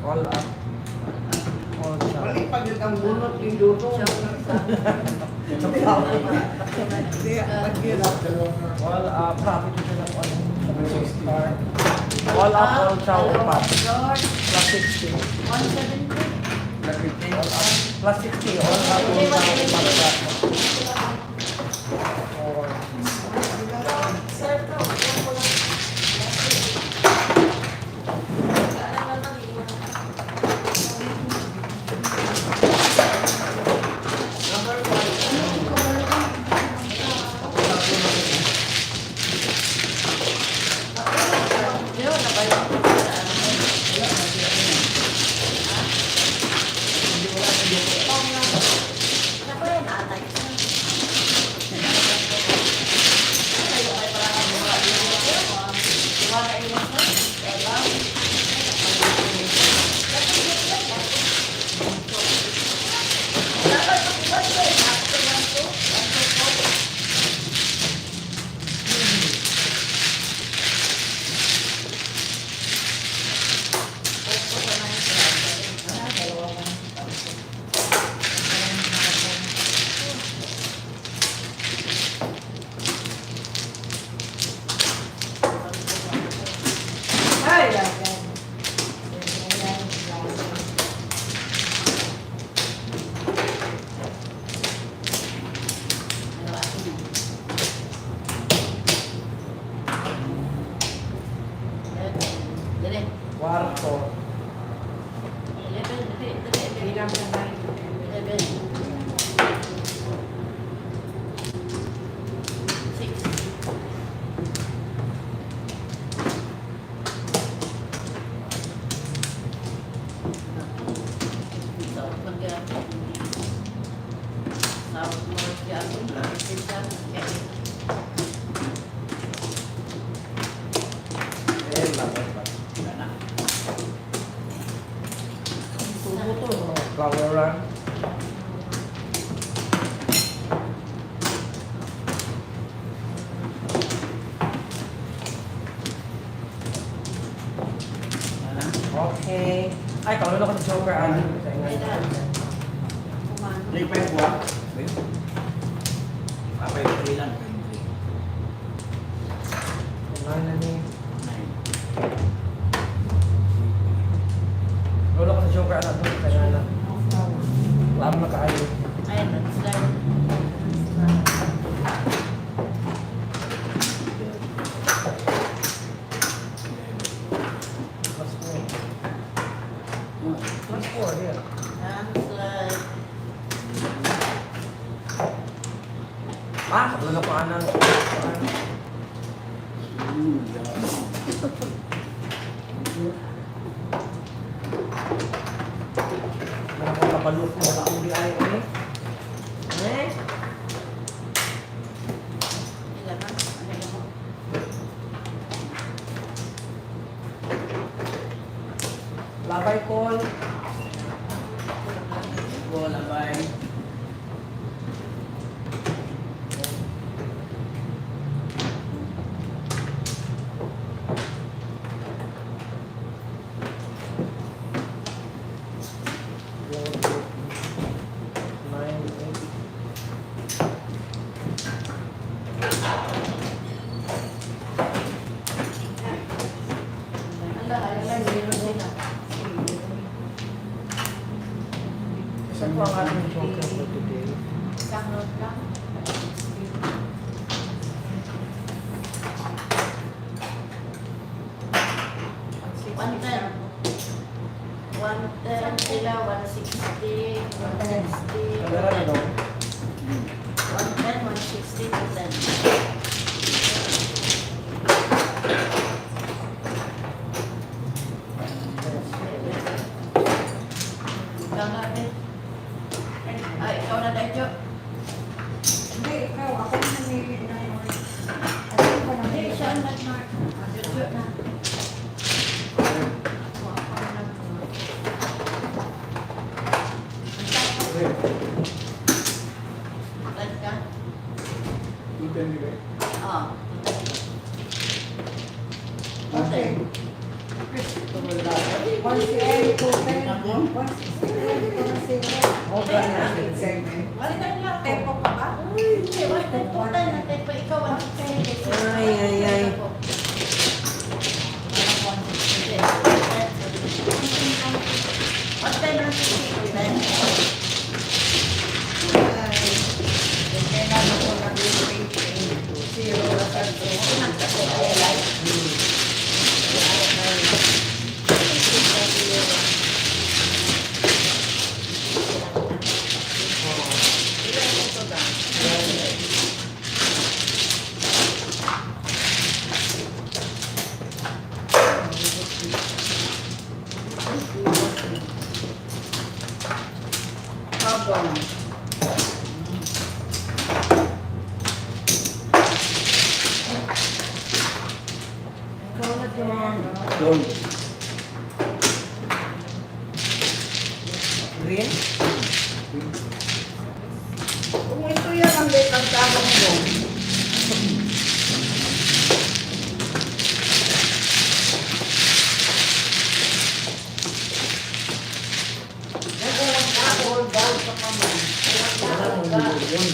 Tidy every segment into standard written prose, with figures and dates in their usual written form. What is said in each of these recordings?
All up. All chow. Malipag yung ang bunot yung luto. All up. Profit ito lang po. Star. All up, all chow, pop. Plus 60. 170. Plus 50. All up. Plus 60. All up, all chow, pop. Sir, to. Kwarto. Flower run. Okay. Ay, kalau ko ng joker, ano? Lagi pa yung buwan? Apa yung 3 lang? Ano ni? Lolo ko sa joker, ano? Kaya na. Lalo na kaayo. Ayan, that's like. Plus 4, yeah. Ah, lolo ko anang. Kapaluk mo sa uli ay eh. Eh? Labay call. Labay. Saan po ang ating joker for today? Isang note lang. One ten. 110 sila, 160, 160, Kagara na daw. 110, 160, 210. Ay, ikaw na tayo, Jo. Hindi, ikaw. Ako na namili na yun. Hindi, siya ang nag-mark. Jo na. Like ka? Oo. Okay. 1CL, 210, Ako? 160, 210. Oh, ganyan. Walitan lang. Tempo ka ba? Hindi, walitan total na tempo. Ikaw, 110. Ay. Walitan lang 60. Habang. Doon. Green? Kung ito yan ang dekantadong mo. Nag-uwag na ako, daw sa kamay. Wala mong bilog yun.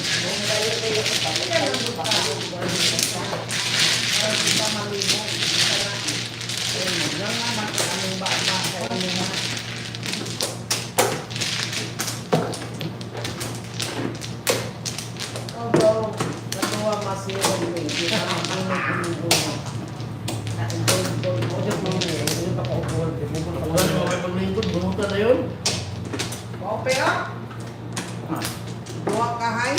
Ojos mo na eh. Hindi pa ka-upload. Wala naman kayo paglingkod, bunutan na yun. Okay, ah? Ah. Duwa ka, hay?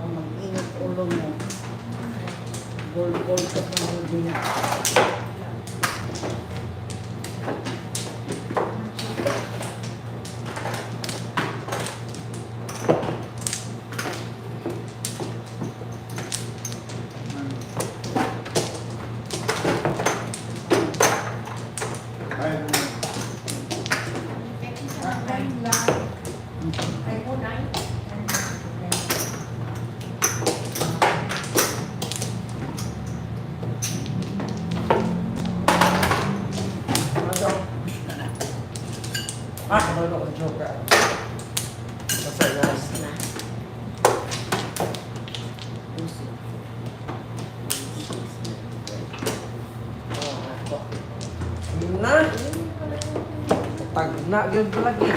Mag-ingat ulo mo. Gold ka sa mga na. Ano ko joke ka? Basta last na. Na. Tag na gyud lagi.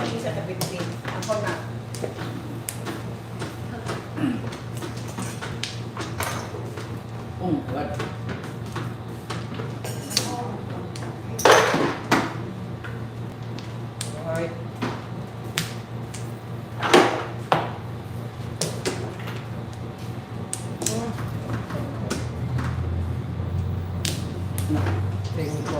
Isa ka pitin. Ako na. God. Alright. Tingin ko.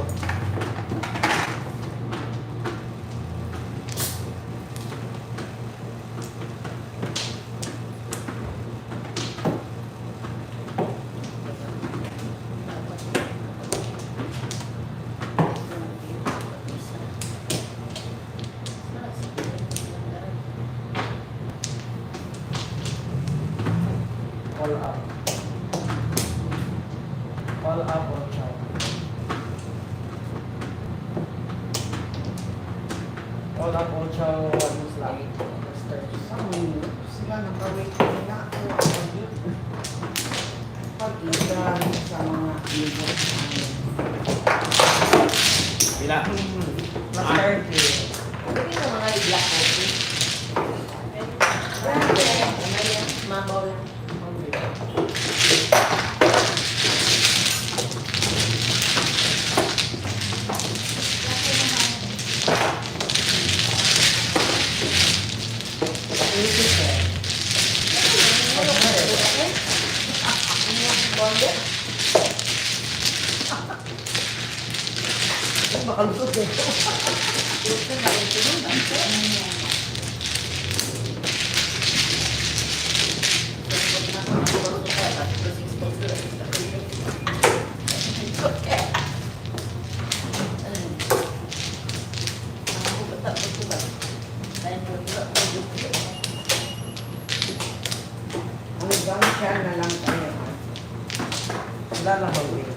All up. All up or chow. All up or chow, what is like? Sila nag-await nila ako ako yun. Pag-isa sa mga ibon. Bila. Plus 30. Pwede na mga i-black coffee. Mabaw lang. Makalusot eh. Wala lang mag-win.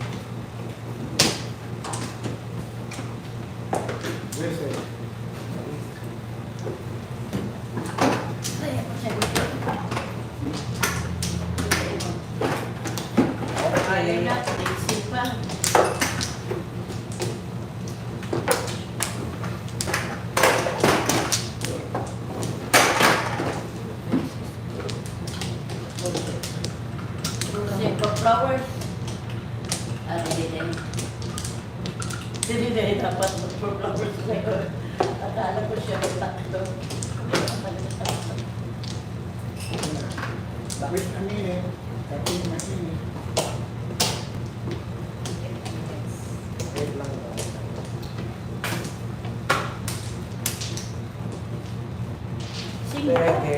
Ay, ako siya dito. Ayaw na, naisip pa. Siyempre, flowers. Hindi din. Hindi din dapat mag-flowers sa'yo. Akala ko siya may takto. Wait a minute. Tapos machine. Wait lang. Sige. Pwede.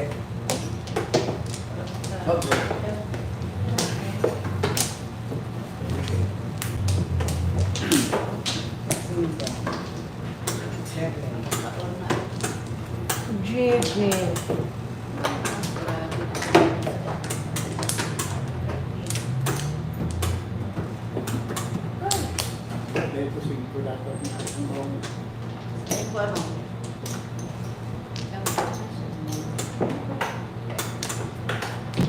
Okay. Jiggy. Dito singko dapat na ang Ay, kung ano?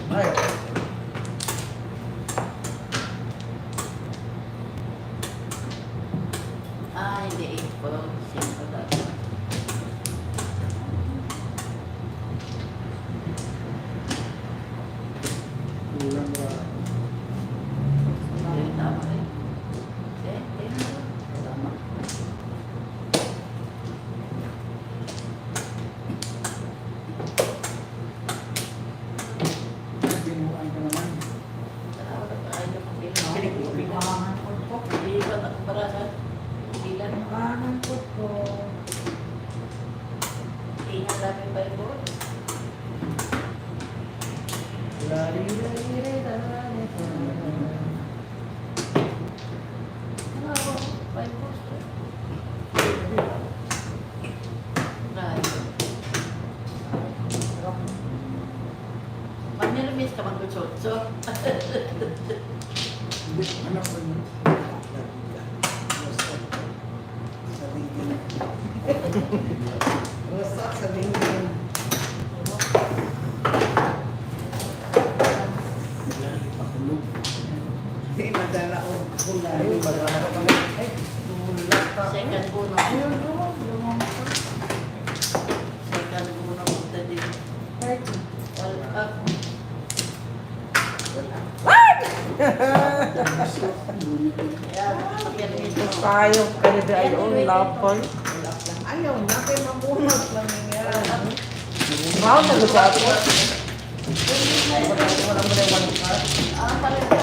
Ay. Hindi. Ito, simple dapat. kulang ba? Tama rin. Tama. Binuan ka naman. Ibangan ko po. Ibangan ko po. Manirmis ka mag-utsotso. Anak ko yun. Wasak sa lingin. Pakulog. Di madala o Ay, kulay. magkakaroon kami. Ay, tulak ka. Second puno. Ayun, lumang ko. Second puno punta din. All up. Yan. Yan ito. Tayo, kaya di ayun, lapon. Ayaw, natin mabunot lang yan. Wow, nag-usap ko. Wala mo na yung one card. Pala ko.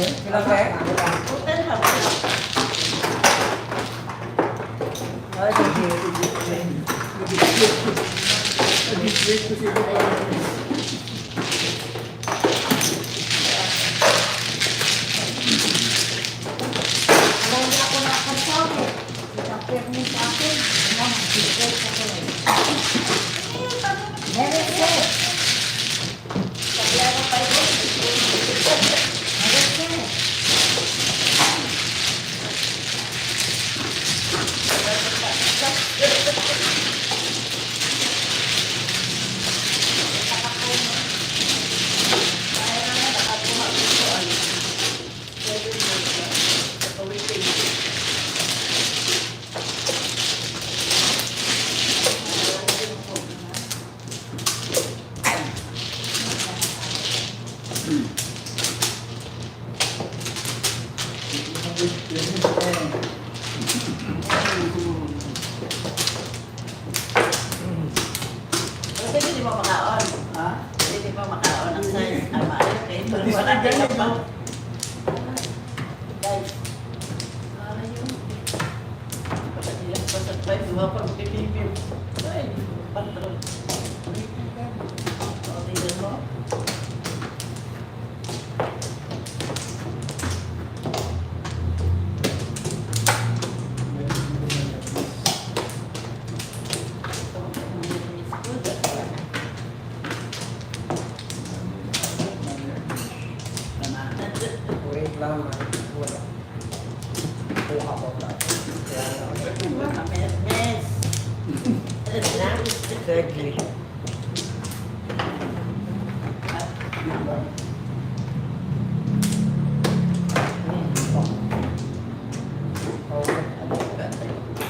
Ilang kaya? Hotel ha. Ay, sige. Wait ko sila pa. Lagi ako nakasabi. Isapir mo sa akin. Ano, mag-secret ako na. Very good. Sabihan ko pa ito. Very good. Kasi hindi mo makaon. Ha? Hindi mo makaon ang size. Ama, okay. Wala ka pa. Guys. Ayun. Pagkatilang pa sa try, diba pa magkikipim. Ay, patron. O, tingnan mo. Tama. laman, wala. Kuha ko na. Kaya na. Mes. Exactly.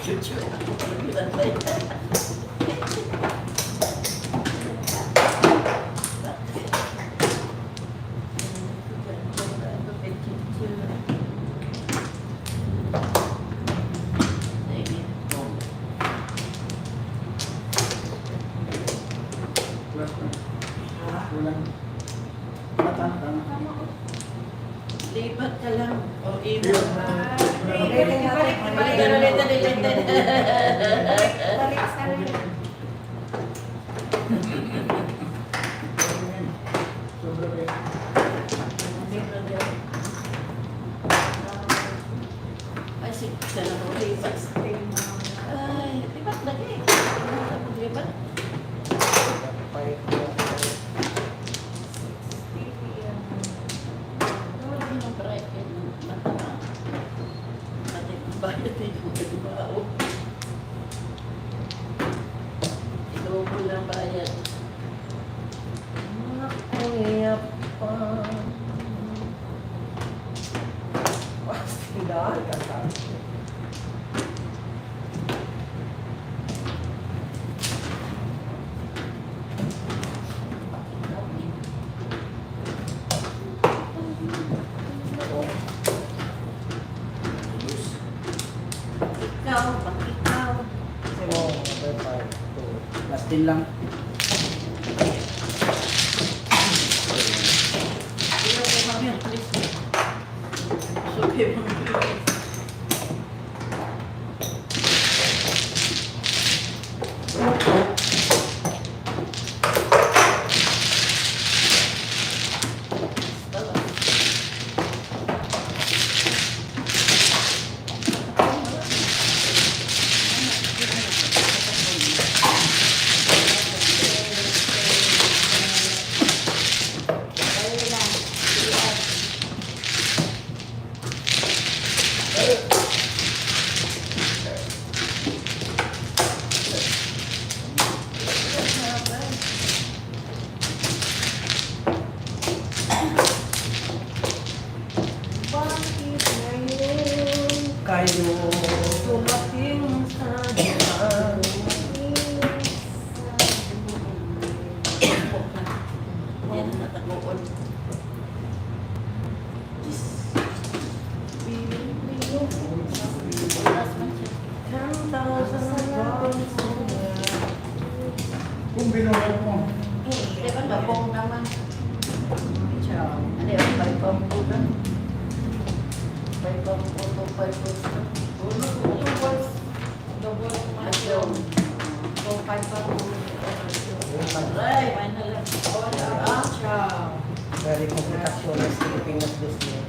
Chuchu. Plus na. Walang. Tama. Lipat ka lang. O, iwan. Balik sa rin. Sobra ba yun? Ay, sige na mo. Lipat. Ay, lipat lagi. Lipat. Ilobo lang bayad. Kuya pa. Tindahan ka sa akin. Ikaw, bakit ikaw? Kasi mo, 5, 2. Last din lang. Ilan kayo mamaya, please. Suki mo, please. Kayo tumating sa daan. Yan ang nataguon. Kung binuhay mo. Di ba gabong naman? Ano yung 5 pampunan? 5 pampunan, 5 pampunan. Mahjong. Aray, may nalang. Very komplikasyon ng Pilipinas business.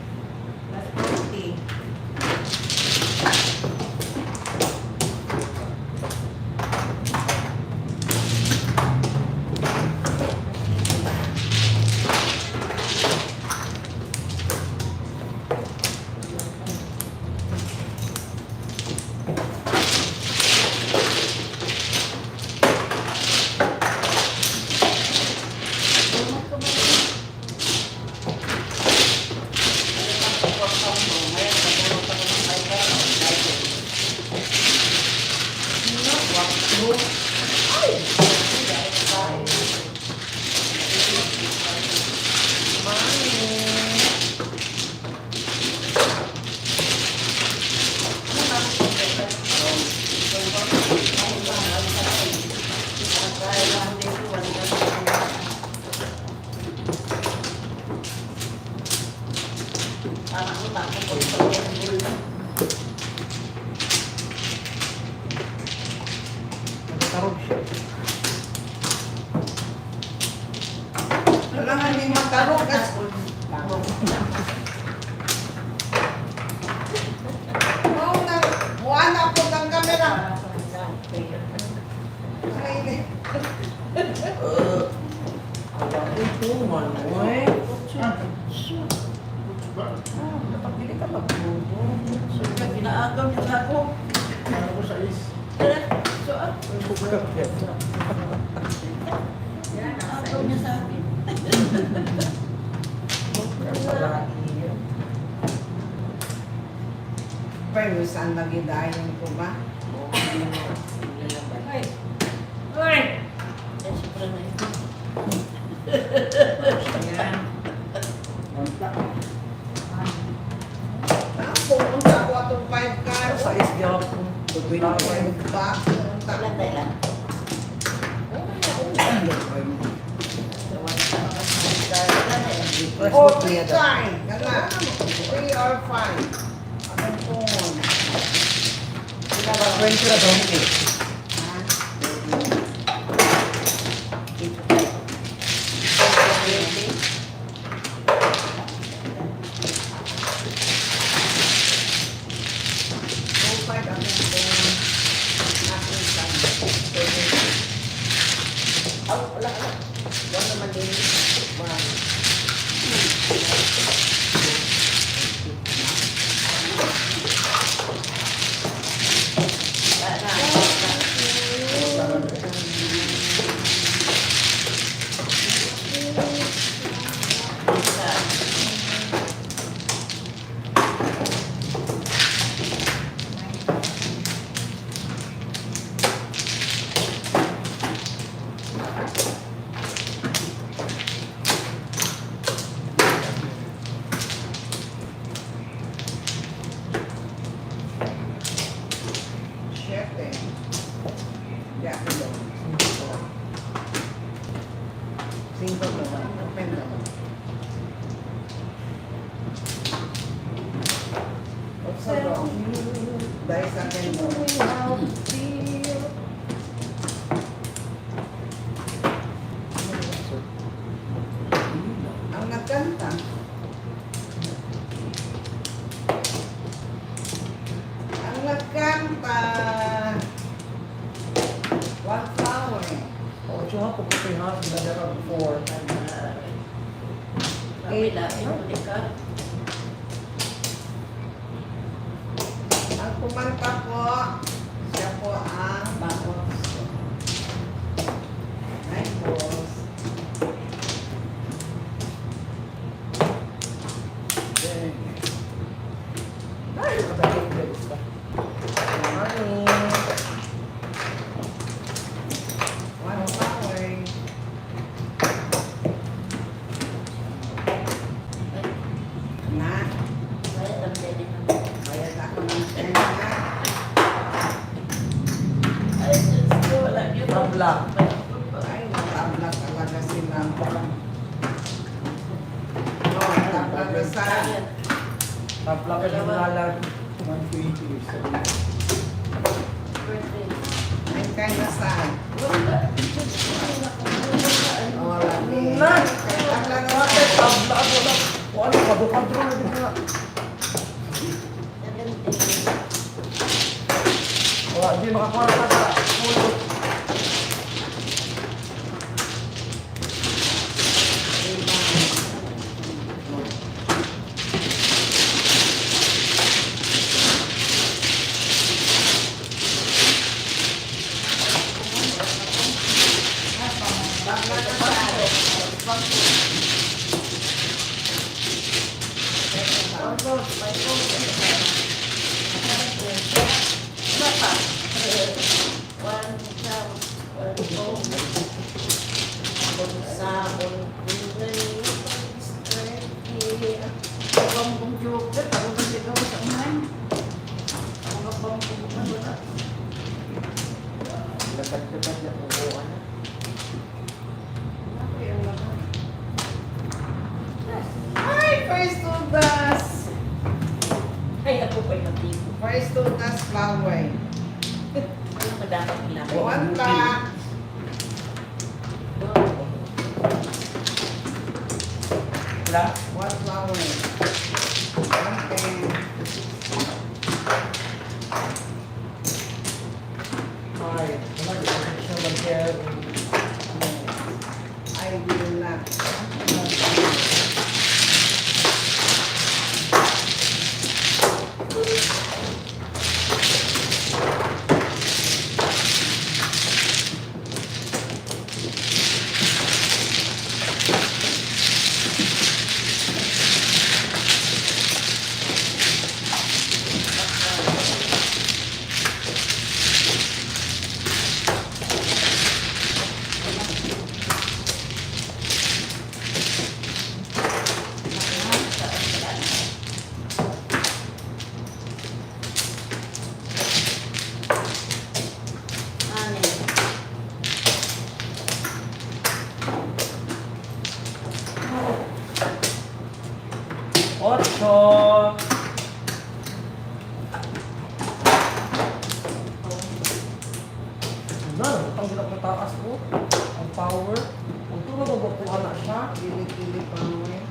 Nagkaroon siya. Kailangan hindi magkaroon kasi. Muan ako ng kamera. Ito man, oy. Ah. Pero saan nagidayon ko ba? Ay! Ay! Eh, sobra na ito. Ayan. Wala. Pumunta ako atong 5 cars. Sa isdi ako. Flower. Back. Pumunta Tagal ako. tayo lang. Oh, 3 time. Gala. 3 or 5. Akong phone. Twenty na daw. Ha? Oh, 5 akong phone. Akong time. Wala. Wala naman din. Siyete. Ya, ito. 5 to ba? Depende mo. Observe. Dahil sa akin mo. Ang nagkanta. Ang nagkanta. One flower. Oh, cuma po ko ha. Ginagara before. Wala. Huli ka. Ang kumanta po, siya po ang Bangos. my boss. Ay, madali ko gusto. Morning. One flower. Na, Kaya tamdali na. bayad ako ng pera. Ay, Diyos ko, wala yun. Tabla. Ay, natabla talaga sila. Oh, tabla na sa Tabla ka yung lalag. 120 is Birthday. ay kind of sad. Wala. Diyos ko, wala ko. Oh, lagi. Na! Kaya tabla na Bakit sa tabla ako na? Wala, kadukadro na din na. Wala, di makakuha ka sa pulo. tabla na sa Dekat-dekat na puhuan. Ay, first to das. Ay, ako pa yung tipo. First to das flower. Ano ba dapat nila? One pack. Wala? One flower. One pen. Ay, wala, di ko siya mag-care. I will not. 8. Utang gina ko taas ko. Ang power. Kung ito mababakuha na siya. Kili-kili pa mo eh.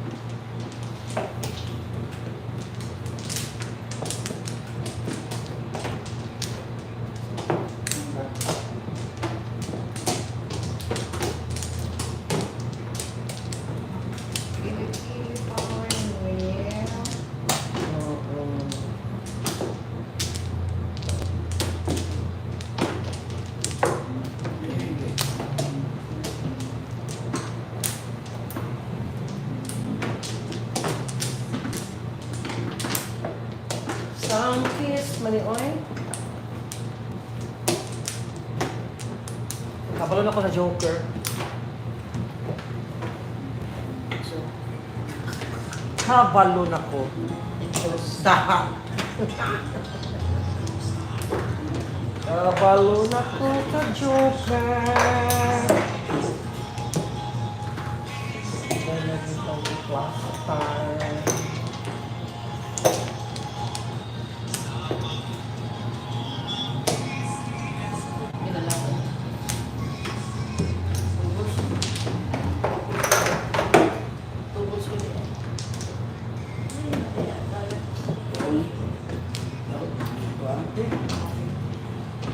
Kili-kili pa mo eh. Some kiss, manioy. Kabalon ako sa Joker. Kabalon ako. Sa. Kabalon ako sa Joker. Kaya naging class time.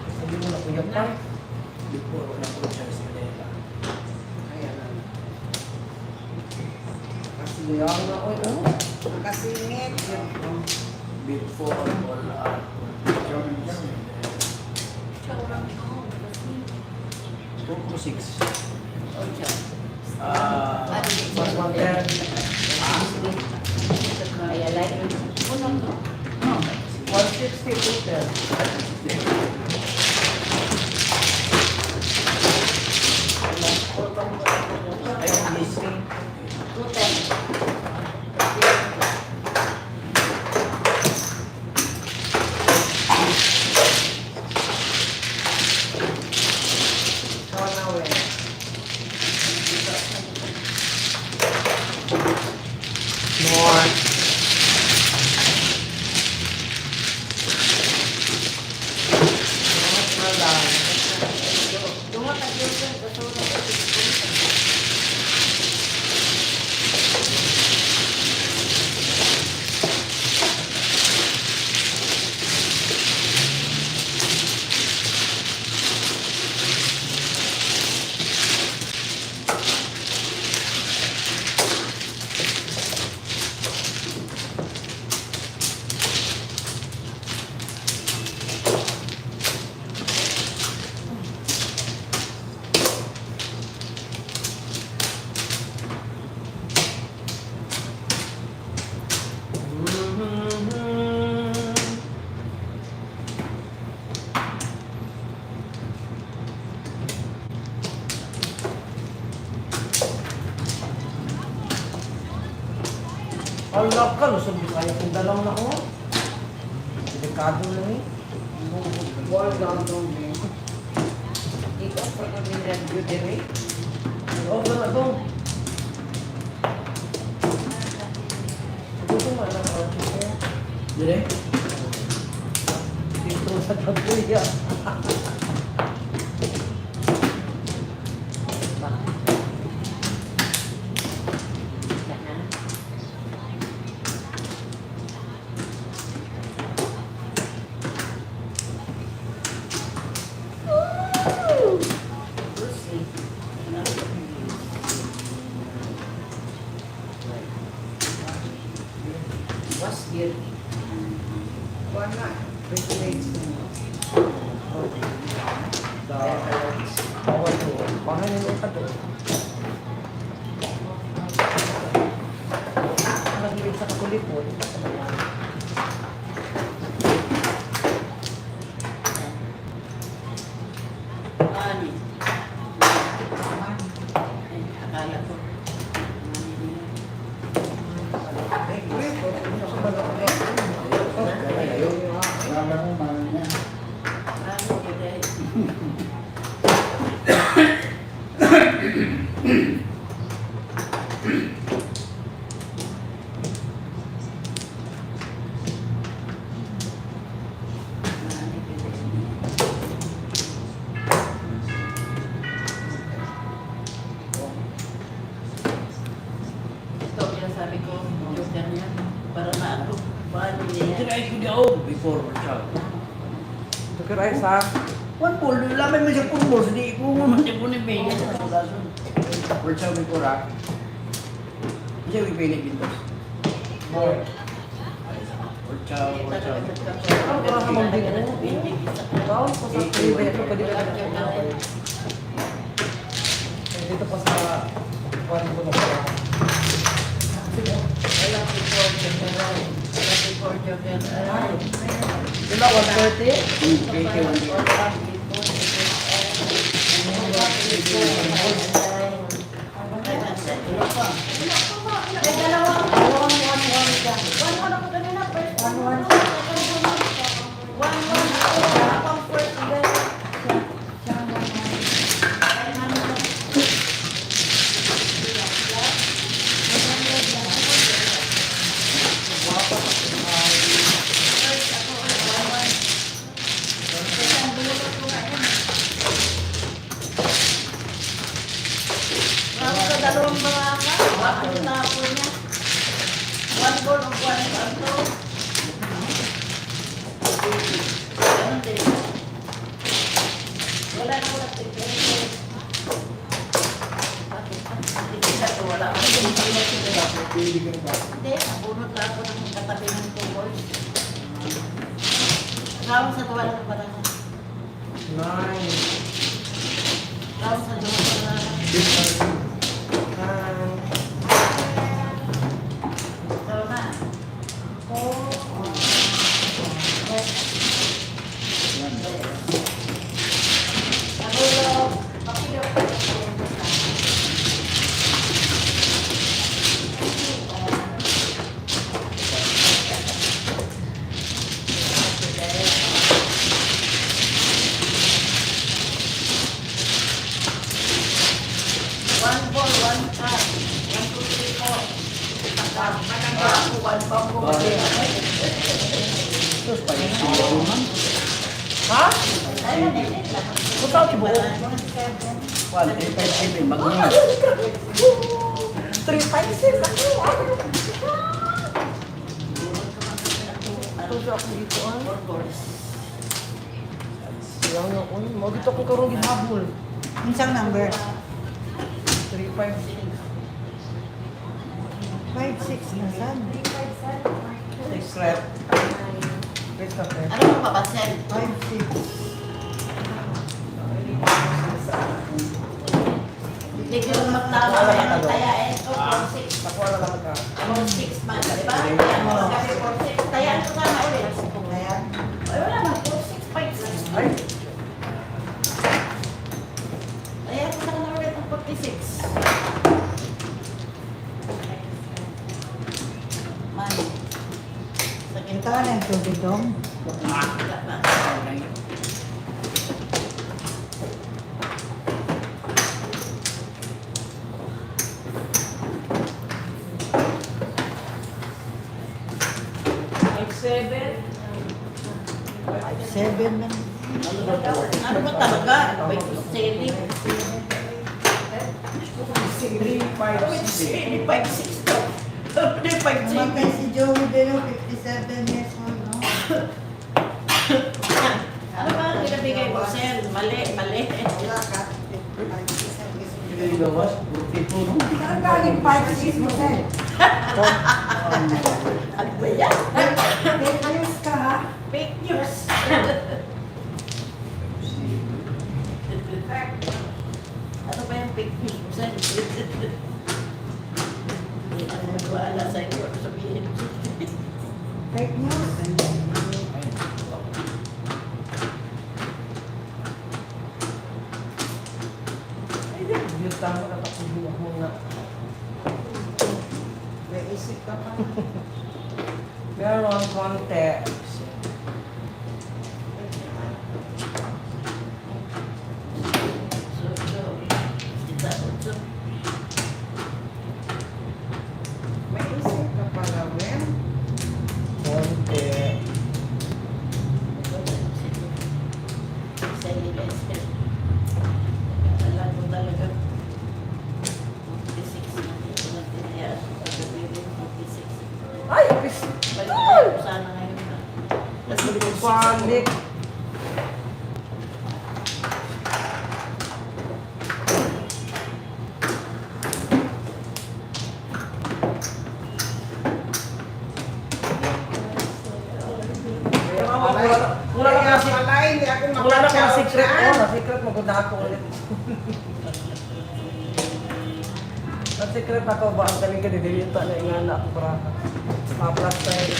Sabi mo na kuya pa. Before, wala ko siya sa Manila. Ayan na. Kaya nga, oy, oh. Nakasingit. Before, wala. Jones. 226. Mas 110. Kaya like, unang to. 160 to 10. Ayun, gising. 210. Kawan na we. More. Allah ka, Luzon, Bisaya, kung dalaw na ako. Delikado lang eh. Ball down doon eh. Ikaw pa kami review din eh. Oo, wala na doon. Gusto mo na ako. Dire? Dito sa Tabuya. Was here. Kuha na. Replace mo. Bawal to. Bahay nila yung tagal. Nagibig sa kakulipon. Ani. Ay, akala ko. Wala mo, mahal niya. Ano today? Try ko daw before workshop. Sugar rice ha? One pool, lamay mo siya puro boss. Di ko naman siya po ni Benya sa pulason. Workshop before ha. Hindi siya pipilit din boss. Boy. Workshop. Ang parang naman din mo. Ikaw, sa favorite ko, pwede ka na. Dito pa sa kwan ko na pala. Sila, 130? KK 1 May dalawang one dyan. One ako kanina, first. One. Ako ang first. Siya ang Dalawang baraka, bakit na ako niya? One bowl of one kanto. Ganun din. Wala na wala tigil. Wala ako. Hindi, nabunot lang ako ng katabi ng tuboy. Rawang sa duwa ng baraka. Nice. Rawang sa duwa ng baraka. So na. One ball, one cup. 1, 2, 3, 4. One ball. Terus pa yung siya Ha? Kung saan si Buo? 1, 3, 5, 7, mag-uwi. 356 ako. Ito siya ako dito ah. Sayang ako yun. Mga dito ako karong ginhabol. Isang number. 356. 5-6 na saan? 6 left. Wait na left. Ano mo papasin? 5-6. Hindi ko magtama yan. Kaya ito, 4-6. Nakuha na lang ka. 4-6 man, di ba? Kaya mo kasi 4-6. Kaya ito sana ulit. Ayan. Ay, wala man. 4-6 pints lang. Ay! Kaya ito sana ulit ang 46. Man. Sakit Ito na yung tubig dong. Wala ba? Seven. 7 lang. Ano ba talaga? Wait, selling. 356. 5-6 to. Hindi, 5-6. Matay si Joey din yung 57 years old, no? Ano ba ang pinabigay mo, Sel? Mali. Wala ka. Hindi gawas, 42 no? Saan galing 5-6 mo, Sel? Ano ba yan? Fake news ka, ha? Fake news. Ano ba yung fake news mo, Sel? Hindi na nagwala sa iyo. Ano sabihin? Fake news? Yung tama na tapos mo na. May isip ka pa. Meron konti. May isip ka pa gawin. Konti. Alam mo talaga. 56 na dito na tinayas. 56. Ay! Pis! Balik tayo sana ngayon. Balik. Wala na kasi Malay, hindi ako wala na kasi makachow secret dyan. ko, na secret maganda ako ulit. Na secret ako ba ang kaling ka didilita na ingana ako para ma-plus tayo.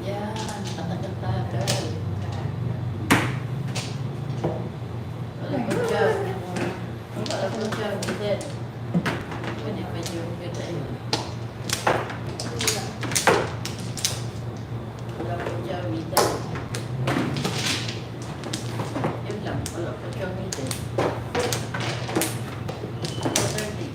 Yan, katagal-tagal. Wala ko job. Wala ko job, din. Pwede pa yung ganda yun. Wala ko job, din. Yun lang, wala ko job, din. 4:30.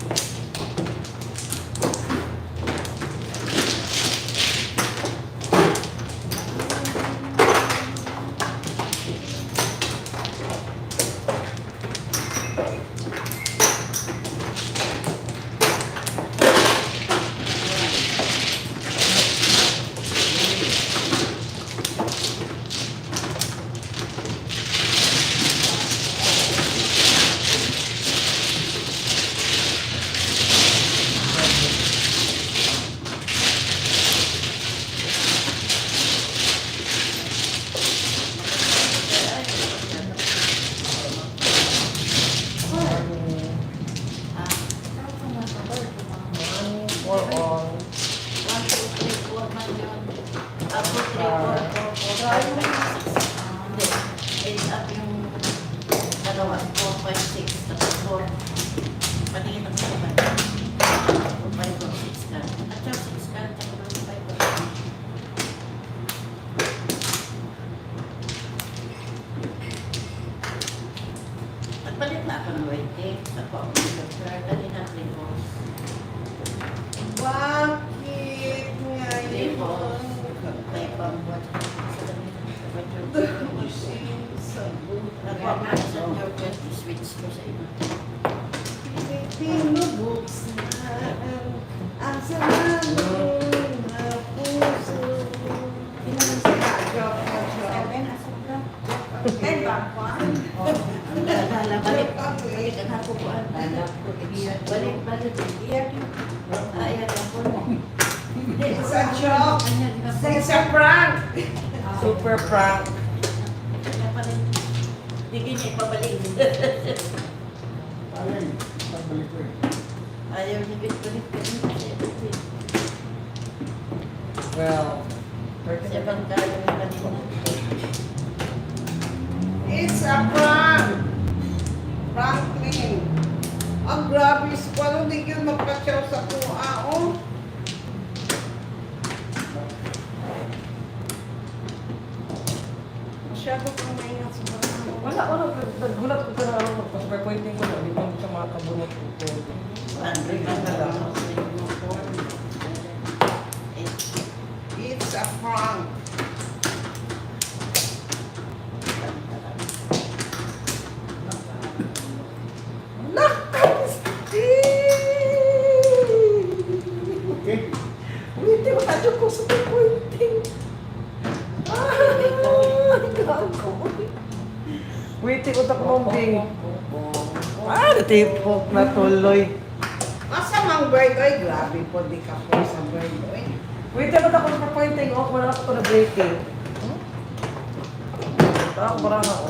For all. 1, 2, 3, 4 man yun. Ako 3, 4, 4, 4, 5, 6. Hindi. End up yung dalawa. 4, 5, 6. Tapos 4. Paningin ang sa 5, 6 ka. At siya 6 ka. Tsaka 5. Nagpalit na ako ng waiting. Ako ang doctor. Dali na 3 months. Bakit Hindi po. ngayon? May pambuat sa dami. Sabot Nakuha ko na sa your 20 switch ko sa iba. Pinubuksan ang sama na puso. Seven, asubra. Ten ba? Lala, balik. Balik ang hakukuan. Balik, balik. Ayan ako mo. It's a joke. It's a prank. Super prank. Hindi niya ipabalik. Ayaw niya bit-balik. Well, Sa bangkala ng kanina. It's a prank. Franklin. Ang grabe paano hindi yun magkatsaw sa kuha, oh. Masyado kang maingat sa mga wala. Nagulat ko sa ano, super pointing ko na. Hindi ko sa mga kabunot ko. Andre ka na lang. It's a prank. Hindi mo tayo ko super pointing. Waiting ko ta kumbing. Natipok na tuloy. Asa mang bird, oy, grabe po, di ka po sa bird, oy. Wait, dapat ako sa pointing. Oh, wala ako na breaking. Parang parang ako.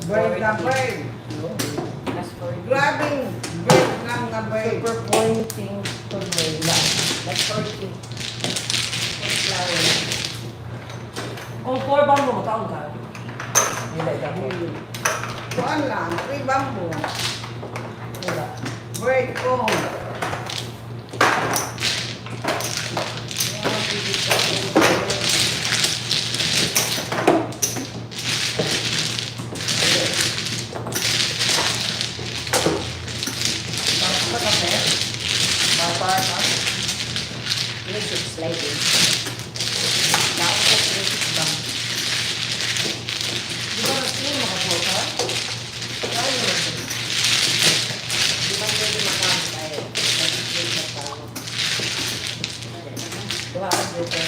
Bird na bird. Last for you. Grabing bird lang na bird. Super pointing to break. Last for you. For flower. Kung 4 ba mo, taon ka? Hindi, dami. Kuan lang, free bamboo. Wala. Bird ko. Tapos sa kape, papar ka. Music sliding. Tapos sa music bang. Di ba natin makaporta? Kaya yun. Di ba pwede makakam tayo? Mag-sleep na tao. Diba, dito.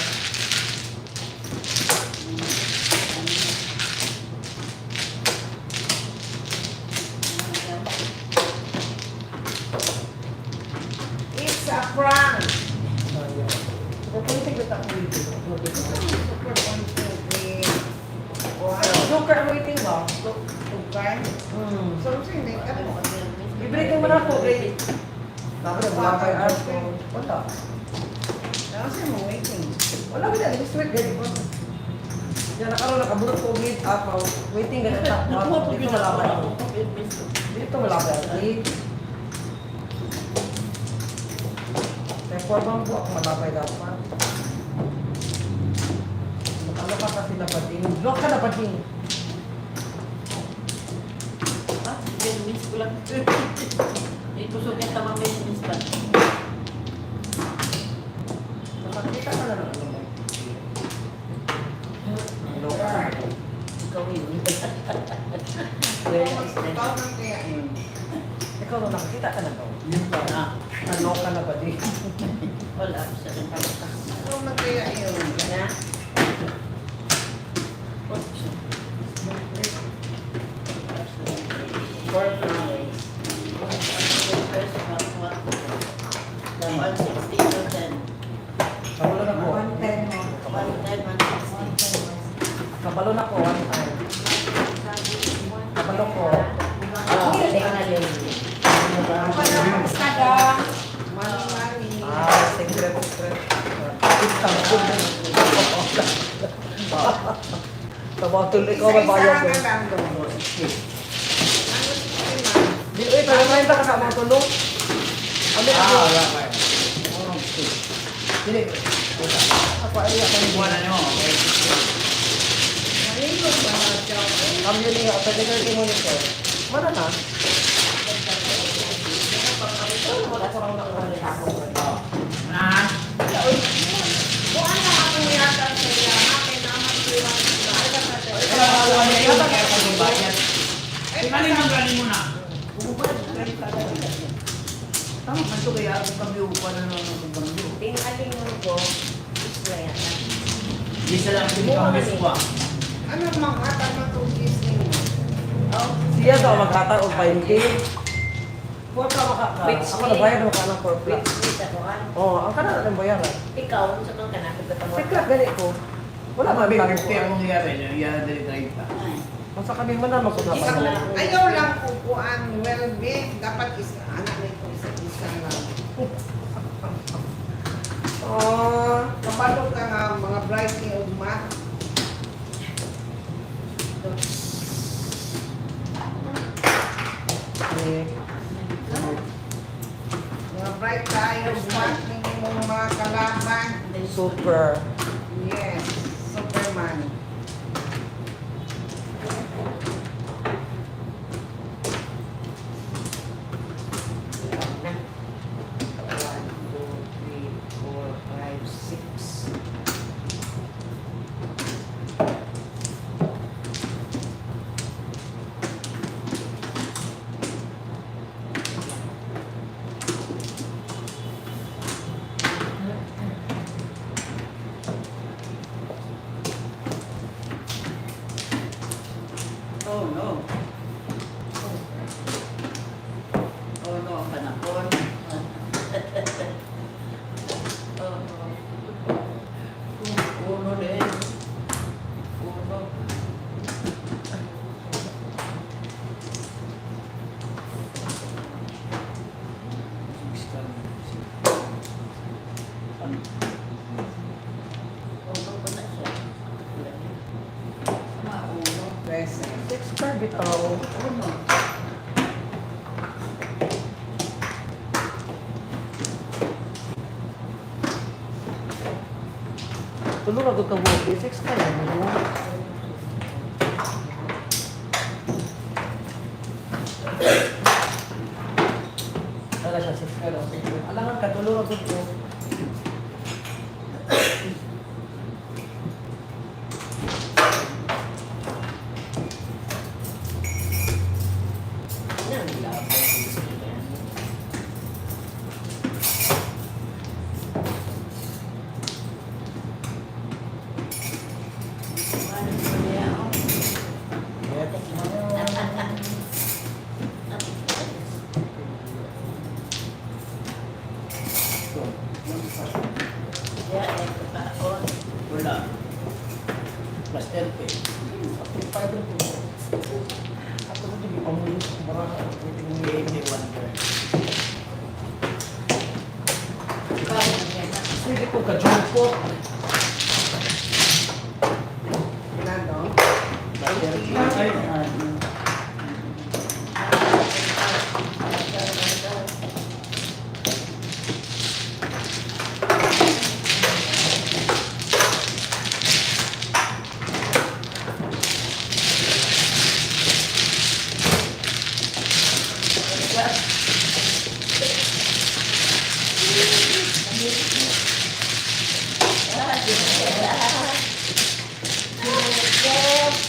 It's a prank. Ayun. Super pointing kita ang dito. Super pointing with kuan. Joker ang waiting ba? Tukay. So, sino ka mo? I-breaking mo na ako, break. Dapat wala pa yung arm ko. Wala. Kasi mo waiting. Wala ko dyan. This week, ganito. Yan, nakaroon, nakabulot ko ulit. Waiting, ganito. Dito malaban ako. Dito malaban. Reforman po ako malabay dapat. Ano ka kasi napating? Block ka napating. Ah, Ben, miss ko lang. Itusok yung tamang Ben, miss pa. Nakakita ka na ng ano mo. Hello ka. Ikaw yun. Ikaw nang kaya yun. Ikaw na nakakita ka na daw. Ah, Ano ka na ba di? wala. Sa rin pa. Ikaw nang kaya yun. Na? For flowers. First, 160 to 10. Kabalo na ko. 110 mo. 110, 160. Kabalo na ko one time. Kabalo ko. Hindi ka na din. Kada. Mali-mali. Secret. Itang ko. Tabang tuloy ko mabayad ko. Isa-isa ka lang doon. Di, pero ngayon ka kasama ang tulong. Ano ako? Dili. Ako ay ako ni buwan nyo. Malingkod ba mga chow? Kami ni ako talaga ni monitor. Mana na? Wala ko lang nakuha ako. Kung ano ako yata sa iya, akin naman silang Tama ka ito kaya ako kami upa na naman ng banglo. Tingaling mo ko. Gusto yan. Isa lang pinipangis ko ah. ano mang hatag matugis ninyo? Oh, Siya daw maghatag og 20. Kuha ka makaka. Which Ako na bayad mo ka ng for wait, flat. wait ako ah. Oh, ang kana na bayaran. Ikaw, sa kang kanakit ka tawag. Secret gali ko. Wala man Mabi, tayo. 50 ang nangyari. Nangyari dali 30. Ay, Masa kami man na magkutapan. Isa lang. Ayaw lang kukuan, well be, dapat isa, anak nito isa lang. Oh, Kapalo ka nga mga bright ni Ugma. eh. Mga bright tayo, smart ninyo mga kalaban. Super. Yes, Superman. na. 1, 2, 3, 4, 5, 6. bitaw. Tulong ako ka mo. Basics ka lang. Wala siya, 6 ka lang. Alangan ka, tulong ako ko. Yan, labay. Wala. Master P. Ako na hindi pamulit sa barang. Hindi wonder. Pwede ko ka-jumpo. Nando? Master P.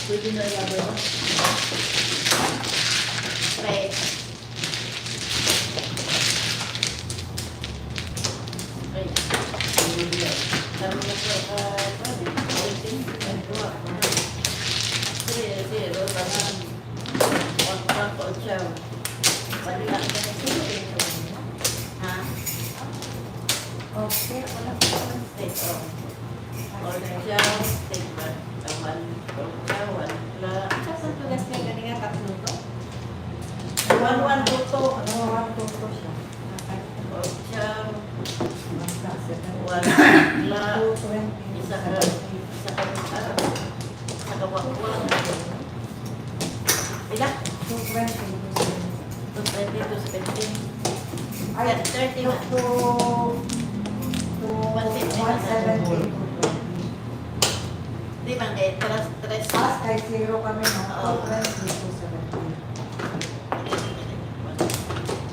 Pwede na yung Right. Right. Sabi na po, waiting, and go up. Zero, tangan. One po siya. Balik ka na siya. Ha? Okay, wala pa. State of. Or siya, state ba? Taman, siya, wala. Saan tugas niya galing tatlo to? One, buto. Ano, one, two, two siya. Or siya, Basta, seven. wala. 220. Isa ka wakwak. Ilan? 220. 220 to 17. Ay, 30 na. to 170. Di ba ngayon? Tres. As kay zero kami, no? Oo. 220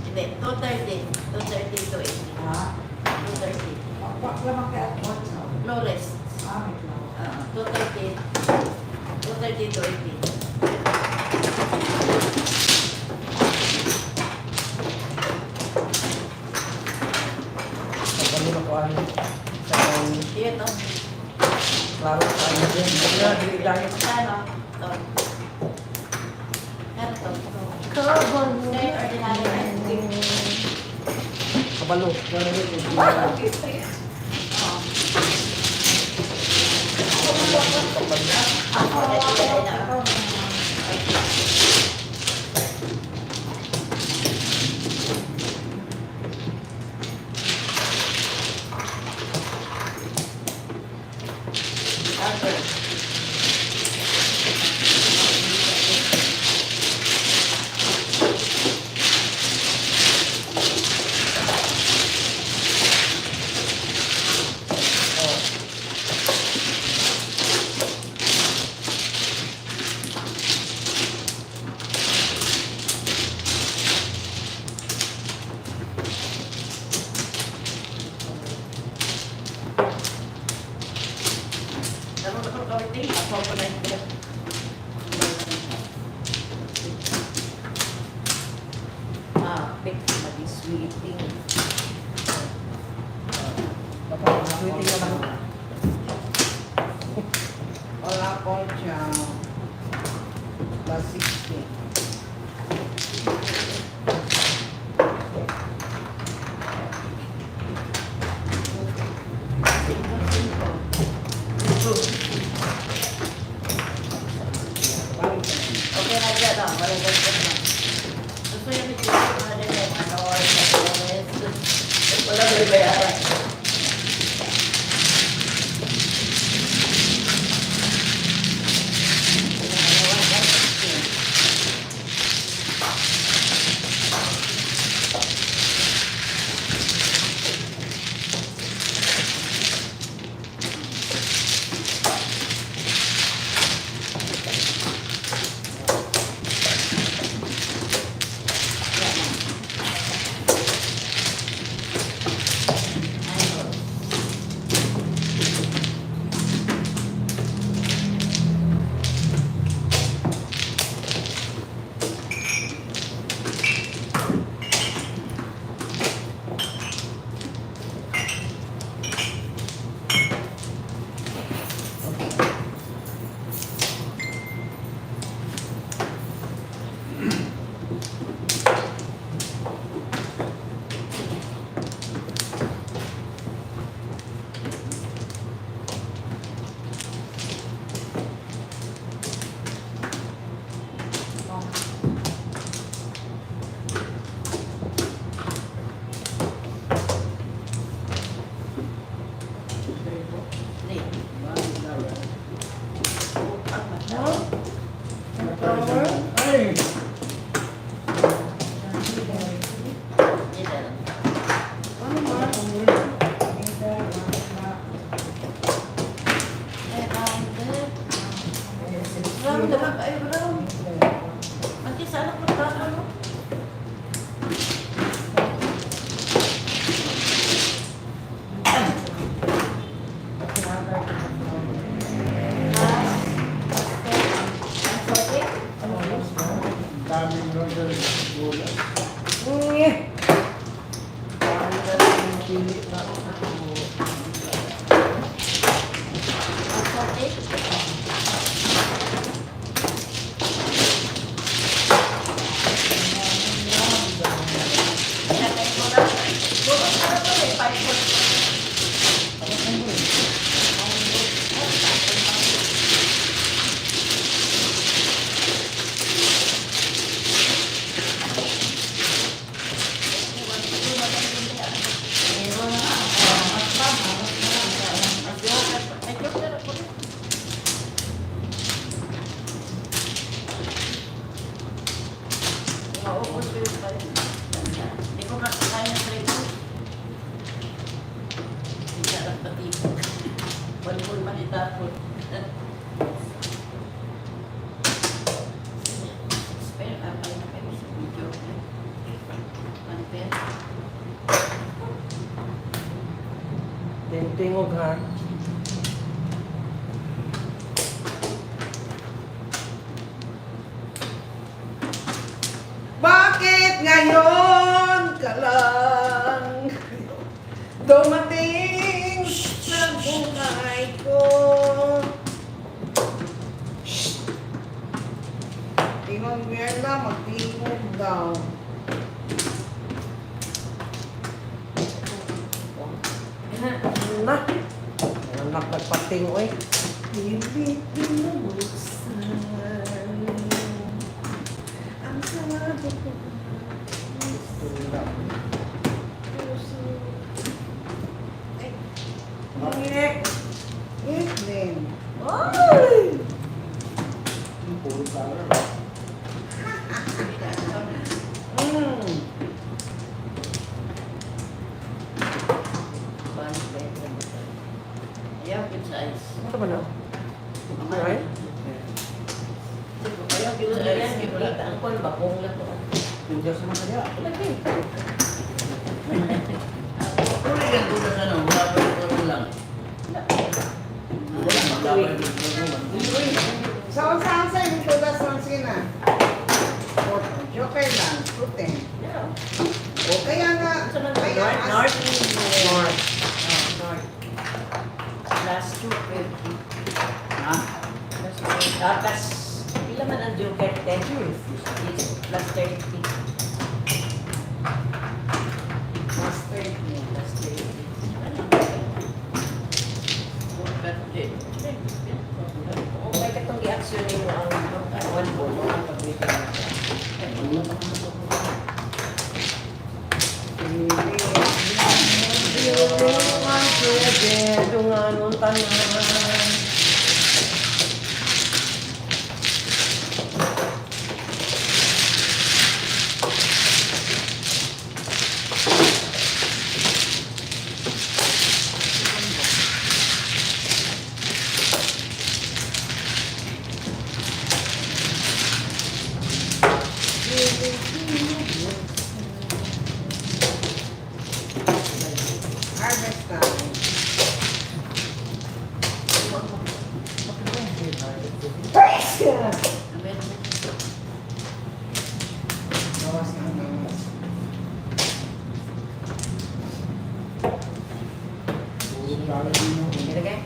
Hindi, 230. 230 to 80. Ah, 230. wak lamang kay at what, no? No rest. Ah, may klaw. 230. 230 to 80. Pagkali na ko ano. Sa Yun, no? klaro sa ano din. Hindi na, dili dahil. Ano? Ito. Ano to? Kaya ordinary rice. Kabalo. Sweeting. Sweeting na lang. Wala ko siya. Plus 60. Okay na dyan, no? Malagyan ko na. Gusto niya may chicken na rin yung ano, wala may bayaran. Pili na ako. Hindi ko makakain ng trigo. Hindi sarap pati. Walipol man itapon. Spare apa yung kayo sa video. Panper. Tingog ha. Bakit ngayon ka lang dumating sa buhay ko? Tingog Mirna, magtingog daw. Na. Anak nagpating oy. Bibig binubuksan. Ang sarap ko. Ngek. Yes, then. Ay! Puro color. Ayaw yung size. Ano ba na? Ay? Ayaw yung size. Ang kon ba kung lang to. Hindi ako sa mga kaya. Lagi. Kung yan ko na ano, wala pa ito lang. Wala pa ito. Sa yung tudas ng sina. Joker lang, putin. O kaya nga, kaya North. North. North. Last 250. Ha? Tapos, pila man ang joker 10? It's plus 30. Plus 30. Plus 30. Ano? Okay ka itong i-action mo ang 1 ball. Ang pag-meeting mo siya. Dungan tanan. harvest time. Bawas ng bawas. Puro color din yung Ilagay?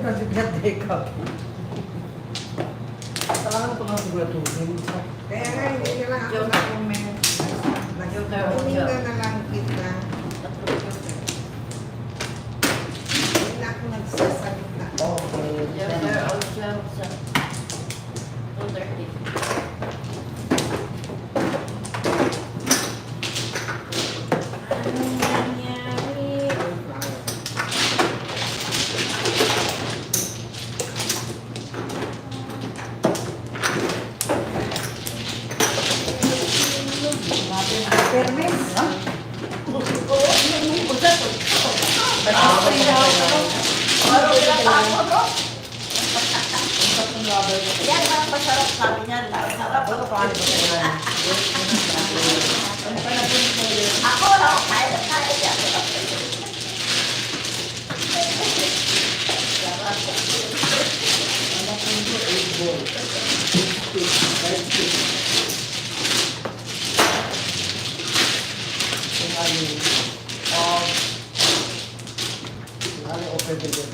Kasi grabe ka. Saan ko na siguraduhin? Kaya nga, hindi na lang ako Joker. na-comment. Nag-uminga na lang kita. Hindi na ako nagsasalita. Okay. Joker also sa 230. Anong nangyari? Permis? Ha? Yan ang masarap sabi niya. Sarap. Ano paano ba kailan? Ako lang, kaya yan. Open to them.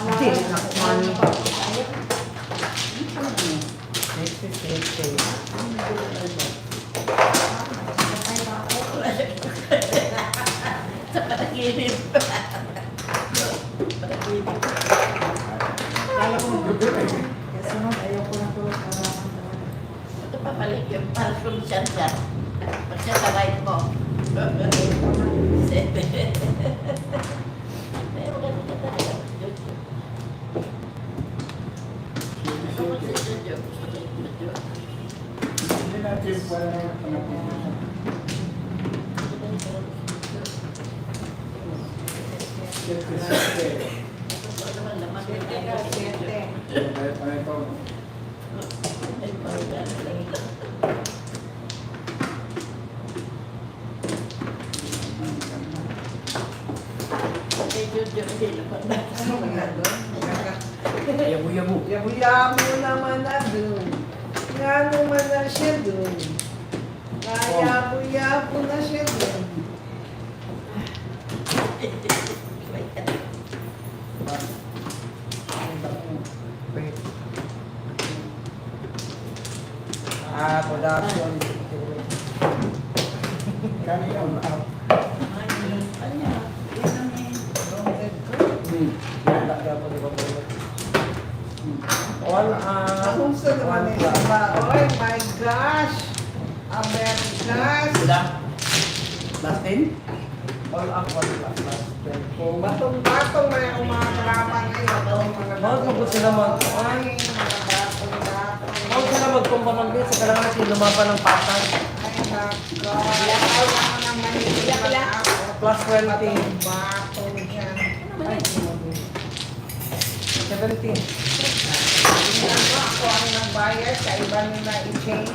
Hindi, nakuha pa. Sa panaginip. Panaginip. Kala ko mag-prepare eh. Kaya sunod, ayoko na tulog para Ito pa balik yung parang siya siya. Pag siya sa right mo. Sete. Pero ganun ka talaga. Gusto ko si Jojo. Gusto ko si Jojo. Hindi natin wala na panapin. Ito naman laman. Kay Jojo, hindi naman na. Ano ba nga doon? Yabu-yabu. Yabu-yabu naman na doon. Nga naman na siya doon. Yabu-yabu na siya doon. Production. Kanina on up. Kung sa naman eh, ba? Oh my gosh! Amerikas! Sila? Last 10? All up, all up. Kung batong-batong may akong mga kalaban ngayon. Mahal mo po sila Ay, mga batong-batong. Mahal sila magtumpa ng bit sa kailangan natin lumaban ng patay. Ay, nako. Ayaw ako ng manipula na ako. Plus 20. Batong-batong dyan. Ay, 17. Ako ang nagbayad sa iba nila i-change.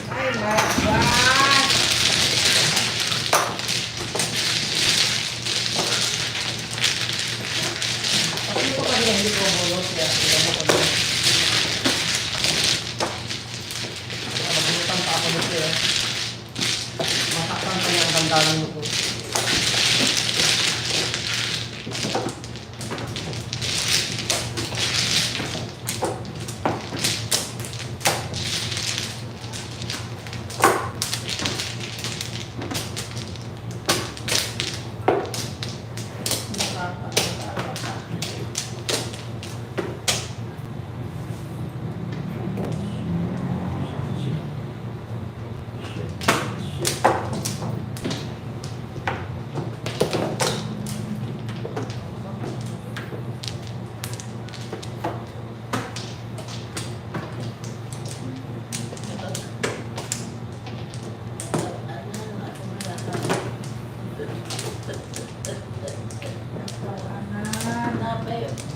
Ay, my God! Kasi ito pa hindi ko bulos ya. Sila mo pa doon. Mabutan pa ako dito eh. Masaktan pa yung damdamin ko.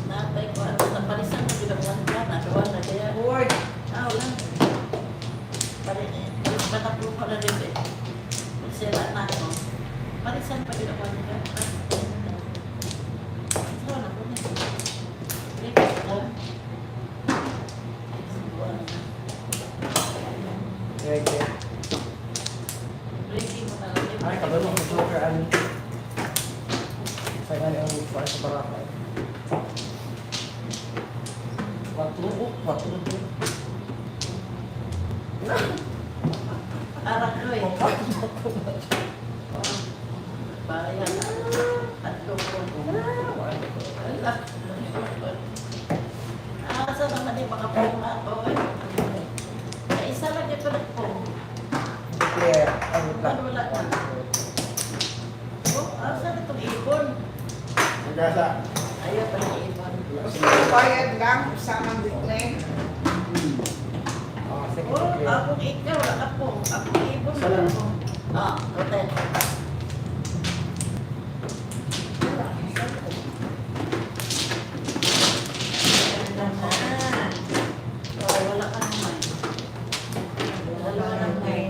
Napay ko ano sa palisan mo ginawan ka na gawa na kaya. Uy! Wala. Pataplo ko na rin eh. Magsira na ako. Palisan pa ginawan ka. Wala ko na. Break ko. Gege. Breaking mo na lang. Ay, kabalo ko sugar ano. Saya nga ang para sa barakay. Watro. Arak ko eh. Bayan. Tatlo ko. Wala. Asa naman yung mga puma ko eh. Isa lang yung palag po. Clear. Ano lang. Wala ka. Oh, asa na itong ibon? Nagasa. Ayaw pa ng ibon. Bayad lang, usamang declare. Oh, sige, Oh, clear. akong ikaw, akong ibon. Salam. Ah, hotel. Oh, wala ka naman. Wala ka naman.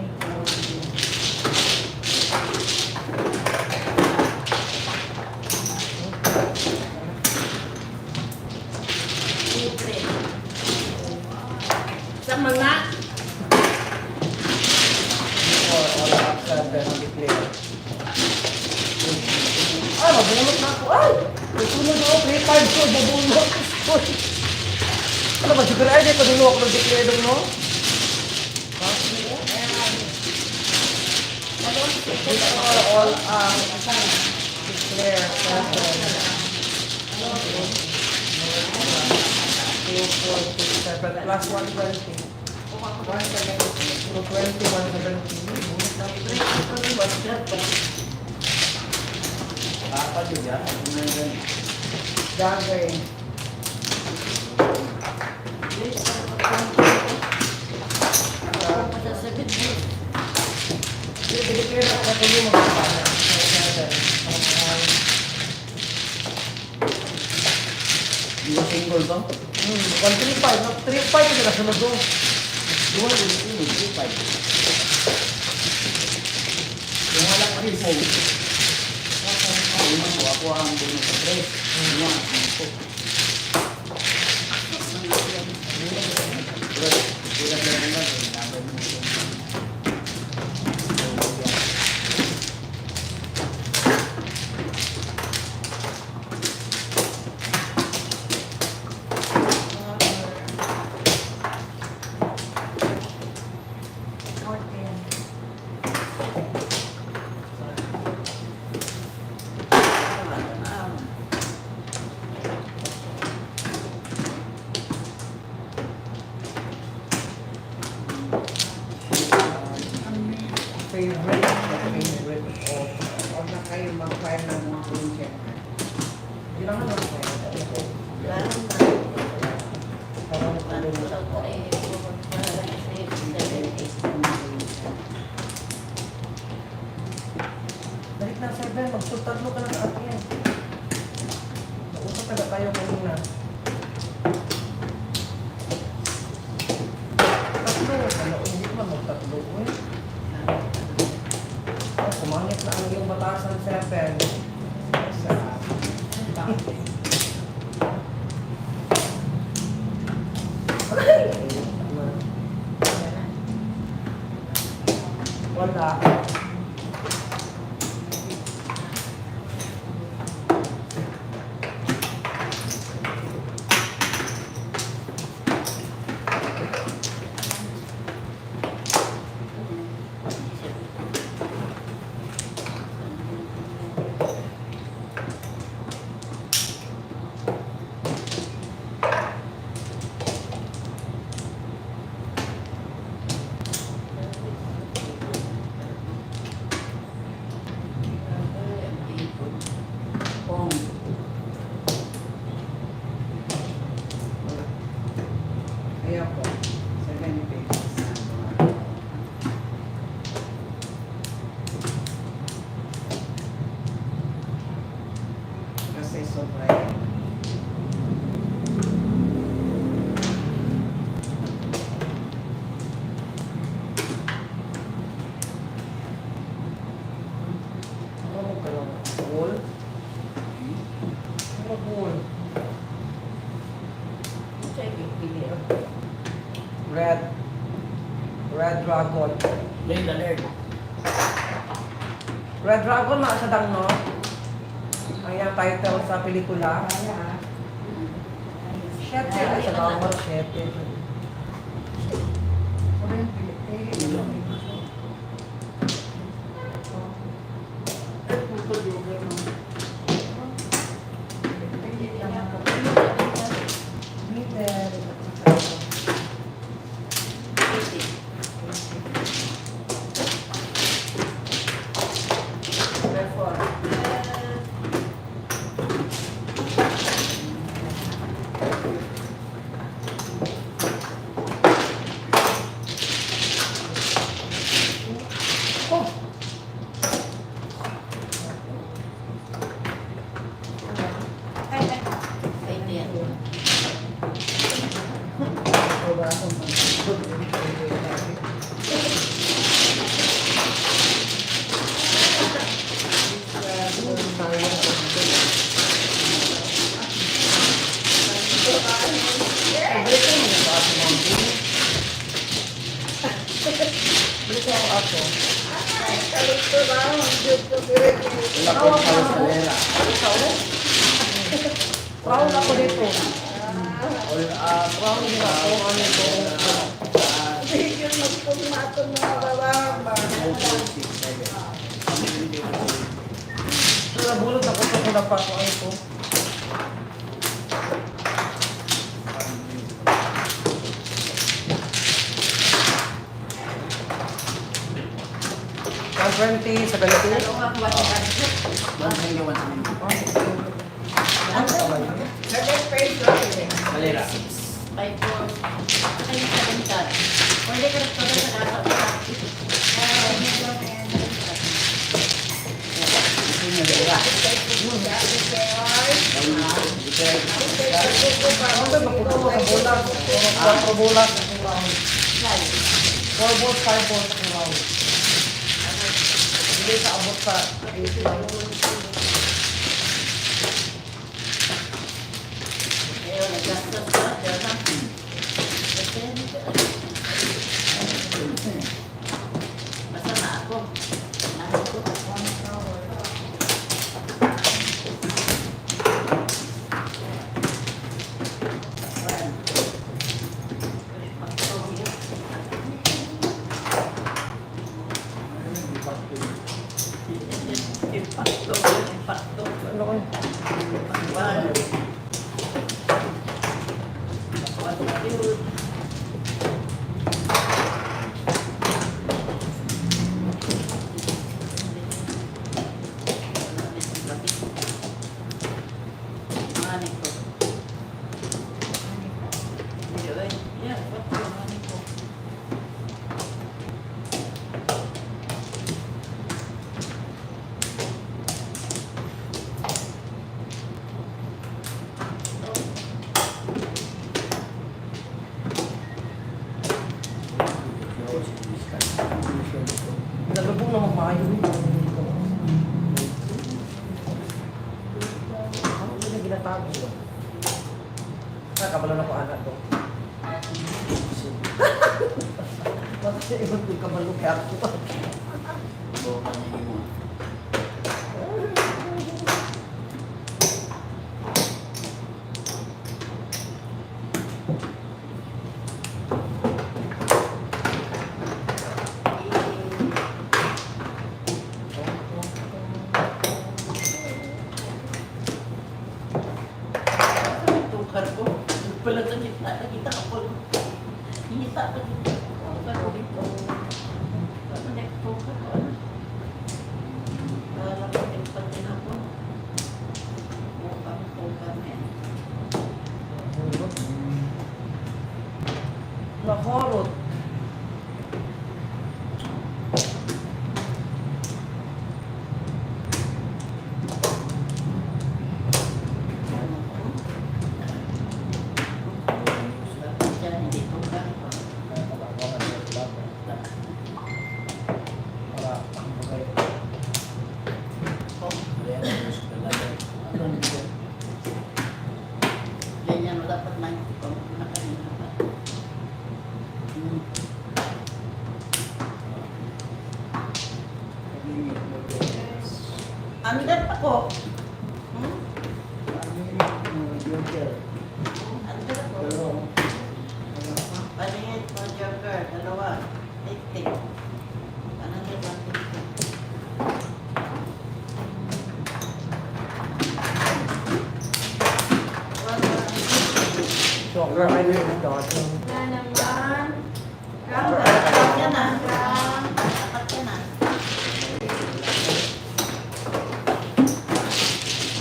nabulot na ako. Ay! Sunod ako, 3-5 ko, nabulot. Ano ba, siguro ay, di pa dulo ako nag-declare no? These are all declare person. 2, 4, 2, 7, plus 120. 220, 170. Dapat yun yan. Ano na yun? Dagay. Declare ako na yung mga pana. Yung single to? 135, no? 35 yung nasunod doon. Yung 3-5. Yung wala pa rin po. Ako ang bunod sa 3. Yung ang po. Tulad na naman. Dapat mo ito. Favorite of Huwag na kayo mag-file ng mga project. Hindi lang naman ako. Balik na 7, magsutatlo ka na sa atin. Nausap na tayo kanina. Tatlo, ano, hindi man magtatlo. Sumangit na ang iyong batasan 7. Sa wala. Ayan po. 7 pages. Kasi sobra yan. Ano ka lang? Goal? Ano goal? Red. Red Dragon. Lane alert. Red Dragon na sa dang, no? Ang yung title sa pelikula. Siyete. Ay, sa bawal, siyete. Balik ako. Kalito ba? Ang Diyos ko, direct. Wala ko sa salera. Proud ako dito. All up. Proud din ako. Ano ito? Hindi yun magpumatong mga bababa. So, nabulot ako sa kulapa ko. Ano ito? Ang 20, 17. Dalawa, kuha sa kanto. Second page lang eh. Salera. 6, 5, 4. Ay, 7 card. Pwede ka rin tuloy sa kasa. Ano ba maputo mo sa bulag? 4 bulag. 4 balls, 5 balls ang round. Hindi sa abot sa 80 lang. Ayun, nag-gastos ka. Diyan. Basta na ako. Impacto. Ano ko? Nalubong na magmaayo ito. Ano ba na ginatago ito? Kabalo na ko anak ko. Bakit siya ibang ko kabalo kaya ako? Tukar ko. Pala sa gitna. Nakita ka po. Hinita pa dito. Tukar ko dito. Ano na tukar ko? Alam ko din pati na po. Mukhang tukar na yan. Nakorot. Diyan, hindi tukar ko. Ganyan mo dapat na nakanina pa. Andar pa ko. Andar ako. Paningit mo, Joker. Dalawa. 80. Anong iba? Sugar, I really don't. Na naman. Apat ka na. Apat ka na.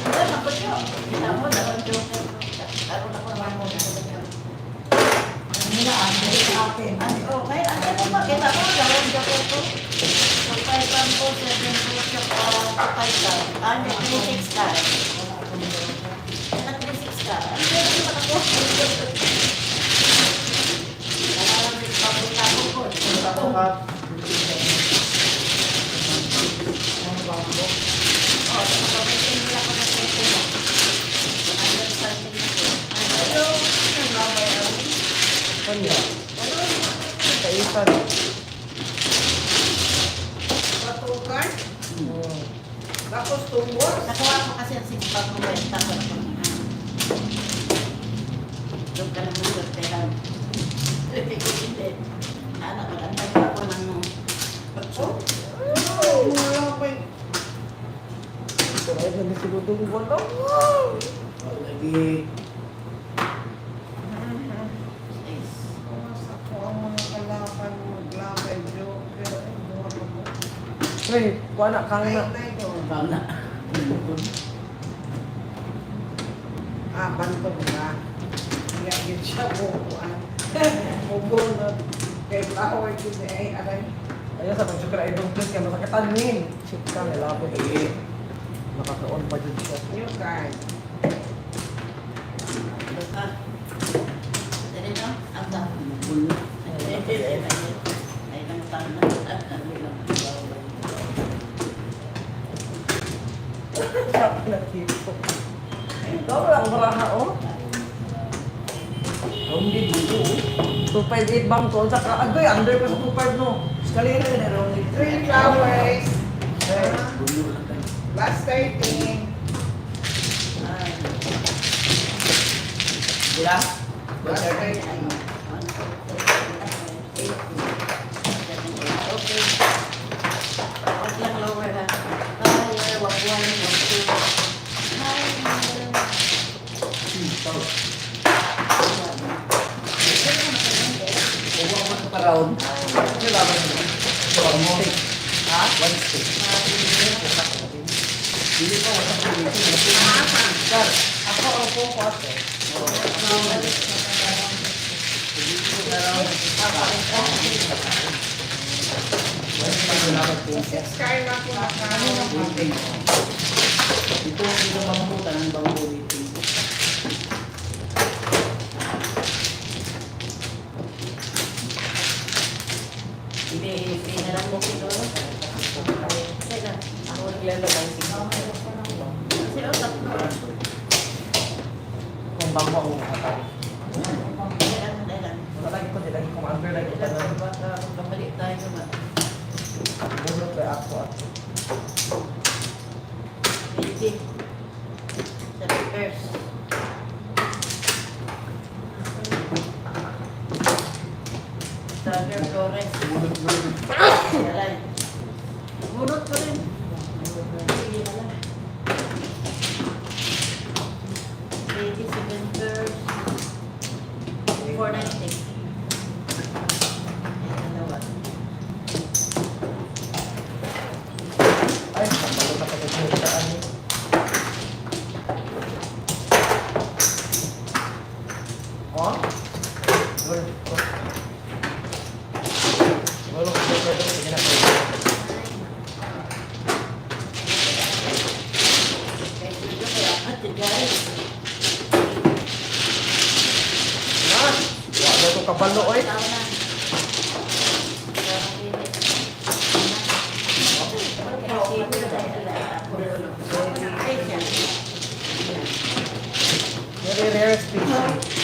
Andar, ako siya. Kita mo, dalawang Joker. Karoon ako naman mo. Okay, andar mo ba? Kita mo, dalawang Joker ko. So, 5 pound po, 7 po siya pa 5 ka. Ano, 36 ka. Ano, 36 ka. Ano, 36 ka ako. Nalalamig pa po ako po. Oh, nakapamitin nila ko na peso mo. Andar something na po. Ano, ano, babayaw? Kanya. Ano, Kaisan. Patuka. pag-kumenta ko. Doon ka naman doon, kaya hindi ko hindi. Anak ko, nantay pa ako ng Wala pa eh. Ito ay nagsigudong wala. Lagi. Kamas ako ang mga kalaban maglakay joker. Ay, buha ka mo. Hey, kuha na kang na. Nay, doon. Tama. Bantog na. Kaya yun siya bukuan. Bubo na. Kay flower yun ay aray. Ayun sa pag sugar ay dong please kaya masakitan min. Shit ka, nilapit. Lagi. Nakakaon pa dyan siya. New card. Dali no? Ang dami. Bulo. Ay, nang tanong. Sarap na tipo. Ito lang baraha oh. Hindi bulo. 258 bang to. Saka agoy, under ko sa 25 no. Skalina na meron. 3 flowers. Hey. Bulo lang tayo. Last 13. Sila? Last 13. Okay. Huwag lang lower ha. Higher, wag one, wag two. Higher. Huwag mo ito ka-round. Sila ba naman? Huwag mo. Ha? One stick. Hindi pa wala ko dito. Sir, ako ang pumpas eh. So 6 card na po naka. Ito ang pinamamamutan ng bangko dito. Pinalang mo kito. Sila. Ako naglalagay siya. Sila tatlo. Kung bang mo ang hatay. Dahilan. Wala lagi ko, di lagi ko ma-under lagi ko na. Baka bumalik tayo ba? Bunot kay ako at. Pwede. Sa reverse. Dagger Flores. Yalan. Bunot pa rin. Sige na lang. Pwede sa vendors. 490. Ayan, dalawa. Ay, napalo na pagkakulitaan niyo. Oh? Good. Wala ko sa pwede. Sige na pwede. Kaya dito kaya ate guys. Na! Wala ito kabalo oy. Tama na. Very rare species.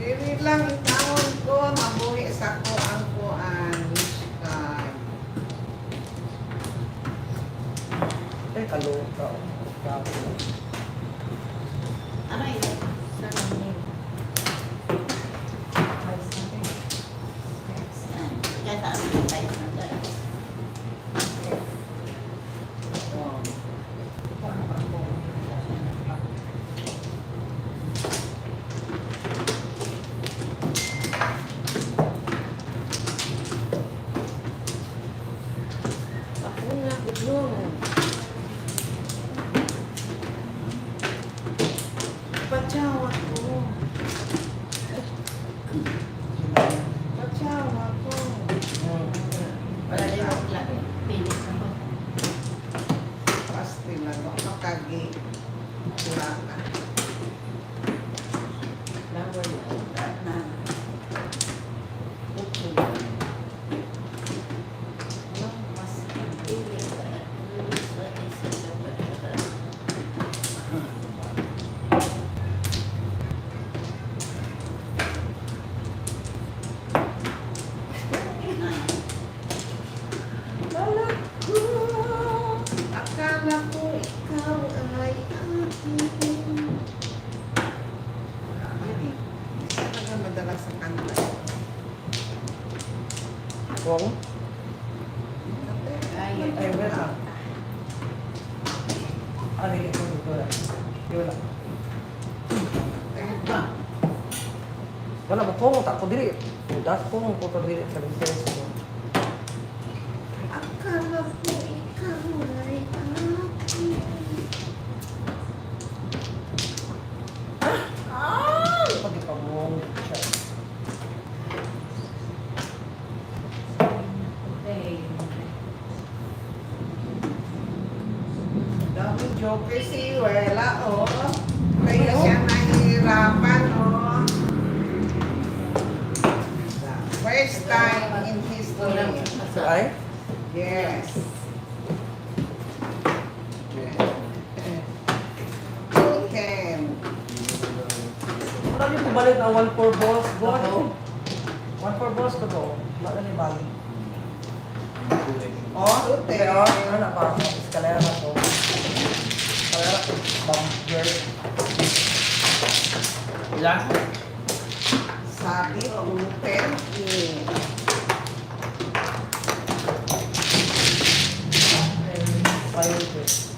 Dili lang itawon ko, mabuhi sa ko ang kuan. Wish card. Eh, kaluta. Ano yun? Kaya taas na tayo na tayo. Ako nga, Bidor. Pacha. kagi. Wala na. Akala ko ikaw ay akin. Isa na madalas sa kanta. Kung? Ay, Ay, wala. Ano yung ito? Wala. Ayun ba? Wala mo kung tako dili. Das kung ko dili sa business ko. Akala ko ikaw ay akin. Pag ipamong siya. Dami joke si Wela, oh. Kaya siya nahihirapan, oh. First time in history. So ay? Yes. Okay. Wala niyo pabalik na 1-4 balls. Go. 1-4 balls ko to. Wala ni balik. Oh, pero ano pa? Eskalera na to. Eskalera. Bumper. Ilan? Sabi, open it.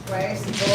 Press go.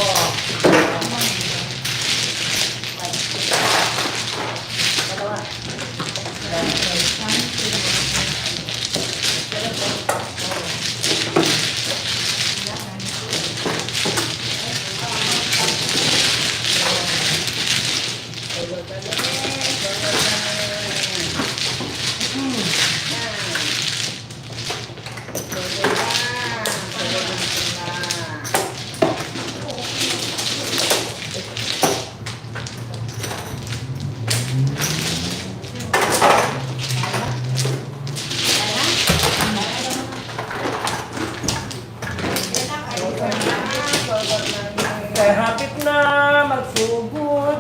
Kaya hapit na magsugod.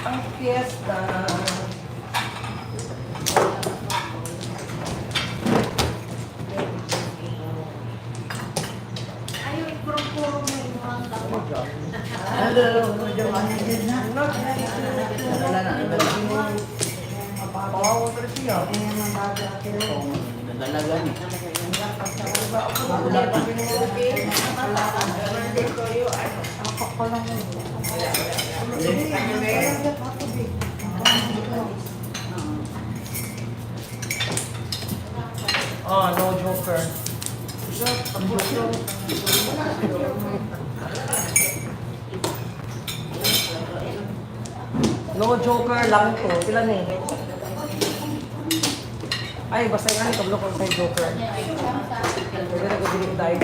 Ang fiesta. ayaw, puro-puro mo yung mga tao. Hello, medyo manigid na. Wala na, Pawawa pa rin siya. Nagalaga ni. Ah, no joker. No joker lang to. Sila ni. Ay, basta yung ano, kablo ko sa joker. Pwede na ko dilim tayo.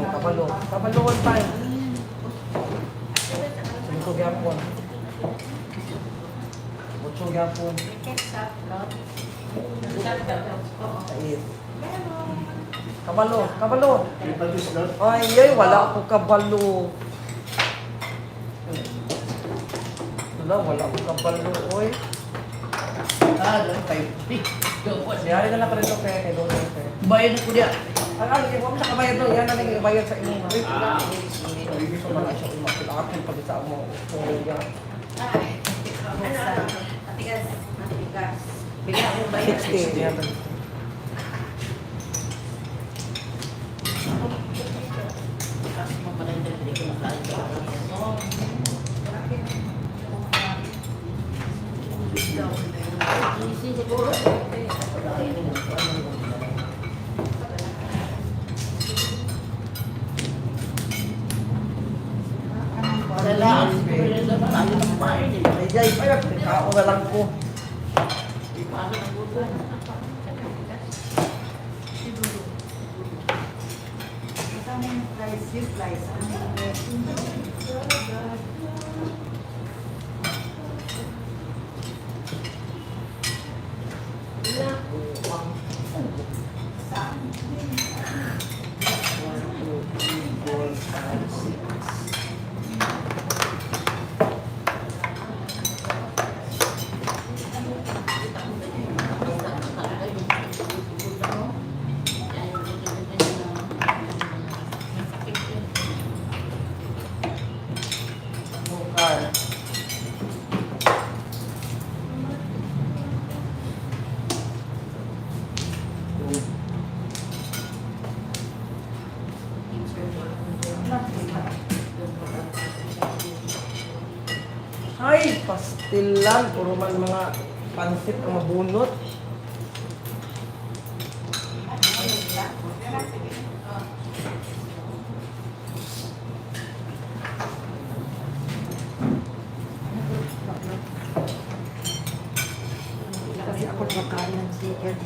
Kabalo. Kabaloon pa eh. Mucho gyapon. Mucho gyapon. Ait. Kabalo. Kabalo. Ay, ay, wala ako kabalo. Wala ako kabalo, oy. Doon tayo. Siyari na lang pa rin ito kay Doon. Bayad ko diya. Ano, huwag mo nakabayad doon. Yan na lang yung bayad sa inyo. Gusto mo na siya umakilakil pag isa mo. Kung yan. Matigas. Bigla mo ba 60. Yan. Siguro. Wala. Wala na kumain eh. Ay, jay, ay, kao na lang ko. Paano nagutuan? Kasama yung flies, yung flies. Bukal. Ay, pastilan. Puro man mga pansit ang mabunot. Kasi ako makain ng chicken.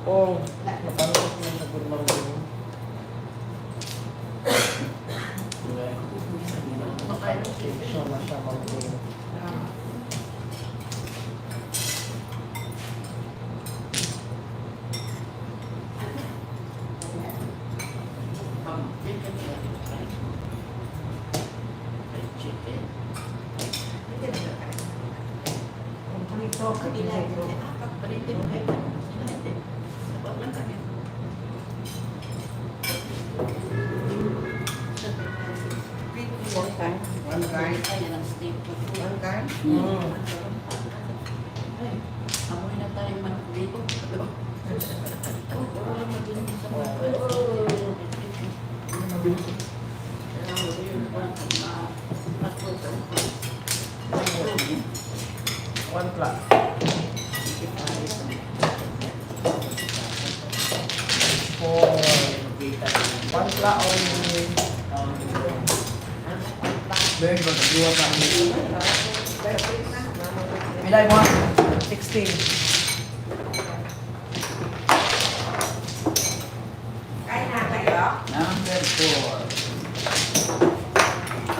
Oh, napanot mo sa gurmang-gurmang. Siya na siya mag-gurmang. Ito, kabilay ko. One kind. One kind. One kind. Amoy na tayo manok dito. One class. For one class only. Very good. Dua pa ang Bilay mo. 16. Kain na kayo? number 4.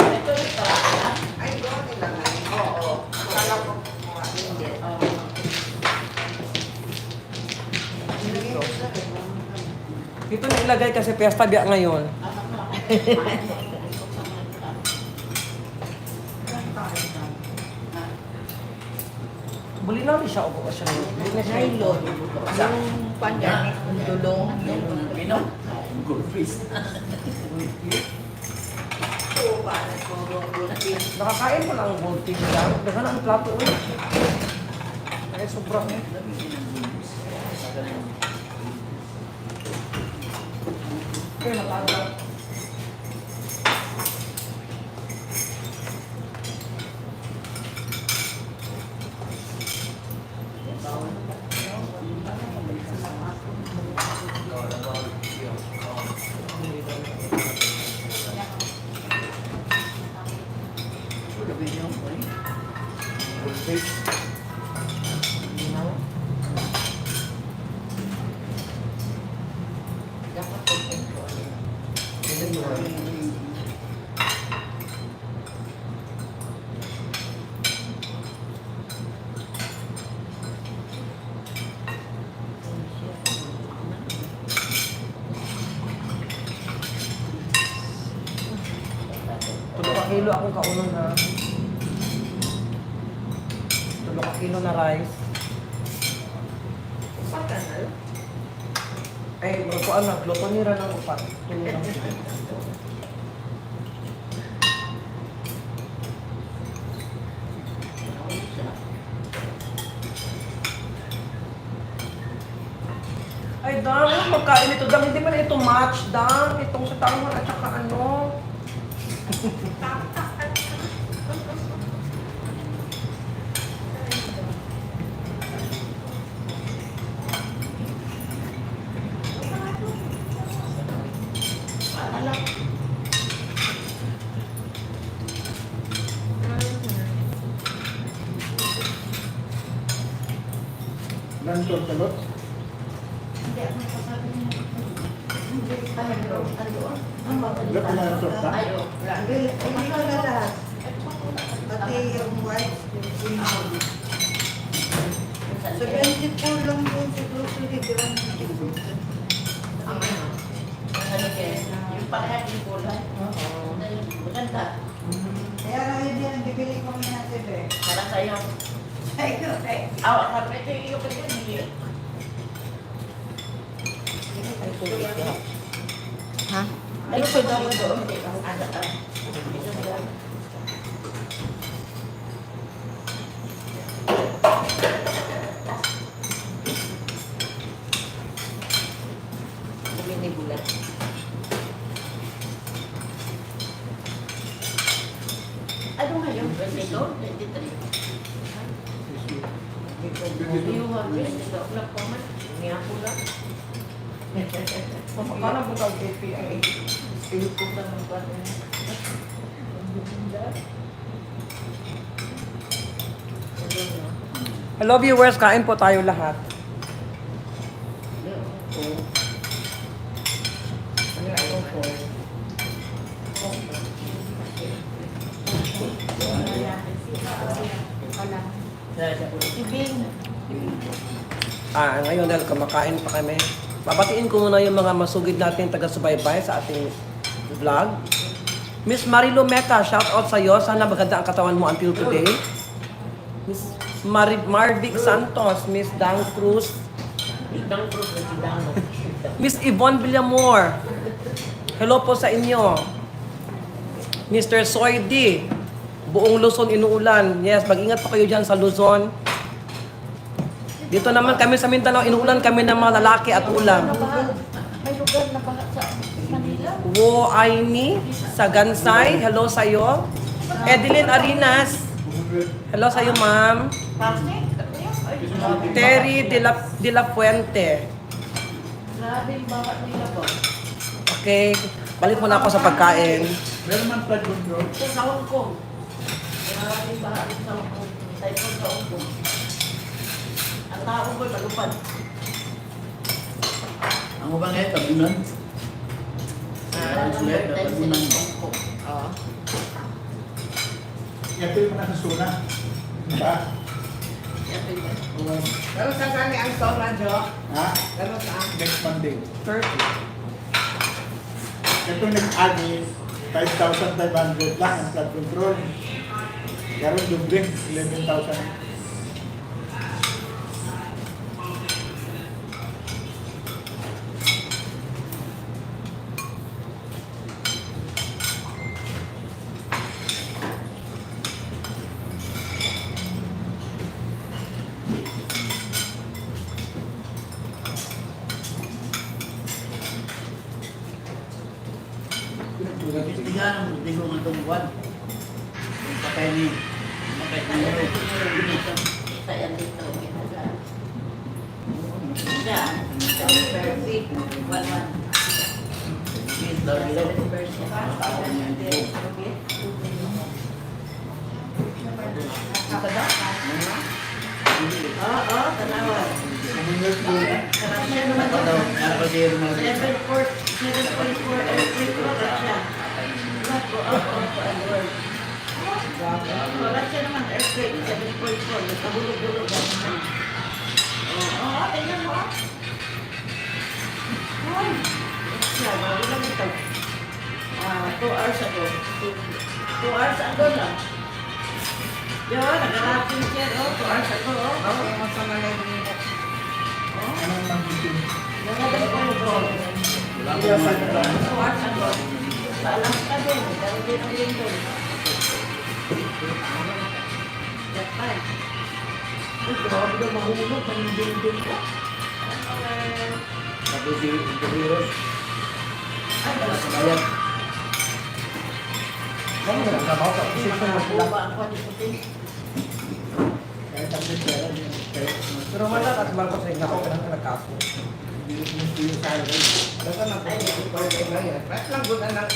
Ito yung pala. Ay, doon nila ngayon. Oo. Akala ko kumuha. Hindi. Dito nilagay kasi piyesta biya ngayon. Buli namin siya o siya. Buli na siya. Nylon. Yung pandemic, yung dulong. Pinong? Good face. Oo, parang puro rupin. Nakakain mo lang ang gold pig lang. Dagan ang plato ulit. Ay, sobrang eh. Okay, nakakain. Gold pig. Tulog ka kilo akong kaunon ha. Tulog ka kilo na rice. Patanal. Ay, bro, ko anak, luto nira ng upat. Tulog lang. Ay, dang, ano magkain ito? Dang, hindi man ito match, dang. Itong sa tangon at saka ano. Ganito, talot. Hindi ako nakasabi niya. Hindi, ano? Ang Wala pa na torta? Ayo. Hindi ko na lahat. Pati yung white, yung green. Sa 24 lang yun sa grocery, di ba? Ang ano? Ano kaya? Yung parehas yung kulay. Oo. Maganda. Kaya lang yun yan, bibili ko nga natin eh. Para sa'yo. Sa'yo eh. Awa, kapit ito yung kanya nili. Ha? Ano pa daw ito? Ano ka? Binibulat. Ano ngayon? 22? 23? Yung 22 na po man. Niya po lang. Paano po kang KPI? Pilit ko lang ng kwan. Hello viewers, kain po tayo lahat. Ibig. Ngayon dahil kumakain pa kami. Babatiin ko muna yung mga masugid natin taga-subaybay sa ating vlog. Miss Marilo Meca, shout out sa iyo. Sana maganda ang katawan mo until today. Miss Marvic Santos, Miss Dang Cruz, Miss Yvonne Villamor. Hello po sa inyo. Mr. Soy D, buong Luzon inuulan. Yes, mag-ingat po kayo dyan sa Luzon. Dito naman kami sa Mindanao, inuulan kami ng mga lalaki at ulam. May lugar na baha sa Manila. Wo Aini sa Gansay, hello sa iyo. Edeline Arinas, hello sa iyo ma'am. Plastic? Terry de la Fuente. Grabe yung baha nila po. Okay, balik muna ako sa pagkain. Meron man flood control. Sa Hong Kong. Grabe yung baha sa Hong Kong. Typhoon sa Hong Kong. Ang tao ko malupad. Ang ubang ito, tabunan. Sulit, tabunan mo. Oo. Ito yung mga sasuna. Diba? Pero sa kani ang sora, Jo? Ha? Pero saan? Next Monday. 30. Ito nag-agi, 5,500 lang ang flood control. Pero doble, 11,000. Bigyan ang tigong ang tungkuan. Patay ni. Patay ni. Kita yan dito. Yan. 30. 1-1. Oo, tanawa. Kumunod ko. Karasya naman Ano ito. ba siya yung mga 7.4 electric karasya. Karasya naman electric 7.4. Nagkabulog-bulog. Oo, tingnan mo. Ay, siya, bago lang ito. 2 hours ago. 2 hours ago lang. Yun, nag-rapin siya. 2 hours ago. Okay, mo sa Malay Minute. Anong mag-itin? Nagabay ko yung bro. Wala ko naman na lang. 2 hours ago. Paalam ka din. Meron din ang linggo. Japan. Uy, grabe na mahulog. Panindin-din ko. Tapos yung virus. Ay, Ayan. Ano na trabaho sa position mo sila? Buba ang paniputin. Kahit ang pera, Pero wala ka sa barko sa inyo ako ka nagkaso. hindi yung salary. Basta na po ko lang yan. Kahit lang gud anak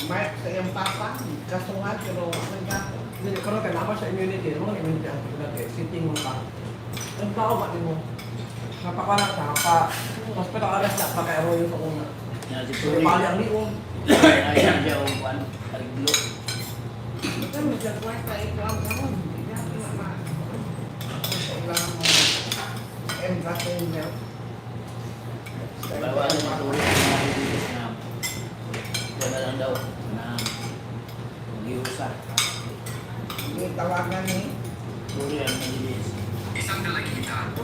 Mark sa iyong papa. Kasungat, pero nagdako. Hindi karon kay naman sa immunity, mo immunity ang tulad kay sitting mo ka. Nagbago ba nimo? Napapanak sa hapa. Mas pinakalas na pa kay Arroyo sa una. Yan si Puri Puri. pali ang liong. Ayan siya o kuan. Aliglo. Ito mo siya kuha sa ikaw naman. Hindi natin naman. Kailangan mo embrace niya. Bawa na si Puri. Nalilis na. Ito na lang daw. Na. Giusa. Hindi tawagan ni. Puri ang nalilis. Isang dalagita ang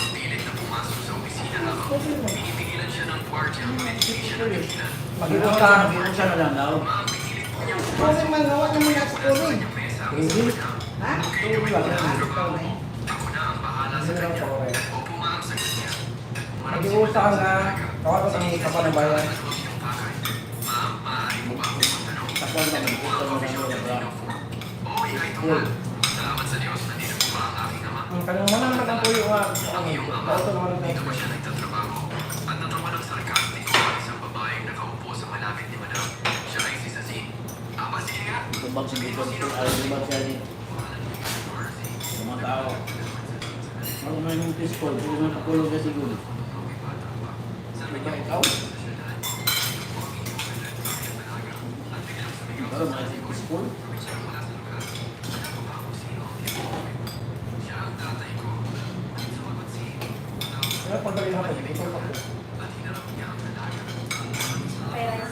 pilit na pumasok sa opisina habang pinipigilan siya ng gwardiya ang medication ng pigilan. Mag-iutang. Giusa na lang daw. Mapipilit po niyang Kasi magawa naman na sa tuloy. sa mesa ang Hindi. Ha? kayo Tuloy lang. ang trabaho. Ako na ang bahala sa Hindi lang kanya. po eh. O pumaang sa kanya. Umarap si Mag-iutang Madam na. sa Tawag ko ng kapanabayan. Ano ang iyong pakay? Ma'am, maaari mo ba akong magtanong? Takuan na mag-gusto mo na yung bra. Oo, ikay tumal. Salamat sa Diyos, nandito po ba ang aking ama? Ang kanyang mana naman ang puyo nga. Ang iyong ama, Tawag ko naman dito ng ba siya nagtatrabaho? At natawa ng sarkastiko ang isang babaeng nakaupo sa malapit ni Madam. Siya ay si Sazin. Aba, sige nga. Tumbag si Bidor. Tumbag siya ni. Mga tao. Ako na yung pistol. Pwede mo nakulog ka siguro. Ito ikaw. Pero mga si pistol. Kaya pagdali na ako. Ito pa po. Akala ko ikaw ay ako.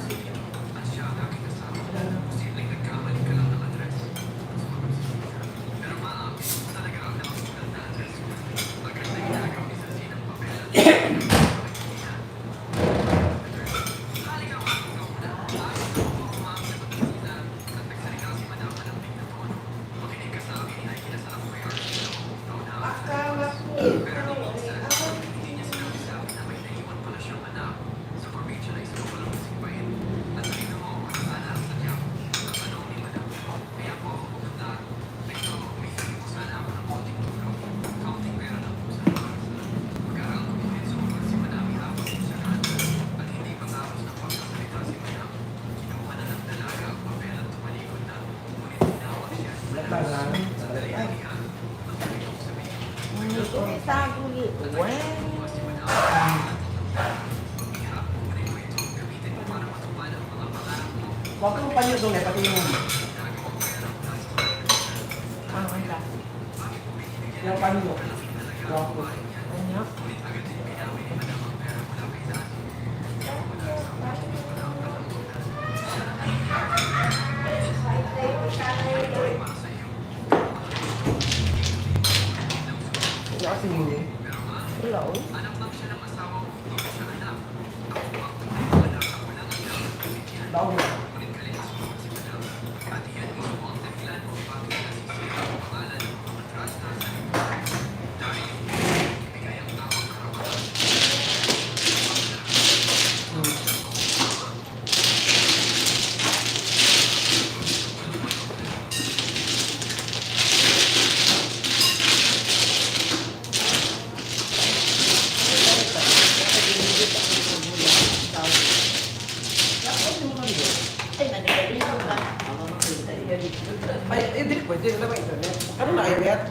Latangan. Tago dito. Huwag kang panyo doon eh, pati yung... Yung panyo. Huwag ko. Wala kasi hindi. Hello? Daw mo. Ay, nagdadito ba? Ay, hindi pwede. Ano ba internet? Ano na internet?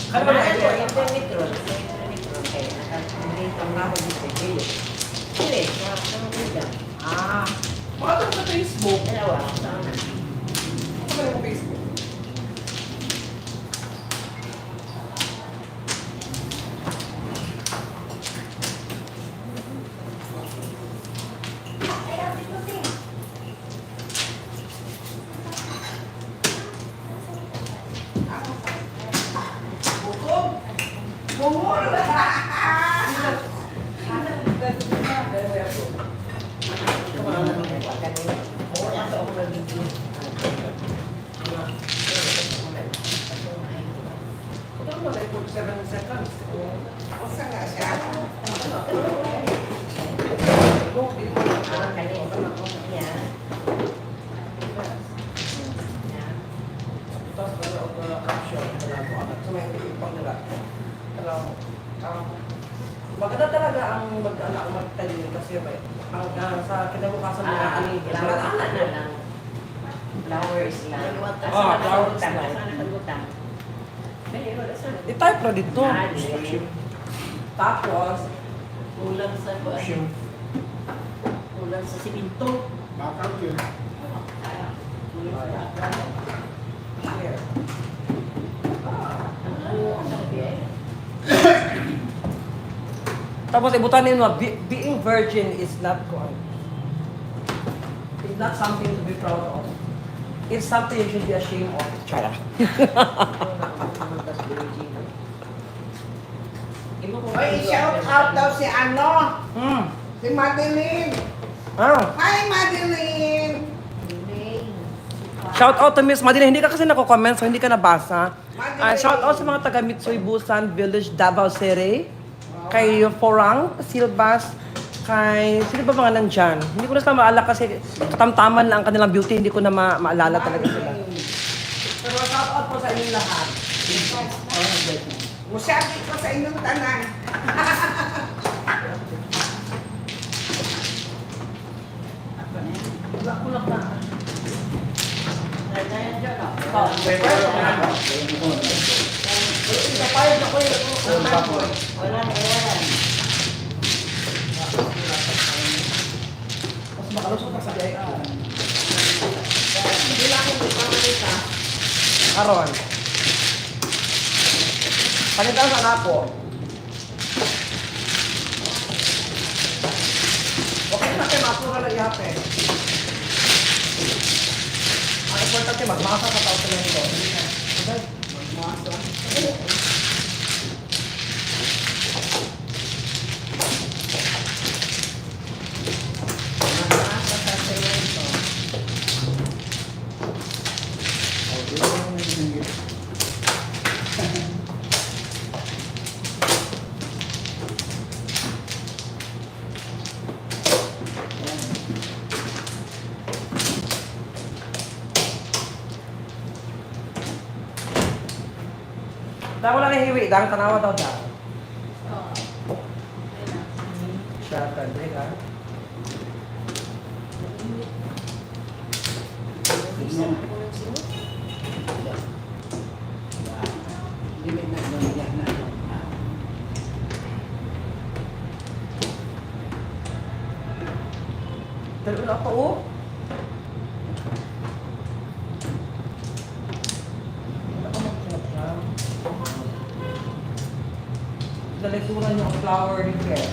Ano Ano ba na na ito? internet? Intermitron. Intermitron kayo. Nakakalimutan na ako dito. Kayo. Hindi. Nakakalimutan. Ah. Baka doon sa Facebook. Dalawa. Saan na? Ano ba yung Facebook? Bukog! Bungol! Ito mo na 47 seconds. Asa nga siya? Tapos wala ako na action. Wala ko agad. So may ipang nila. Alam mo. Maganda talaga ang mag-anak magtalim kasi may sa kinabukasan mo na ani. Flowers lang. Ah, flowers lang. Sana kagutang. I-type na dito. Ah, di. Tapos, Kulang sa Siyempre. kulang sa siminto. Bakal yun. Kaya, kulang sa bakal. here. Ang sabi eh. Tapos ibutanin mo, being virgin is not good. It's not something to be proud of. It's something you should be ashamed of. Chara. Ay, shout out daw si ano, Hmm. si Madeline. Ah. Hi, Madeline. Shout out to Miss Madina. Hindi ka kasi nako-comment, so hindi ka nabasa. Shout out sa mga taga Mitsoy Busan Village, Davao City. Kay Forang, Silvas, kay... Sino ba mga nandyan? Hindi ko na sila maalala kasi katamtaman lang ang kanilang beauty. Hindi ko na maalala talaga sila. Pero shout out po sa inyong lahat. Musabi ko sa inyong tanan. Kulak na. Dahil dyan ah. Kapayag ako yun. Wala na yan. Mas makalusot na sa DIQ. Hindi lang ako magpamalita. Aron. Palitan sa napo. Okay na kayo, mapura na ihape. Ang importante, magmasa sa tao sa nito. Okay? Magmasa. Nasa sa semento. Dahil wala na hiwi, dahil tanawa daw daw. Siya, tanda ka. Limit na doon na. Pero wala pa oh. Wala ka magkinapram. Dalituran niyo ang flower ni Fred.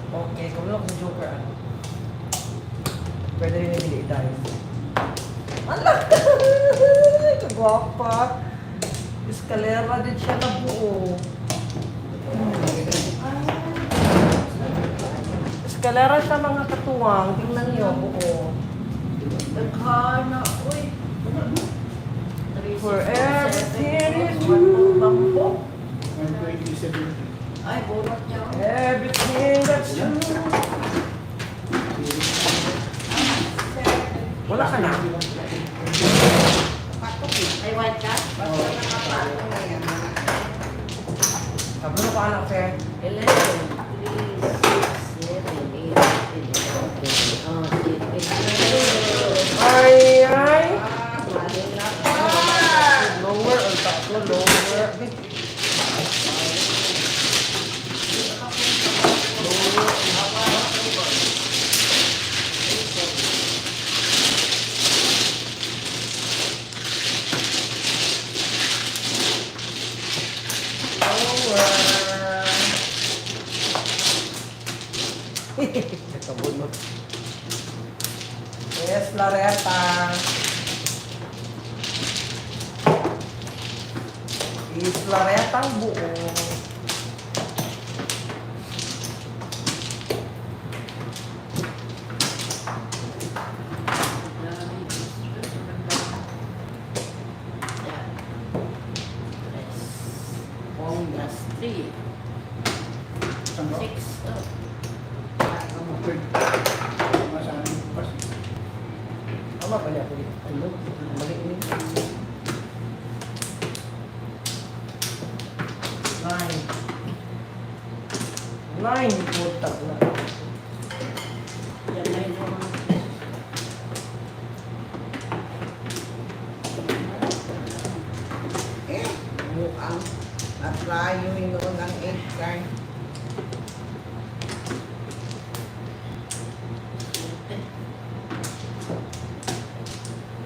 Okay, kung lang sa Joker, ano? Pwede rin ibili tayo. Ala! Kagwapa! Eskalera din siya na buo. Eskalera siya mga katuwang. Tingnan niyo, buo. Nagkana, uy. For everything is you. Bambo. 127. Ay, burot niya. Everything that's true. Wala ka na. Ay, white ka? Basta nakapaano na yan. Sabi mo pa anak, Fer. 11, 3, 6, 7, 8, 9, 10. Ay, ay. Mali na pa. Lower, ang tatlo, lower. Nakabunot. Yes, Loretta. Is Loretta ang buo. Plus 3, Saan ba? 6, Third. Masaan yung bukas. Tama pala ako dito. Ano? Mali ini. Nine, puta na. Yan na yung Mukhang na-try yung noon ng egg card.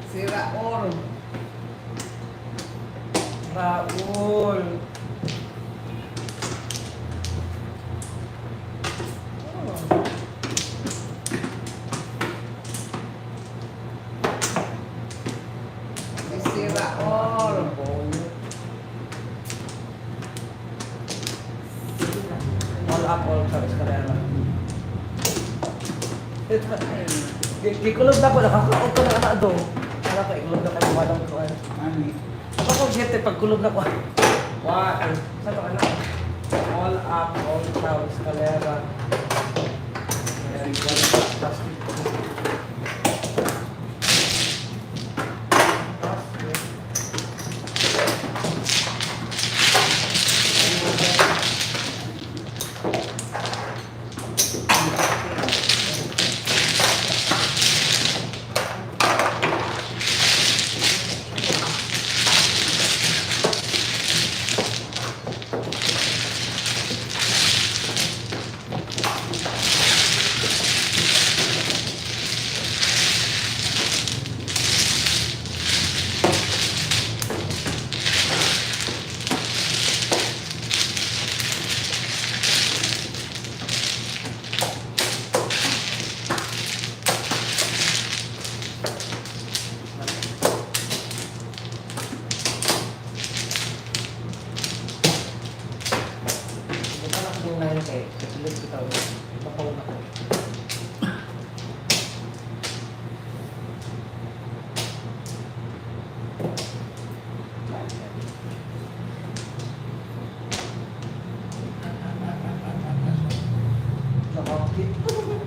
Sira all. Raul. Sira all. All up, all sa eskalera. Ikulob na ko, nakakaot ko na anak do. Anak ko, ikulob na ko, walang ko. Ani. Ako kung siyete, pag kulob na ko. Wow, saan ko anak? All up, all down, eskalera.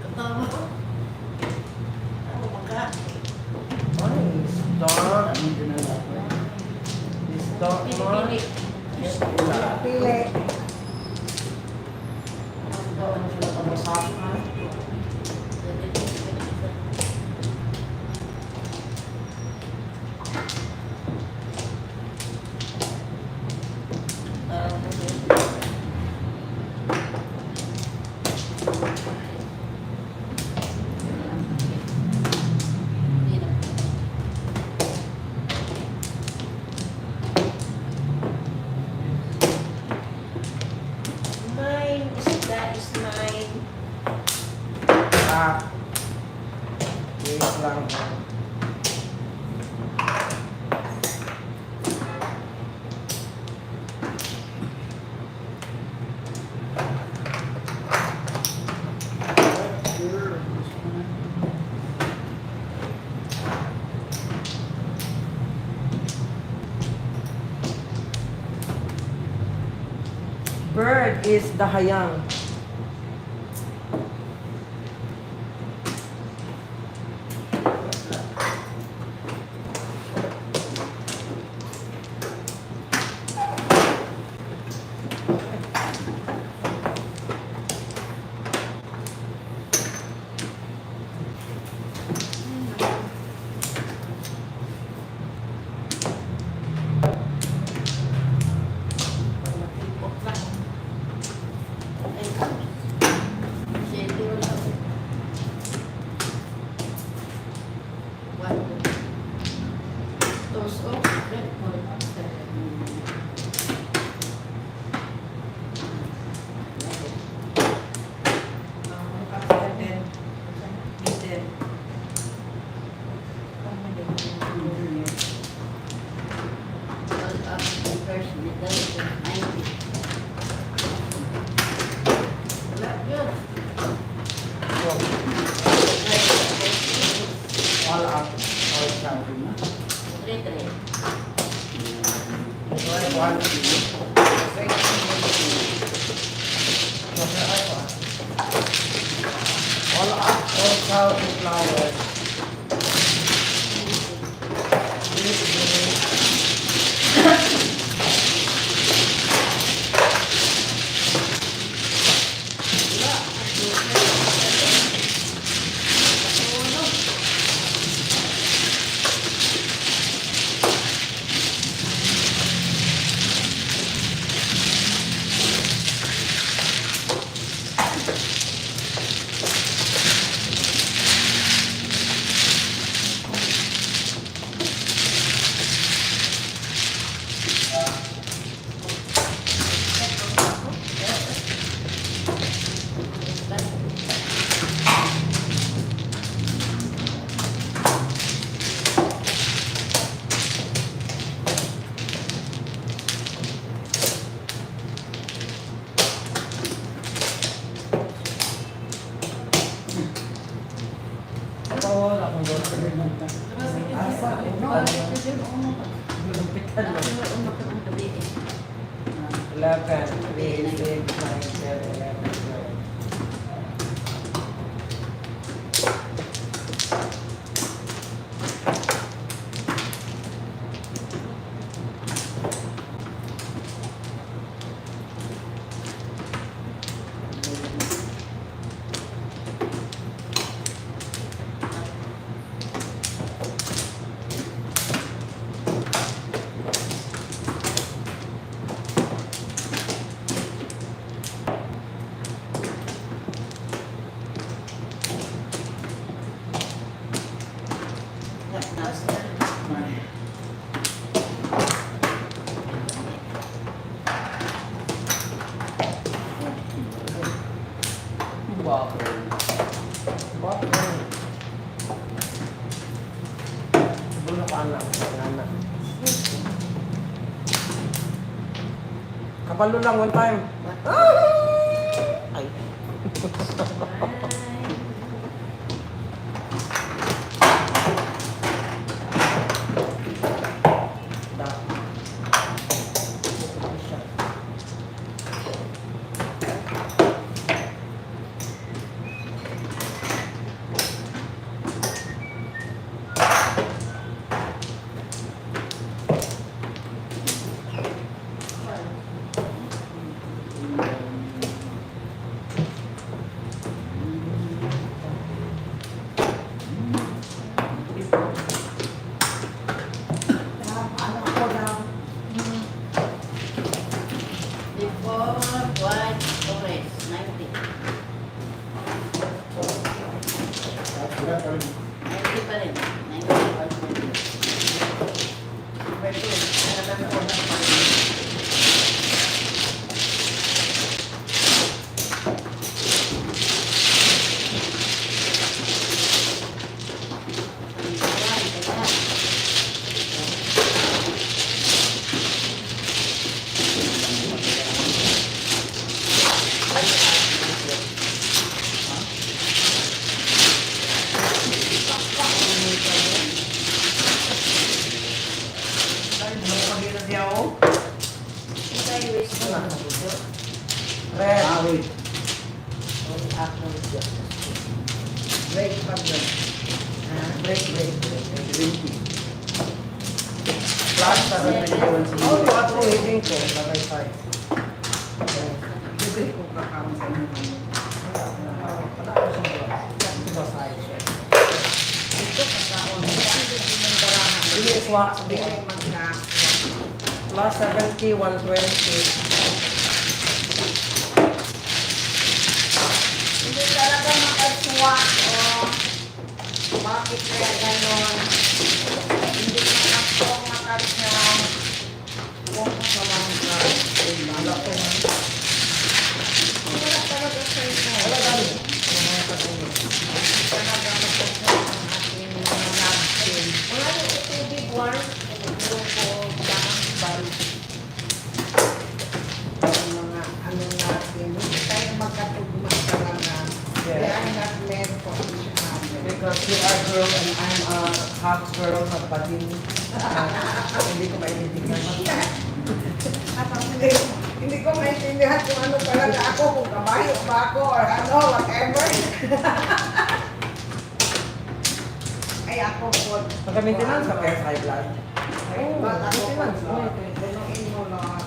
katawa. Ako maka. Anong ginagawa ko? Pili-pili. Pili. Mine is that is mine. Yes lang. Sure. Bird is the hayang. All up, all down. All up, all down flowers. Lumpitan Bakit mo. kasi ano? Lumpitan mo. Bakit may umak ng gabi eh? 11, 3, 6, 9, 10, 11, 12. Waffle. Waffle. Bulo ka anak. Anak. Kabalo lang one time. Ay. Da. Ano ko daw. Before white orange, 90. Wala pa rin. 90 pa rin. 90. Number 2. Ano ba na order pa rin? Red. Ah, wait. Break, break. Break, break, break. 20. Plus, oh, Oh, ako waiting ko. Bagay tayo. Hindi ko kakawin sa inyo. Wala ko sa buwan. Ito sa siya. Ito pagkaon. Hindi mo barahan. Hindi, swak. Hindi magka. Plus 70, 120. Hindi talaga makaswak o bakit kaya ganon. Hindi makaswak makaswak. Kung kasalang ka. Wala ko man. Wala talaga sa ito. Wala dami. Talaga makaswak ang ating mga napkin. Wala yung tubig warm. Pero ko dahang balik. Ang mga ano natin. Hindi tayo magkatugma talaga. They are not meant for each other. Because you are girl and I'm a half girl, half badin. Hindi ko maintindihan. At hindi ko maintindihan kung ano talaga ako, kung kabayo ba ako or ano, whatever. Ay ako po. Pagka-maintenance ka kaya sa high blood. Ay, ba't ako po? Maintenance. Punuin mo lang.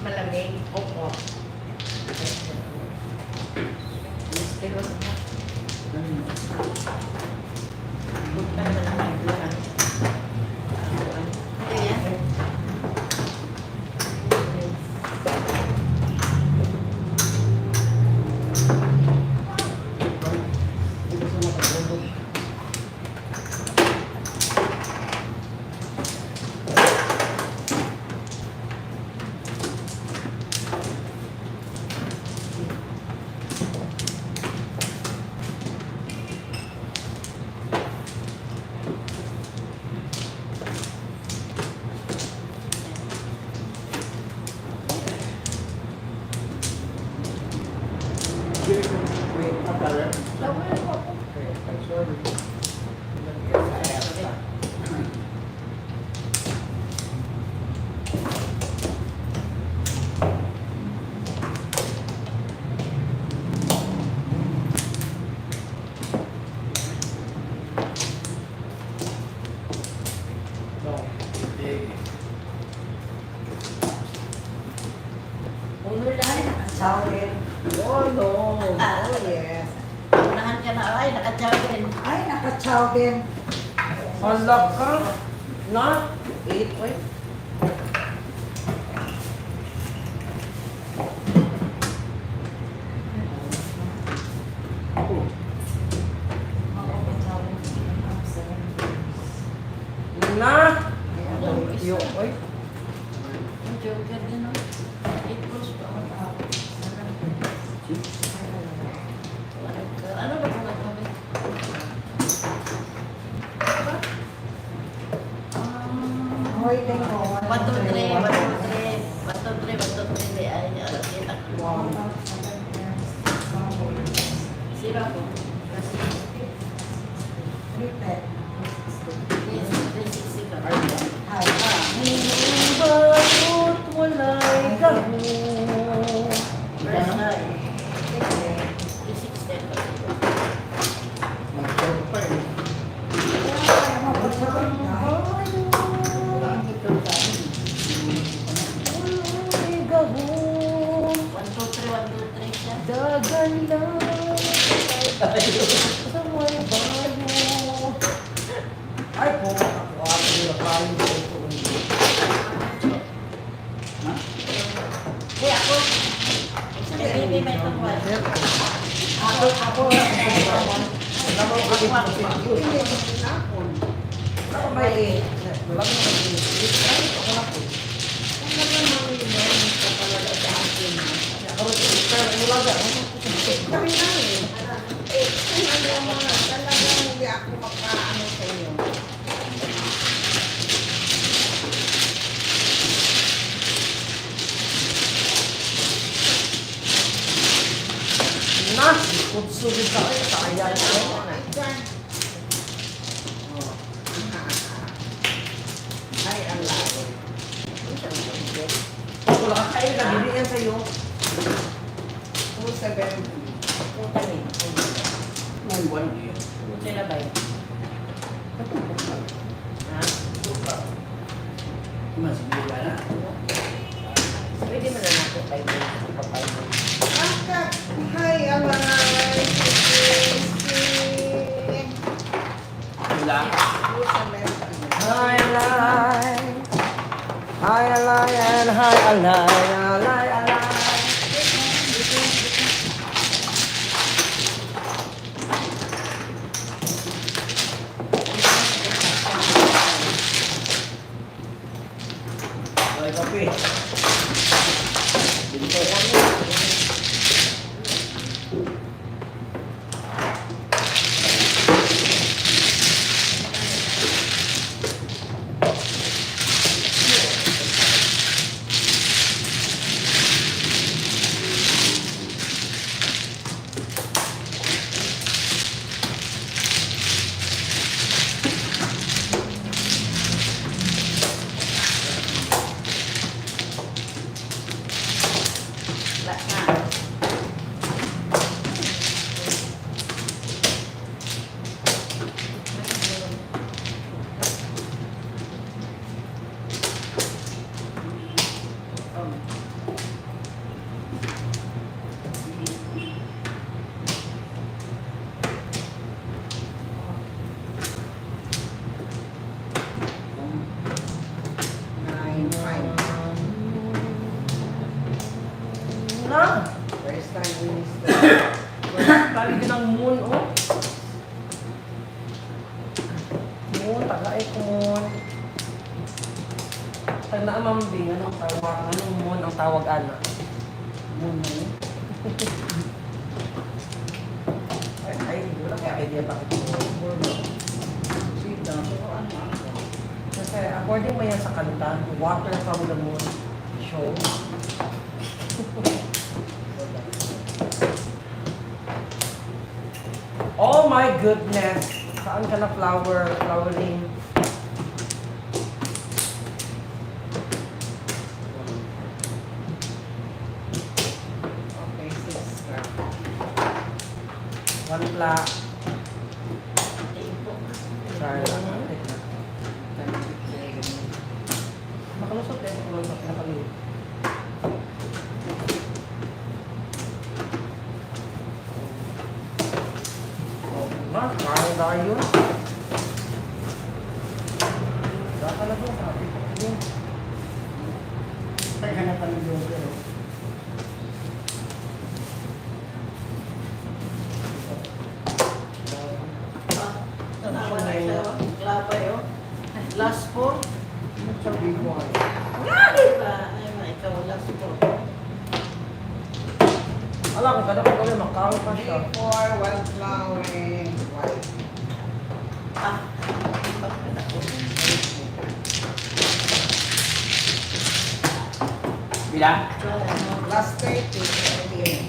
Malamig. Opo. Ayan. Southern. Oh, no. Oh, yes. Unahan ka na, ay, nakachaw din. Ay, nakachaw din. Hala ka. Na? 8, wait. Na? Yung, wait. Ang joker din, no? 8 plus pa. Ano ba kung nagkabi? Hoy, din mo. 1, 2, 3, 1, 2, 3. 1, 2, 3, 1, 2, 3. Ay, kita ko. Sira ko. Kasi, 360 ka. Ay, Bakit wala'y gaho? First high. 360 ka. Mag-show pa eh. Wala'y gaho. 1, 2, 3, 1, 2, 3 siya. Dagan lang sa may bayo. Ay po, ako yung nakain ko ito. Ha? Hey, ako. Sa baby may tungkol. ako. Hindi mo tinapon. Ako ba eh? Wala ko naman eh. Ay, ako na po. Kung naman yun, sa talaga sa akin. Ako rin, pero wala ka. Kami na eh. Ay, ano mo na, talagang hindi ako makaano sa inyo. Na, kutsugin ka kayo, kaya na. Ay, dyan. Ay, ang lalo. Wala ka kayo, nabibigyan sa'yo. 270. May buwan eh. Buti na ba yun? Ha? Masigil ka na. Pwede mo na natin tayo sa papay mo. Angkat. Hi, alay. Wala. 270. Hi, alay. Hi, alay, and hi, alay, alay, alay. Ay, kape. Dito. Wala na. Na, First time minister. kali din ang moon, oh. Moon, tagay ko moon. Pag naamambing, anong tawag, anong moon ang tawag, ana? Moon na yun. Ay, wala kaya idea bakit moon. Sita. Kasi according mo yan sa kanta, Water from the Moon show. Oh my goodness! Saan ka na flowering? Okay, sister. One pla. Tipo. Try lang. Makalusot eh. Makalusot. Nakalusot. dayon. Daka na doon, sabi ko. Hanapan ng burger. Tanawa na siya. Labay, oh. Last four. Sabi ko ay. Diba? Ay, ikaw last four. Alam ko, kada ko gawin, makakaw pa siya. 3, 4, 1 flowering, white. Ah, bakit ako? Bila? Last 30, again.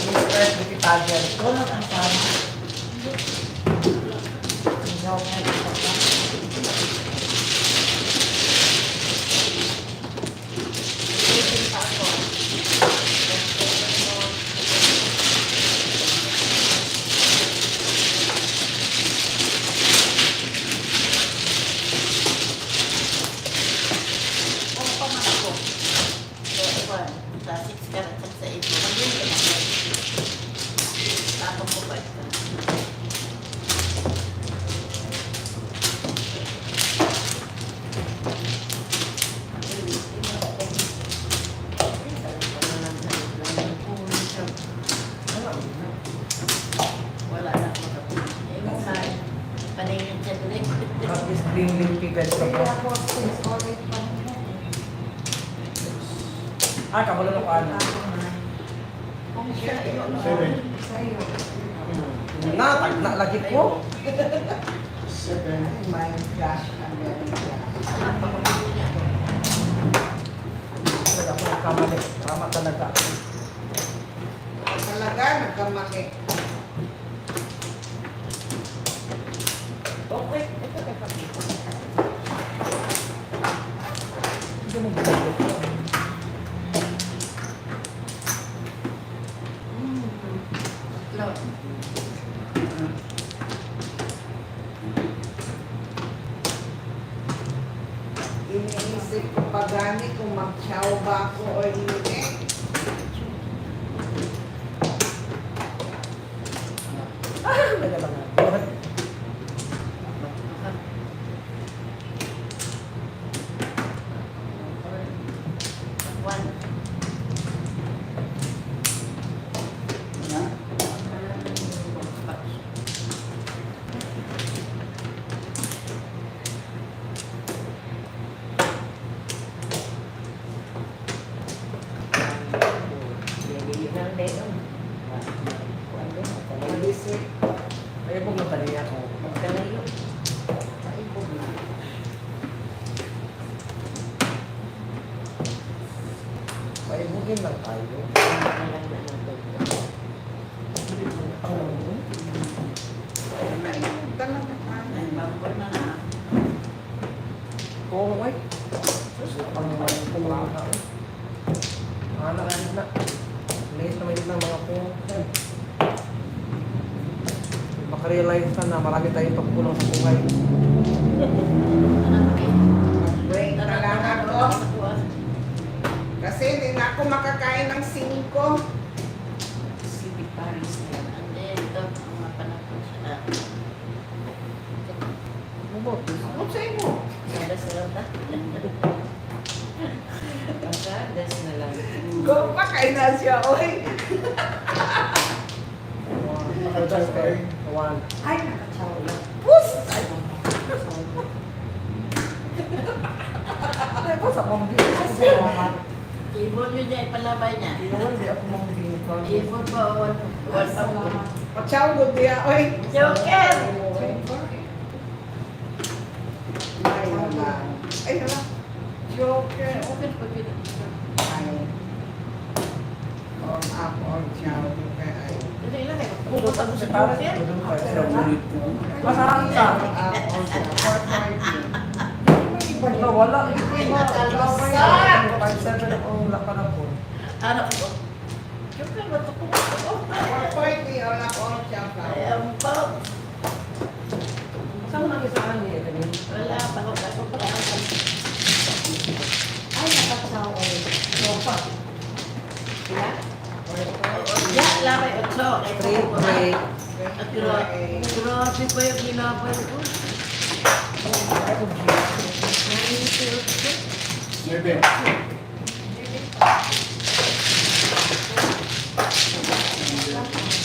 Mr. Lipitagan. Wala kang tama. Sa 6 ka at sa 8 mo. Mag-yun ka na. Tapos mo ba ito? Wala na ako tapos. Eh, masay. Paningin siya doon eh. At is green leafy vegetable. Ah, kabalo ng ano. Kung siya, yun. 7. Na, tagna lagi ko. 7. My gosh, I'm very glad. Alam pa kung hindi niya. Talaga ako nagkamali. Tama talaga. Talaga, nagkamaki. Okay. Hindi mo ginagawa. Lord. Iniisip ko pa gani kung mag-chow ba ako o hindi. Talaga lang. One. Na? Mag-isip. Ay, huwag na tali ako. Maibugin lang tayo. Talaga Ay, babor na na. Oo, ay. Ang mga kumaka. Anak na. Late naman yun ng mga po. Makarealize ka na marami tayong pagkulang sa buhay. Anak eh. break na lang ako. Kasi hindi na ako makakain ng 5. Civic Paris na yan. Hindi, ito, ang mga panahon siya. Ano sa'yo mo? Kada sa lata. Pagkadas na lang. Go pa kain na siya, oy. One. Ay, nakachaw lang. Pus! Ay, pa sa pambi. Ibon yun niya, ipalabay niya. Hindi naman, hindi ako mambi. Ibon ba o ano? Pachaw, good dia. Oy. Joker! Ay, wala. Ay, wala. Joker. Open pa yun. Ay. Or up or chow. Joker. Ay. Dali lang eh. Pupunta ko sa Joker. Masarap ka. Up or chow. 440. Wala. Masarap. 5-7 ang lakan ako. Ano ko? Joker, ba't ako? 440 or up or chow. Ayan po. Saan mo nakisaan niya? Wala, bakit ako pa. Ay, nakakasawa ko. Sopa. Sila? Ya, lamay 8. At grabe pa yung ginapay ko. Maybe. Wala ko.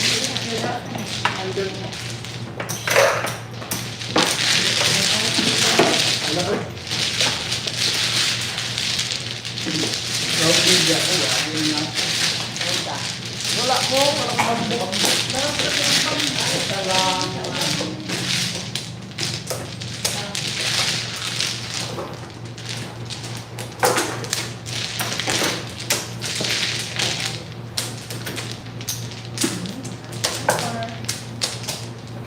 Wala ko. Wala ko mabuk.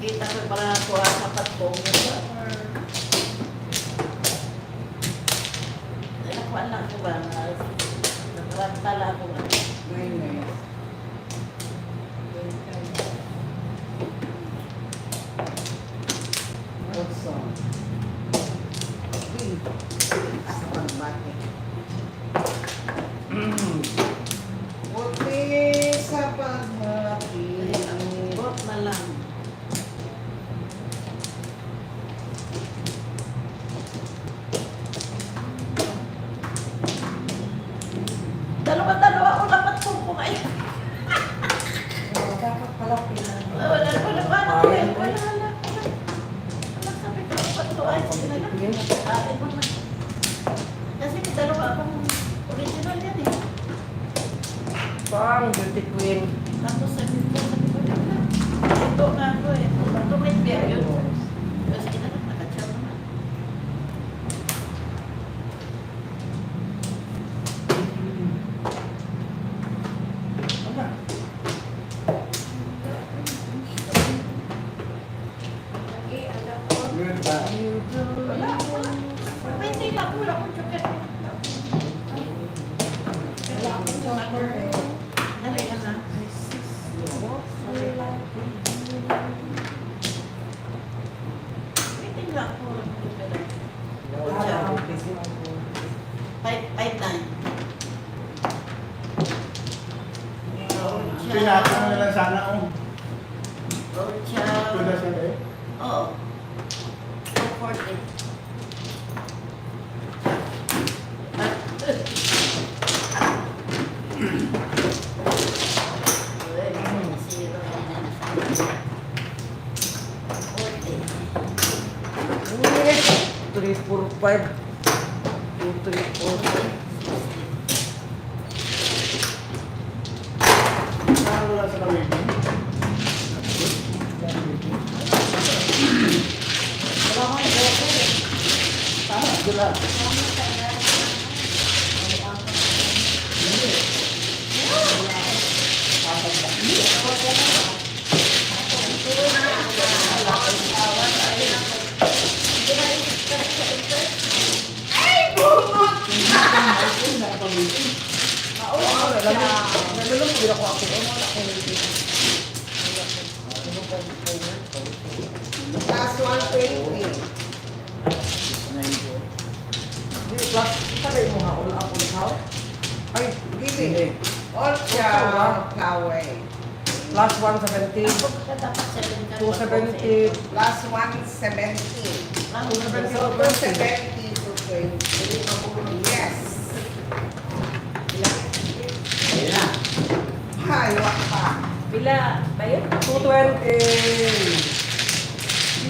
Kita ko para kuha sa patong. Nakuha lang ko ba? Nakarantala ko ba? Puti sa paghati. Bot na lang. Dalawa-dalawa ko dapat po kumain. Dapat pala pinag. Wala ko na ba? Wala na. Sabi ko, patuloy sila na. Atin mo na. Kasi dalawa akong original yan eh. Pang beauty queen. Tapos sabi ko na. Ito nga ako eh. Ito may beer yun. Kasi kita na nakatsaw naman. Good ba? Wala ako. May tila ko. Wala akong chocolate. Wala akong chocolate. Dali ka na. May tila ko. Five nine. Pinatong mo na lang sana kung Rocha. tulas na eh. Oo. 440. Three, four, five. 2, 3, 4. Ano lang sa kawin? Sila. Nalulong ko ako ako. Last 120. Hindi, plus, tagay mo nga. Wala ako ikaw. Ay, Gili. All chow. Kaway. plus 170. 270. Last 170. 270 to 20. Yes. Hay, wak pa. Bila ba yun? 220.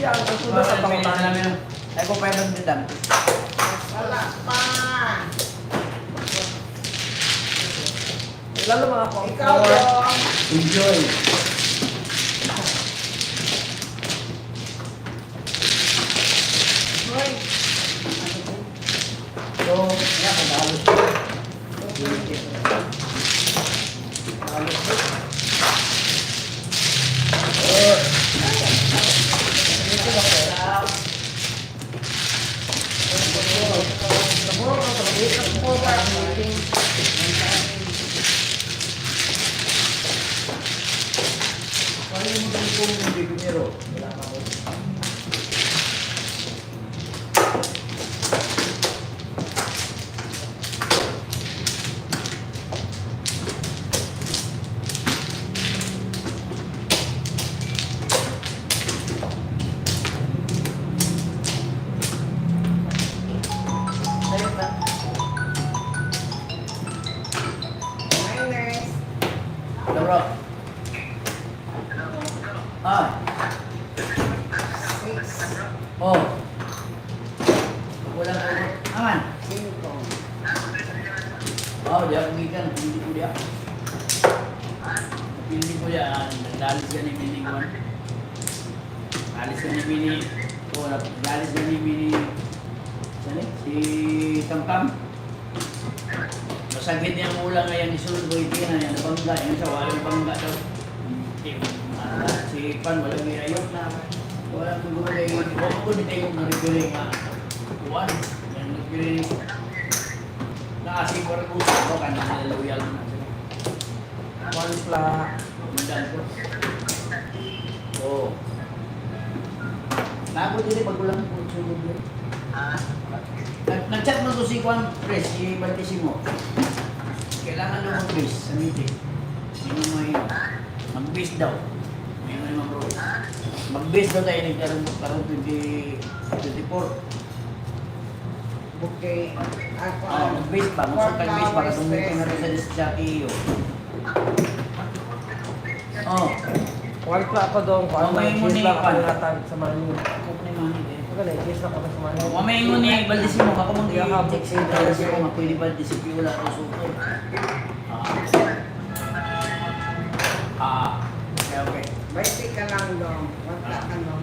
Yan, ang suda sa bangtan. Ay, kung 500 dam. Wala pa. Lalo mga Ikaw dong. Enjoy. Sa'yo ba? Minus. Bro. Ah. 6. Oh. Wala ko. Aman. 5. Oh, dia gikan hindi ko dia. Hindi ko dia. Dalis ka ni Bini ko. Dalis ka ni Bini. Oh, dalis ka ni Bini. Sani? Si Tamtam. Masakit niya ang ulang ngayon isulod ko itina niya. Nabangga. Yung sa walang bangga daw. Si Pan, walang may ayot na. Walang gulay. Huwag ko din tayo naripiling nga. Kuwan. Yan nagpiling. Nakasing ko rin usap ko. Kaya nalaluyal na sila. One flat. Mandal ko. Oo. Nago din pagkulang po sulod yun. Nag-chat mo to si Juan Pres, si Baltissimo. Kailangan na mag-base sa meeting. Sino mo yun? Mag-base daw. May mo naman bro. Mag-base daw tayo nagkaroon 24. Bukay. Ako. Mag-base pa. Mag-base pa. Tumutin na rin sa iyo. Oh. One flat ako doon. Kung ano, Mamay mo cheese ni lang ako Pan. natag sa menu. Cook na yung manit eh. Ito ganun, cheese lang ako sa menu. Mamay mo ni Baltissimo. Ako Hindi ako mag-i-check sa Baltissimo. Mapwede Baltissimo wala ko suko. Okay, okay. Baiti ka lang doon. Wala ka doon.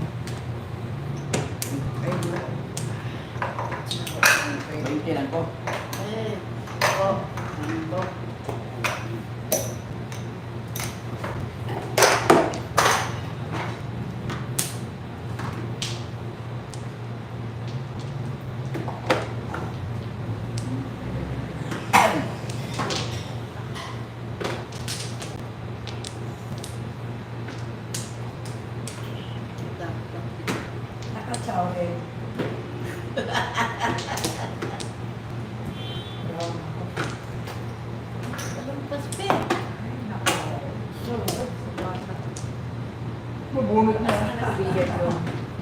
Ay, no. Okay. 20 lang po. Eh, oh, ito. Nakachaw eh. Talumpas pa. Mabunot na. Bigyan doon.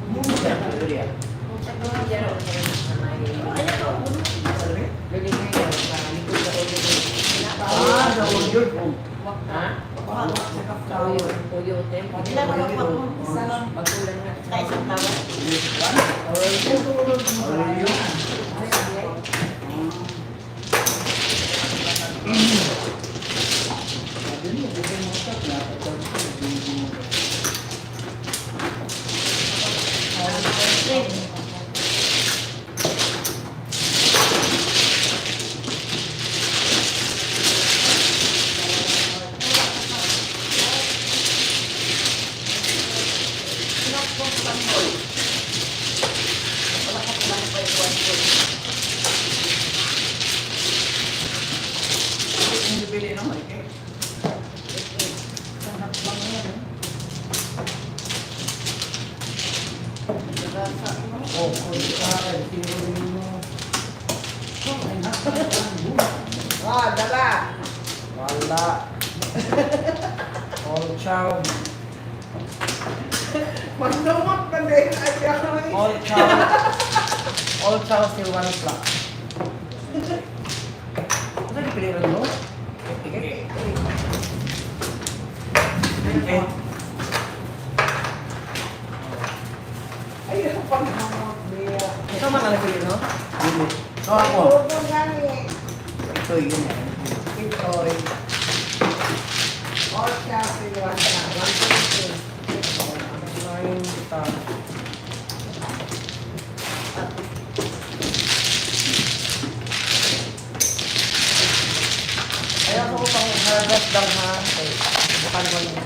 Kung sa mga yaro, ay, ito, Bili ngayon. Likod sa ulo ko. Sa audio po. Ha? wag. Tuyo, te. Ilan ang wag mo? Isa lang. Magkulang na. Sa isang tawag. Ah, dala. Wala. All chow. Magdumot na din. Ay, All chow. All chow still one flat. Ano yung pilihan mo? Okay. ay, ang pagdumot niya. Ito man ang pilihan mo? So ako, Tudo gani. ito yun. Ito eh. All chance in one time. 9 kita. Ayaw ko pang harvest lang ha. Okay. Bukan mo niya.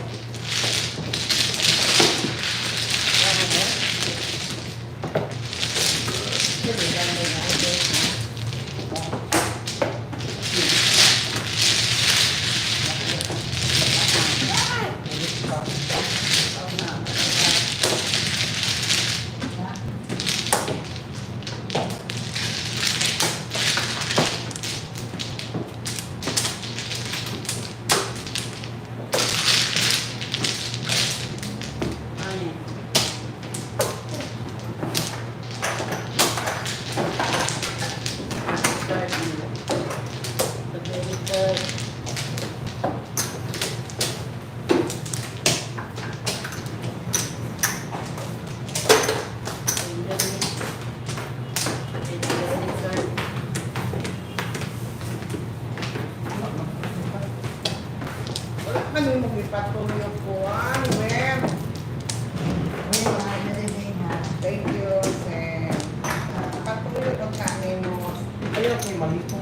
malito.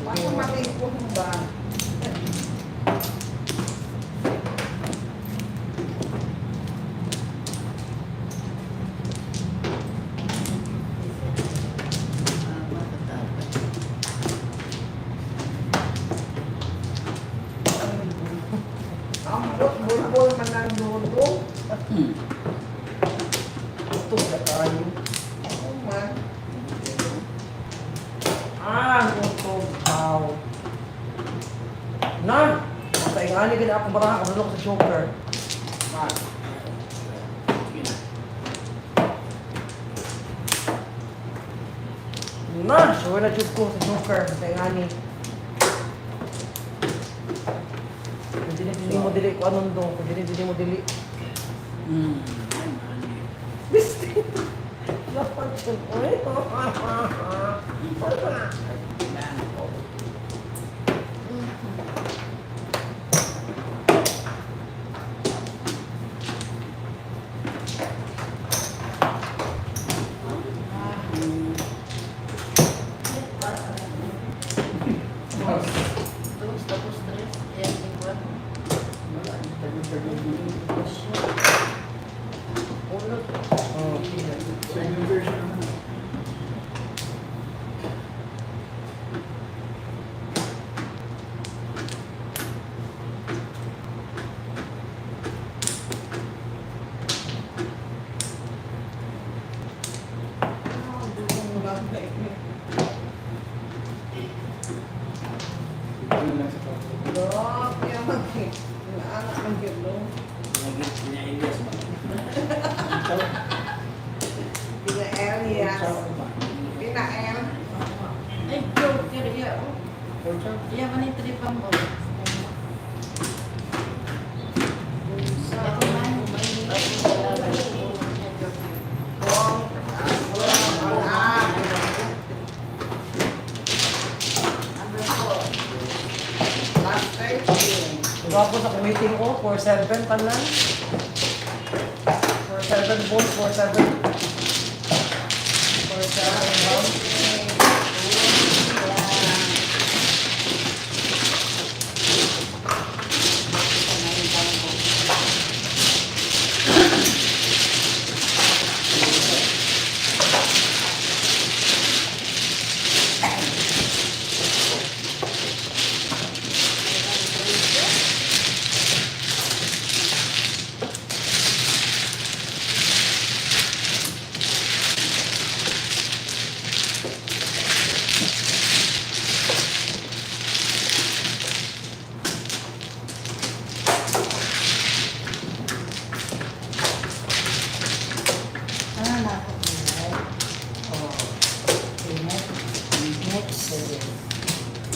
Paano matipon ba? Ang bulbul man ang luto. Ito na tayo. Oo man. Ito. Wow. Na! Sa ingani gina ako baraha, kabalo ko sa choker. Na! Sure na jud ko sa choker. Sa ingani. Hindi mo dili ko anong do. Hindi mo dili. Bisti. Dapat yun. Uy. Terus tapos tres. Yan, igual. Oh, Second version naman. Ano lang sa pagkakas. Dok, kaya mag-hit. Anak ng gilo. Pina-Elias ba? Pina-L, yes. Pina-L. Ay, joker, ya. Iya, man yung tripang ko. Ako man, Last time, Diba po sa committee ko, 4-7 pa lang. 4-7 volts, 4-7. 4-7 volts.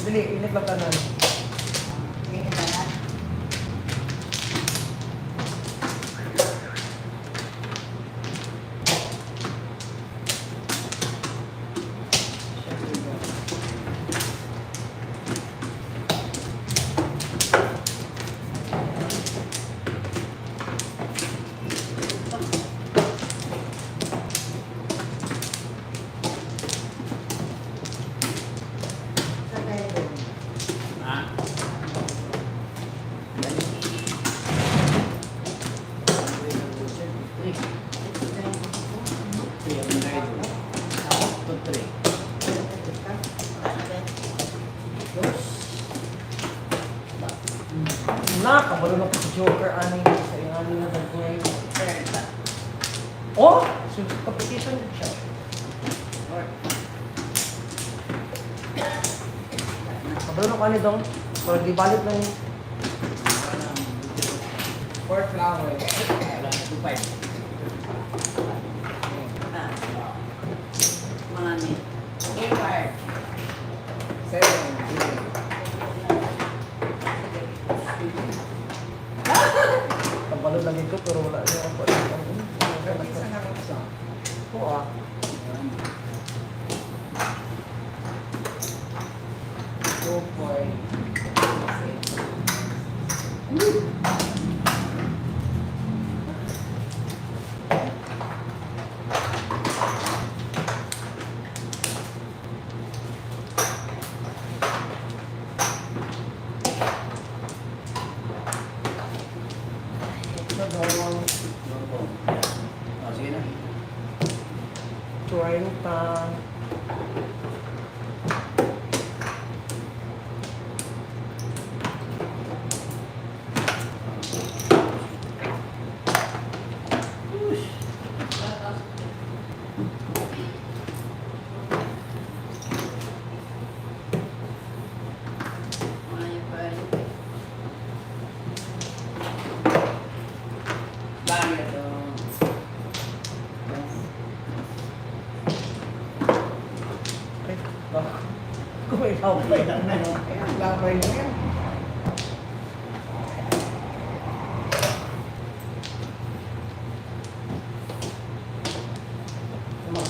Dili, init lang tanan. Nakabalo na po si Joker ani sa ingani na nag-grade. Oh, so competition din siya. Kabalo na ko ani dong. Pero di balik lang for flowers. mga ni. 7. kabalo lang ito pero wala niya ako pa. Isa na lang sa. Oo ah. Go for 30. Bakit ito? Ay, baka. Kumayaw pa yan. Ayan, labay mo yan.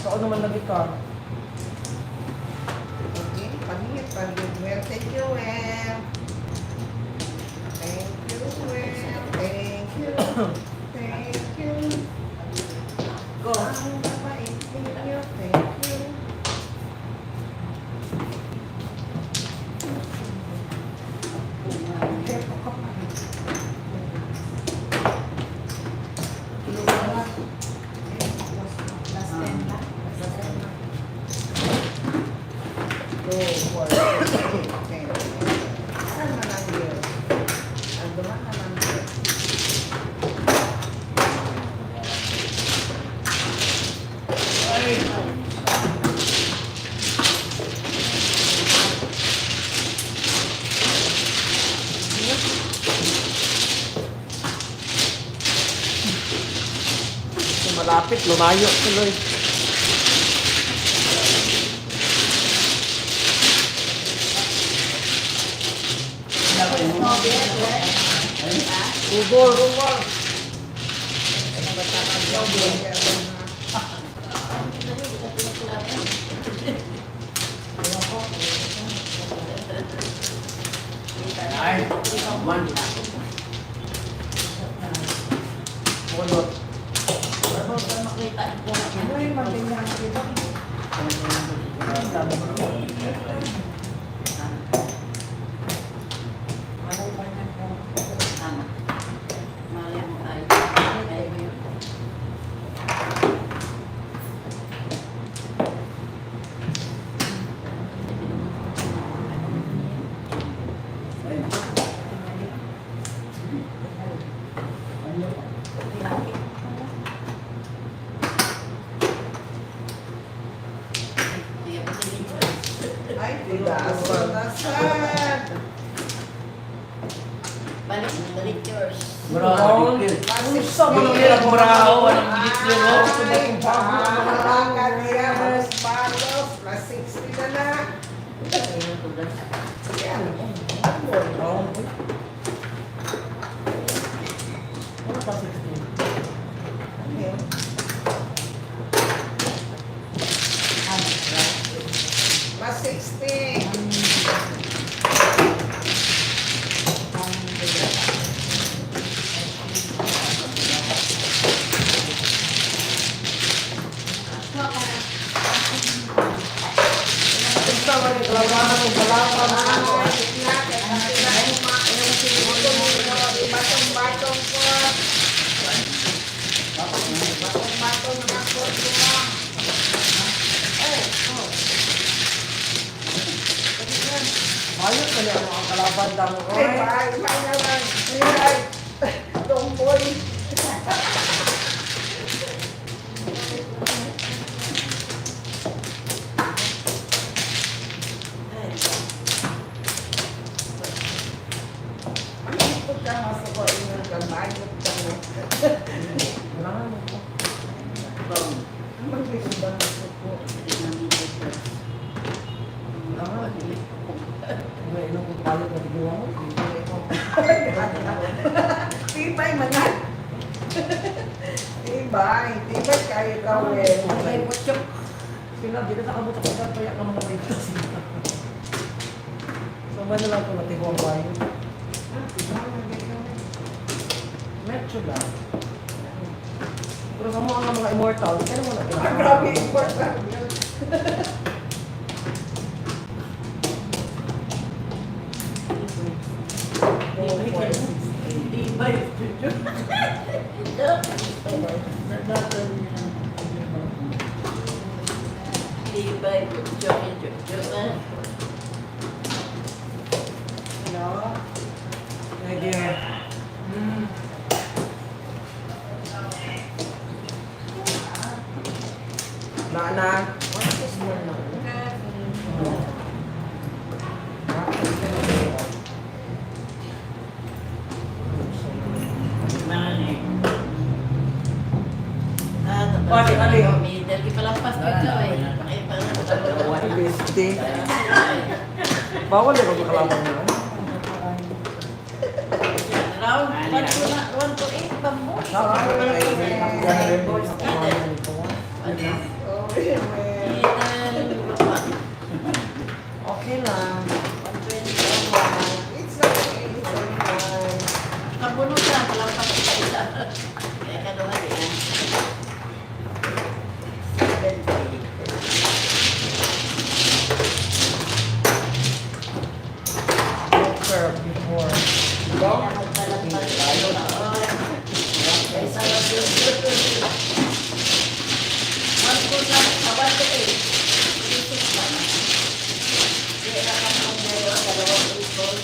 Saan naman lagi ka? Okay, paningit, paningit. Well, thank you, well. Thank you, well. Thank you. Thank you. Go. Ang mabait ninyo. Thank you. Go for it. Okay. Saan na lang yun? Ang duman na lang yun. Malapit, lumayo tuloy. Ugol, ugol. Ay, man. Kulot. Ano yung mabinyan dito? Ay, tigas na sad. Balik yours. Bravo, dikit. Unsa man ang Dikit, ilang bravo. bravo? Anong dikit, no? Ay, mahalaga niya. Mas balos. Plus 60 na na. Yan. Ano pa 16? Okay. Plus 60. Unsa man ang kalabahan ng balapan? Batong-batong ko. Batong-batong na ko. Ayos na niya ang kalaban damo. Ay, bye. Bye na lang. Ay, tomboy. Ito ka masuk ko inyong kamayot ka mo. Kailangan mo po. Mag-isubang masuk ko. Kailangan mo. May ilang kong palit na bigyan mo. Tibay manan. Tibay. Tibay kayo kawin. Ay, putyok. Sila, di na nakabot ako dyan. Kaya ka mga dito sila. So, ba na lang ito natibong bayo? Metro lang. Pero sa mga immortal, kaya mo na kailangan. Grabe important yun. Na. One piece more na. Mani. Pati, ali. Dali palampas dito eh. Ay, parang Bisty. Bawal yung magkakalaban na. round 1 to 8 bambu. Okay lang. It's okay. It's okay. Kabuno ka, palampas ka isa. Kaya ka naman yan. Don't serve before. Kaya magpalampas tayo na. Kaya sa labas. 1 to 8. Isip ka na. Kaya na ka naman ngayon, dalawang isol.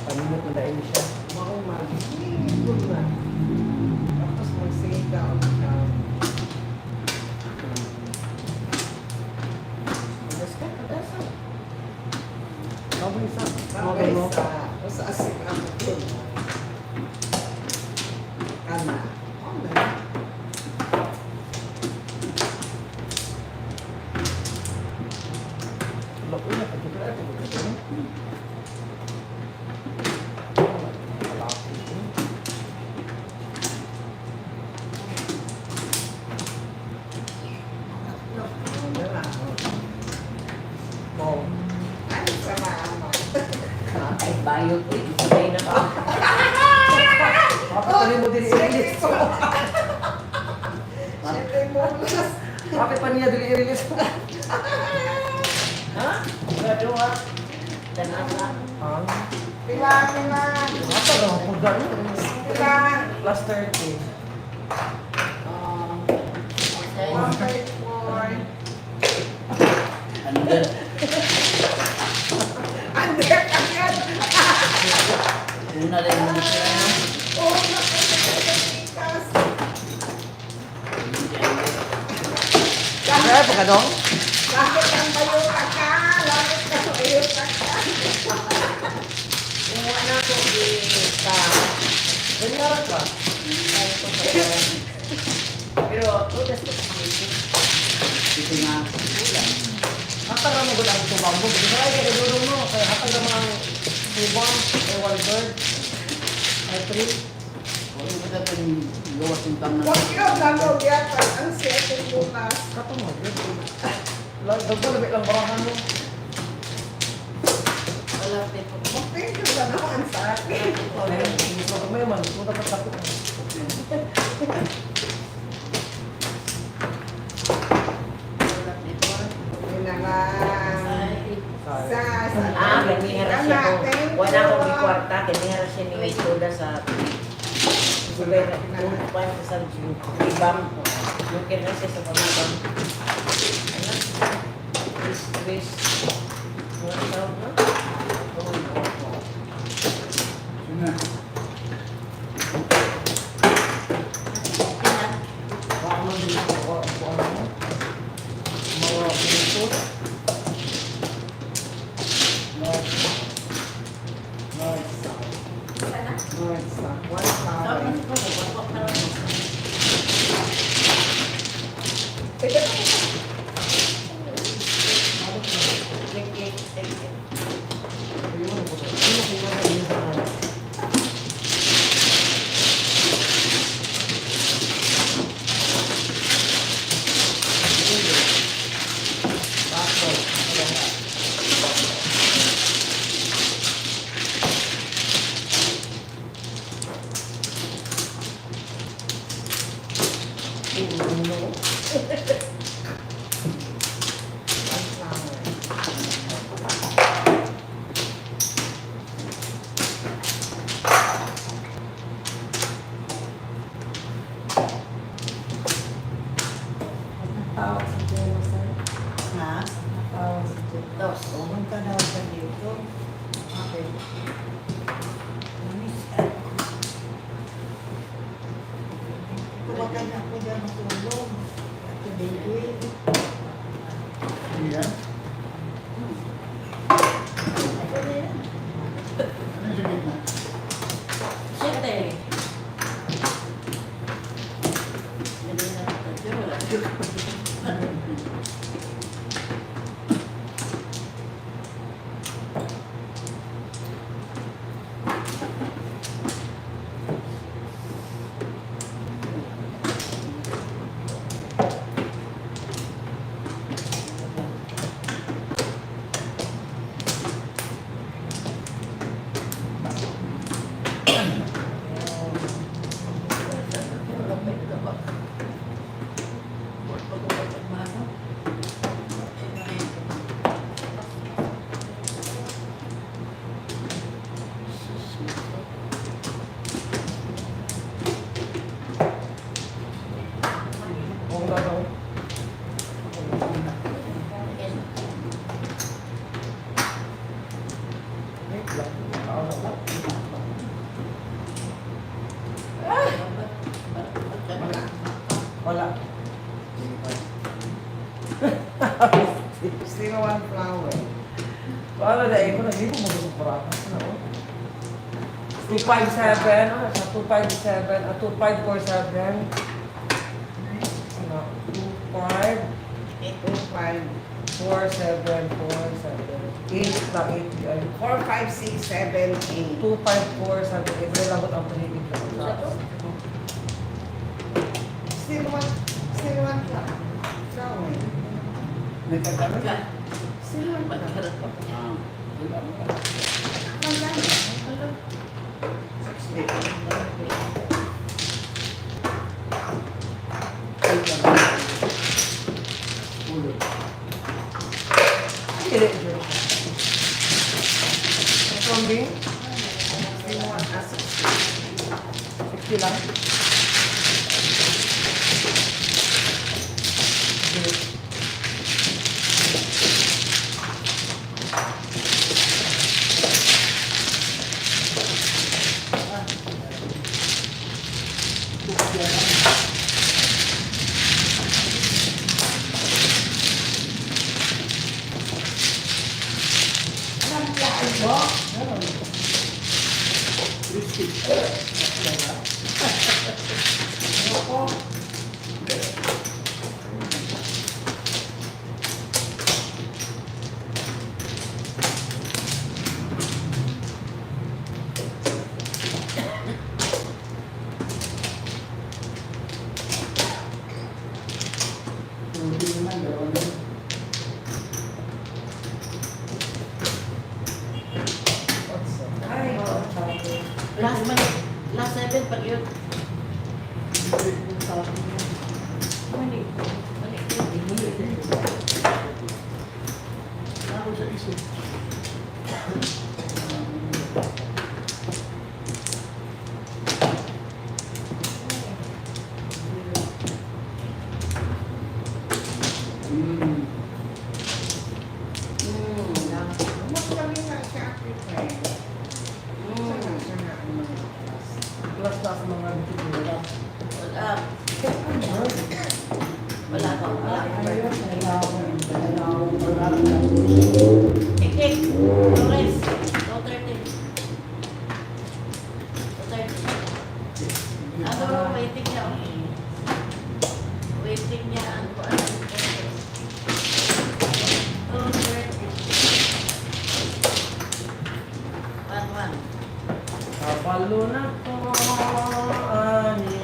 Paminot na dahil siya. Mauman. Good na. Tapos mag-sigaw siya. Kabay sa. Bagay sa asik ang food. Kana. Okay. Loko na. Pagkakala ko. Oh. Ano sa mama? Ay, bayot eh. Sabay na ka. Kapit pa rin mo din i-release. Siyempre mo. Kapit pa niya din i-release. Ha? Gadua. Tanaka. Ah. Pila. Apa daw po gano'n? Pila. Plus 30. Okay. 1.4. Under. Under agad. Una rin mo siya. Oh, nakakasikas. Kaya pa ka dong? Bakit ang bayo ka ka? Bakit ang bayo ka ka? Yung wala ko ka. Ganyan ka. Pero, udas ko sa Ito nga. Hatag na mo ba ang tubang mo? Hindi ka kaya duro mo. Kaya hatag na mga tubang or one third. Ay, 3. Kung ito na ito gawas yung tam na. Huwag yun, lamog yata. Ang setting bukas. Kato mo. Dagpo na lang barahan mo. wala tipo. Thank you na naman sa akin. May man. Kung dapat takot na. Wala tipo. Yun na lang. Ay, Ah, ganihara siya ko. Wala akong may kwarta, ganihara siya ni Soda sa Subera, upan sa ibang. Lukir na siya sa pamabang. Ano? Bis. Ano tawag na? Yun na. Baka mo din ako. Mga pinito. Uno. Tawag sa Diyo, sir. Ha? Tawag sa Diyo. Dos. Pumunta daw sa dito. Okay. Tuwagan na ako dyan matulog. Ate baby. Ano yan? Ito na yan. Ano yung sa gitna? Siyete. Hindi na ito. Wala. Kung gagawin. Wait lang. Wala. Still one flower. Paano na ko na hindi ko magusok paratas na oh. 257, ano sa 257, 2547. Ano, 25 2, 5, 4747. 8 lang 8 yan. 4, 5, 6, 7, 8. 2547. Ito labot ang panigid na. Still one flower. Nagkakaroon? Still one flower. Ah, wala mo. Wala. 60. Ulo. Hindi. Ito ang bing? Still one, 60. 60 lang. Hindi naman, gawin mo. Ay, Last 7 pag yun. Mali. Ako sa isip. Hmm. mas kami na siya prepare. Plus na sa mga bitibula. Wala. Wala ka. Wala ka. Tik-tik. Flores. 230. 230. Ano, waiting niya. Waiting niya. Ano po? 230. 1-1. Kapalo na to, ani.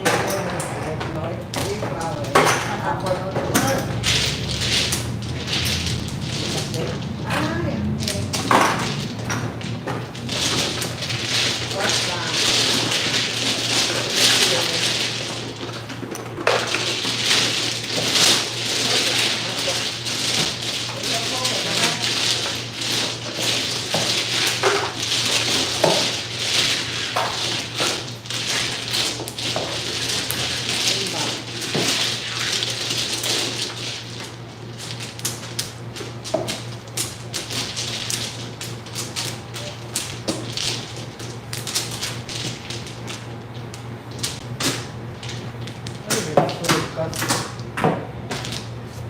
oras.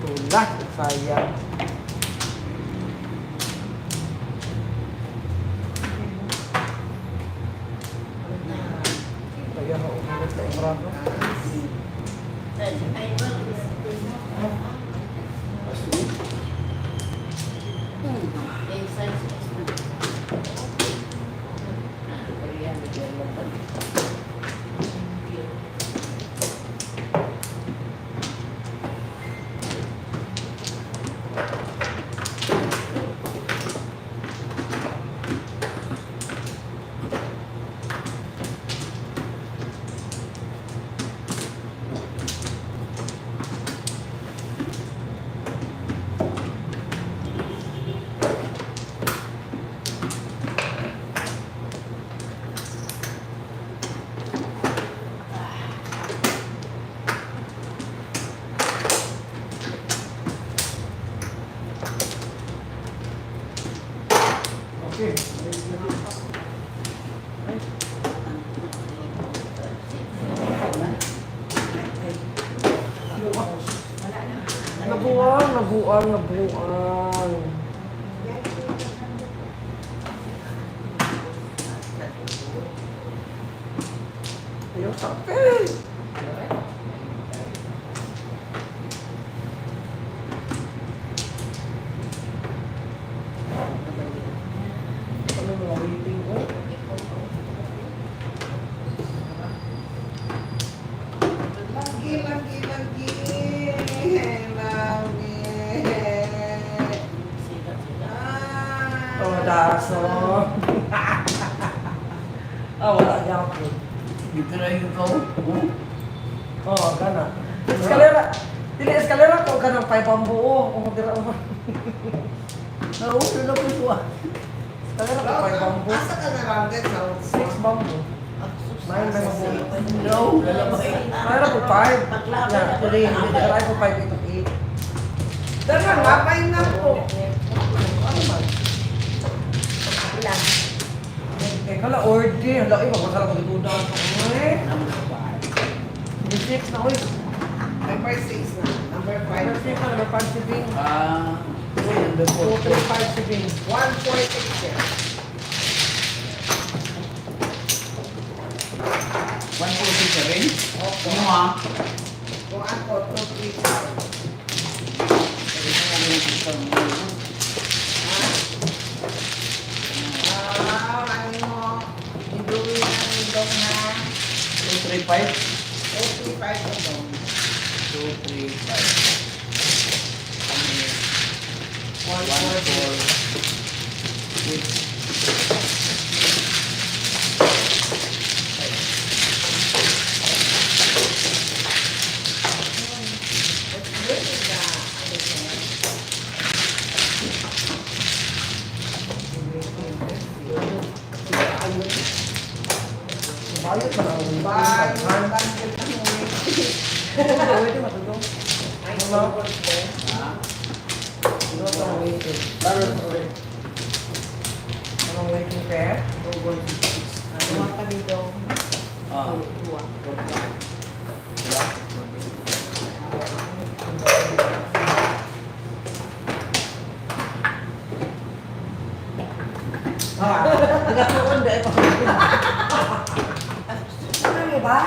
Tula, sayang. Kaya ako ulit sa ibrado. Okay. Nabuang. Ayaw sakit. Ano mga waiting ko? Lagi. Oh, daso. Wala niya ako. Yung kirayo ka Oh, gana. Eskalera. Dili eskalera ko ganang 5 ang buo. Oh, dira mo. Naulo na po ito ah. Eskalera ko 5 ang buo. Asa ka na lang din sa 6 bambu. Nine na buo. No, lalabay. Mayroon ko 5. Yeah, today, dira ko 5 ito 8. Dagan, mapay na po. Ano man? Eh, kala order. Hala, iba masarap ko dito daw. Eh, 6 na oy. Number 6 na. Number 5. Number 6 na, number 5 shipping. Number 4. 235 shipping. 146 yan. 147? Opo. Ano ah? Kung ako, 235. Ano mo? Iduwi na ng dog na 235? 235 na dog. Bayot na lang. Bye. Ano ba, wait, matulog. Ano ba? Ano ba ang waiting? Anong waiting pair? Ano ka dito? Nagatuon dahil pa. Ano ba?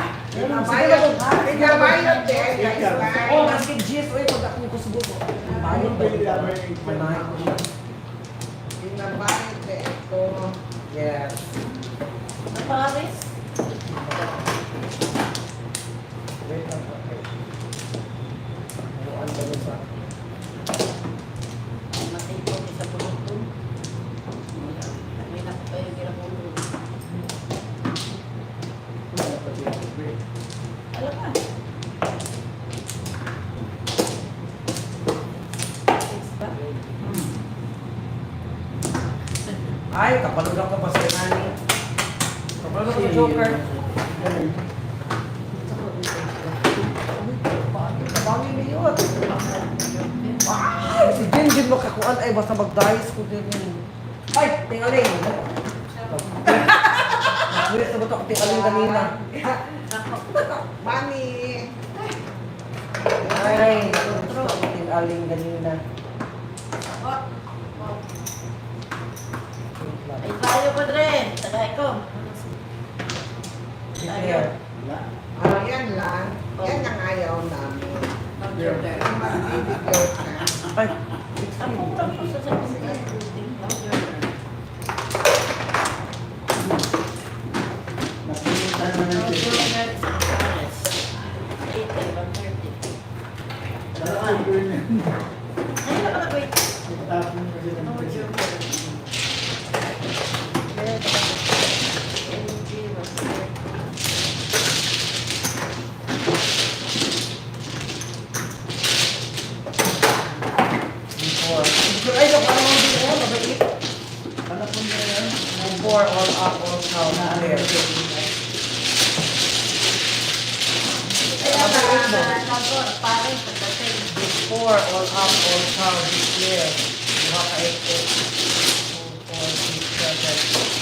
Pinabayad din. Oh, maski G's, oy, pag ako ko subo ko. Bayot ba? Manay ko siya. Pinabayad din. Ito. Yes. Paris? Wait lang po. Ano ba yun sa? Matito sa pulutong. May nakapay yung ginapulong. Alam ka? Ay, kapalog ako pa sa nani. Kapalog ako sa Joker. Bangin niyo. Ay, si Jinjin makakuan ay basta mag-dice ko din yun. Ay, tingaling. Nagbilis na ba ito tingaling kanina? Mami. Ay, gusto ko aling ganina. Ay, tayo pa rin. Tagay ko. Declare. Yan lang. Yan ang ayaw namin. Mag-order. Mag-declare ka. Ay, Ako pa po sa sabihin. Mag-order. Napulitan naman ng pito. Mag-order sa Paris. 8:30. Dalawa. Ay, wait. Tapos kasi ng pito. before. Ay, look, ano ang dito? Mabait. Ano po nila yan? Before all up, all down. There. Paris, pagdating. Before all up, all down. Declare. Diba ka 8, 2, 4, 6, 7,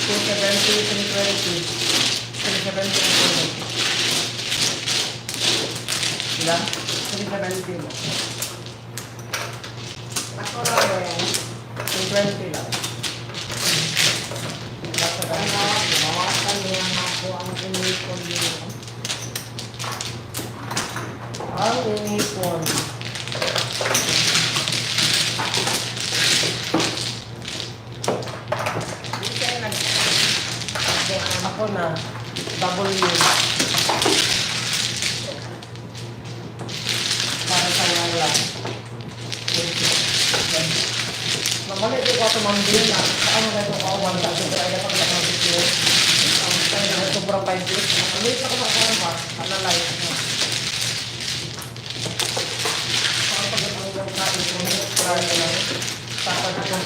270, 320. 370. Diba? 370 mo. Ako rin. 320 lang. Basta Ano, bawasan niya ako ang inipon niyo. ang inipon. Hindi kayo nag... Ako na, W. Para sa lang. Namali ko ako tumambil na. Ano na ito ako, 1,000 pero ay dapat lang ang video. Kaya na sobrang 5 days. Namalit ako na ako ba? Analay. Para pag ang yung kain ko, try na lang. Tapos na lang.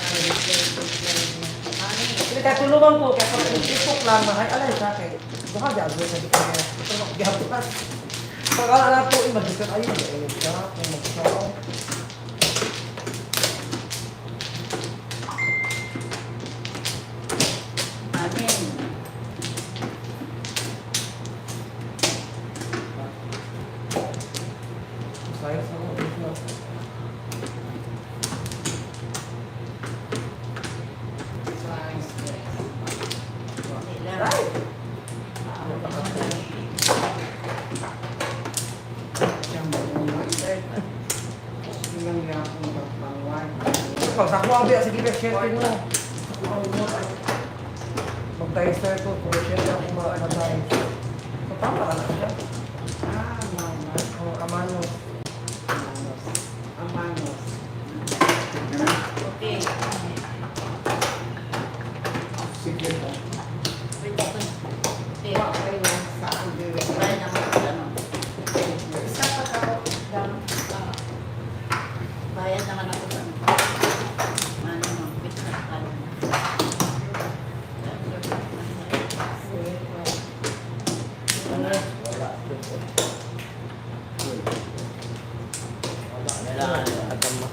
Hindi kaya tulungan ko, kaya pag nag-isok lang, mahay, alay sa akin. Baka gagawin sa dito kaya. Ito na, gihabukas. Pag alam po, mag-isok, ayun, ayun siya, kung mag-isok. Amin. Sayang sa mga ito. Sila. Ilang niya akong magpangwan. Pag sa kuwang biya, sige, share mo. Mag-dicer ko, kung share ako mag-dice. So, tama ka na siya. Mama. O, amano. Amanos. Amanos. Okay. Secret ha? Wait, ito. Okay. Iwa kayo sa ang diri. Try naman sa ano. Isa pa ako. Bayad naman ako sa ano. Ano, mag-quit na tayo. Ano? Wala. Wala. Agama.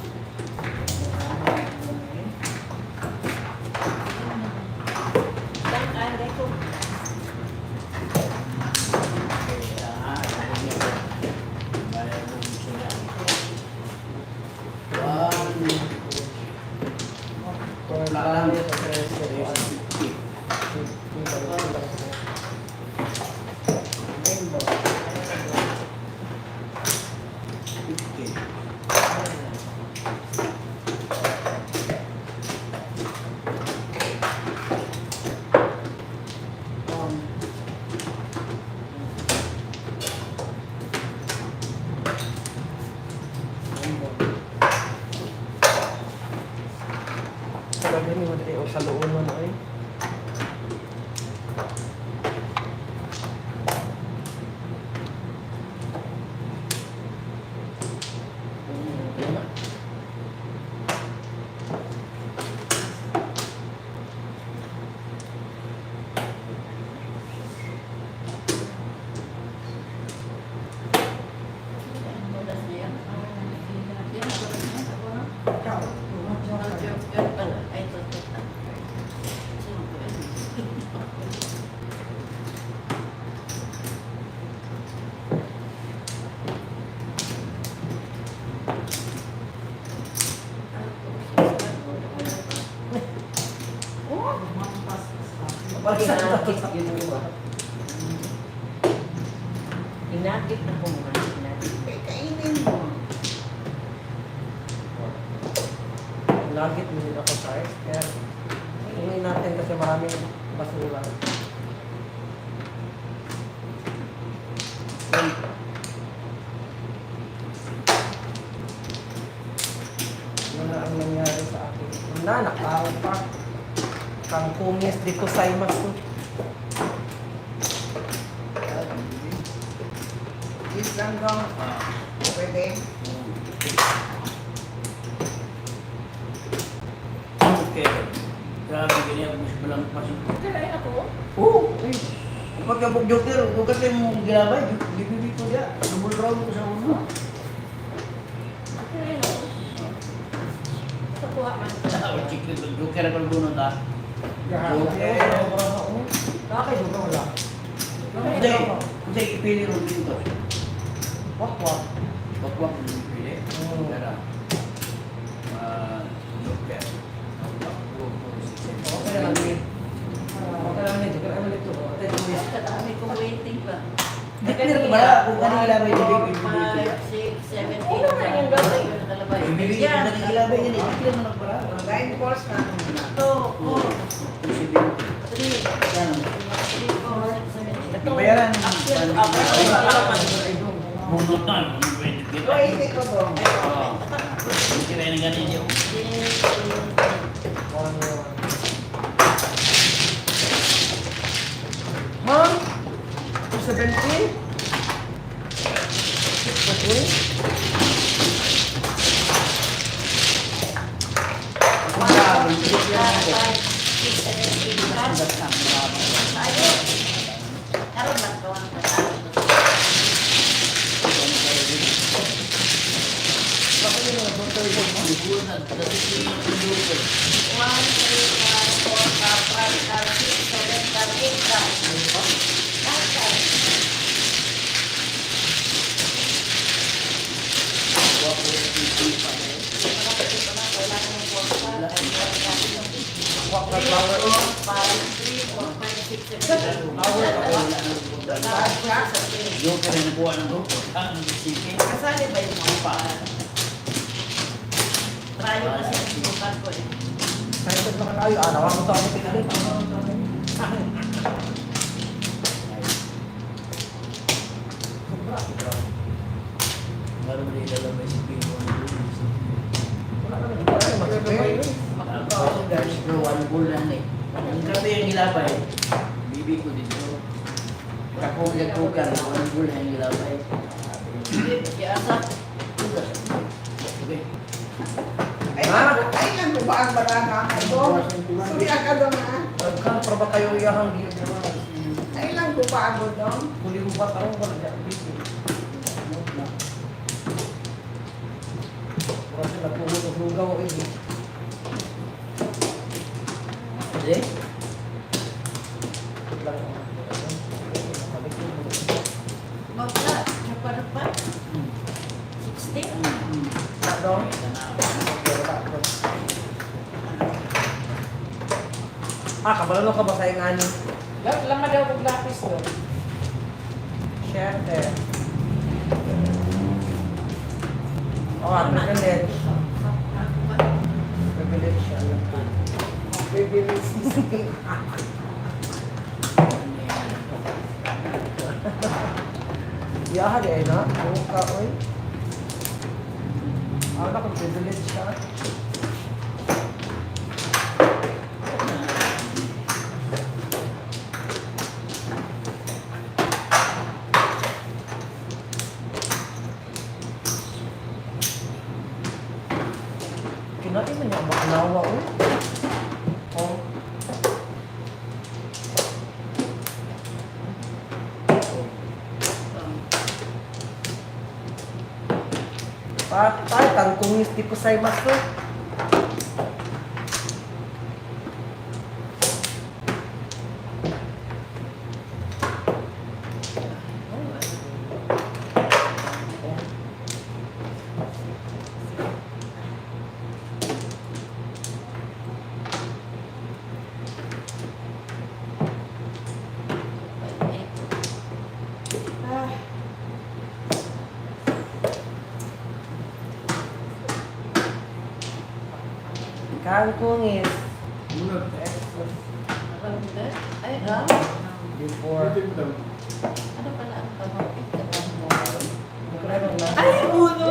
Sa gabi mo dito sa loob mo na eh. Inakit yun yung iba. Inakit na po mga inakit. Eh, kainin mo. Nugget din ako sa kaya hindi natin kasi maraming basura. Wala ang nangyari sa akin. Nakakaw pa. Kang kumis dito sa imas ko. Please lang daw. Pwede. Okay. Grabe, ganyan. Mas palang pasok. Kaya ako, Oo. Pagkabog joker, huwag kasi mong ginabay. Bibili ko dia. Double round ko sa ulo. kaya ako. Nakuha man. Chicken, joker ako bunot ha. Okay. Nakakaiba wala. Hindi. Hindi, ipili rin dito. Wakwak. Wakwak mo ipili. Pero, joker. Okay lang din. Okay lang din. Okay lang dito. Kadami kong waiting pa. Declare ko ba? Kung kanina ilabay ni Baby, bibili ko 5, 6, 7, yan. 8. Ano na yung gawin ko nakalabay? Bibili ko Yan. kanina ilabay yan. Declare mo na para. Line course na muna. 2, 4, 3. Yan. 3, 4, 6, 7, 8. Bayaran. Bunot na. Ito, hindi ko doon. Hindi rin ang ganyan yun. Ma'am? 270? Joker na nakuha ng grupo. Ang isipin. Kasali ba yung mga pa? Try mo kasi yung sukat ko eh. Kahit na kayo, nawa mo sa ako pinalit. Baru dia dalam resipi dari 10 bulan nih. Grabe yang gilabay. Bibi ko dito. Ako nagkukan 1 bulan yang gilabay. Biasa. Okay. Ay, lang ko ba ang baranga ka doon? Suri ka doon ha? Kan para ba kayo iyahang gilid naman? Ay, lang ko ba ako doon? Kuli mo ba tarong wala dyan? Kasi nagpuhugaw ako ini. Jadi, Magka, dapat 16. Dong. Kabalo ka ba sa yung ani? Lama daw kong lapis doon. Syempre. Privilege. Privilege siya. Privilege. Iyahan eh, na? Buong ka, oy. Ano kung privilege siya? Kinain mo niya, makalawa, oy. Oh. Patay, kang kumis di ko sa'y maso. Kangkong is Munod. Ay, ram. before. Pwede mo daw. Ano pala ang pamapit? Ay, uno!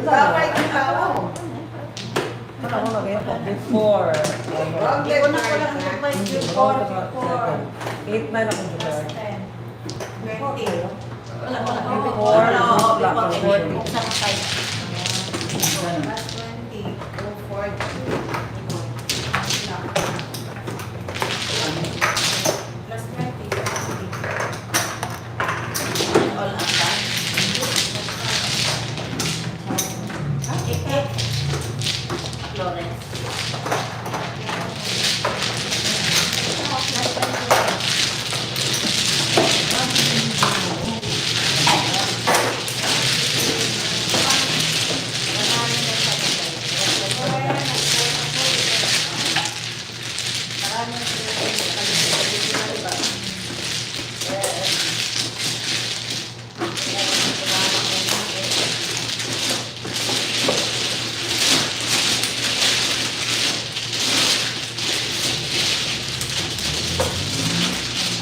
Damay ko tao. Before. Hindi ko na pala ang nagpay before. 8, 9 ako July. 20. Wala ko lang. Before, Before. before. Buksan ka tayo. Plus 20. Oh, 40. Plus 20. All ang time. Florence.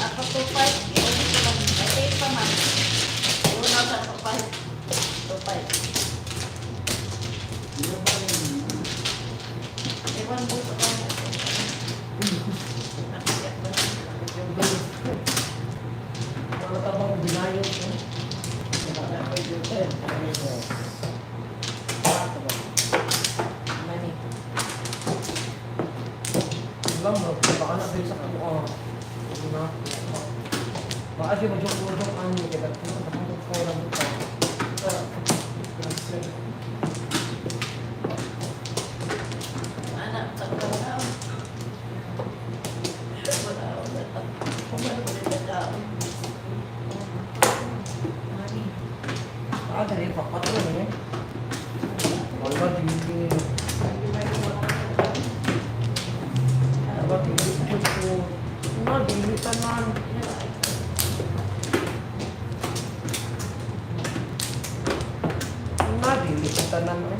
Ako 2.5. Ay, 8 pa man. Una sa 2.5. 2.5. Ewan mo sa kanya. Ano ka bang binayot ko? Alam mo, baka na sa kamo. Baka siya mag-jok-jok ang hindi ka. Nakakot ko lang ito. Anak, sa kanya. Wala ako na. Kumano ko rin na Mami. Ah, dali, papatulong eh. Wala, hindi. Wala, hindi ko. Wala, hindi tanan. Wala, hindi tanan eh.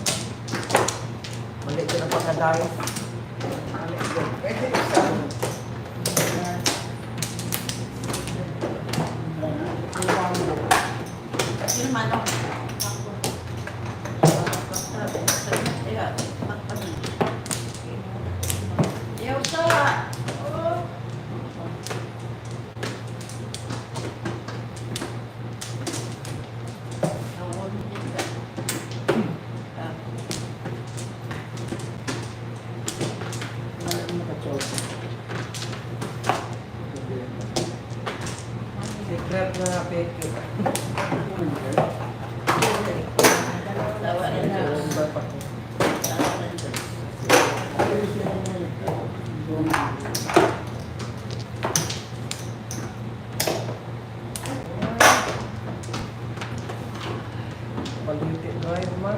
Mali ko na pagkadayo. Pwede isa. Yung manok. Yaw sa. Secret na peke. Tawa rin Diyos. Tawa rin Diyos. Palitin drive man.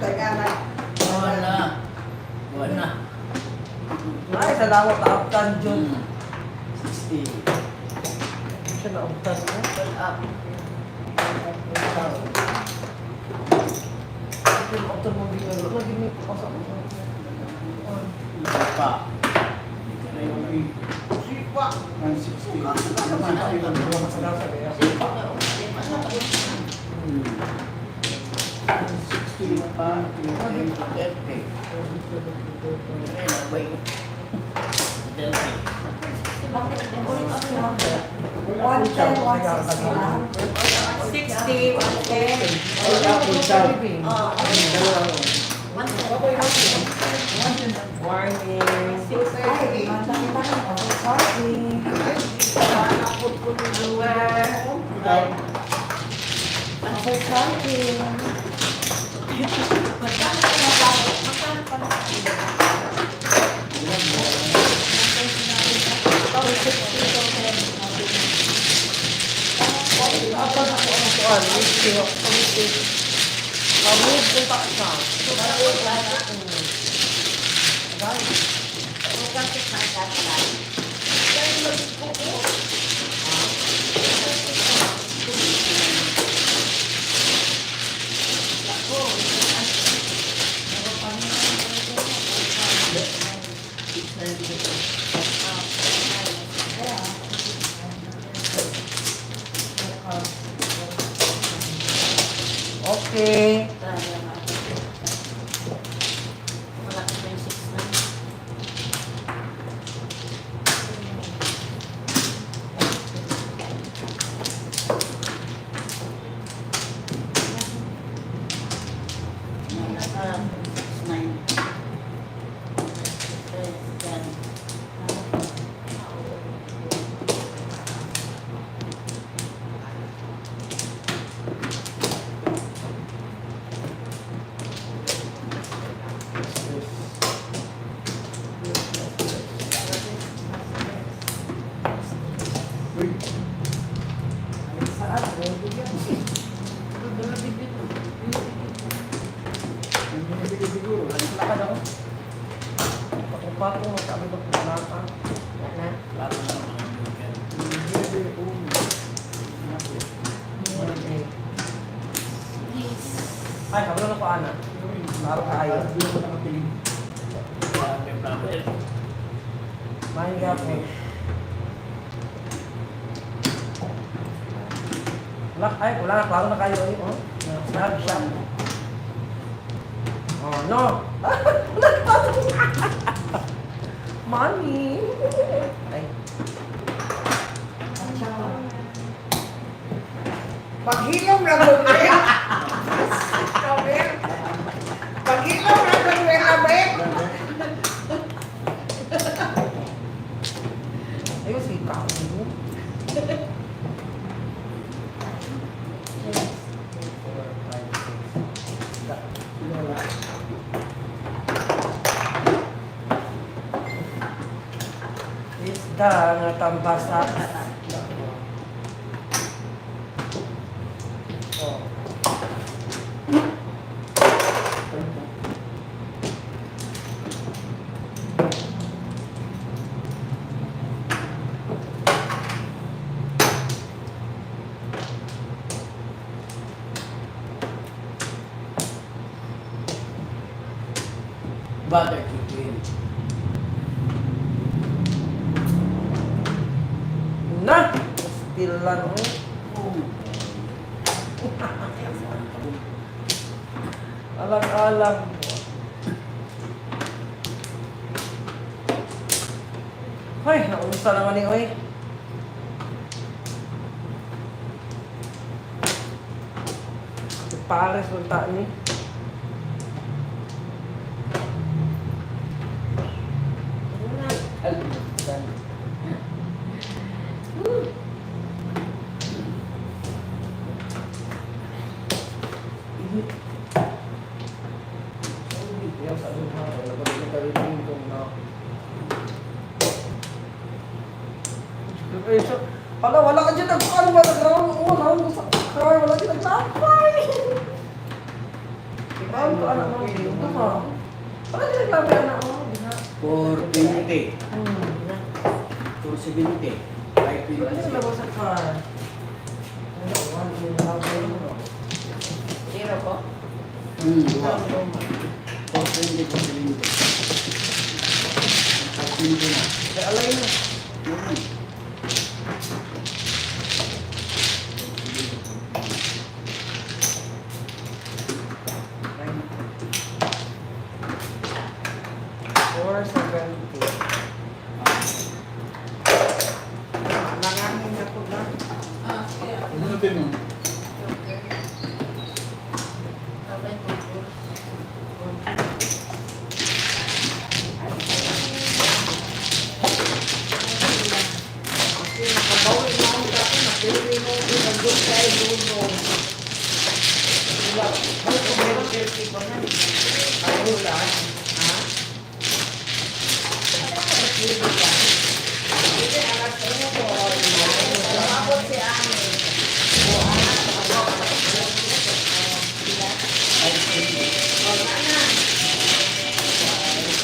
Tagana. Wala. Wala. Ay, salamat aftan Jun. 60. Siya na aftan mo. Wala. Yung aftan mo din ano. Lagi niyo pa sa Isa pa. Sipa. 160. Masalasa kaya. Sipa ka. Sipa ka. 60 pa. 30. Ay, Bakit ang ulit ako yung 110, 160. 60, 110. Oh, Warning. Ay, ang dami pa ng sorry. Ay, nakapot ko ni Luwer. time. After something. Magkano pa na ba? Magkano pa na Apa na ako ang kuwan? Whisky. Kamud kung ta siya. Okay. Malaki pa yung 6 na. Lakad ako. Patong-patong, sabi ko, naka. Ano? Lahat na lang ang mga Ay, sabi ko na pa, Ana. Laro kayo. Mahiga po. Wala na, klaro na kayo. Oh. Sabi siya. Oh, no. Mommy. Ay. Paghilom na gulwe. Paghilom na gulwe na ba? Ayun, si Kao. Isda nga tambasa. Oh. butter chicken. Na! Still lang, oh. Alang-alang. Ay, naunsa naman ni Oy. Pares unta ni. Wala ka dyan nagpaan ba? Wala ka sa car. Wala dyan naglapay. Ikaw ko anak mo. Ito mo. Wala dyan naglapay anak mo. 420. 470. Wala dyan naglapay sa car. Ano, wala dyan naglapay mo. Zero po? Dua. 420, 470. At 20 na. Kaya alay na. Nanganin na po na. Ano natin mo? Kasi nakabawi na ako dati. Napili mo yung nag-good ka tulong. Wala. Ano kung meron safety pa na? Ayaw lang. Ha? Hindi, alas ko mo po. Umabot si Ani.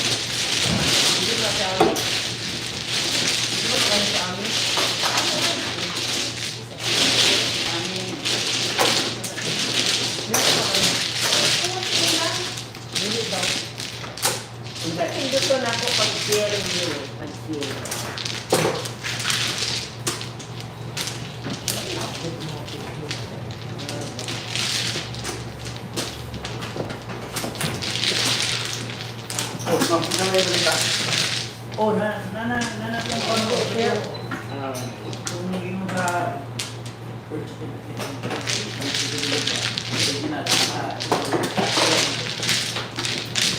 Hindi ba sa amin? Hindi ba sa amin? Hindi daw. Hindi ko na ako pag-sharing yun. Pag-sharing. Oh, ma'am, na may balita. Oh, nanatong kondo. Kung hindi mo sa birth certificate, original,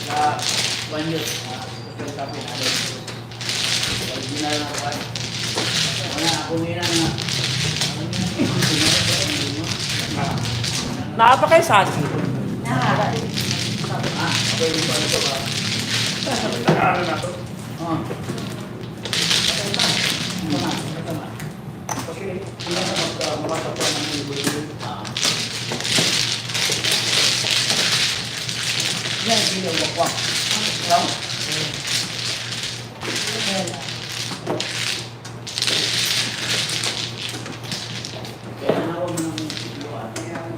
sa 1 year, hotel copy natin. Original na one. Wala, ako nila na. Nakapa kayo sa akin. Okay, yung paano ka ba? Nag-aaral na to. Oh. Tama. Kasi hindi na makasapa ng libro-libro. Yan, hindi yung wakwak. Ikaw? Kaya na ako ng luwa. Kaya na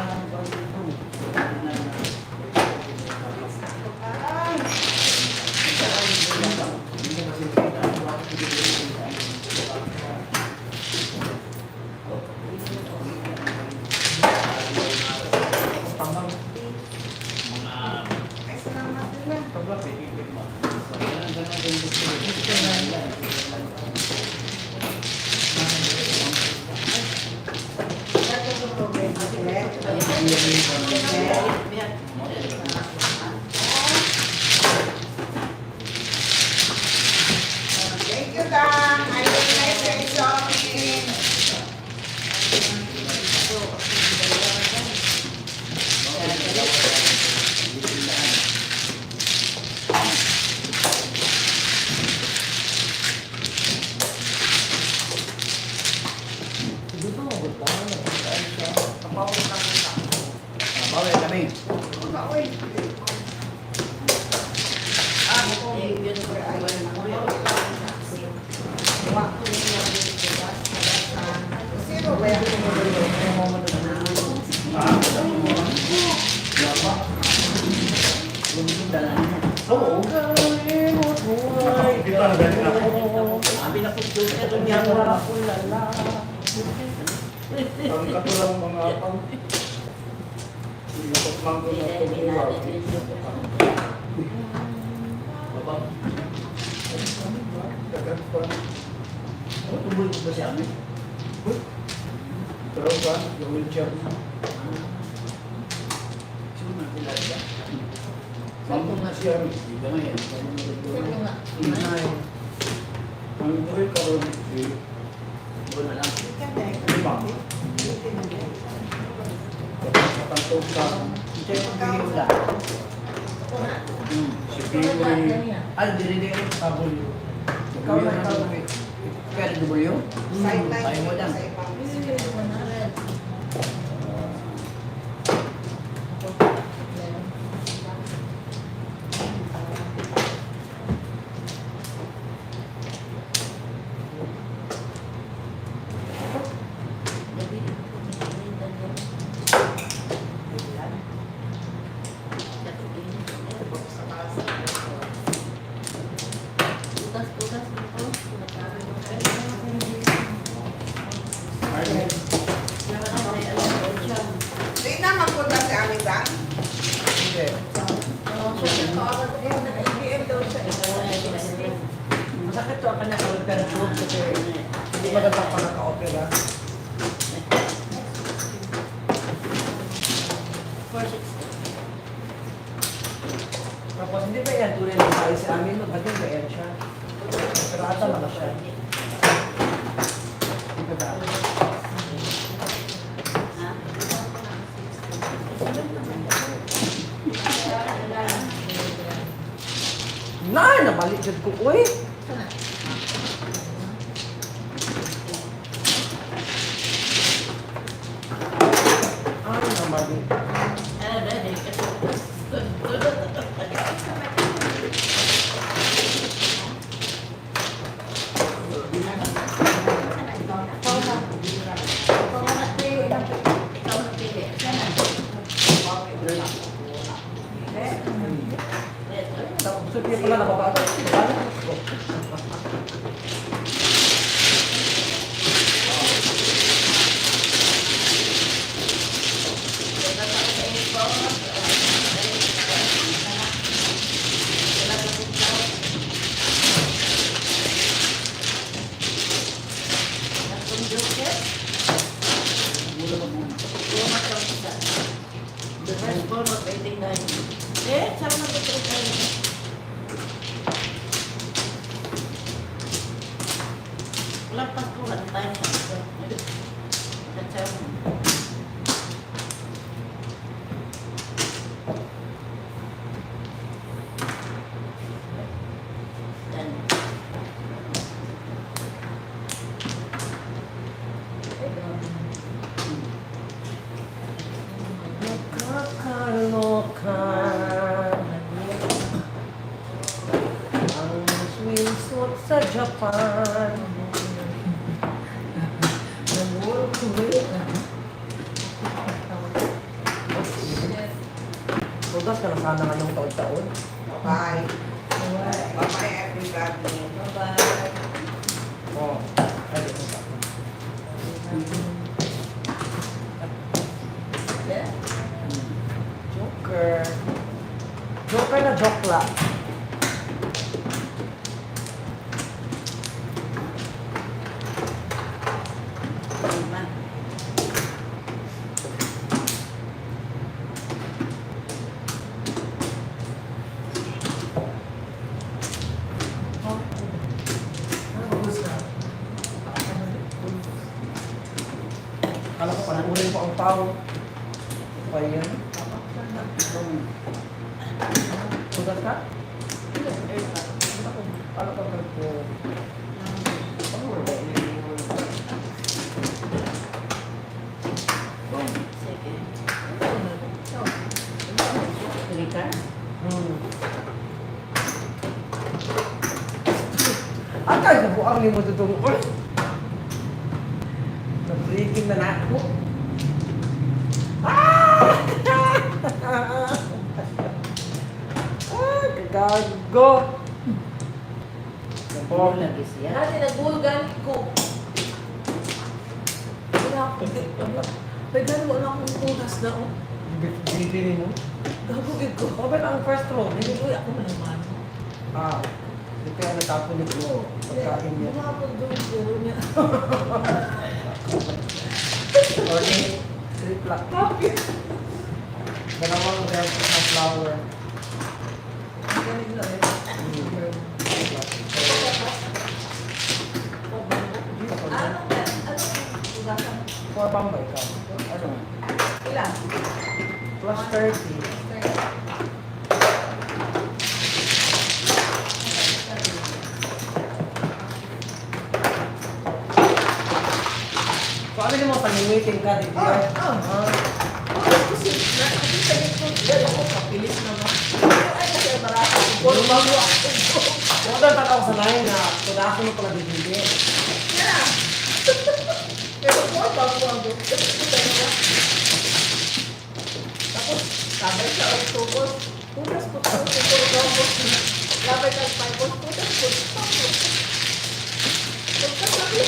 lang pa dito. Ay, salamat nila. Thank you, Dan. I will make it shopping. Bawal kami. Uy. Sino ba yan? Oo. Hindi pa nagaling ako. Sabi na po ito niya wala po lala. Ang katulang mga apang. Ilapot lang ko na ito. Baba. Dagat pa. Ano tuloy ko ba siya amin? Pero ba? Gawin siya. Sino na kilala siya? Mampo na siya. Di ba ngayon? Ang buhay karoon. Doon na lang. Lima. Katantong ka. Ito yung bihula. Si Biwi. Ay, diri-diri. W. Ikaw na ikaw. Kaya W? Sideline. Ayaw mo lang. Sa ibang- Di na magpunta si Ami Dan. Hindi. Masakit to ang kanya ka-repair tube kasi hindi maganda pa naka-opera. Tapos hindi ba yan tunay na tayo sa amin, magandang ba yan siya? Pero ata naman siya. Hindi ba ba? Nabalik dyan ko. Uy! Sana. Nabalik. Ano na, hindi ka ikaw na pili. Sana. So, hindi pala nababago. The first born of 89. Eh, saan na ito tayo? Wala pa tuhan tayo sa ito. That's Then, Nakakaloka ang swimsuit sa Japan. Tugas ka na sana ngayong taon-taon. Bye. Bye-bye, everybody. bye-bye. Oh, ay, ito pa. Yeah. Joker. Joker na jokla. Naman. Kala ko panuurin ko ang pao. Pa yan. Tugas ka? Kala ko ko. Sige. Hindi ka? Akay na buang ni mo tutong. Nag-breaking na ako. Kagago. Napong lagi siya. Dati nagbulgan ko. Wala ako. Pwede wala akong tugas na ako. Bibili mo? Gagawin ko. O ba ang first row? Niligoy ako naman. Hindi kaya natapon nito. Pagkain niya. Wala akong doon niya. O di, triplak. Dalawang red na flower. Ganun lang eh. Ano ba? Ano tugasan? Kuha pang ba ikaw? Ano? Ilan? Plus 30. So ano naman pag-meeting ka, di ba? Kasi nakikita niyo po, dahil ako kapilis naman. Ay, kasi marami. Bago ako. Huwag na tataw sa lain na tudaso mo pala bibili. Yeah. Pero po, bago ako. Tapos, sabay sa October, tunas po sa October. Labay ng Bible, tunas po sa October. Pagkasabi.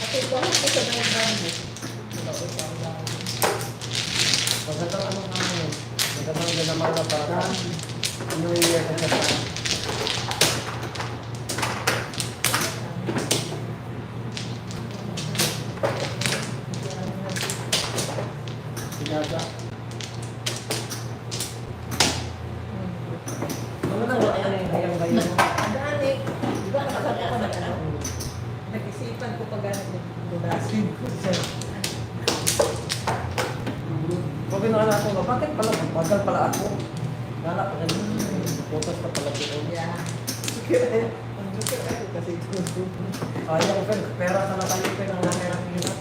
Kasi bago ko sa Bible. Magandang ano nga yun. Magandang naman na para New Year na siya. Sinaga. Magandang wala yan yung hayang-bayo. Dani, di ba nakasama ko na ano? Nag-isipan ko pag gano'n yung dudasin ko siya. Sabi na natin, bakit pala Bagal pala ako. Wala pa ganun. Photos na pala dito. Yeah. Kasi ito. Ayaw ko, pera sa nakalip ko ng namerang hirap.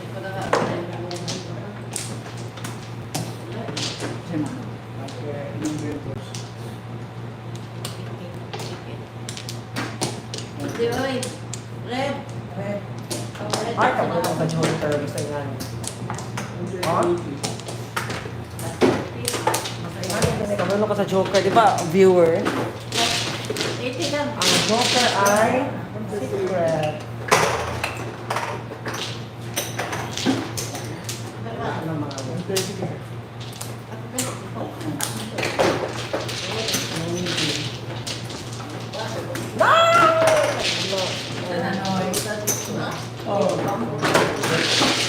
Ito na nga. Kasi mano. Hindi, oy. Red. Red. Red. Ay, kabalo ka sa joker. Gusto nga. Ha? Ay, kabalo ka sa joker. Di ba, viewer? 80 lang. Ang joker ay secret. Ano mga Oh, bambo.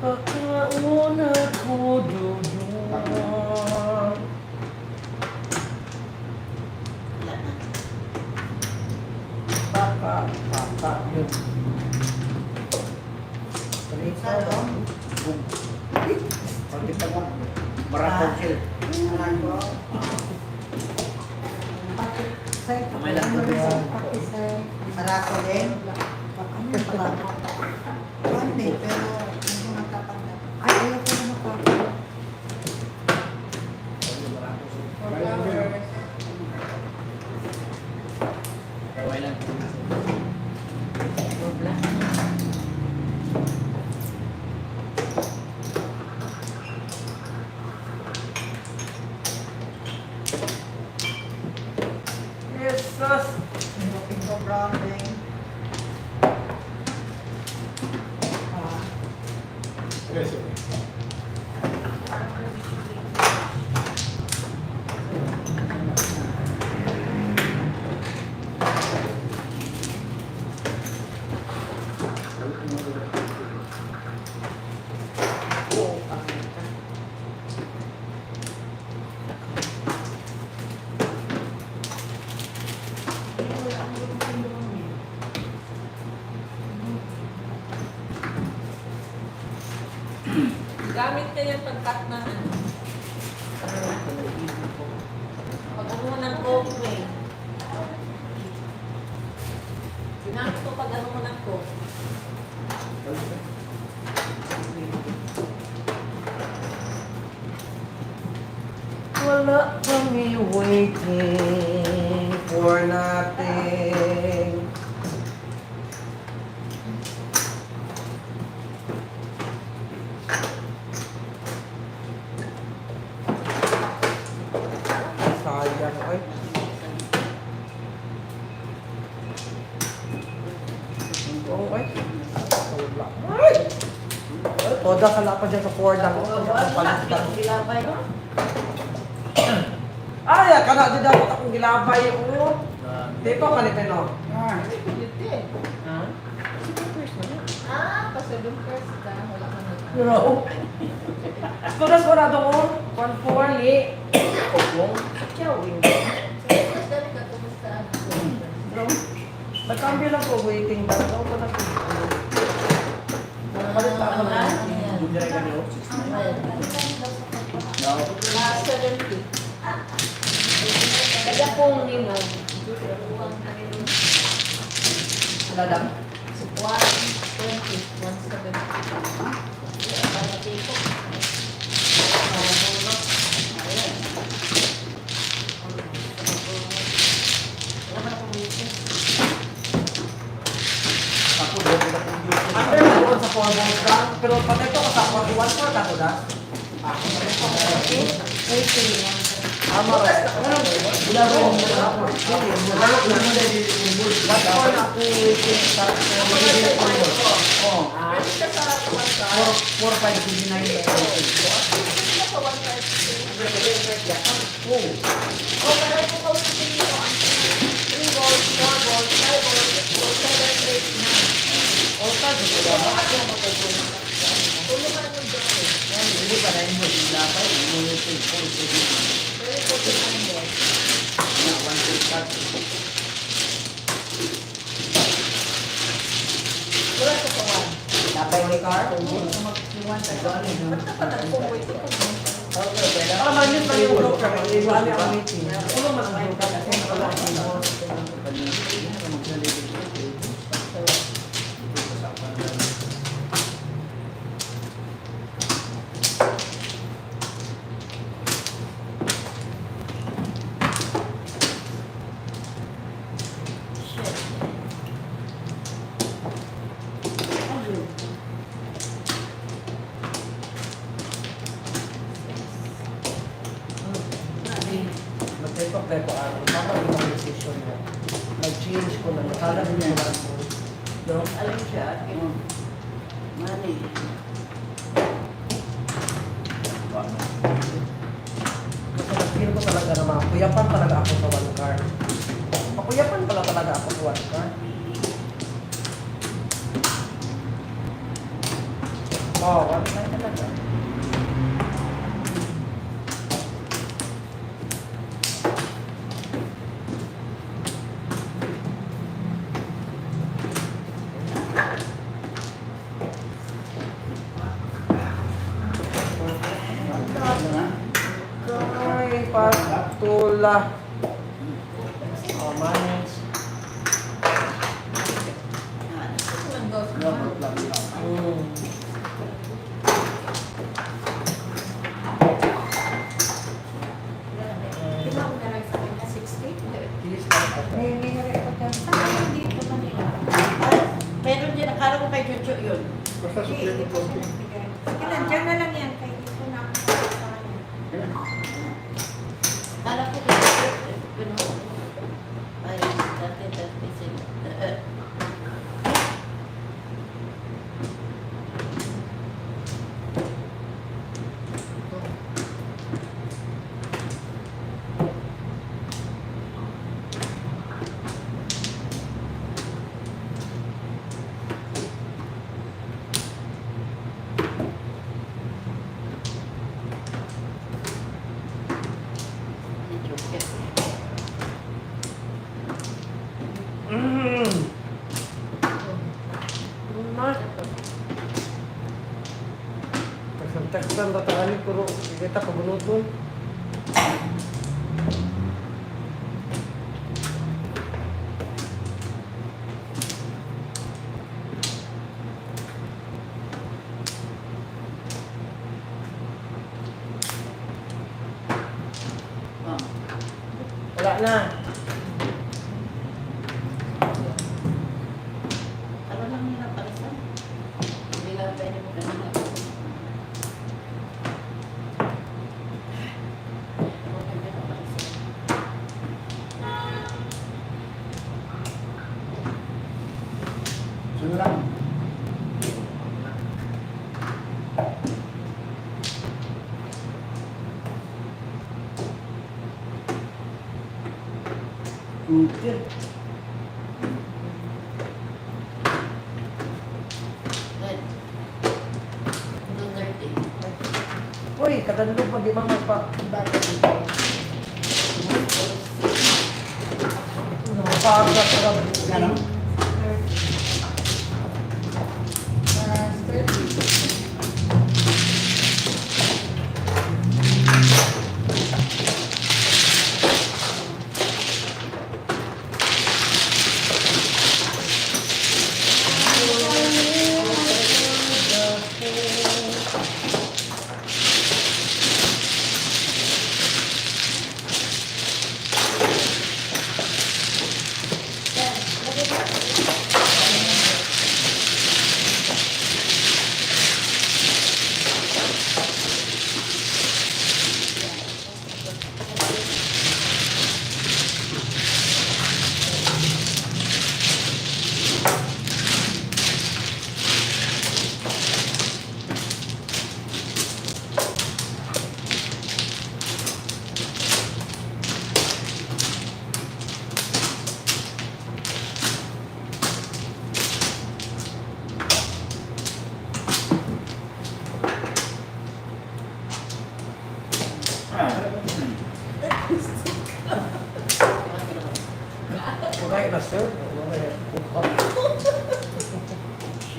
Pagkauna ko dudungan. Baka yun. Pag kita mo, maratong sila. Kamay lang ko din. Marako din. Hindi, pero hindi magkapanggap. Ay, ayaw ko na magkapanggap. Kamay lang. Jesus! Ito brown din. Gamit ka yan pag-cut na ano. Pag ano mo ng coke mo eh. Ginamit ko pag ano mo ng coke. Wala kami waiting for nothing. Sayang, ay. Oo, ay. Wala. Ay! Toda ka lang pa dyan sa Fordang. Gilabay. Ay, kana di dapat akong gilabay ko. Di pa kanipin no. Ah, Ha? Sige, first na. Pasulong first ka. Wala ka na. No. Students ko na doon. 1-4. Pili. Kung chawin. Mas dali ka kumusta? Nagkambyo lang po, waiting ba? Ako ko na po. Balik pa ako na. Bundira ka niyo. Last 70. Kada pong nino. Ladang. 120. 170. Ako doon ko na kung yun. Under na doon sa 4 balls lang. Pero pati ito, sa 41-4 ako na. Ako na ito. Ama ba? Wala ba yung mga ako? Wala ko na dito yung balls. What for na ako waiting sa Oh. Pwede ka sa 1 4, 5, 9, 8. Pwede ka sa 1 Oh. O, para kung kausapin nyo ang 3 balls, 4 balls, 5 balls, 6 balls, 7, 8, 9. All time, ito ba? Tulungan mo dyan. Hindi pa rin mo yung lapay. Mo yung full Pero ito tulungan mo. na 1 Wala ka sa 1. Lapay ni car? Ba't ka pa nag-forward ito? Para mag-use pa yung broker. Iwan niya ang meeting. Ano mas may kasi wala siya. Mag-take-up ko araw. Baka yung decision mo. Mag-change ko na. Nakala ko yung mga mo. No? Alam siya. Mani. Kasi nag-feel ko talaga na makuyapan talaga ako sa one car. Makuyapan pala talaga ako sa one car. Oh, one car talaga. Ay, patula. Oh, manage. Tingnan mo na lang sa kanya, 60. Please, okay. Hindi na rin ako dyan. Saan dito Manila? Meron din, akala ko kay Chucho yun. Basta sukli mo konti. Sige lang, dyan na lang yan. Kaya dito na ako sa kanya. Akala ko kay Chucho. Ganun. Ay, dati sila. Tekstan tatangani puro kita kebenutun. Wala na. Ano lang nila palisan? Hindi lang pwede mo kanina. Sunod lang. Okay. Uy, kadandog pag di magpa. Napagod ka ba? Gano'n? Kunay na sir.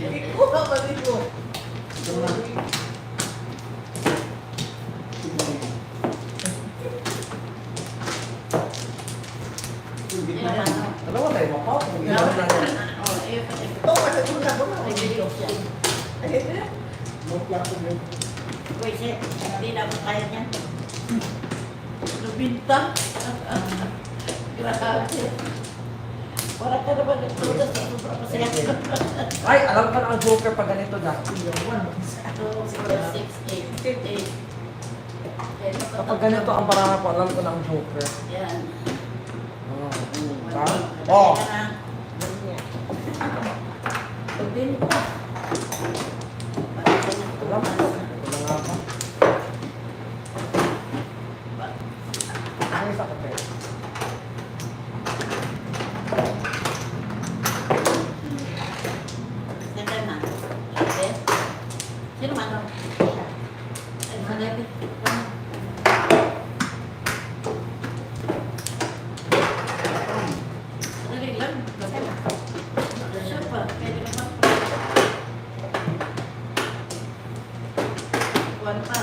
Ikuha ba dito? Dalawa tayo mapaw. Oh, eh, pati. Ito, kasi na ko na. Nagbilis siya. Ayun. Uy, shit. Hindi na ako kaya niyan. Lubinta. Grabe. Wala ka naman nagtudas sa sobrang masaya. Ay, alam ka na ang joker pag ganito na. 2, 4, 6, 8, 8. Kapag ganito ang parang ko, alam ko na ang joker. Yan. Ha? Oh! Lubinta. Alam ko. Wala nga pa. Ay, sakit eh. Ganda na. Okay. Sino man? Ay, magabi. Dali lang. Siya pa. Pwede naman pa. Kuwan pa.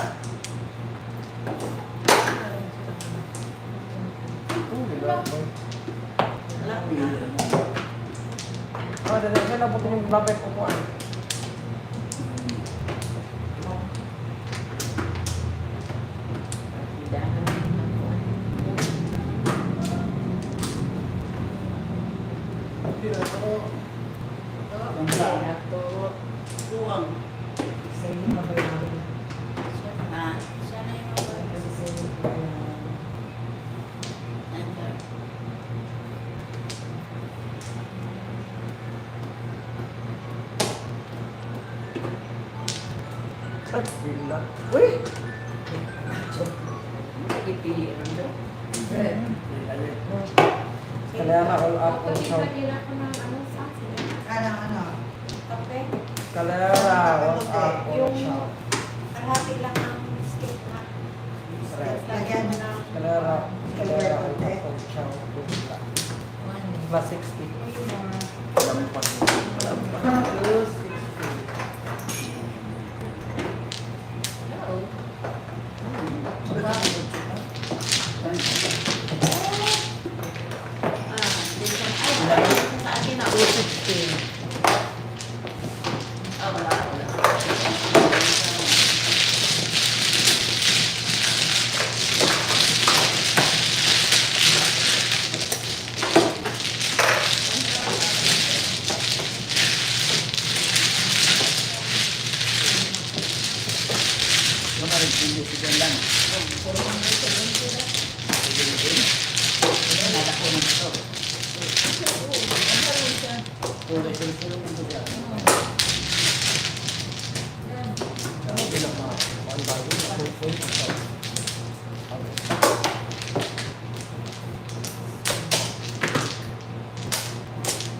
Alam na. Ah, dali. Kaya na po yung babay ko po. Buwang. Ah, siya na yung enter. At bila. Uy! Kaya na all up on show. Ano? Kalera, all up on show. Kalahati lang ang steak na. Lagyan mo na. Kalera, kalera, all up on show. Plus 60. Plus 60. Sa akin na. 260. Ah, wala.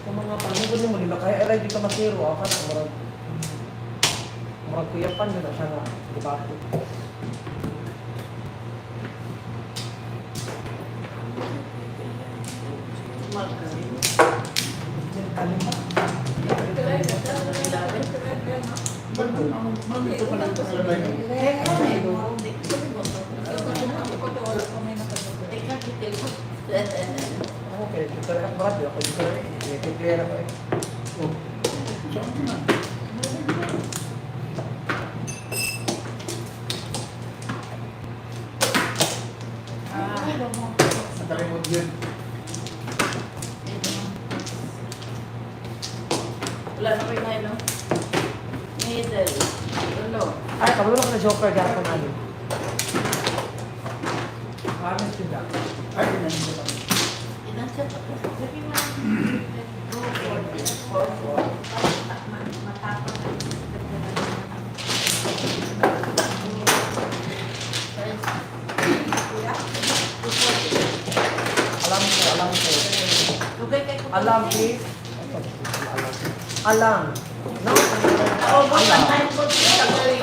Kung mga panugod mo, lima kaya alay dito masiro, ako na, murag kuyapan yun na siya nga, diba? Dito pa lang ito sa labay. Okay, dito rin ang marami. Ako dito rin. Kaya ako eh. Oh. Saan ka na? Sa talimod yun. Wala na kayo na yun, no? Middle. Dulo. Ay, kabulong ko na joker, gano'n ko na yun. Honest yun lang. Ay, nandito kami. Ilan siya pa? Sabi mo. Four. Matapang. Alam ko. Lugay kayo. Alam, please. Alam. No? Naubos ang time ko. Ay,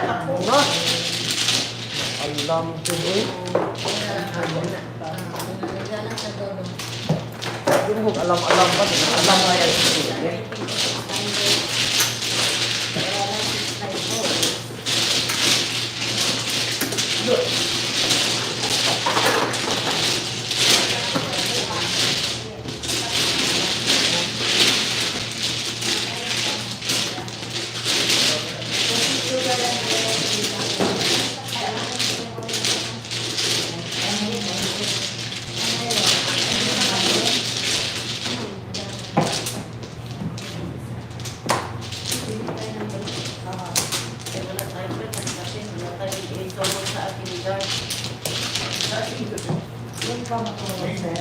ako. No? Alam ko eh. Yung hug alam ba? Alam na yan. Yung pa matulog, sir.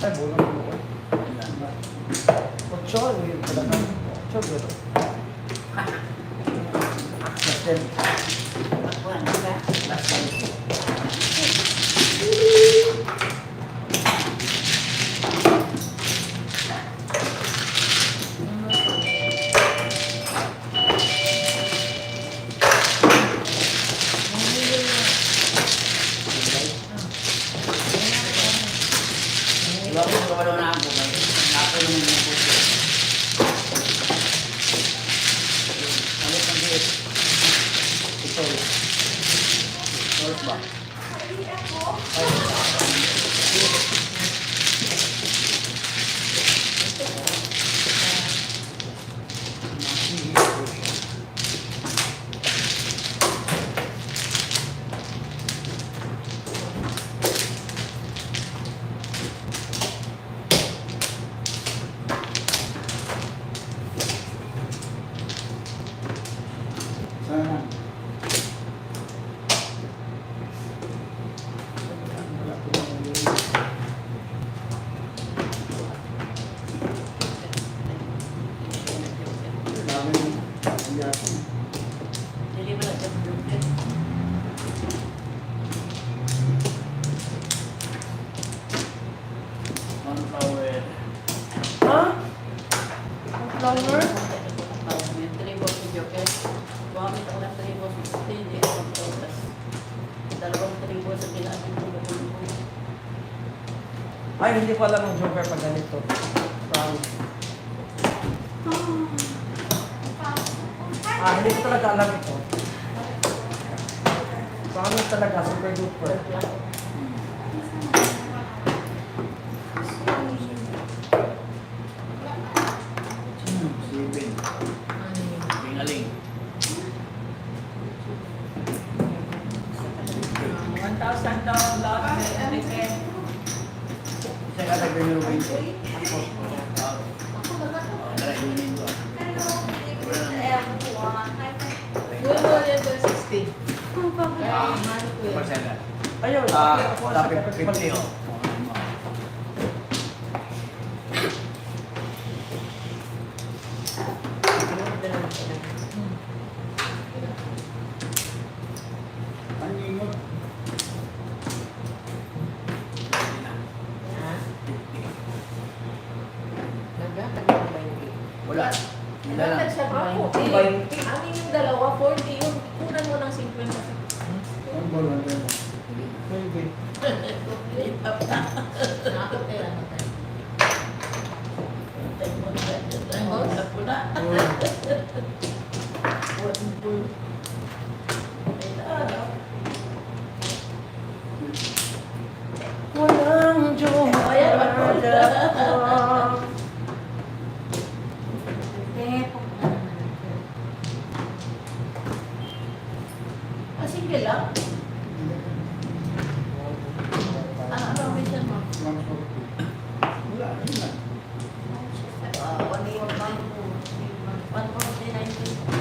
Ay, bulang mo. Ocho, yun talaga. Ocho, pero. Iba ko sa wala na ako. Ako yung mga ang diet. Ito. Source ba? Sana. Sunflower. Ha? Ang flower? Ay, hindi ko alam ang joker pag ganito. Promise. Hindi ko talaga alam ito. Paano talaga, super duper. Seven. Pingaling. 1,000 daw lot. Isa ka nag-renew ko. Naragunin ko. Masala. Ayun, Tapi 50 oh. Paningot. Wala. Wala lang. Siya ba? Amin yung dalawa, 40 yun. Kunan mo ng 50. Ang bola na. Nakakot kaya naman. Walang jowa. Sige lang. Ano mission mo? Wala. Yun lang. 149.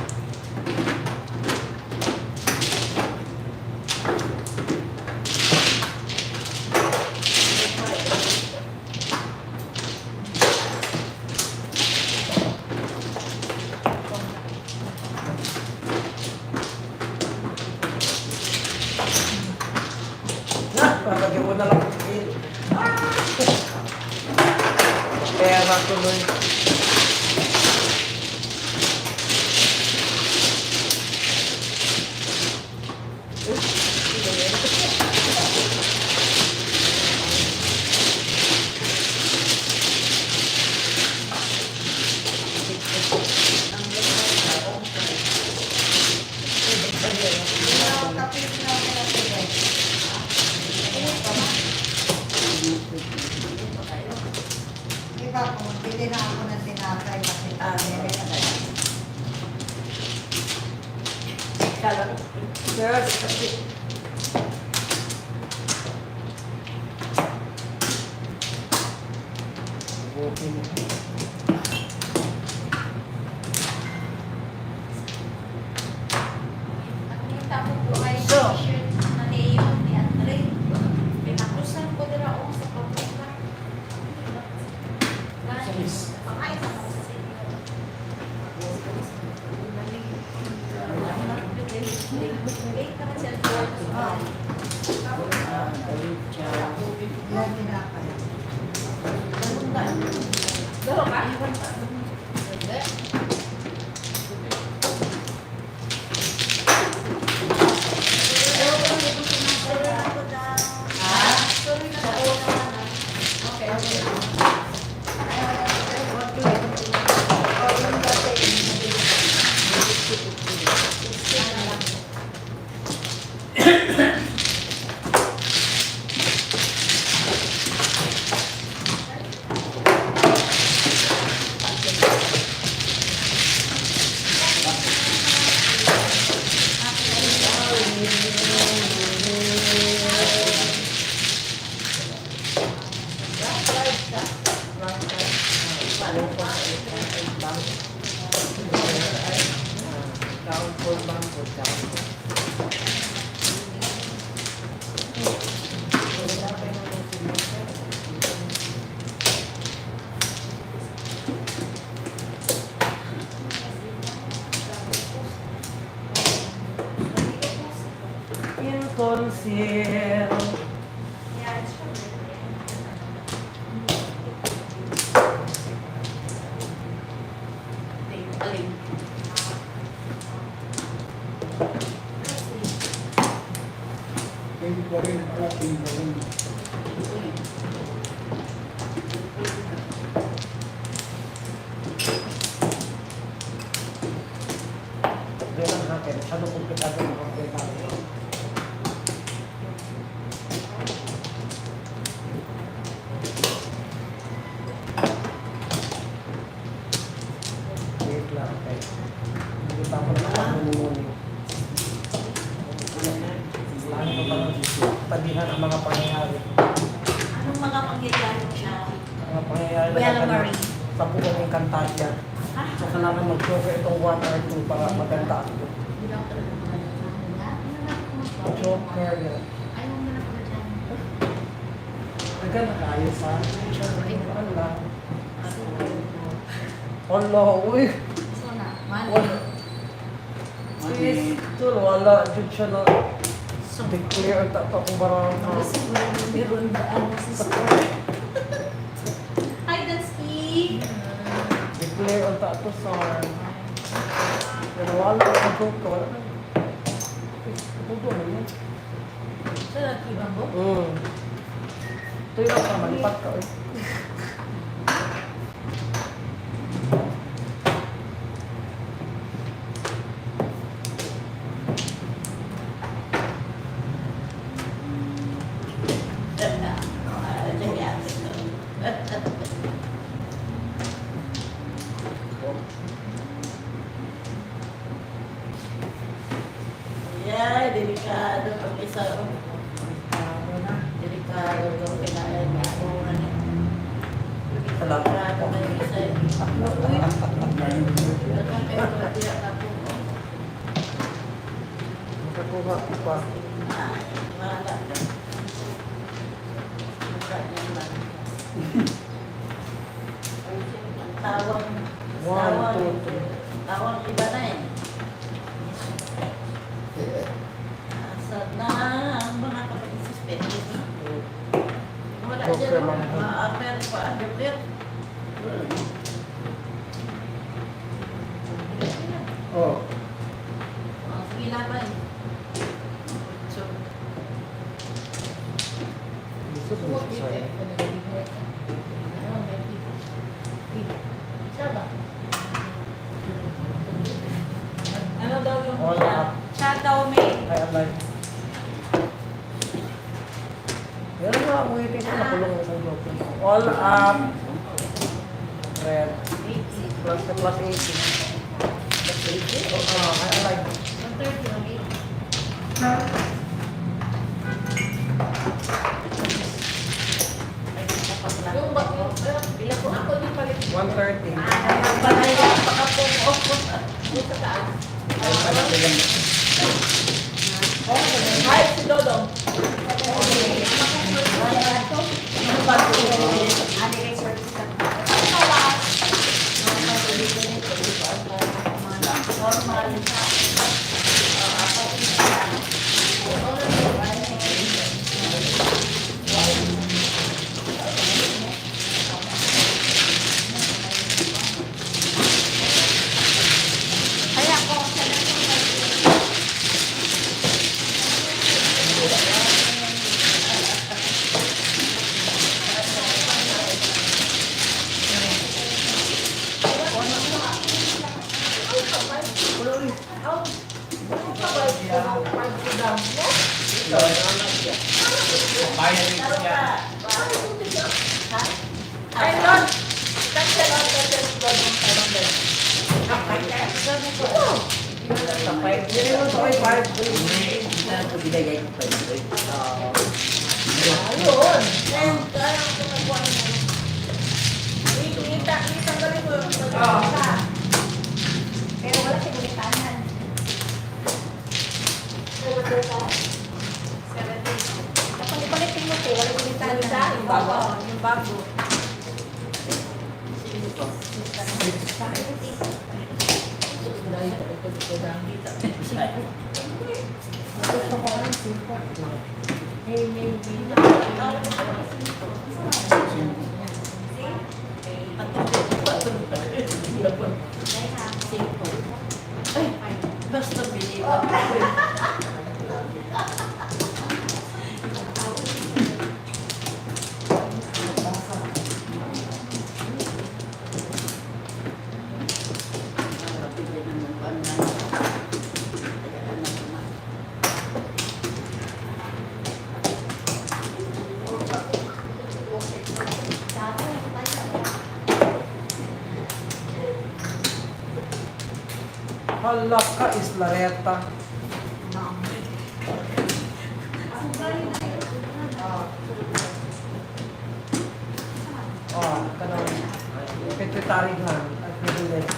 Lagyan mo na lang. Pera tuloy. Iba ko, bili na ako ng tinapay kasi Yes. Nakita ko po ay t-shirt na neon ni Andre. Pinakusan ko nila ako sa pabuka. Pakain ako sa senior. Late ka na siya. yung tinapay. Dalo ka? Hindi. Conceal. Hindi pa rin ating gawin. Masyado komplikado ng komplikado. Wait lang, okay. Hindi pa ako nakapag-muni. Lalo pa parang padihan ang mga pangyayari. Anong mga pangyayari siya? Mga pangyayari Bella na Marie. sa puwan ng kantasya. So, kailangan mag-joker itong 1 or 2 para maganda ako. Joker yan. Ayaw mo na pala dyan. Naganda kayo sa ano lang. Allah, uy. So na, mali. Wala. Mati. Tul, wala. Diyod siya na So, declare ang tato kung barang siguro meron ba ang sister? Hi, Dansky! declare ang tato sa pero wala ang joke ka, wala. Puto mo yun. Sa nakibang ko? Ito yung ka, malipat ka. Eh. Yeah, delikado pag isa. Delikado yung kinain niya. Salamat. Delikado na yung isa. Uy, datang kayo ba diya na po? Makakuha ko pa. Wala. Mukha niya man. Ang tawang, 1, 2, 3. tawang iba na eh. Asad na ang mga kapag-suspended. Wala Okay, dyan, ma'am. ma-aper pa, underwear. Oh. Sige laban. So, Gusto ko siya sa'yo. ano daw yung All up. chat daw may I am like, yan nga, ang waiting ko nakulong ng isang joke. All up. Red. Plus the plus 80. Plus 80? Oh, I am like, 130 lang eh. Yung ba, bila ko ako din palit. 130. Panaya, pakapong ako. Sa taas. Hi, si Dodong. Kaya ko sa Bayan din siya. Ay, Lord! Cancel on the Dodong calendar. Hindi mo sa 5. Hindi, hindi ko binigay ko pa ito. Ayun! And, kaya ko nagkuha mo. Itanggalin mo yung pero wala siya gulitanan. 17. Kapag ipalitin mo wala gulitanan. Yung bago. Yung bago. Ay, basta biliwan. Hala ka, Islareta. Oh, kanang pituitary gland at privilege.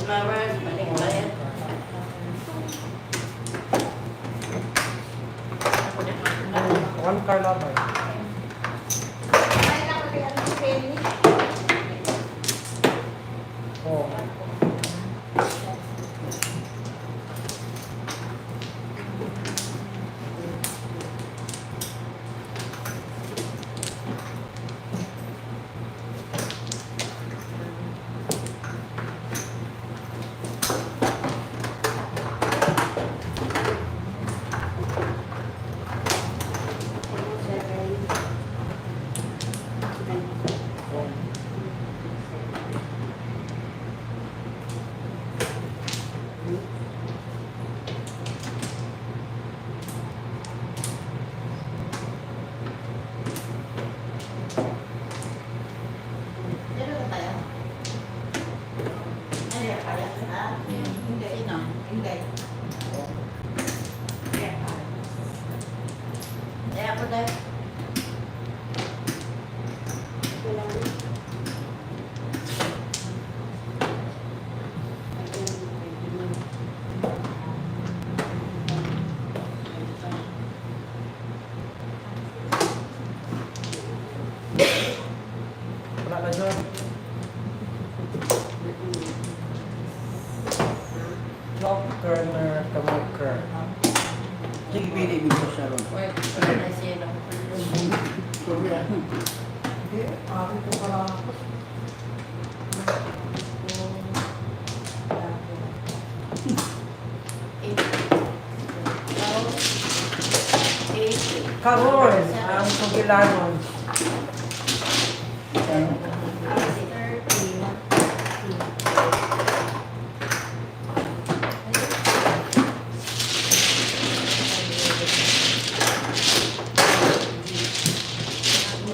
Flowers, balik-balik. One car lover. Ay, nakalian ng penny. Oh. Dito na tayo. Ay, kaya ka. Hindi. Sino? Hindi. Kaya ako dahil. Wala na dyan. Nocturner, kamoker. Sige, pili mo siya ron. Ay, sino? Hindi, akin ko pala ako. Karon, ang sugilanon.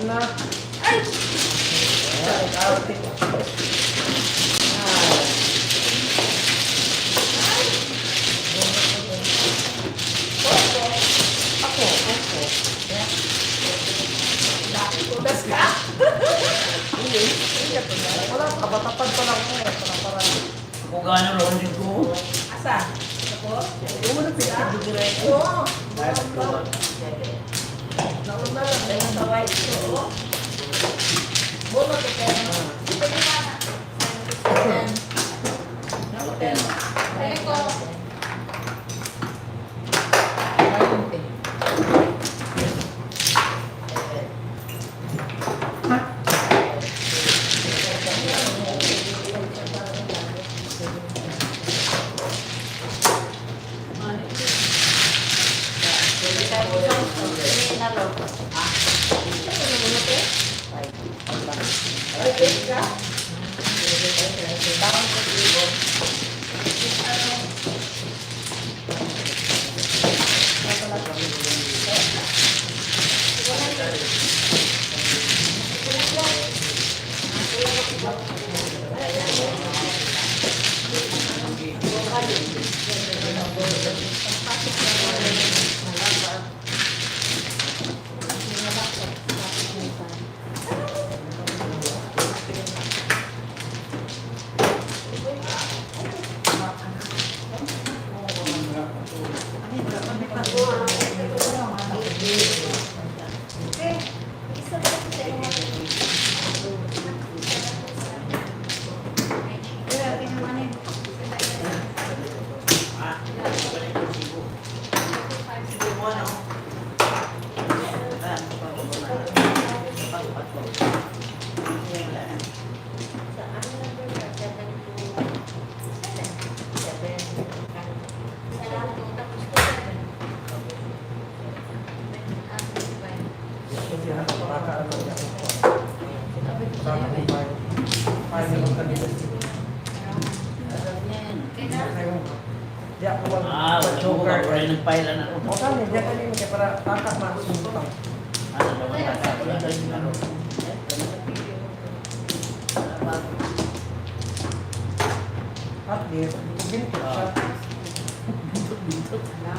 Na. Ay! Arte. Tudas ka? Wala pa, batapad pa lang ako eh. Para Kung gaano ron din ko. Asa? Ako? Yung mo na pinag-direct. Oo. Nauna lang. Ayun sa white. Bulo ko kayo. Ito yung mana. Balik ko. Ay, bake ka? Di ako Ah, wala Joker. Wala nagpailan na. O saan, diyan ka din, kaya para tatak masusunod. Ano ba mga wala na yung ano. At least, binto siya.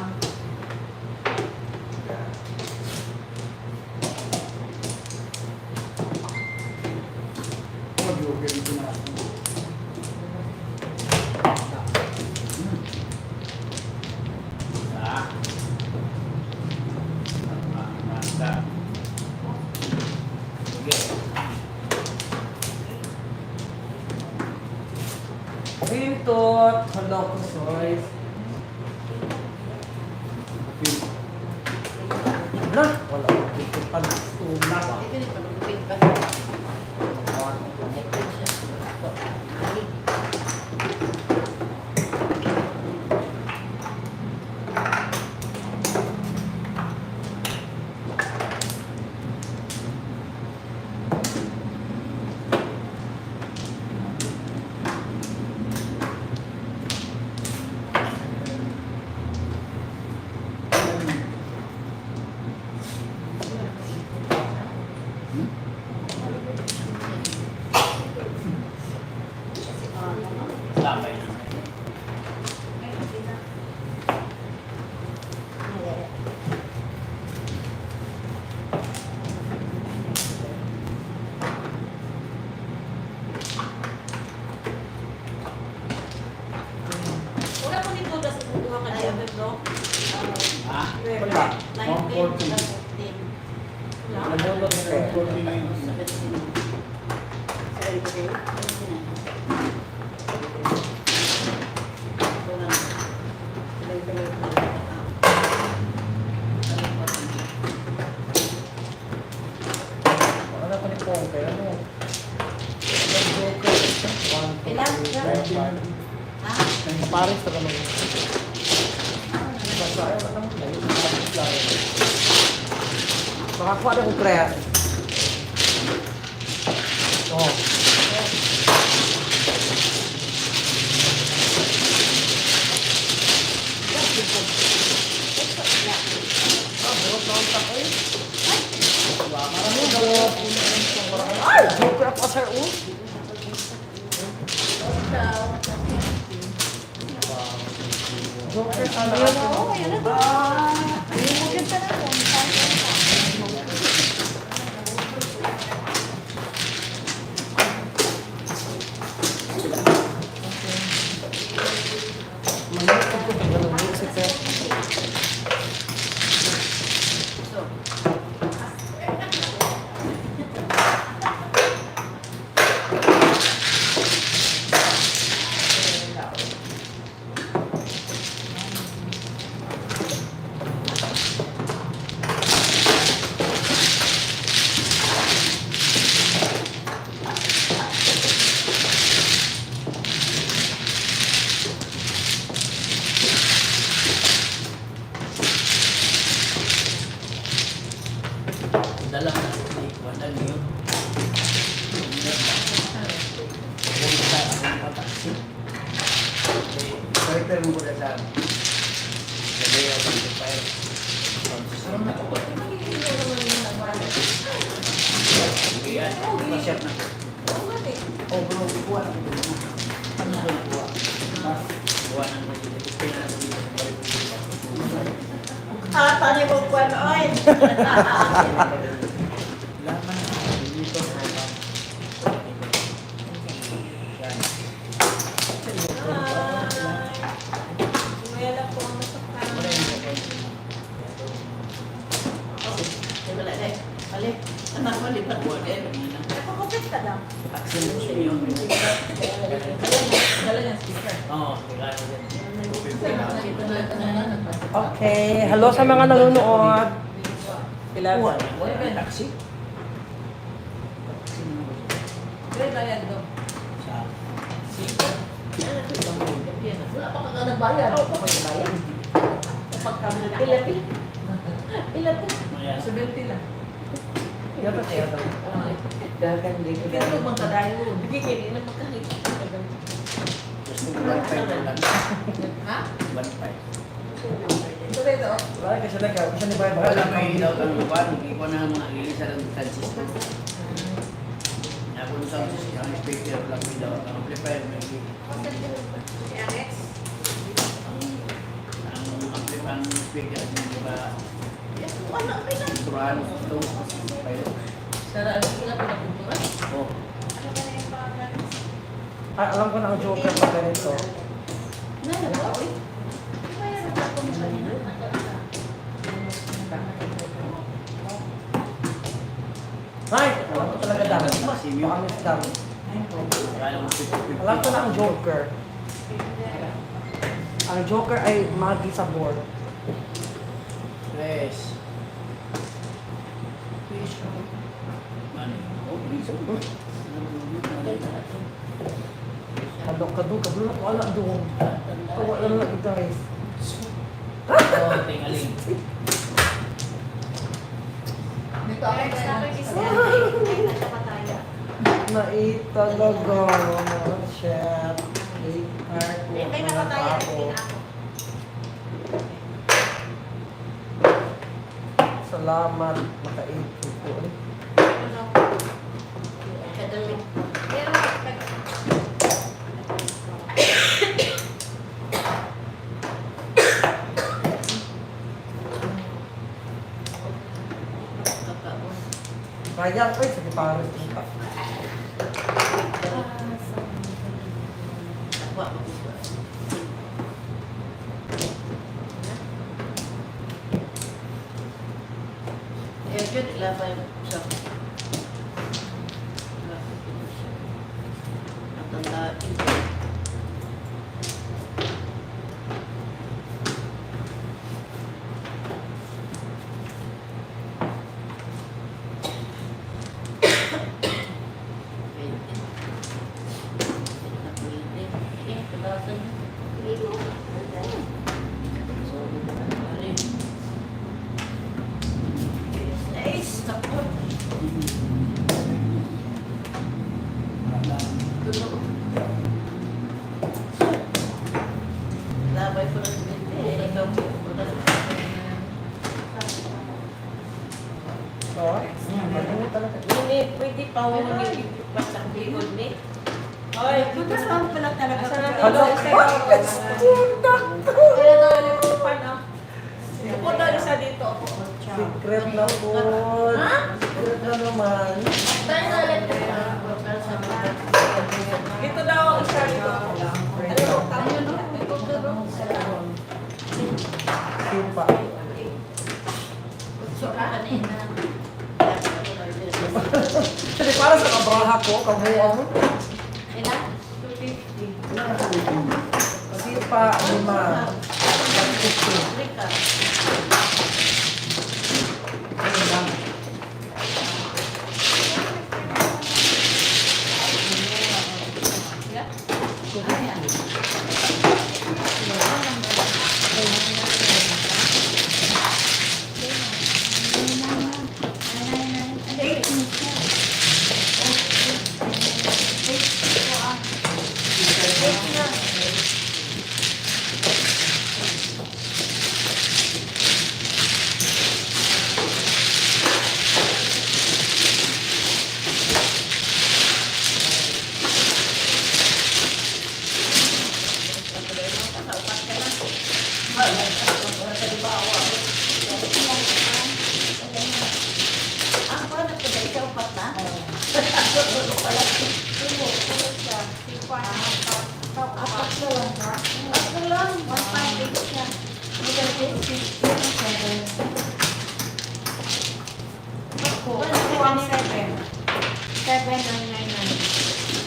Ah. Masa. Sige. Bintot. Hello, Kusoy. Na, wala. Bintot pa na. Tuna ba? Ito yung palugupit pa. Sabay na. Wala ko nito sa kukuha ka dyan, no? Ah. Wala. 19 plus 15. Nabulot na kayo. Wala pa ni Pong, kaya ano? Joker. Ilan? Ha? Paris na naman. Basta, alam mo, makakuha na kong krea. Oo. Ay! Joker ako sir, oh! Joker ka na ako. Malit ko kung ganun music eh. Dala na. Wala niyo. Fighter mo ko na sa sabi ako sa fire. Yan, masyap na. Oh bro, buwan. Ano ba buwan? Buwan ang Ah, tanya mo po ano, oy. laman dito sa baba. Yan. Wala po ang masaktan. Wala deh. Balik. Anak mo lipat mo din. Nakakupit ka daw. Action mo siya yung Dala niya speaker. oo, kailangan din. Okay, hello sa mga nanonood. Kailangan taxi. Wala yan daw. Sa Wala pa ka nagbayad. Oo, pa nagbayad. Pagka-ilapit. Ilapit. Ayan. 70 lang. Yata siya daw. Dagan din ko. Pero magkadayo. Bigyan na magkahit. Gusto ko 1.5 lang. Ha? 1.5. Wala kasi kasi ni Bayad Wala may ilaw kang buwan, hindi ko na mga ilisa ng transistor. Ako sa ang speaker lang ilaw, ang amplifier may Si Alex? ang speaker di ba Wala, may lang. turuan ito. Sara, ang sila pinapunturan. Oh, Ano ba na yung mga Alam ko na ang joker pag ganito. Nalabaw eh. Di ba yan ang mo kanina? Ay! Alam ko talaga dami. Baka miss dami. kaya mo Alam ko na ang joker. Ang joker ay magi sa board. Tres. Mani. Oh, biso. Kadok, na ko alam doon. Wala na lang guys. Oh, tingaling. Dito ako Alex, na. dapat isa. Ay, nagkapataya. Naitalaga mga chef. Heart ko. May nakataya rin ako. Salamat. Makaito ko. Kadami. Pero, Kaya ko sa Paris dito. Eh, yun, ilabay siya. Natandaan. Labay ko lang din. Ikaw po. So, ano talaga? Hindi, pwede pa mo nilipas ang likod ni. Ay, bukas lang pala talaga. Hello? kaya daw yung pan ah. Ako daw isa dito. Secret na po. Secret na naman. Tayo na ulit. Dito daw ang isa dito. Sipa. Kasi para sa kabraha ko, kamuha mo. Ilan? Sipa, 5.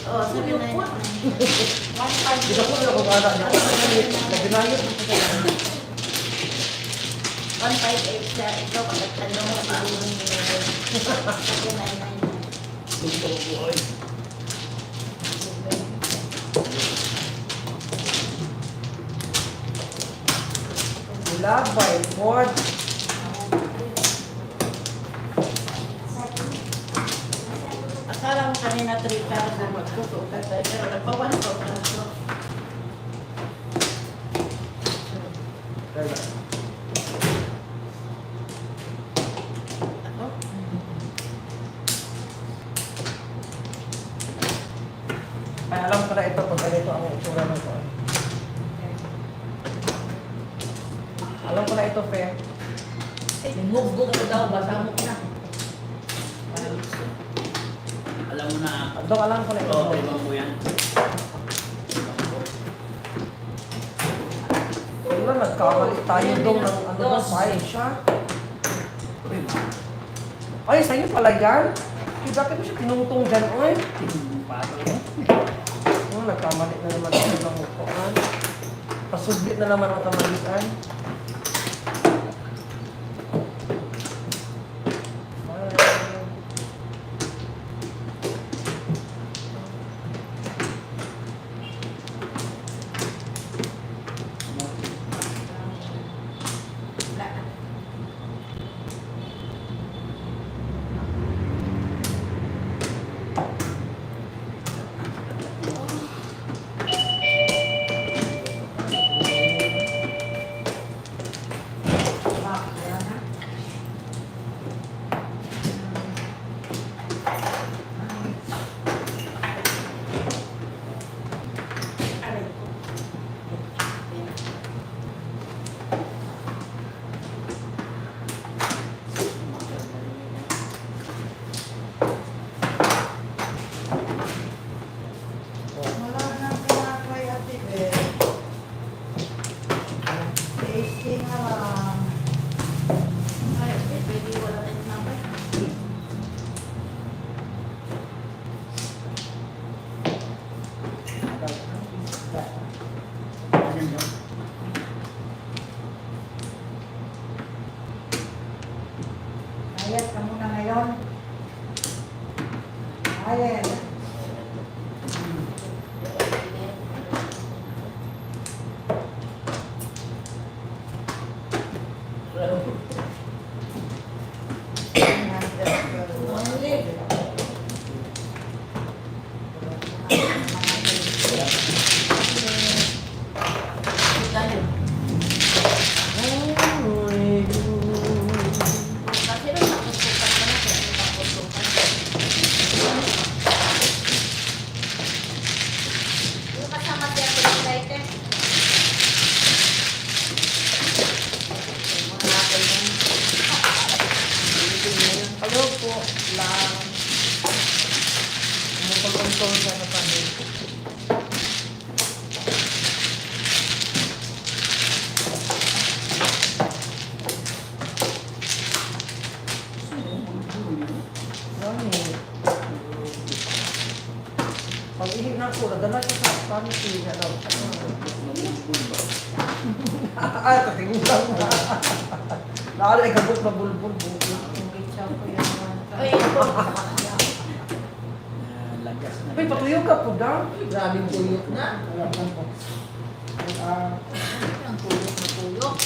Oh, 799. Hindi ko na kung ano niya. Naginayon ko sa 158 siya. Ikaw, pagkatalo mo sa ulo niya. 799. Labay, Ford. Akala mo kanina 3,000 magtutukan tayo, pero nagpawan ko. ganun ko. Alam ko na ito, Fe. Hugog ko daw, basta mo na. Alam mo na, Dok, alam ko na ito. oo, ibang mo yan. Wala, nagkamali tayo dong ng ano daw, file siya. Uy, ma. Ay, sa'yo pala yan? Kaya bakit mo siya tinungtong dyan, oy? Pato yan. Oh, nagkamali na naman ako ng upuan. Pasublit na naman ang kamalian. Wala nang pinakay at ibig. Tasting na lang. Ay, pwede wala tayong number. Ayat ka muna ngayon. Ayat. Ganun. Kasi rin nakusukan ka na, kaya nakusukan. Yung kasama siya sa excited. Mga akin yan. Ano po lang. Umuntol-untol siya na kami. Ano? Pag-ihip na po, nadala siya sa pharmacy niya daw. Ay, katingulang na. Lalo ay gabot na bulbul. Ay, ito. Lagas na. Uy, patuyo ka po daw. Grabing tuyok na. Ang tulog na tulog.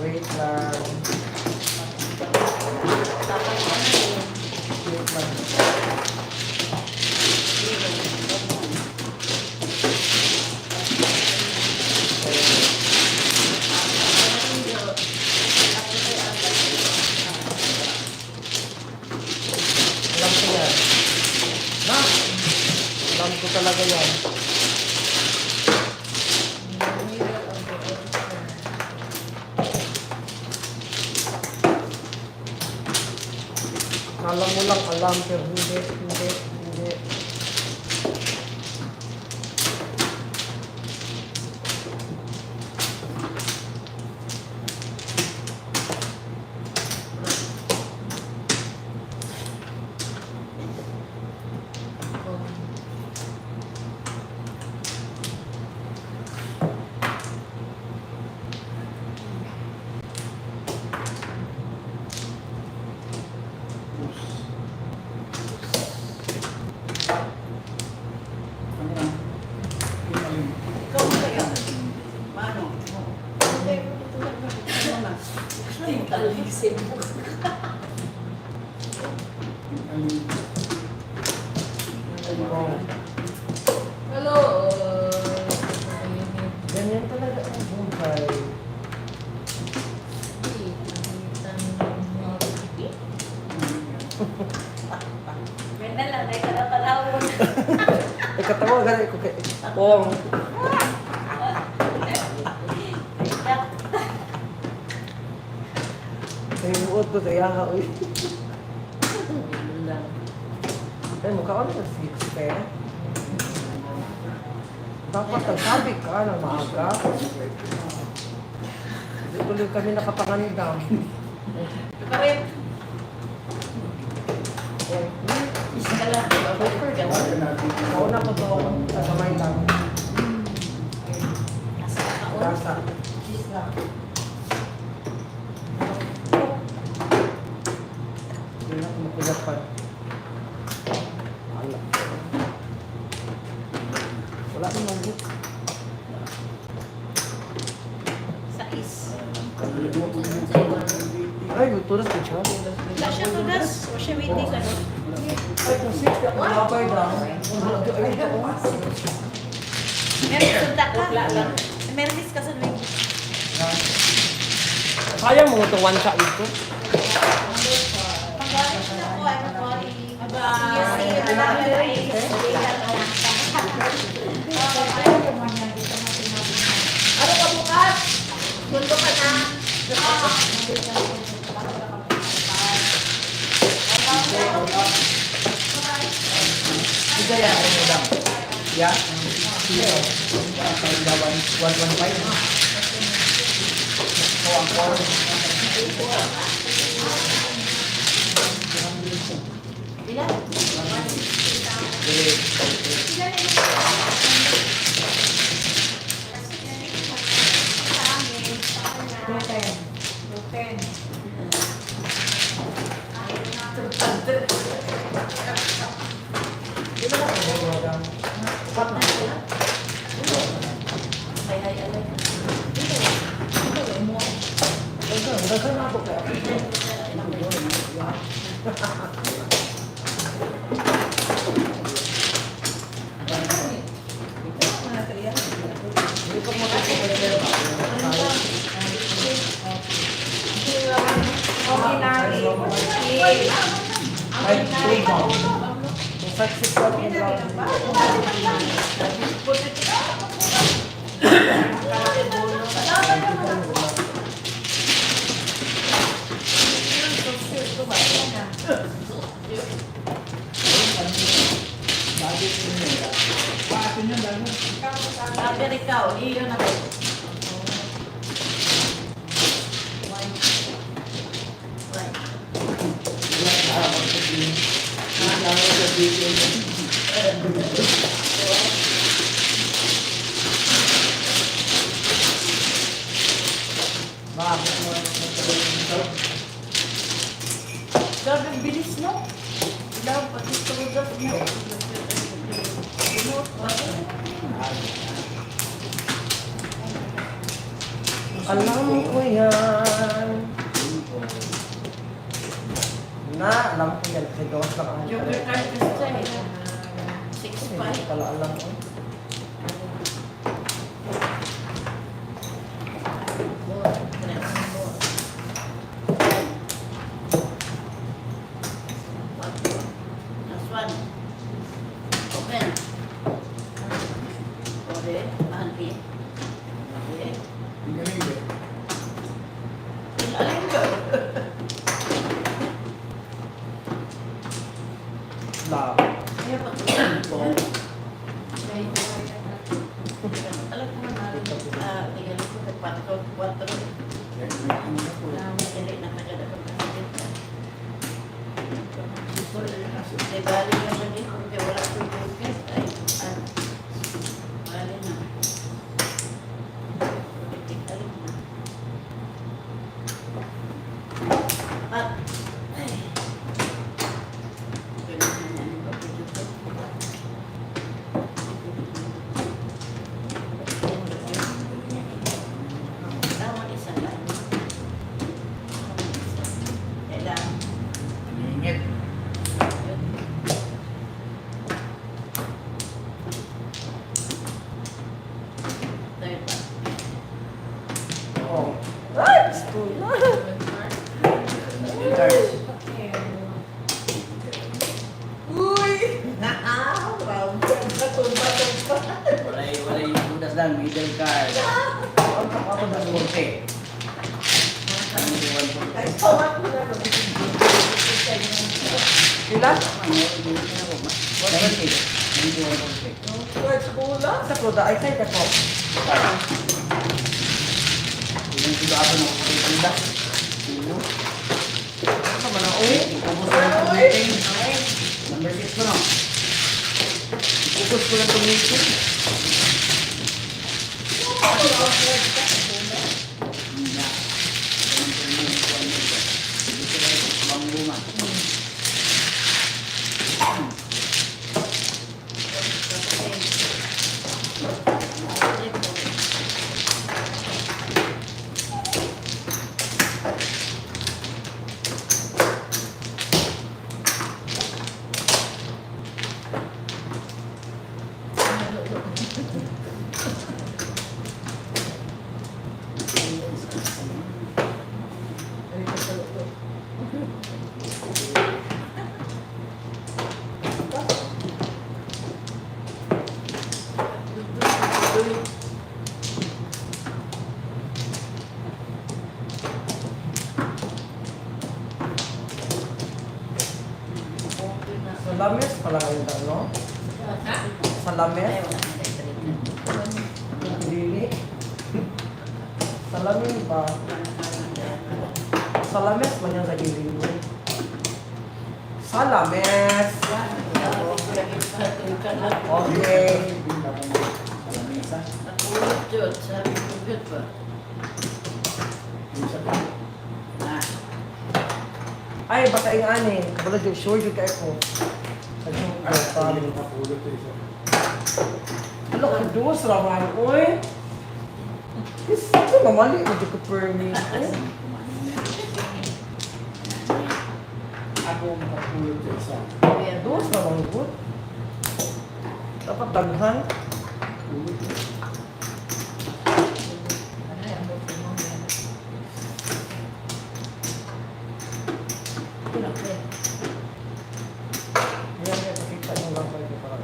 Wait lang. Dapat ka na yun. Wait lang. Alam ko yan. Na? Alam ko talaga yan. Alam mo lang alam, pero hindi. Ikaw mo kaya. Mano? Ay, talisip mo. Ang Ay, ko kay Pong. Ay, buot ko sa iyaha, uy. Ay, mukha ko na 60. Dapat nagsabi ka na maaga. Hindi tuloy kami nakapangandam. Kaparin. Isa ka lang. Nauna ko to sa kamay lang. Gasa. Hindi na kumukulat. Wala nang magbut. Sais. Ay, tulas ko siya. Wala siya tugas. O siya waiting ka no? Ay, kung six ka, mababay lang. Ay, Meron sunta ka. Meron dis ka sa wing. kaya mo ito one shot ito? Pag-alis na po, ano po, Aba, ano ka bukas? Mundo ka na. Bisaya, ano mo lang? Yeah? Sino? 115? Oh, ang core. Bilang? Culinary. Ay, two pounds. Yung success ko yung Sabi ikaw, iyo na kayo. Bakit mo ito? Grabe, ang bilis no? Ilang pati tulog niyo. alam ko yan. Alam ko yan. Kasi gawas lang ako. Yung card kasi 6'5". Hindi pala alam ko. Last one. Open. Ode, mahal eh. Okay. Alin ka? Love. Kaya pa ito. Alam ko na tingnan ko sa 4. Dili na kagad ako kasi. Di bali na siya dito. Kaya wala ko yung focus. Ay, bali na. Alin na. At, ay. Ganun na yan. Tama isa lang. Kailangan. Nangingit. Third one. Oh. Ay, gusto na. Guitars. Uy! Wow! Baton. Tapos lang, middle card. Ako na Tapos 40. Ay, tawag mo na. Ilan? 90. 91. Words kulang sa pruda. Ay, kaya ko. Yung sila ako na kukulit. Sino? Ano naman ang uwi? Ikubos ko lang itong meeting. Number 6 ko na. Ikubos ko lang itong meeting. Hindi. Bang luma. Sa lamis pala kayo no? Sa lamis? Dili. Sa lamin ba? Sa lamis man yan sa giling mo. Sa lamis. Okay. Napulot yun, sabi ko good ba? Ay, baka yung ani. Wala yung sure yung kaya ko. Ano ka dos raman, oy? Ito mamali mo di ko permit. Ako makapulot sa isa. Dos raman good. Dapat daghan. Yan yan, pakita nyo lang kayo para.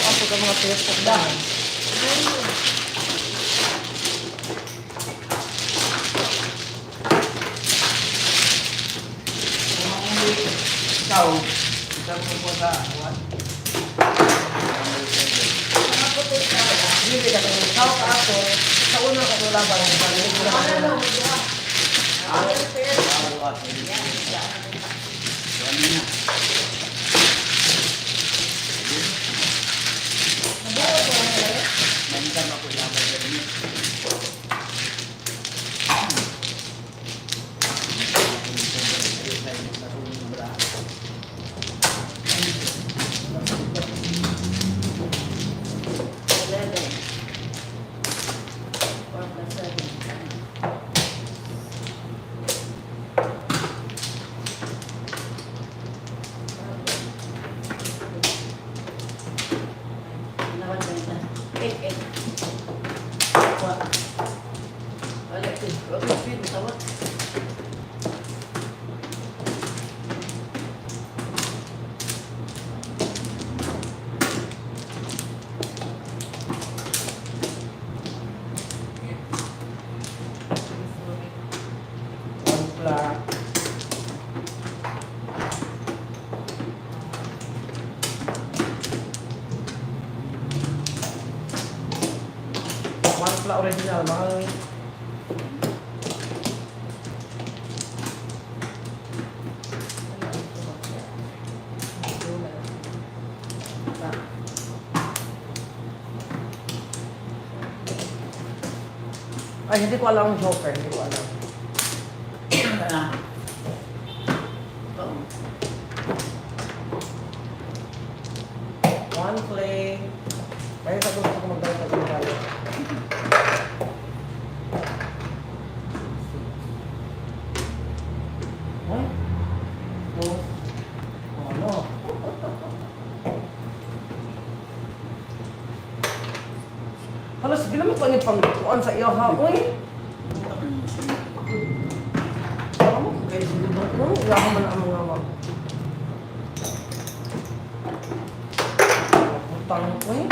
Ako ka mga test of dahan. Ikaw, ikaw po sa awan. Hindi ka kung ikaw ka ako, sa una ka nung laban, parinig mo naman na. Black. One flat original, mahal. pa. Ay, hindi ko alam ang joker. Hindi ko alam. Ano na? Oo. One play. Kaya sa gusto ko magdala sa tayo. Ay? No. Oh, ano? Halos, di naman ko pang sa iyo ha. Uy! Alam mo, kaya sinubang ko. Ilahan mo na ang mga wag. Utang ko eh.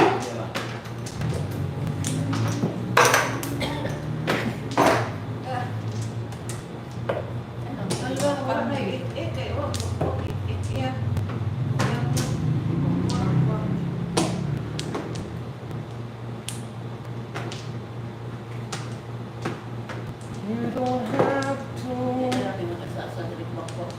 You don't have to. Hindi na natin nakasasa sa ritmo ko.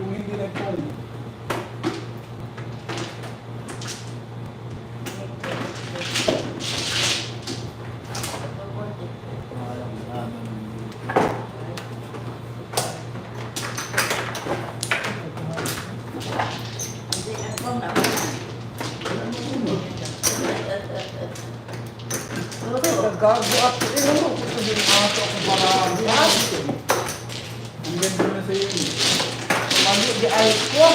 Kung hindi nag-phone. Hindi, ang phone na ba? Nagago at ino mo ko sa din aso ko para bihat. Ang ganda na sa'yo eh. Mali di ay ko.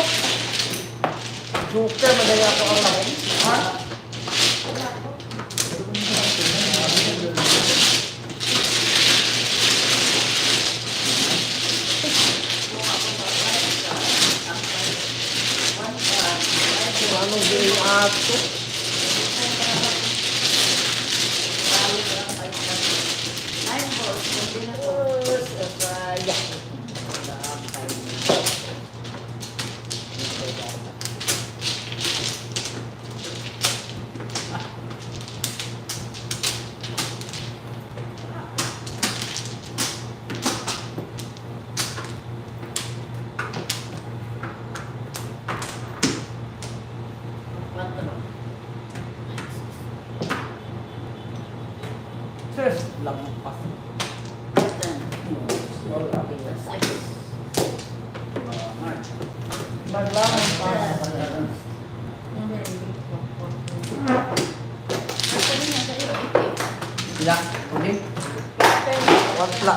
Joker madaya ko ang lahat. Ha? Anong di aso? Sis, lampas. Maglamang pa. Sila, hindi? Wala.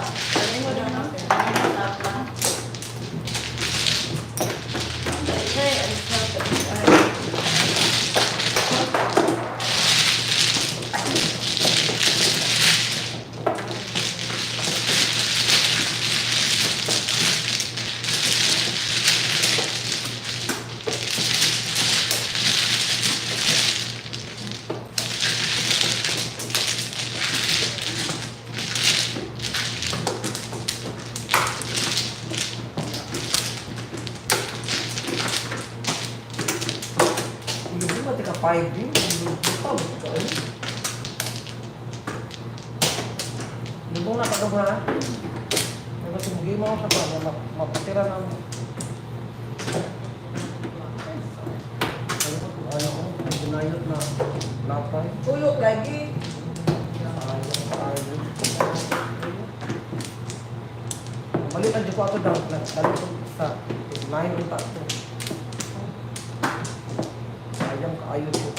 Hindi ba tika 5 din? Lubong na kagabra. May sumugi mo sa pa, mapatira ng... Ano ko, ginayot na lapay. Tuyok lagi. Balikan dito ako daw, nagtalito sa 9 unta ko. Sayang kaayos ko.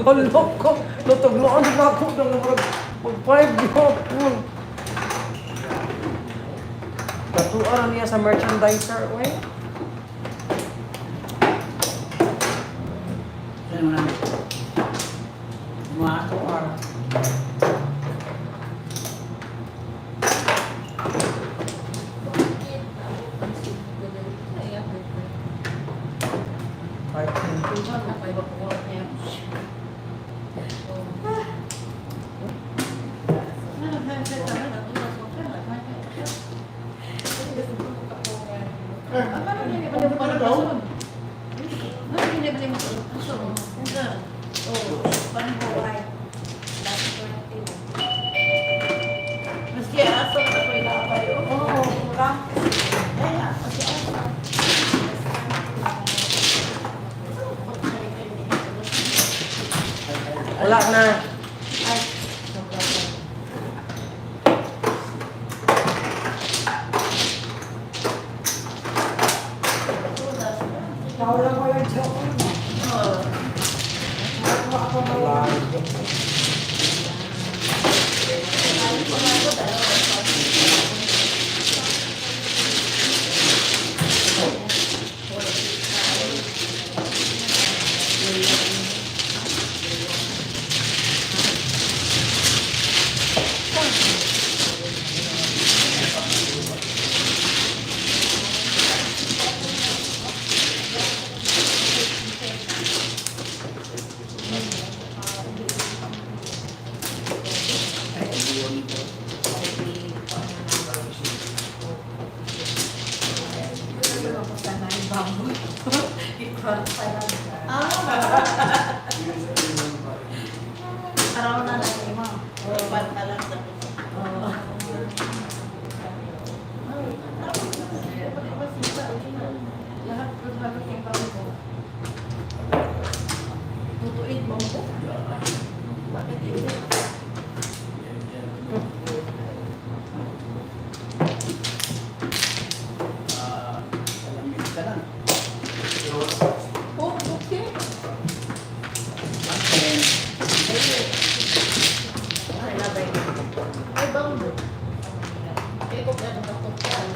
Hulok ko. Natugloan na ako ng mag-five yun. Katuan niya sa merchandiser, we. Saan mo namin? Mga atuar. Wala na. Wala joke. Wala. Araw na lang mo. Banta lang sa lahat ko halos yung bangko. Tutuin mo ko? Bakit hindi? Alamig ka lang. Oh, okay. Ay, bangko. Kaya ko kaya nakapagpapal.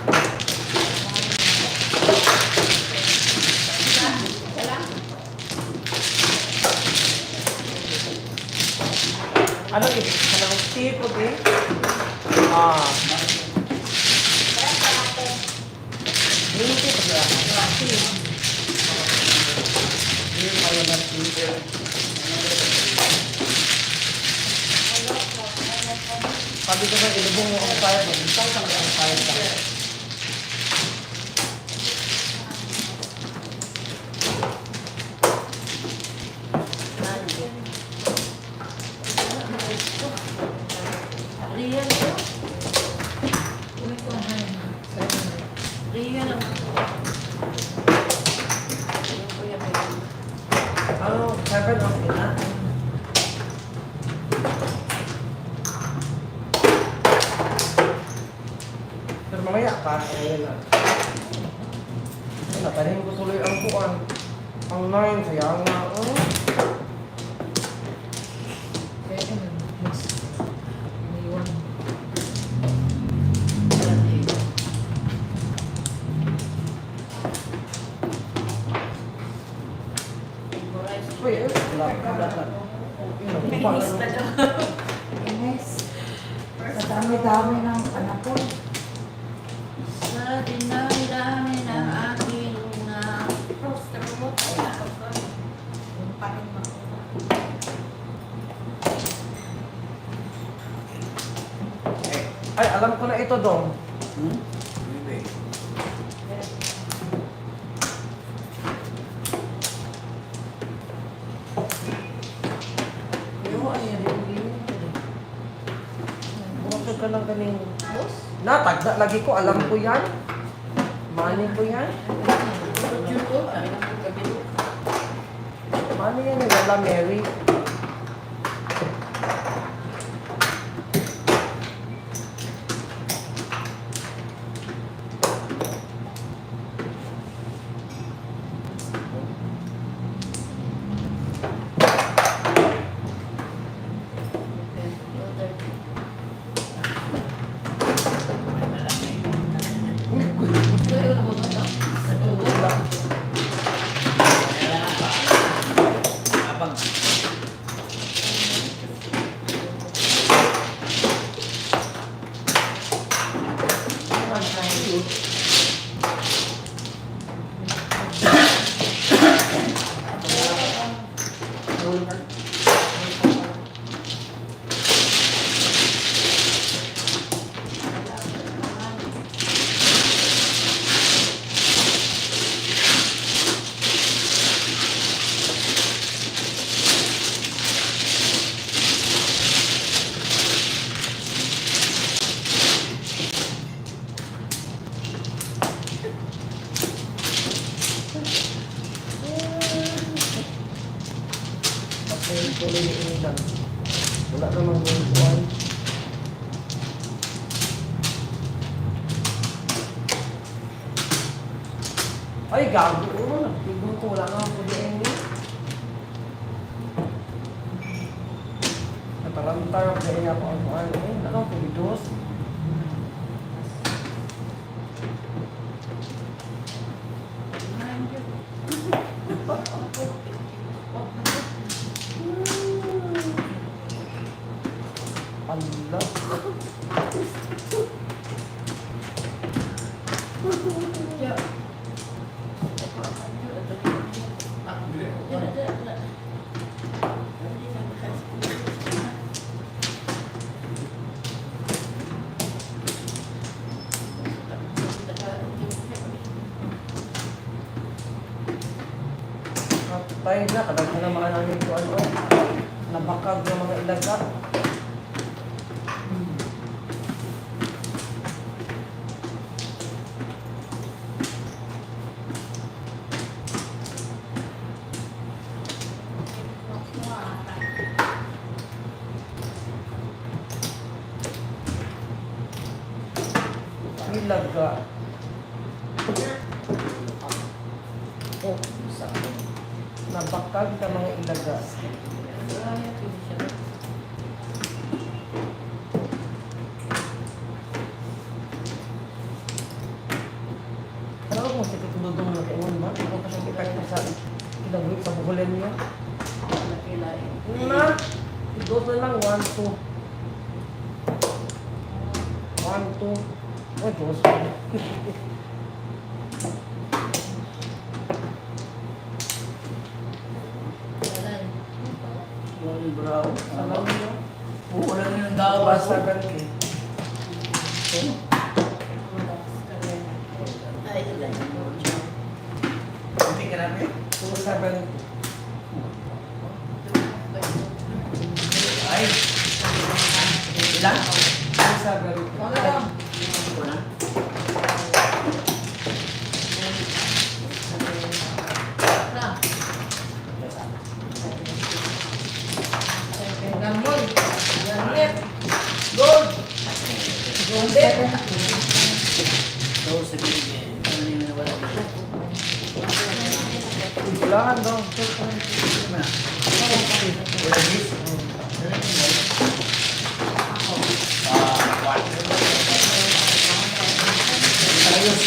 Ano eh? Anong tipo eh? Ah. Yung tipo ba? Yung kayo na tipo. Sabi ko sa ilubong mo ang fire mo. Isang ka ang fire ka. Real ko? Real lang. Ano? 7 okay na? Pero mamaya ka. Ayun na. Natanim ko tuloy ang kuwan. Ang 9, sayang na. Uy, wala. Ines, sa dami-dami ng anak ko. Sa dinami-dami ng aking mga Ay, alam ko na ito dong. Bibi. Bukod ka lang galing. Natagda lagi ko, alam ko yan. Money ko yan. Money yan, wala Mary. tuloy ni Initan. Wala namang buwan. Ay, gago. Nagpigong ko. Wala namang pwede ini. Natarantar. Kaya nga ako ang ano eh. Wala namang pumidos. Allah. Tayo na, kadaghan na mga namin ko ano. Nabakag ng mga ilaga. Ilaga. Oh, nabakag ka mga ilaga. Ano kung si tutulong na kaingon ba? Ako pa siyang ipag sa ilang week sa buhulan niya. Na, dos na lang, 1, 2. 1, 2. Ay, dos. Bro, Alam niyo? wala na yung dawa. Basta ganun eh. Hindi ka namin. 270. Ay. Ilan? 270. Wala. Gamon. Yanit. Gold! Goldet. So, sabihin, ano yung nawala dito? Kailangan daw. Ano na? Wala bis? What? Ayos.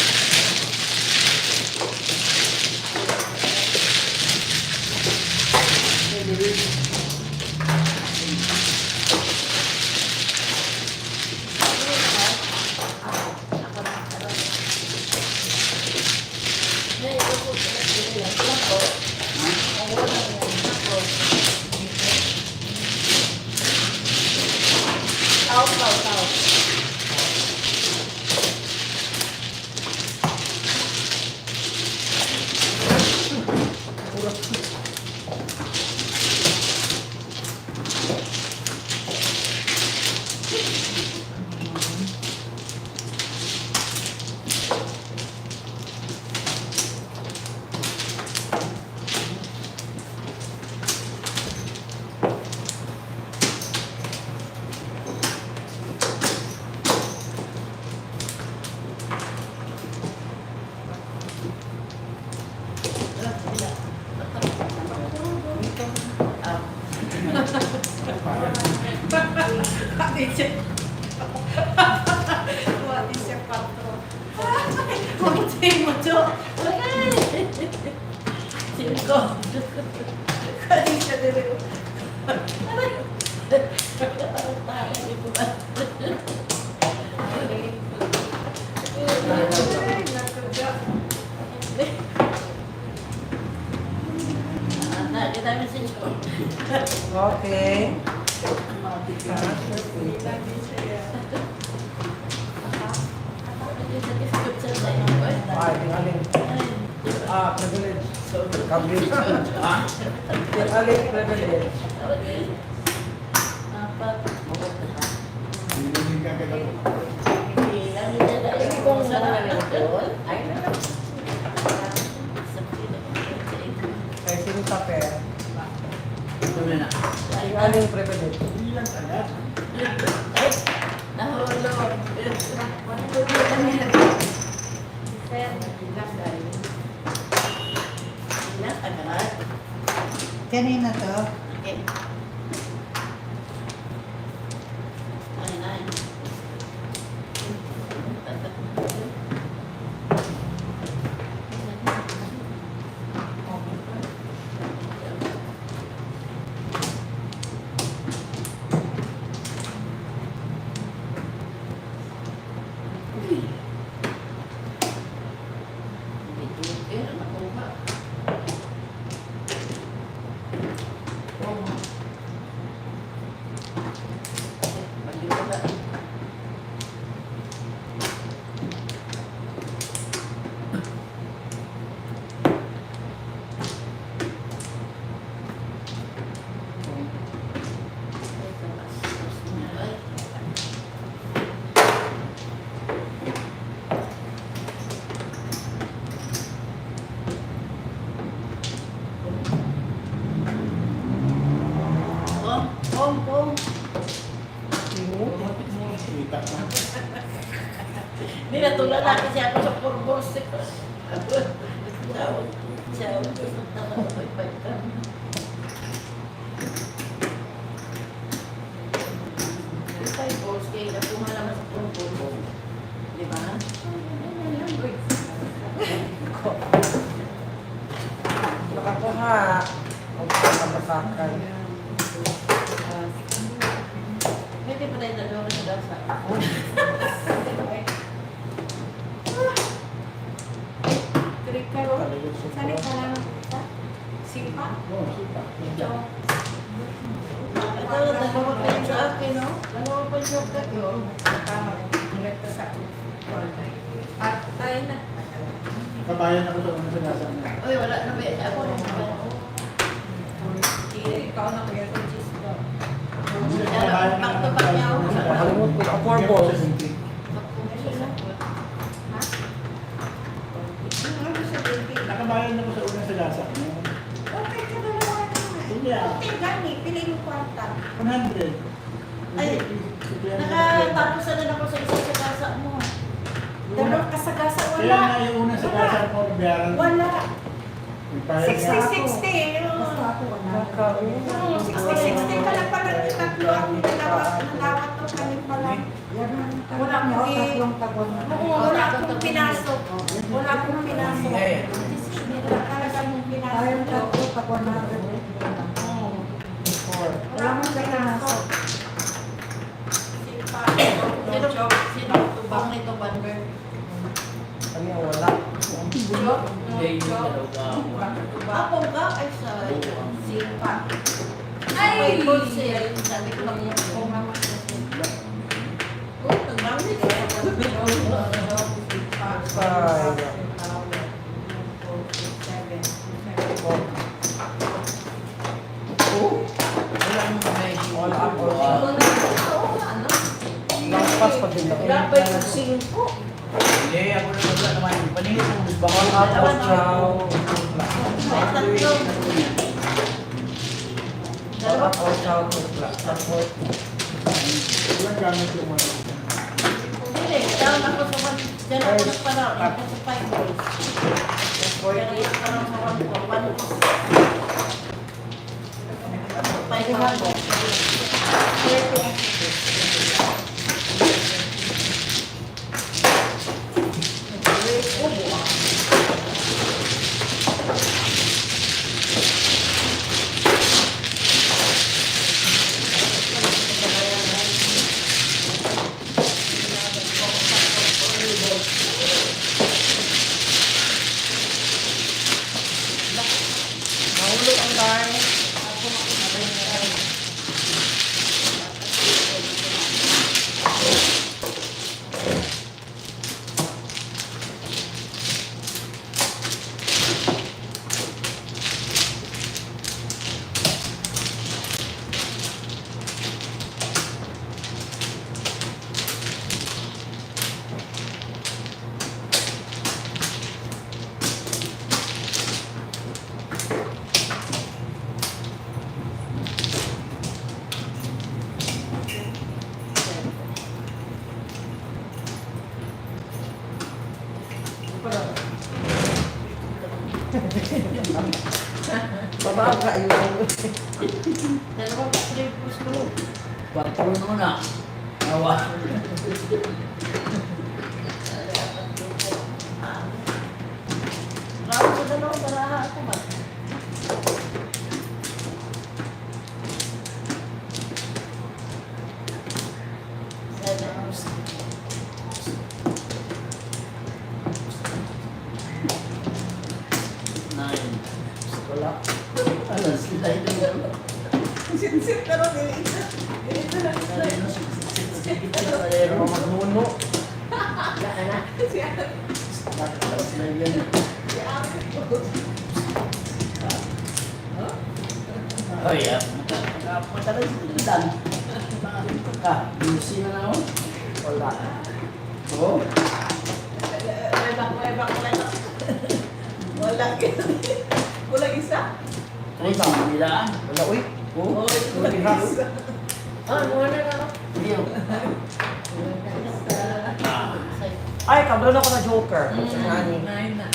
What is your patron? Kumutay mo, Jo. Cinco. Kali siya dito. Kita mesti cukup. Okay. Ay, tingaling. Privilege. Coverage. Tingaling, privilege. Kay sino taper? Ito na na. Ano yung prepared? Hindi lang agad. Nahulog. Ilan agad? Kanina to? Okay. Ay, ay. Pom. Kita na. Hindi natulala kasi ako sa purbos. Ciao. Five balls kaya nakuha naman sa purbos. Di ba? Nakakuha. Huwag ka mabasakan. Pwede pa tayo dalawa sa dasa. Trikaro. Sali ka lang. Simpa? Oo, kita. Ito, dalawa pa yung sa akin, no? Dalawa pa yung sa akin. Tama. Direkta sa at tayo na. Kabayan ako sa una sa gasa na. Uy, wala na ba? Ako rin ba? Ikaw na kaya ito cheese daw. Back to back niya ako. Nakalimut ko. Four balls. Ano sa baby? Nakabayan ako sa una sa gasa. Okay ka dalawa na. Hindi ah. Okay gani. Pili yung kwarta. 100. Ay, nakatapos na rin ako sa isa sa kasa mo. Dalawa kasagasa Kaya wala. nga yung una sa gasa ko, nabiyaran. Wala. May bayad na. 60-60. Nakain. 60-60 ka lang pala yung tatlo ang dalawa to kanin pala. Wala akong pinasok. Wala akong pinasok. Wala talagang pinasok. Wala akong pinasok. Sino tubang nito, Banber? Kami ang wala. Ako ka ay sa Silpa. Ay! Sabi ko lang yung kung naman sa Silpa. Oh, nagmamit ka. All up, all up. Lampas pa din ako. Lapay ko 5. Hindi, ako na wala naman. Paningin mo, mas baka All up, all down. May tatlo. All up, all down. Support. Walang gamit yung mga. Hindi, down ako sa one. Diyan ako nagpanaw. Ako sa 5 balls. Pero yung parang sa 1 ko. 1 ko. 5 balls. Mahulog ang dahil. Mabaga yun. Dalawang stripers ko. Patron mo na. Awa. Raw ko dalawang baraha ako ba? Nine. Wala. Ano, sila ito. Sit-sit pero dili-isa. Dili-isa lang. Pero magnuno. Wala ka na. Oh yeah. Matagal sila dan. Ka, busi na na ako. Wala. Oo. Walang isa. Ay, pangbilaan. Wala, uy. Oo. Tulihas. Oh, muna na ako. Hindi ako. Ay, kablo na ko na joker. Sa nani. Nine na.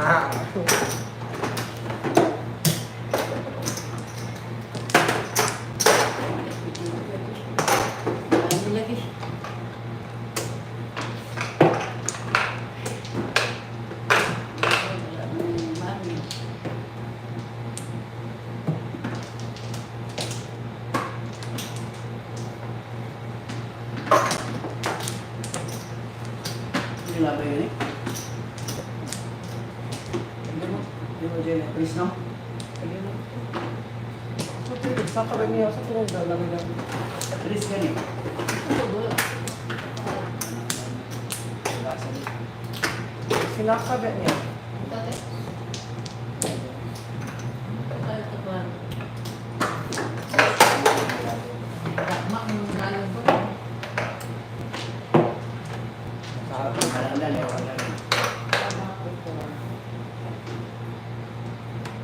Ah. Lagi. Hindi nga ba yun eh? Hindi mo dyan eh. Please no? Sa karin niya, sa tulong dalang niya. Please ka eh. Sinakabit niya.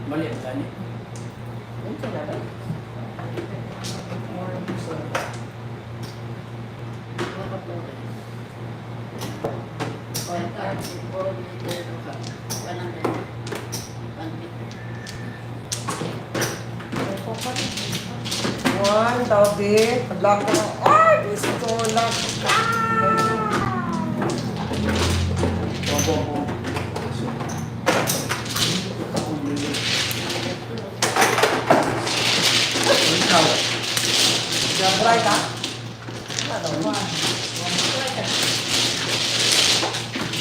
Mali ang gani. One, tabi. Paglang ko. Ay, gusto lang. Bobo. Ikaw. Try ka? Ano?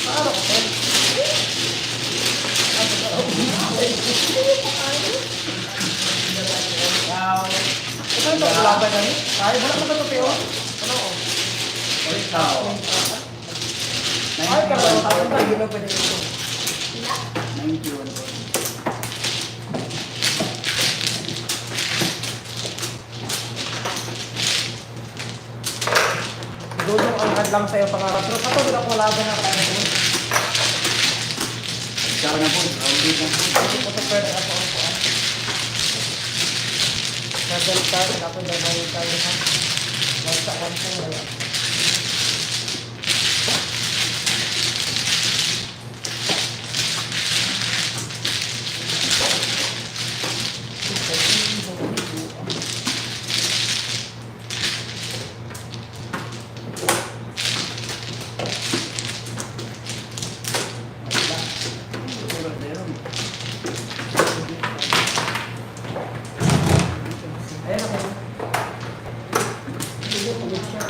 Ano ko? Ito yung paglaban na niya. Ay, wala ka ba ito, Pio? Ano ko? Ikaw. Ay, kalawa tayo ba? Yun ang pwede ito. 91. Dudong ang hadlang sa'yo pangarap. Pero kapag wala ko laban na tayo doon. Ikaw na po. Hindi na po. Ito pwede ako ako. Nadal tayo. Ako na bayo tayo ha. Nasa kampo wala. Ayan ako. Sige, ulit siya.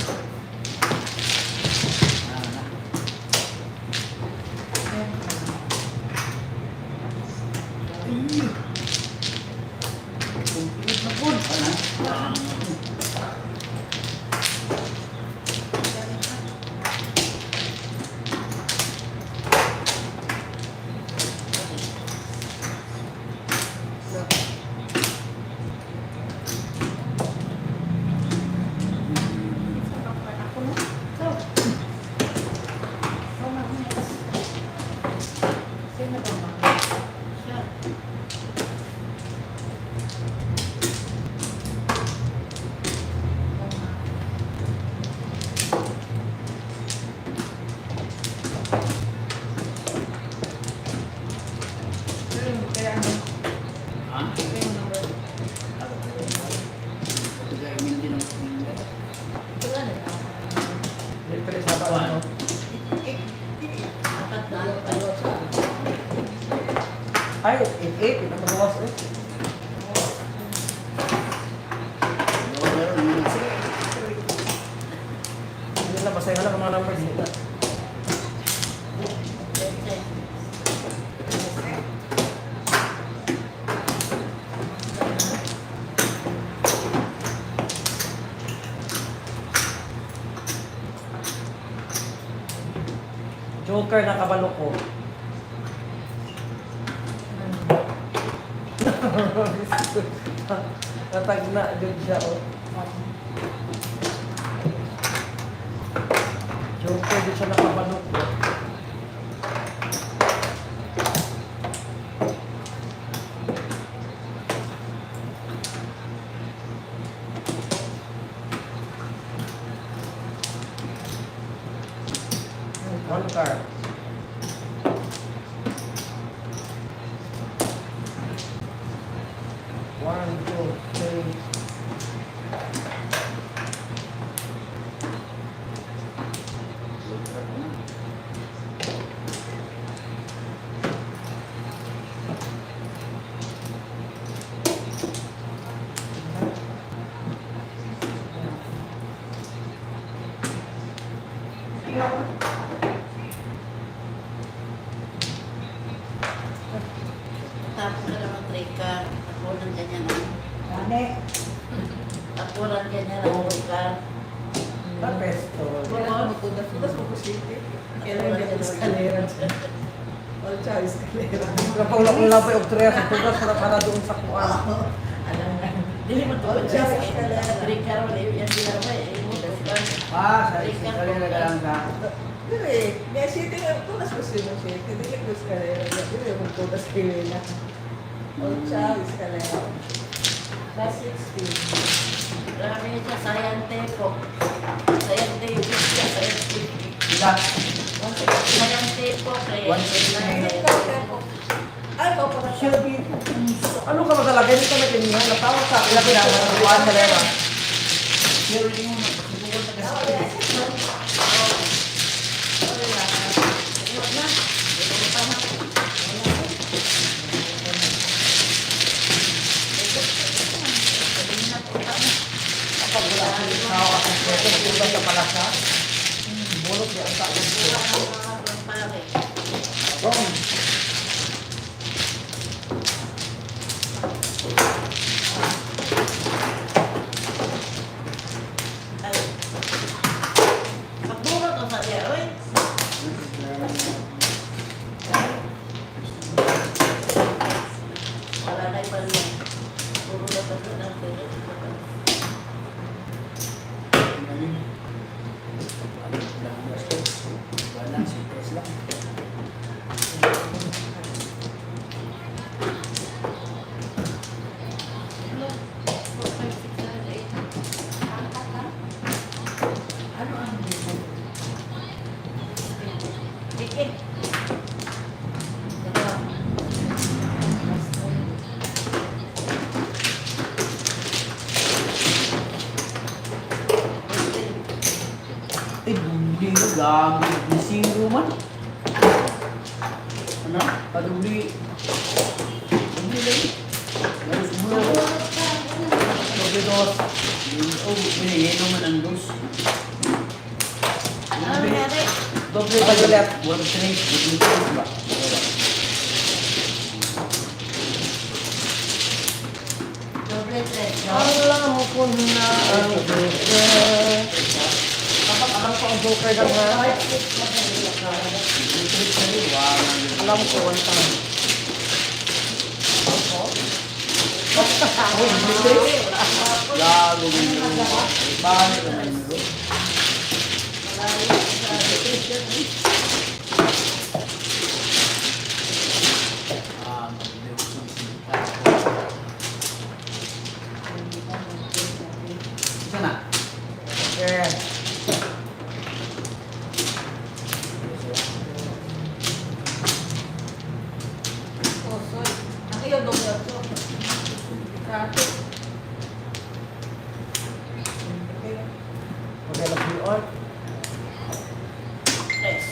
sa mga numbers nila. Joker na kabalo ko. Natagna dun siya, oh. Joker dun siya nakabalo ko. One card. One, two, three. Tapos ka naman trika. Tapunan ka niya na. Gani. Tapunan ka niya na trika. Tapesto. Wala mo ito na fudas mo po city. Kailan hindi ako eskalera dyan. All siya, eskalera. Napaulang-ulang pa yung tres. Tugas na para doon sa kuwan. Alam nga. Dili mo tuwa siya. Trika rin. Yan sila ba eh. Sa iskali na lang ka. Dili, may city nga fudas mo city. Dili ko eskalera dyan. Dili mo fudas kilala. All siya, eskalera. Last 16. Marami niya siya sayante po. Sayante yung siya. Sayante. Sila. Sayante po. Ay, ko pa siya. Ano ka ba talaga? Hindi ka natindihan. Natawag sa akin. Lapit ako ng kuwan sa lera. Meron din mo. Bukod na kasi. Kapag wala akong ikaw, akong pwede, iba sa pala siya. Bulot niya ang taon ko. Bong. Pagbuka ko sa diya, oy. Wala na yung pala. Puro na pagod ng pera. Wala, sintes lang. Hindi ko gamit ni zero man. Ano? Paduli. Hindi lang. Lalos bulo. Bidor. Binigay naman ang dos. Ano nangyari? Doble violet. One trade. Doble trade ba? Doble tres. Alam ko na ang Joker. Kapag alam ko ang Joker lang ha. Alam ko one time. Gago din yun. Bakit naman yun? Isa na. Yeah. Oh, soy. Ang iyo dong yan. Kato. Okay, nag-on. Tres.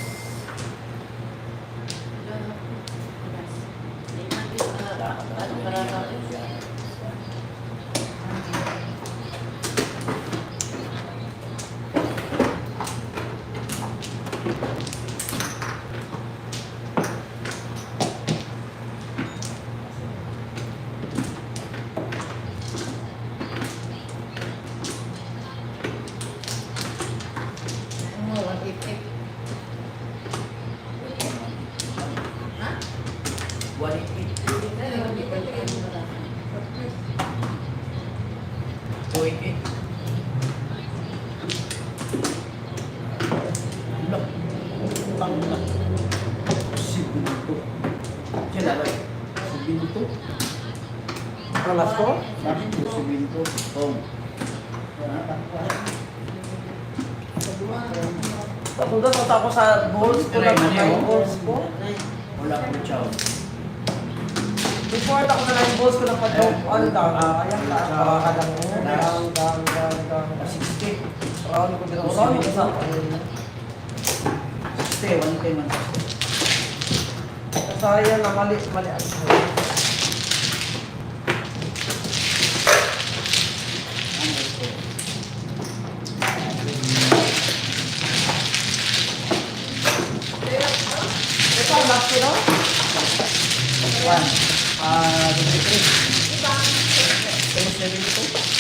Ano para 288. Look. Tangla. Sibunto. Sila ba? Sibunto. Alas ko? Bakit yung sibunto? Oh. Tapos doon, punta ako sa goals ko Try lang mo na yun. yung goals ko. Wala po chow. Before ako na lang yung goals ko lang pag-joke on down. Ayan na, pakakadang mo. Down. 60. Round ko din ako. Round ko sa 60. 1 time man. Sayang na mali ang ito, last ko na? 72.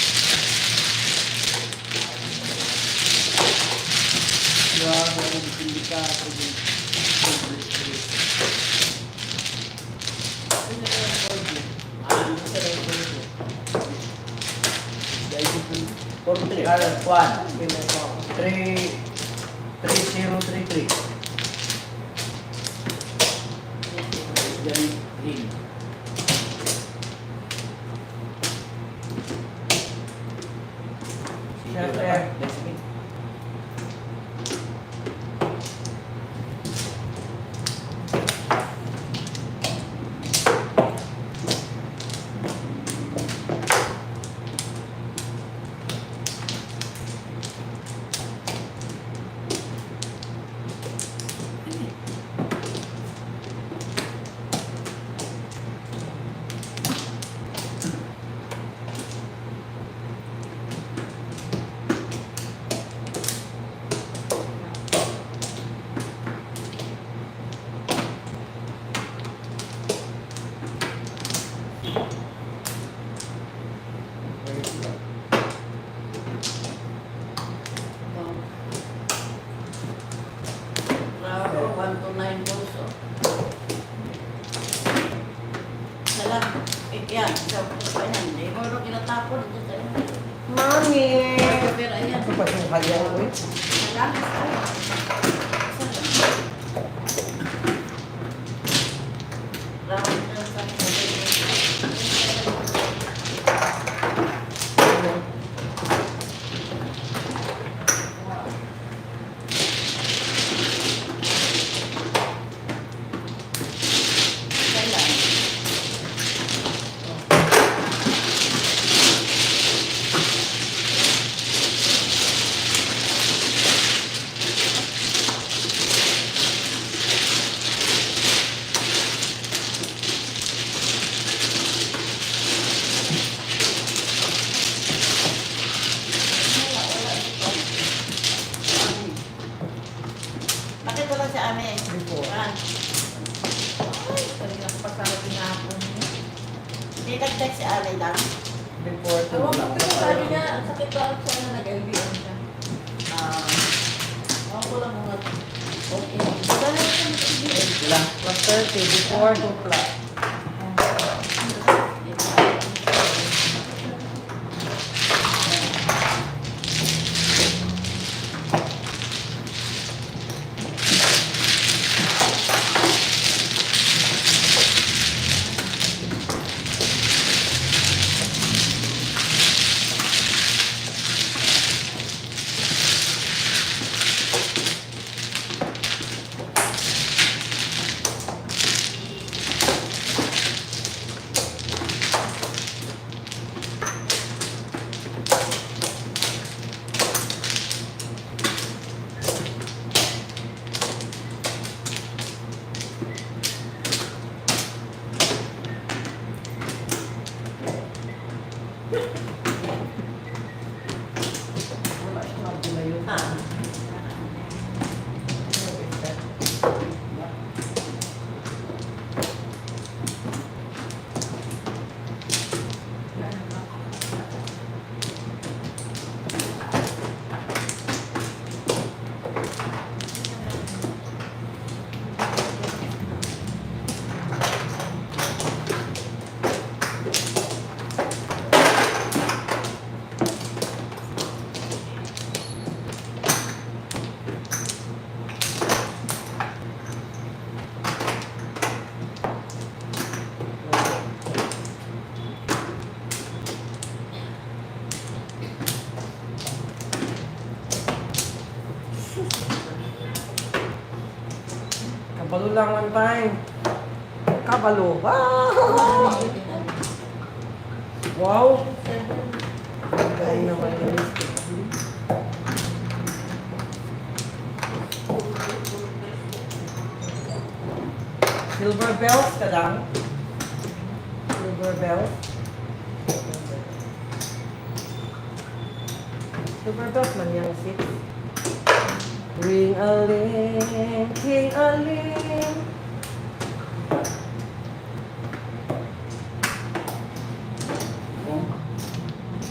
Hindi ka One, 3033. Yan, green. Siyempre. Yan, so, ayan, hindi mo rin kinatapon. Mami! Pero ayan, Ito pa yung kaya ko eh. Bakit wala si Ame? Before. Ay, kanina ko pa sa akin hapon. Hindi nag-check si Ame lang. Before to Sabi niya, ang sakit daw siya na nag-LBM siya. Ako ko lang mga okay. Sila. plus 30 before to plus. Wala siya nabulayo. Kabalo lang one time. Kabalo. Wow! Wow! Galing naman yun. Silver bells ka lang. Silver bells. Silver bells man yung 6. Ring a ling, king a ling.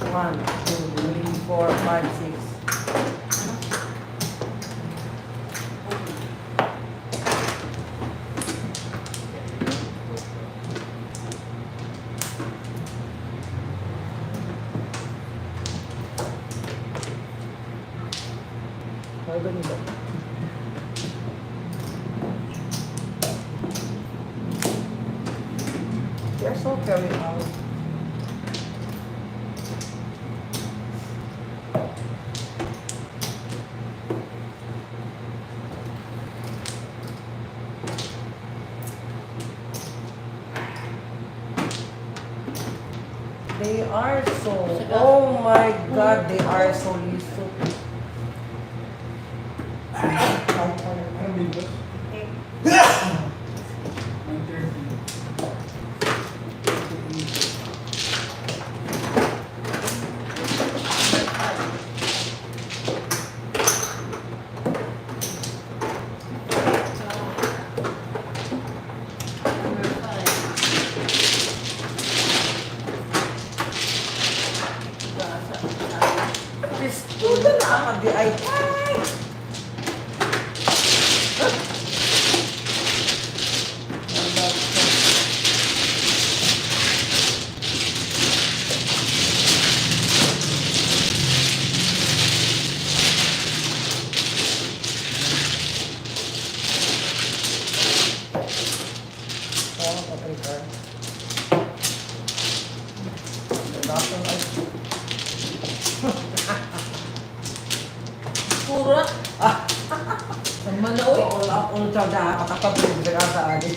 One, two, three, 4, 5, 6. Ay, ganito. They're so very out. They are so, oh my God, they are so useful. Student na di ay. Pura. Ang manawi. Wala akong tiyada, katapag yung sa akin.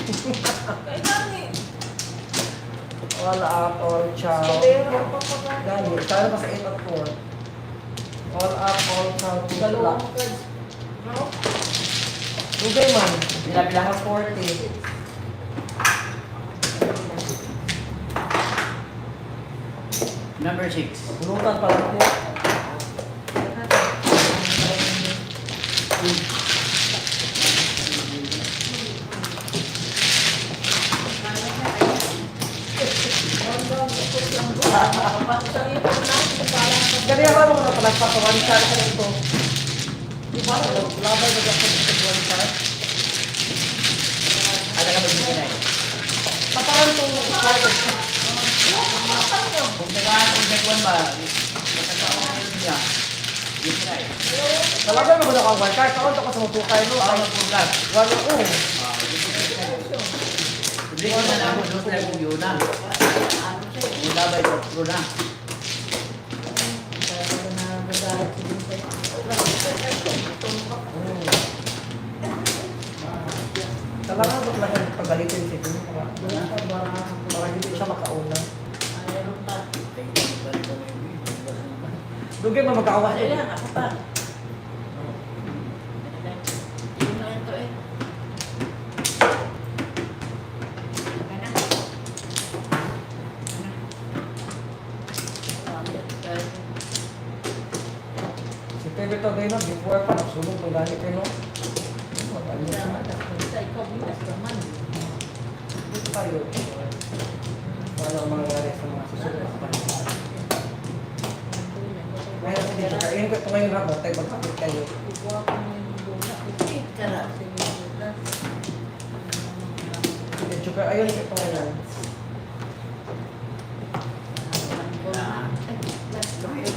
Kaya gani. Wala all chow. Pero pa pa pa. Gani, kaya pa sa 8 at 4. All up, all chow. Dalawang cards. No? Lugay man. Bila-bila ka 40. Number 6. Bulutan pa lang po. Ganyan ba mo na pala sa one shot ka nito? Di ba? Labay na ako sa one shot. Ada ka ba dito na? Paparan itong Kung tagaan kung nagwan ba, matataon ko niya. Dito na eh. talaga mo na ako one shot. Kaon to ko sa mutukay no? Baka mag-program. Wala ko. Hindi ko na lang kung doon na kung yun na. Kung labay ko, doon na. Talaga ko talaga pagalitin si Tino. Para hindi siya makauna. Lugay mo mag-aawa. Wala lang, ako pa. Yun na ito eh. Si Pepe to din no, before pa nagsulong itong ganit eh no. Magaling siya. Dito tayo. Wala ang mangyayari sa mga susunod na kapatid. Ngayon kasi dito, kainin ko ito ngayon na tayo magkapit kayo. Medyo ka, ayun ito ngayon.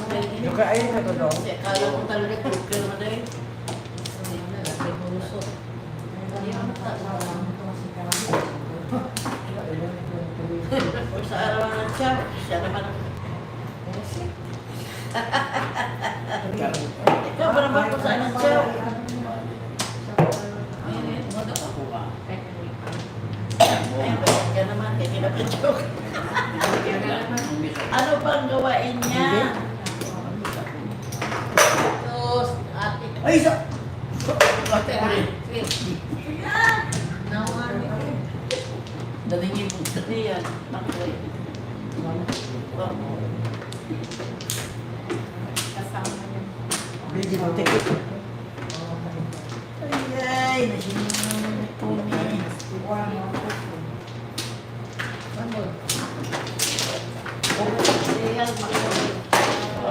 Medyo ka, ayun ito daw. Kaya ko talaga cooker mo dahil. Sa araw ng siya, siya naman ang... Ikaw ba naman ko sa anong siya? Ayun, Ako ka. Pinaka-joke. Ano bang gawain niya? Tapos, ate. Ay, isa! Ate, ate. Datingin mo. Ayan, bakit? Baby, mo take it. Ay, nasinunod na tumi. Ayan, bakit?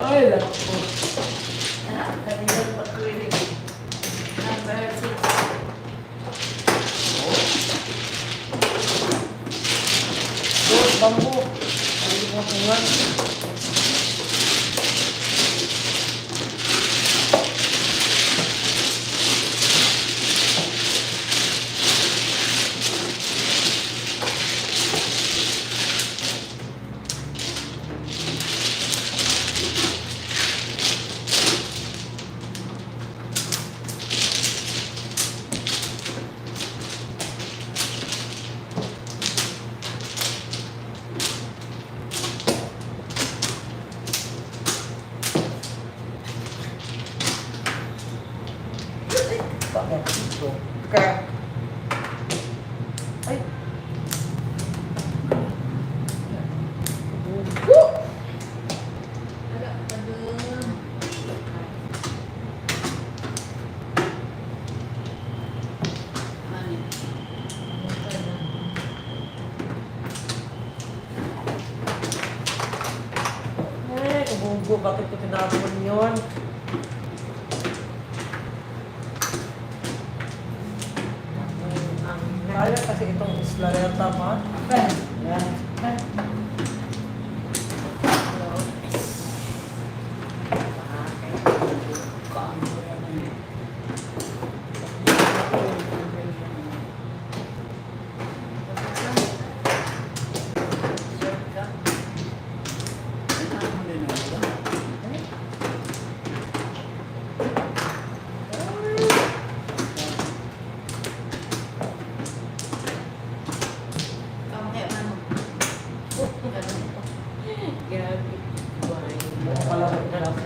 Ay, lako. Kanina mag-clinic. Number 6. Oh, bambu. Ay, mo tungan. Bakit ito? Kaya. Ay. Ay, kabunggo. Bakit ko tinapon yun? Kaya kasi itong islareta ma. Yan. Palabot na lang.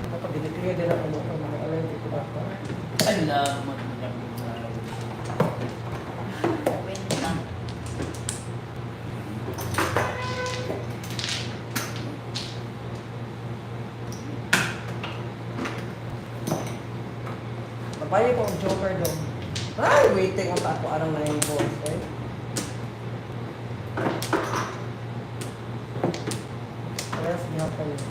Kapag dinitiliya din ako ng mga allergic ko bata. Alam mo. Babae ko ang joker doon. Ay, waiting ang tako arang na yung boss. Eh. Yes, niya pa yun.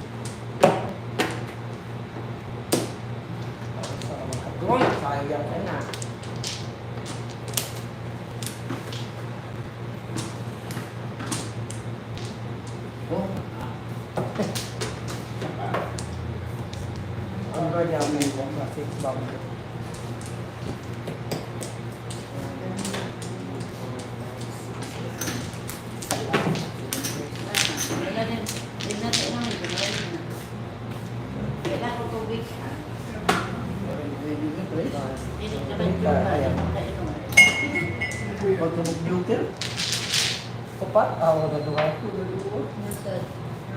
Sa mga doon, sayang ka na. Oh, Ang gaya mo yung mga 6 bomb. Kailangan ko tubig. pwede ka, Chris. Hindi naman yung makainom. Pag tumag-joker, Kupat? Wala na duwa.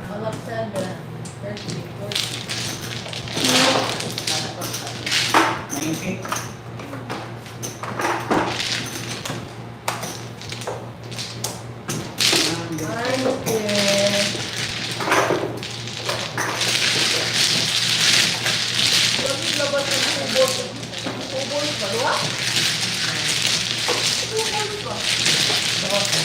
Alexandra, 34. naipit. Ay, okay. Bakit labas ng kubol? Kubol ba? Diba? Kubol ba? Kubol.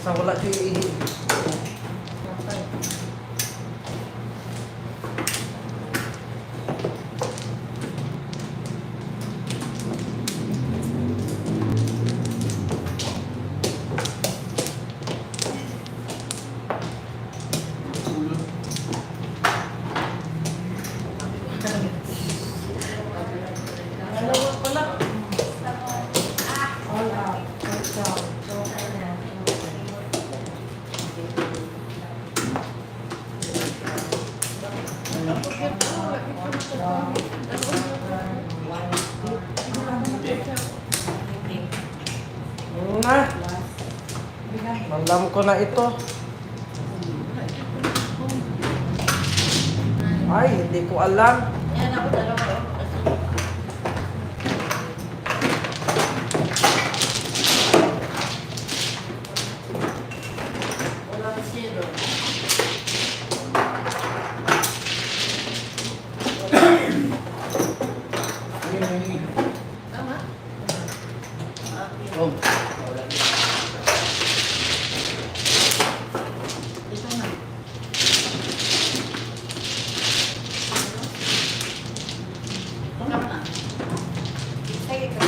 Basta wala siya iihi. Dalawa pala. All out. Let's go. Na. Alam ko na ito. Ay, hindi ko alam. Yan ako dalawa. Walang zero. Tama? Oh. Ito na. Tama na. Sige ka.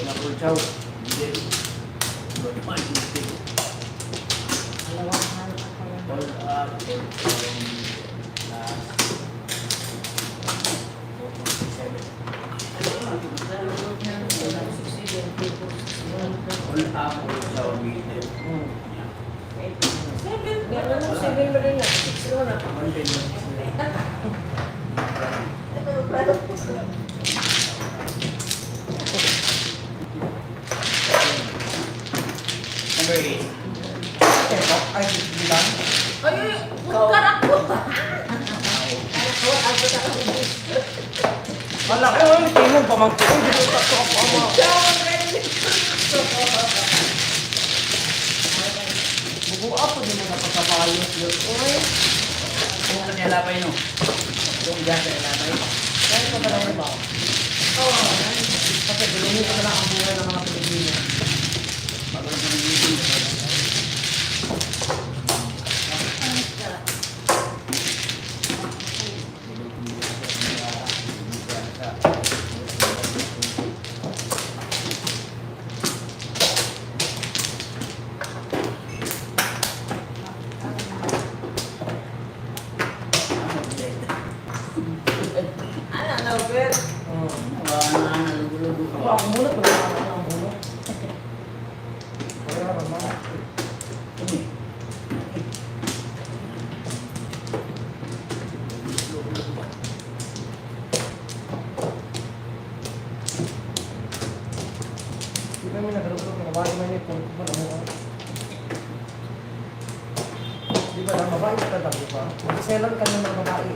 Wala ko chow. Hindi. Good morning. All up. All up. Chow meter. Gano'n mo, 7 ba rin na? 6 mo na. Number 8. Ito, ay, bilang. Ay, bukar ako. Wala ko, tingog pa man ko. Dito sa to ako ama. Bugo ako din mo napakabayos yun. Uy. Kung sa nilapay no? Kung dyan sa nilapay? Kaya ko ba naman ba? Oo. Kasi bilhin ko na lang ang buhay ng mga Pilipino. Bago sa nilipin. Ano, no, girl? Lugo-lugo Ako, ang mulot. Wala ka ang mulot. Wala naman. Di kami nagkaroon ng babae man yung kung kumano mo. Di ba lang babae ka lang, di ba? Magselan kami ng babae.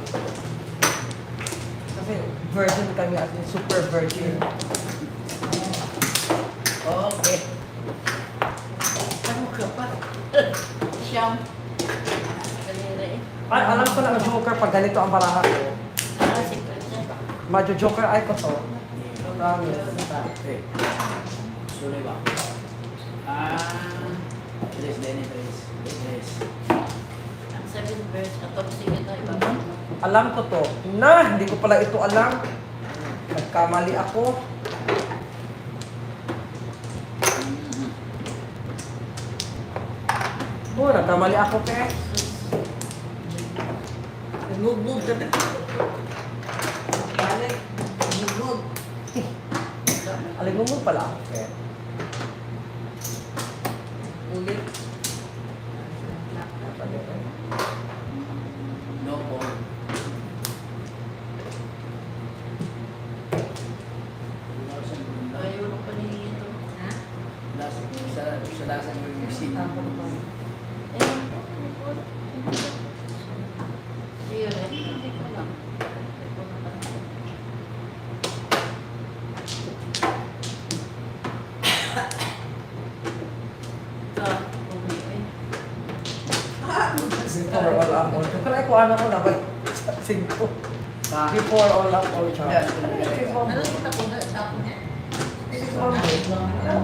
Kasi virgin kami at in super virgin. Okay. Ano ka pa? Siyam. Kanina eh. Ay, alam ko na ang joker pag ganito ang baraha ko. Secret siya. Medyo joker ay ko to. Dami. Okay. Sulit ba? Tres, Denny, tres. Tres. Ang 7 verse, atong sige tayo ba? Alam ko to. Na, hindi ko pala ito alam. Nagkamali ako. Oh, nagkamali ako, pe. Nagmugmug ka na. Balik. Nagmugmug. Aling mo pala ako, pe. Ulit. No ball. mixing. Ewan ko, hindi ko. Yun, hindi ko lang. Hindi ko naman. Before all up, all chow. Kaya ko ano ko na ba? Singko. Sa... Before all up, all chow. Yan.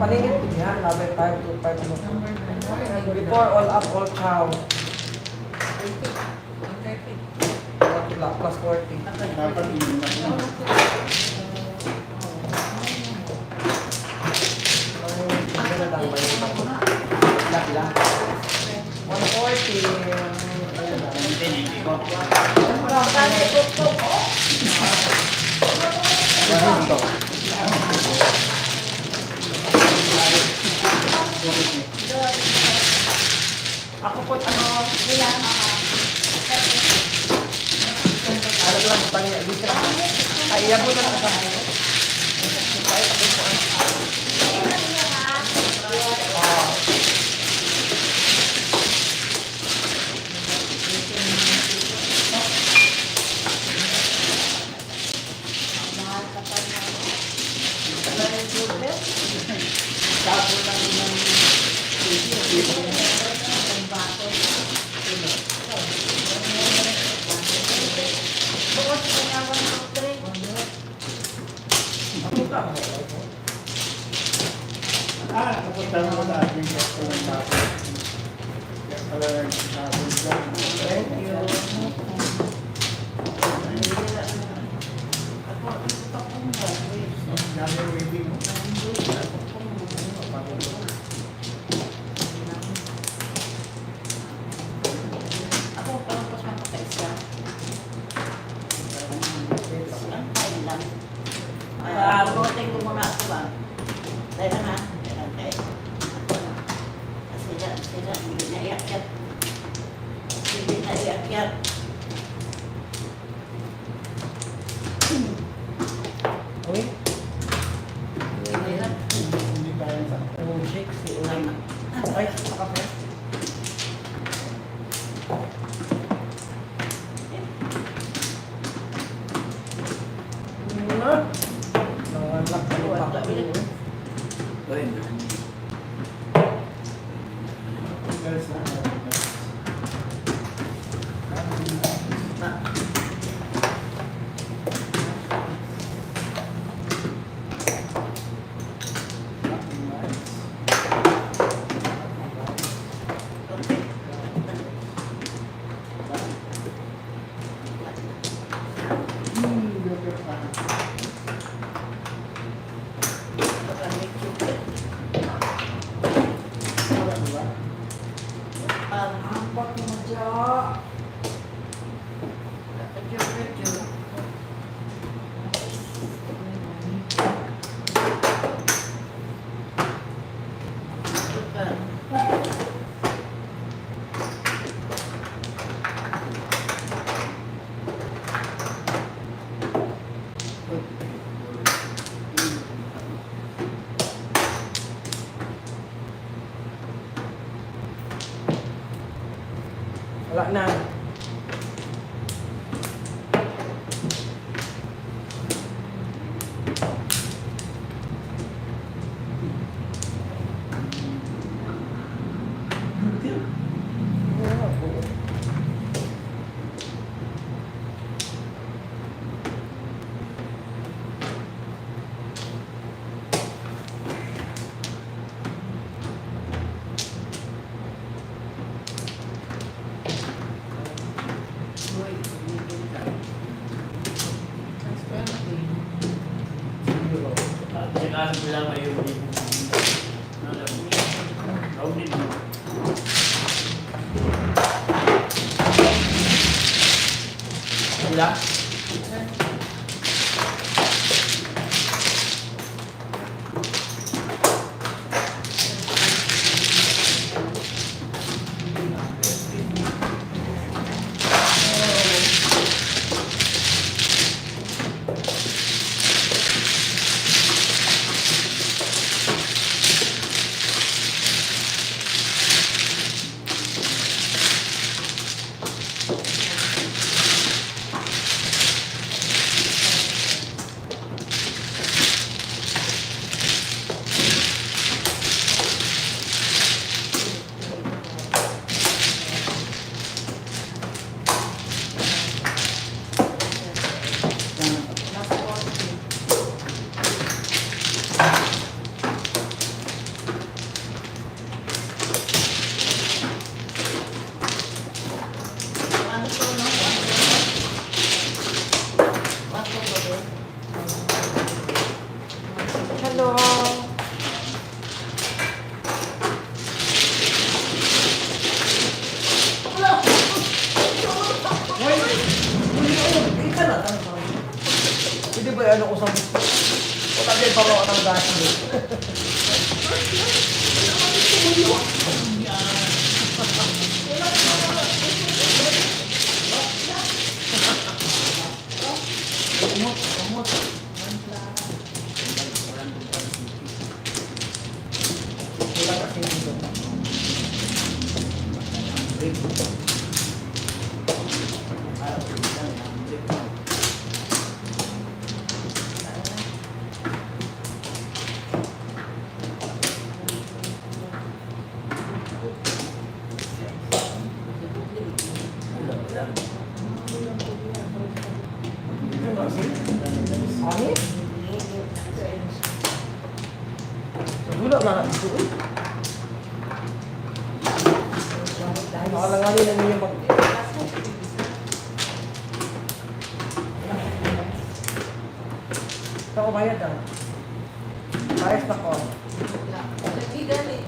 Paningin ko yan, labi 5 to 5 ano. Before all up, all chow. Plus 40. Dapat yun na. Laki lang. 140. Hindi ko. Ako po, ano lang, pangya, dito lang. Ay, yan mo na lang sa akin. Napunta na ako sa ating restaurant natin. Kaya pala Thank you. Namin waiting mo. Ako, parang pas mapakaisa. Ang tayo lang. Bumating ko muna ako ba? Tayo na ha? Okay. Ako na. Sila, hindi na iakyat. Hindi na iakyat. Uy, Hindi kaya sa... yung shake, si Uy. Ay, sa kape. Nangalak ka yung baka. Rin. Guys, Wala na. Sinasabi ko lang may yung Wala? ko ano ko sa gusto. O tabi pa mo ang dasi. Wala kasi dito. Ani? Wala na ito. Nakalanganin na niyo mag... Ito ko bayad ah. Ayos na ko. Lagi gani.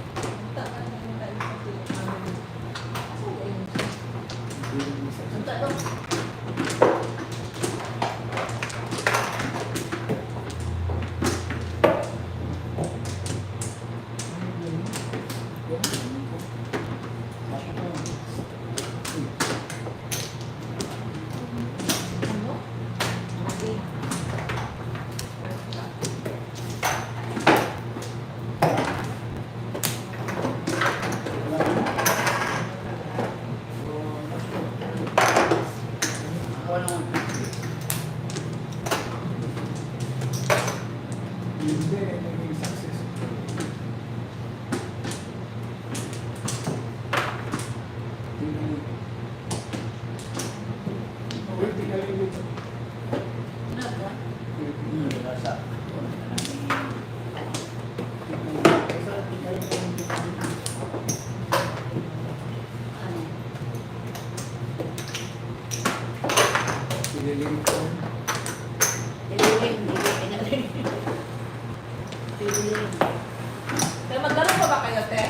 Pero magdalo pa ba kayo, te?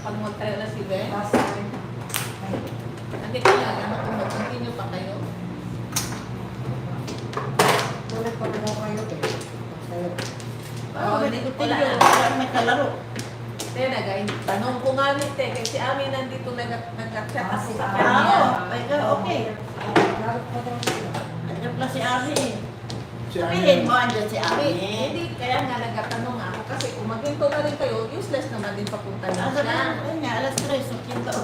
Pag mag-tayo na si Ben? Hindi kaya, ano kung mag-continue pa kayo? Ulit pa mo kayo eh. Oh, hindi ko wala tingin. na. May kalaro. Te, tanong ko nga ni te, kasi Ami nandito nag-chat ako sa Oo, kanya. okay. Andiyan pala si Ami. Sabihin mo, andyan si Ami. Hindi, kaya nga nagtatanong ako kasi kung maghinto na rin kayo, useless naman din papunta niyo Asa siya. na? Ayun nga, alas 3, so kinto.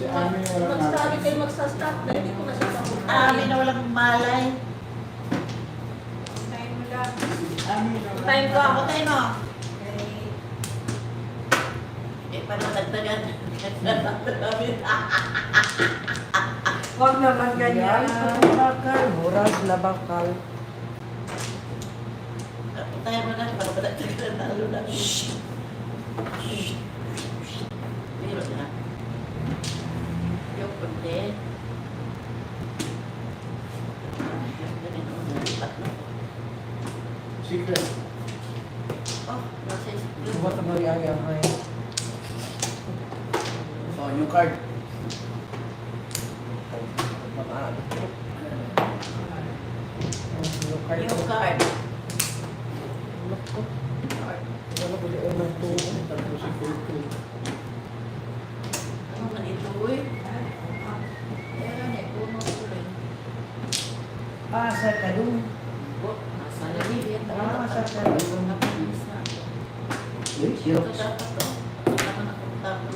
Magsabi kayo magsa-stop na, hindi ko na siya papunta. Ami na walang malay. Time ko ako. Patay mo. Eh, paano nagtagan? Huwag naman ganyan. Bakal, murag na bakal. Patay mo na, paano ba nagtagan? Nalo na. Biro na. Yung punti. Secret. Oh, nasa Subat ang nangyari ang hay. Oh, new card. yung card. Ano man ito, uy? Meron eh, puno ko rin. Ah, sa kalung. Nasa lalibit. Sa Yung napinis na. Zero. Ito dapat to. Ito naman ako tapos.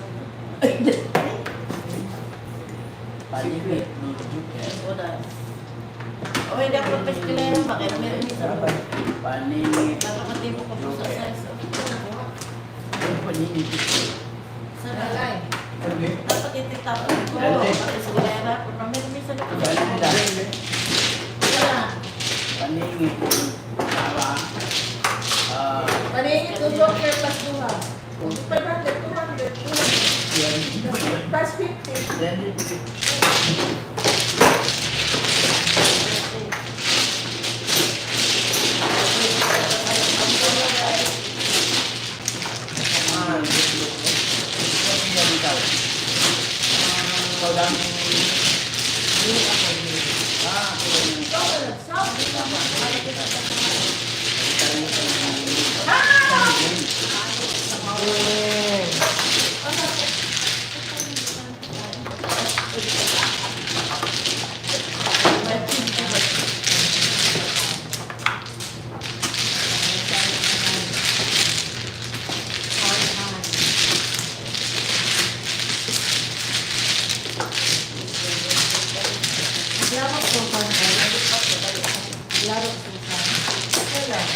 Secret. Ito da. O hindi ako pagpaskilero. Bakit meron isa? Paningit. Nakapatid mo pa po sa size. Paningit. Sa lalay. Ano? Dapat ititapon ko. Dali. Pagpaskilero. Pero meron isa na po. Dali. Wala. Paningit. Para. Paningit ko Joker plus 2 500, 200, 200. Plus 50. Then, Ikaw na nagsabi. Laro ko pa na. Laro ko pa. Kailan?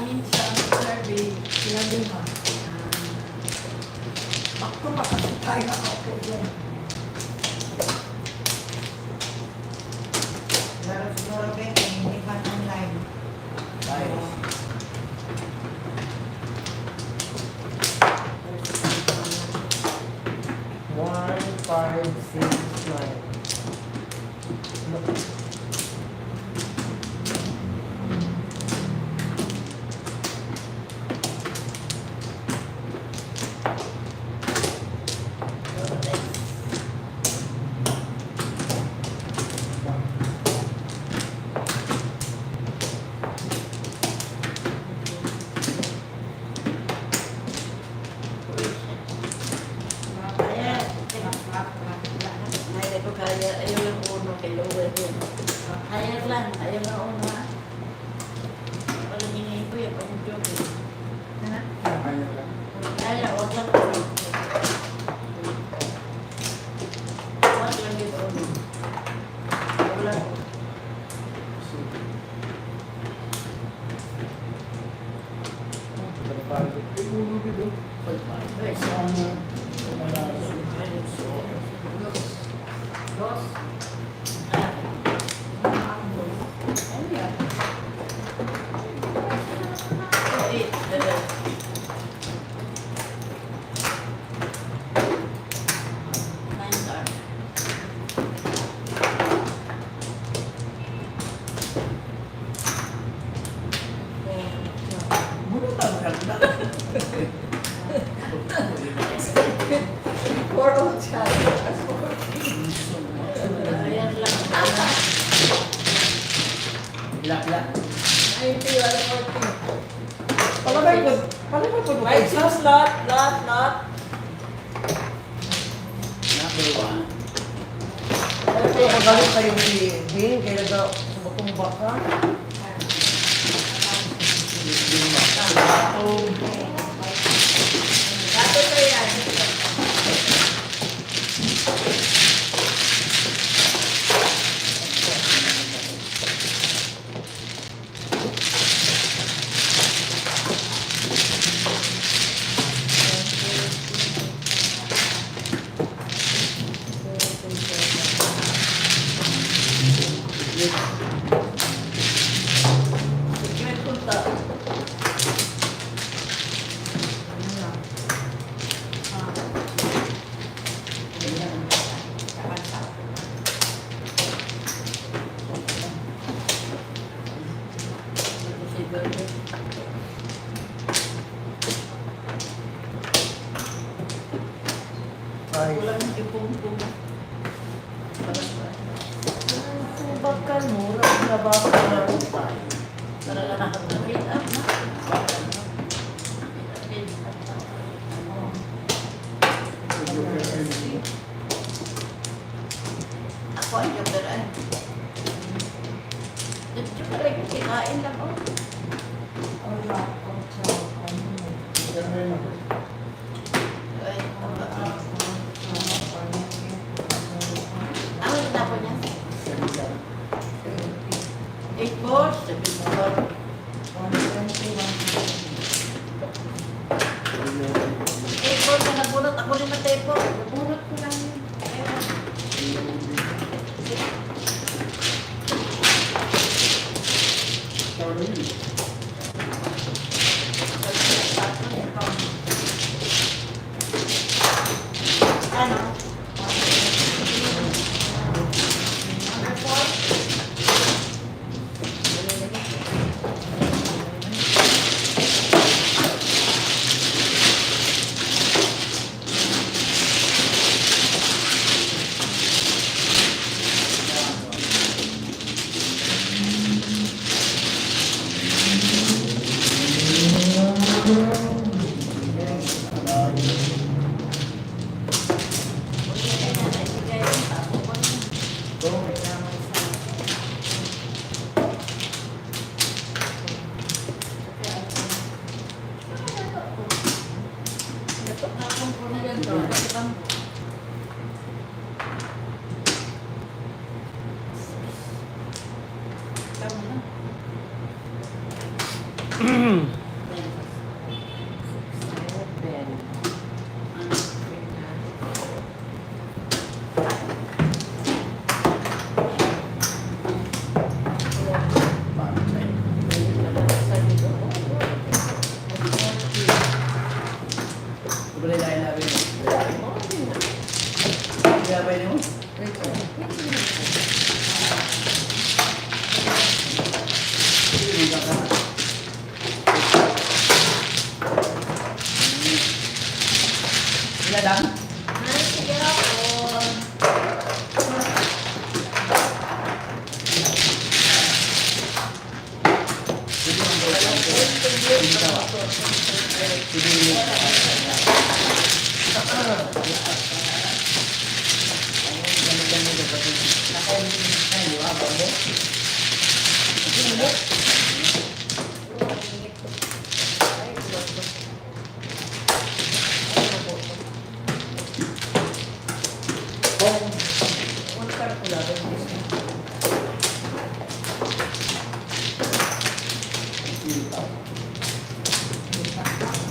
Minsan, survey. Sinabi mo. Bakto makasitay na ako dyan. Laro siguro ba hindi pa online. Tayo. One, five, six, nine. Kaya, ay, ko kaya, ayaw lang uno kay lower yun. Kaya lang, ayaw lang uno ha. Walang hingin ko yung pag-job eh. Ha? Kaya, wag lang uno. Wag lang yung uno. Wag lang uno. Wait, Dos. Four old child. Ayan lang. Ila. 90, wala 40. Palagay po. Right, just lot. Number 1. Ay, kaya magalit kayo si Bing, kaya nagtumba ka. Dato ko yan. May punta. Ay, Walang ipong-pong. bakal mo, nabaka na. Talaga nakapag-read up na. Ako ang joker ay. Joker ay kikain lang oh. Wala, old child. Ay, awit na po niya. 8 balls, 7 balls. 8 balls na nabunot. Ako rin matepo. Nabunot ko lang yun. Ayun. Ano? Boleh lain-lain. Berapa ini? Ladang.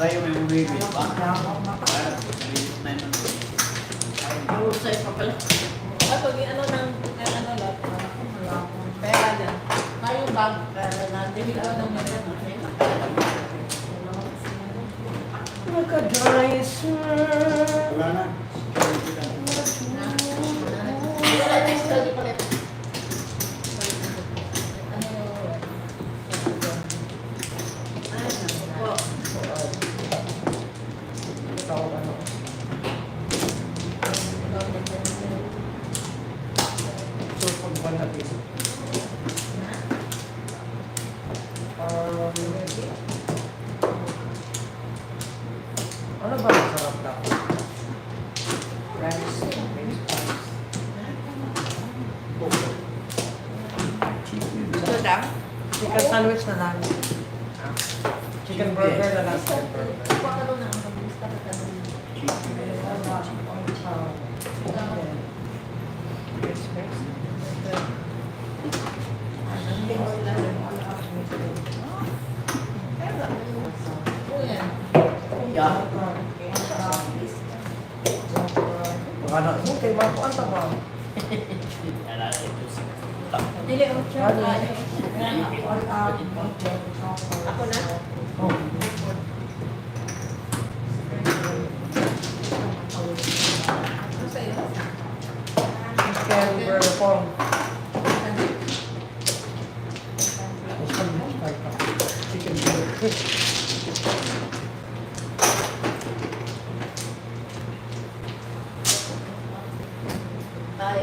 Tayo may bumibili pa. Husay pa pala. Ako, ano ng, ano lahat, pera dyan. Tayong bag, pera natin. Hindi ko nang Naka-dry Wala na. Wala na extra di palit. Ano ba ang sarap na? Rice, French fries. Ito lang. Chicken sandwich na lang. Chicken burger na lang. Chicken burger. Ya. Ano? Okay, makuan ta ba? Dili ang Ako na? Oh. Ano sa'yo? Chicken burger. Chicken burger. Bye.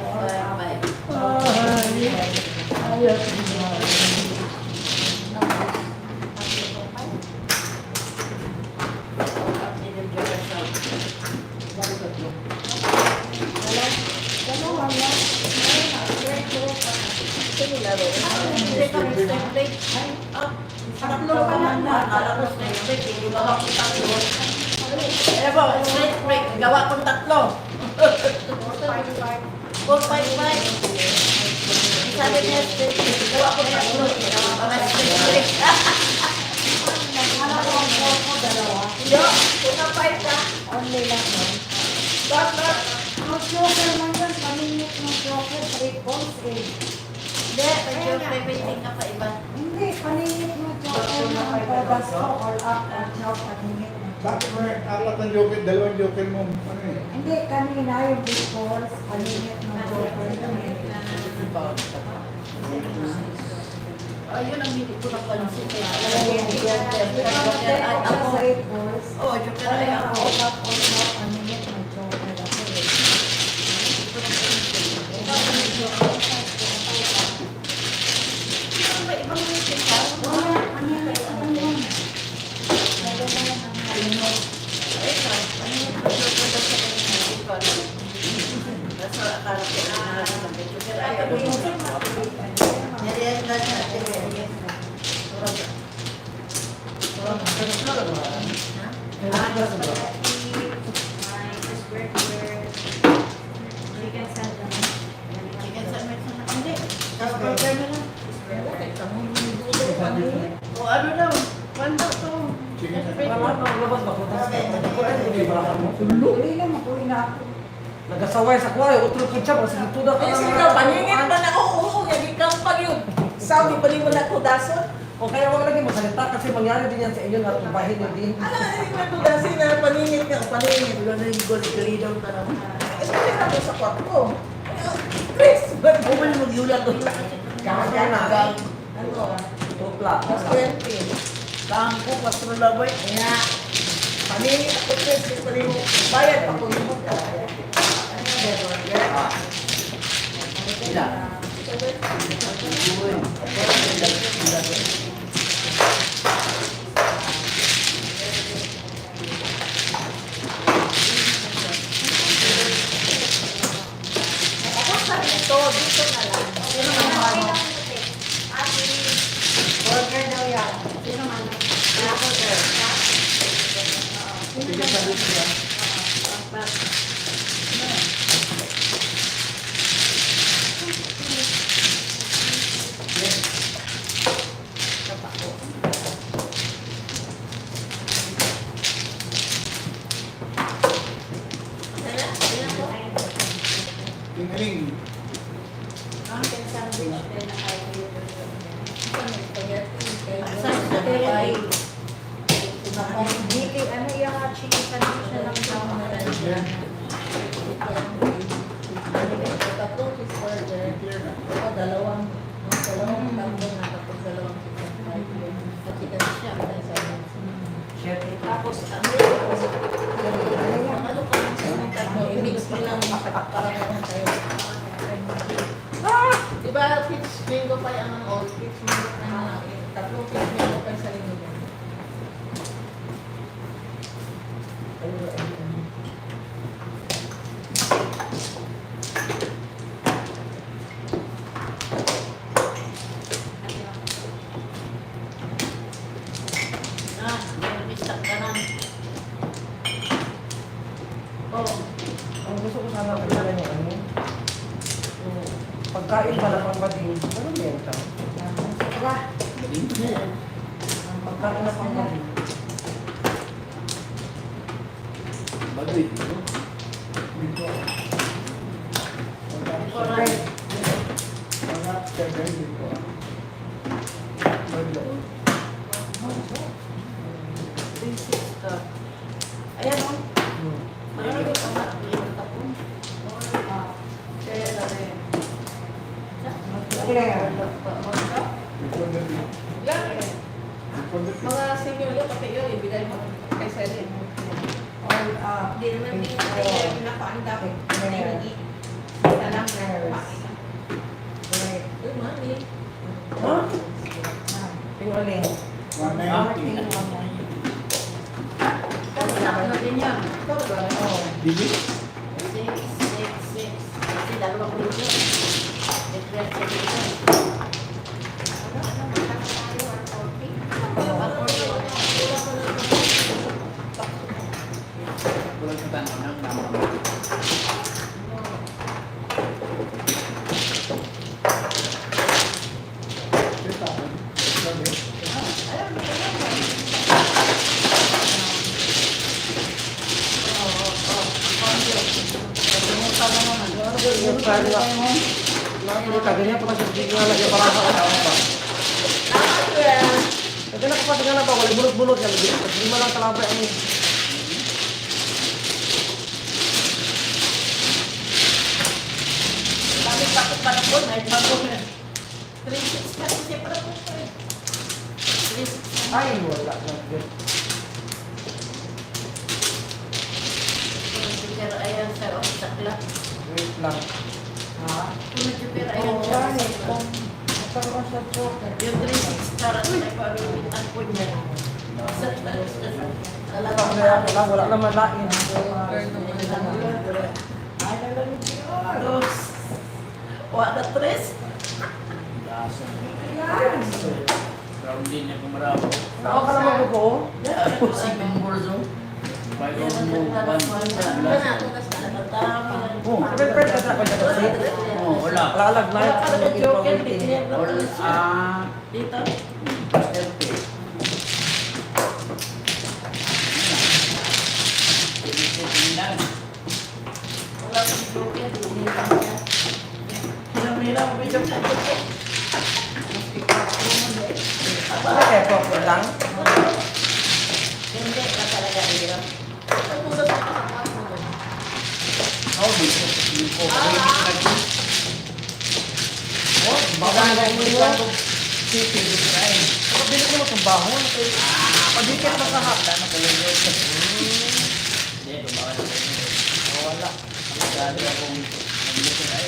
Hindi kami template. Tatlo pa lang na. Akala ko template. Hindi gawa kong tatlo. Eh po, straight break. Gawa kong tatlo. 455. Sabi niya, gawa ko ng tatlo. Mga straight break. Hindi, una 5 ka. Only lang nun. Ang joker man yan, paminit ng joker, 3 balls eh. Hindi, may painting ka pa iba. Hindi, paninit ng joker na pabas ko, all up, all job, paninit ng Bakit mo joker. apat ang joker, dalawang joker mo? Ano eh? Hindi, kanina yung big balls, paninit ng joker. Ayun ang hindi ko napansin. Kaya Ayan, joker. ako. Sa 8 balls. Oo, joker ay All ako. up, paninit ng joker. Ako eh. May ibang meeting ka? Wala, ano yan, ano yan. Nagdala yan ang halimot. Ay, ano yung joker daw sa kanya? Hindi ko alam. Nasa akala ko na sabi. Joker ay ako. Yan lang natin. Chicken sandwich na. Hindi. Tapos burger na lang. O ano daw? Kwento to. Sige na. Para maglabas ba? Hindi ba mo? Hindi na, makuha na ako. Nagasaway sa kuwayo, utro po siya, kasi tuda ka Sige ka, paningin pa na oo, yung ikampag yun. Sabi pa rin mo na kudason. O kaya wag lagi masalita kasi mangyari din yan sa inyo na tubahin niyo din. Ano na rin na kudasin na paningin ka, paningin. Wala na yung goligalidang tanong. Especially na mo sa kwarto. Chris, ba't mo Bumali mag-yulat doon. Kaya na. ano? Tupla. Mas 20. Tangko, pastro labay. Kaya, paningin ako Chris, yung paningin mo. Bayad pa kung mo ka. Sila. Uy. Ako sa ito, dito na lang. Sino man ano? Burger daw yan. Sino man? Burger. Sige, sabi ko yan. Tingling. Ano yung chicken sandwich na lang sa Yan. Tatlong cheeseburger. Ako, dalawang tambo na tapos dalawang chicken fried. At chicken siya. Tapos, ano ka lang sa tatlo, i-mix mo lang para meron tayo. Diba, peach mango pie ang all? Peach mango pie na tatlong peach mango pie sa linggo niya. Ang gusto ko sana pala niya, ano? Yung pagkain pala pang bading. Ano ba yan ka? Ang pagkain na pang bading. Bagoy. Dito. Mga seven dito. Maglo. Ayan o. Hmm. Marami ka nga. Kaya na rin. Before the day. Yan eh. Before the day. Mga senior yun, pati yun, ibigay mo kay Selin. Hindi naman pinapaya yung napaanda ko. Hindi. Isa lang na kumain. Uy, mami. Ha? Pingaling. 190. Kasi ano din yan. Ito ba? Dili? 6. Kasi dalawang luto. Different sa dito. Ano, magkano tayo? 140? Walang katanungan ng nama. Kita. Sabi. Yung kaya nila. Nakakita ka, ganyan pa kasi hindi nga lagi parang sa ano ba? Kasi nakapati nga na ba, wala bulot-bulot yan. Lima lang talabay ano. Bakit pa na po? May bago na. 3-6 kasi siya para po ko eh. 3-6 Ay, wala na. Pero ayan sa sakla. Wait lang. Pero ayan siya. Magkaroon sa chocolate. Yung 3-6 karat ay parang ang po niya. Wala naman lain. Dos. Wala 3. Lasa. Round din na kumarabo. Ako ka naman ko. Sigong burzo. Bago mo Oh, prepare ka sa kanya kasi. Oh, wala. Lalag na Wala ka na joke, yung Wala. dito. Bastante. software lang? Hindi ka talaga hirap. Ang tulas ko sa ako doon. Oh, dito ko. Oh, baka na mo yun. Chicken fry. Pagkabili ko itong bahon. Pagdikit mo sa hap. Hindi, tumawa na tayo. Wala. Dali akong mag-luto ay.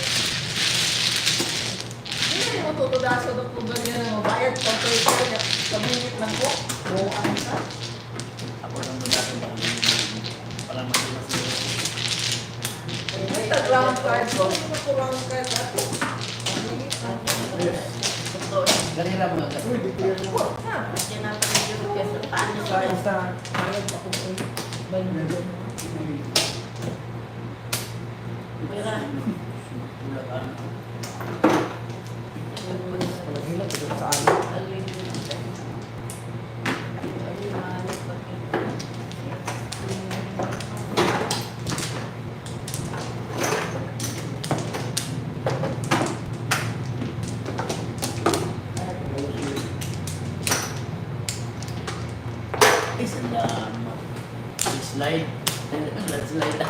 Hindi mo tutudasan ng kung ganyan ang mabayad. Pag-prepare sa minute lang po. Buwan ka. Ako lang dudasan ako. Parang masilas nila. May tag-round card ko. Hindi mo round card ako. Ang minute lang po. Ganila mo nga. Uy, di clear mo. Ha? Sinapin yung request ng paano Sorry sa sa bayad ako sa bayad. pera. Ulat ano. Palagilan ko sa amin. Isang slide. Let's slide.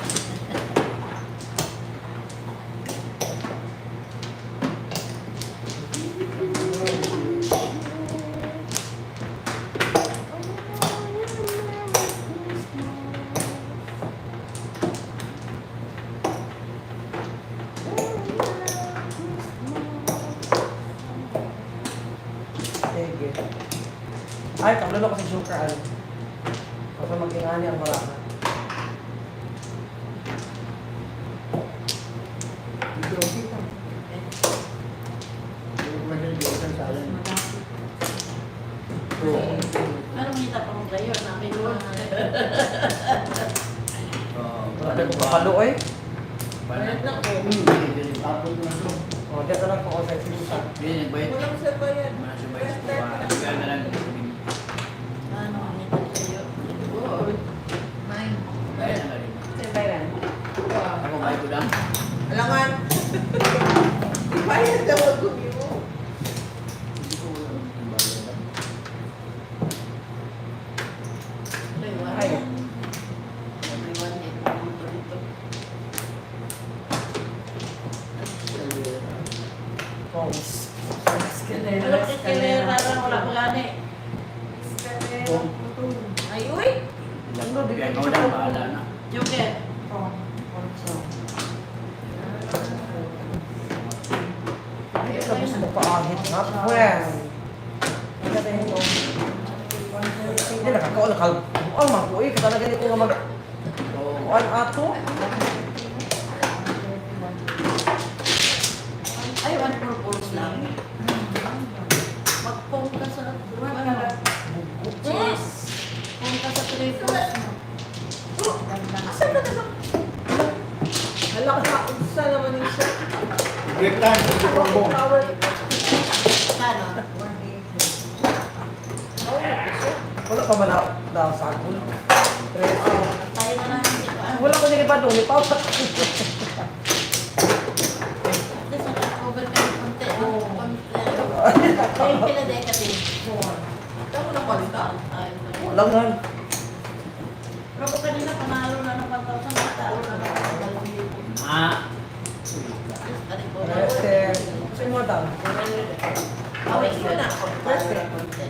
Sige. Ay, paglulo ko sa sugar. Ay. Kapag mag-ingani ang maraka. Dito, dito. Yung madali dito sa salon. Anong kita pa mong kayo? Namin mo. Wala ko kapalo eh. Bayad na ko. Tapos na to. O, dito lang po ako sa sisa. Hindi, nagbayad. Walang sa bayad. Mga subay sa kuha. Kaya na lang. Ano ang kita kayo? Nine. Kaya na rin. Bayaran. Ako bayad ko lang. Alangan. Bayad daw ako mo. Hindi ko wala ng bayad. Ay. Everyone is dito dito. Phones. Ano kiskelera lang wala ko gani. Ay, uy. Kaya ikaw lang, bahala na. Joker. Ay, tapos mo paahit na. Well. Ang ganda mo. Hindi, nakakaon. Nakal... man ko eh. Talaga hindi ko nga mag... Kuan ato. Ay, one purpose lang. Mag-phone ka sa Yes. Phone ka sa telephone. Asan na na? Hala ka, unsa naman yung siya. Break time. Ito pa mo. Power. Kano? Wala pa man daw sa akin. Tayo na lang si Paan. Wala ko nilipa doon. Ipaw sa At least naka-cover ka ng konti. Konti. Kaya pila decade. Tama na palita. Walang nga. Pero kanina panalo na ng 1,000. Matalo na ng 1,000. Ah. Ari ko. Kasi mo daw. Away ko na. Konti.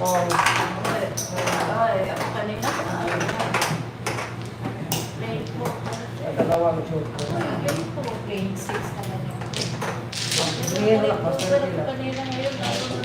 Oh. Ay, ako kanina. Play po. Dalawang joke. Grade 6 naman yun. Hindi na lang. Basta Pero nila. kanina ngayon, lalo na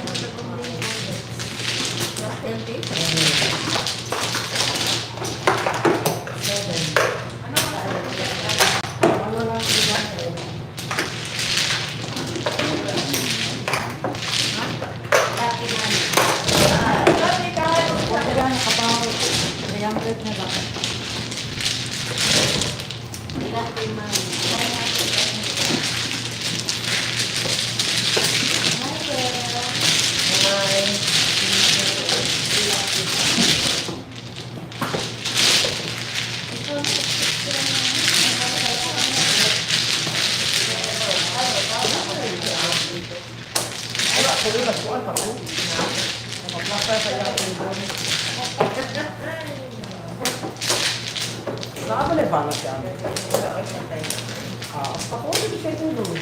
Actually, nagkuhan pa ko. Nakaplasa sa iyang tindon. Saan ba na ibangat siya? Ako, hindi siya tindon.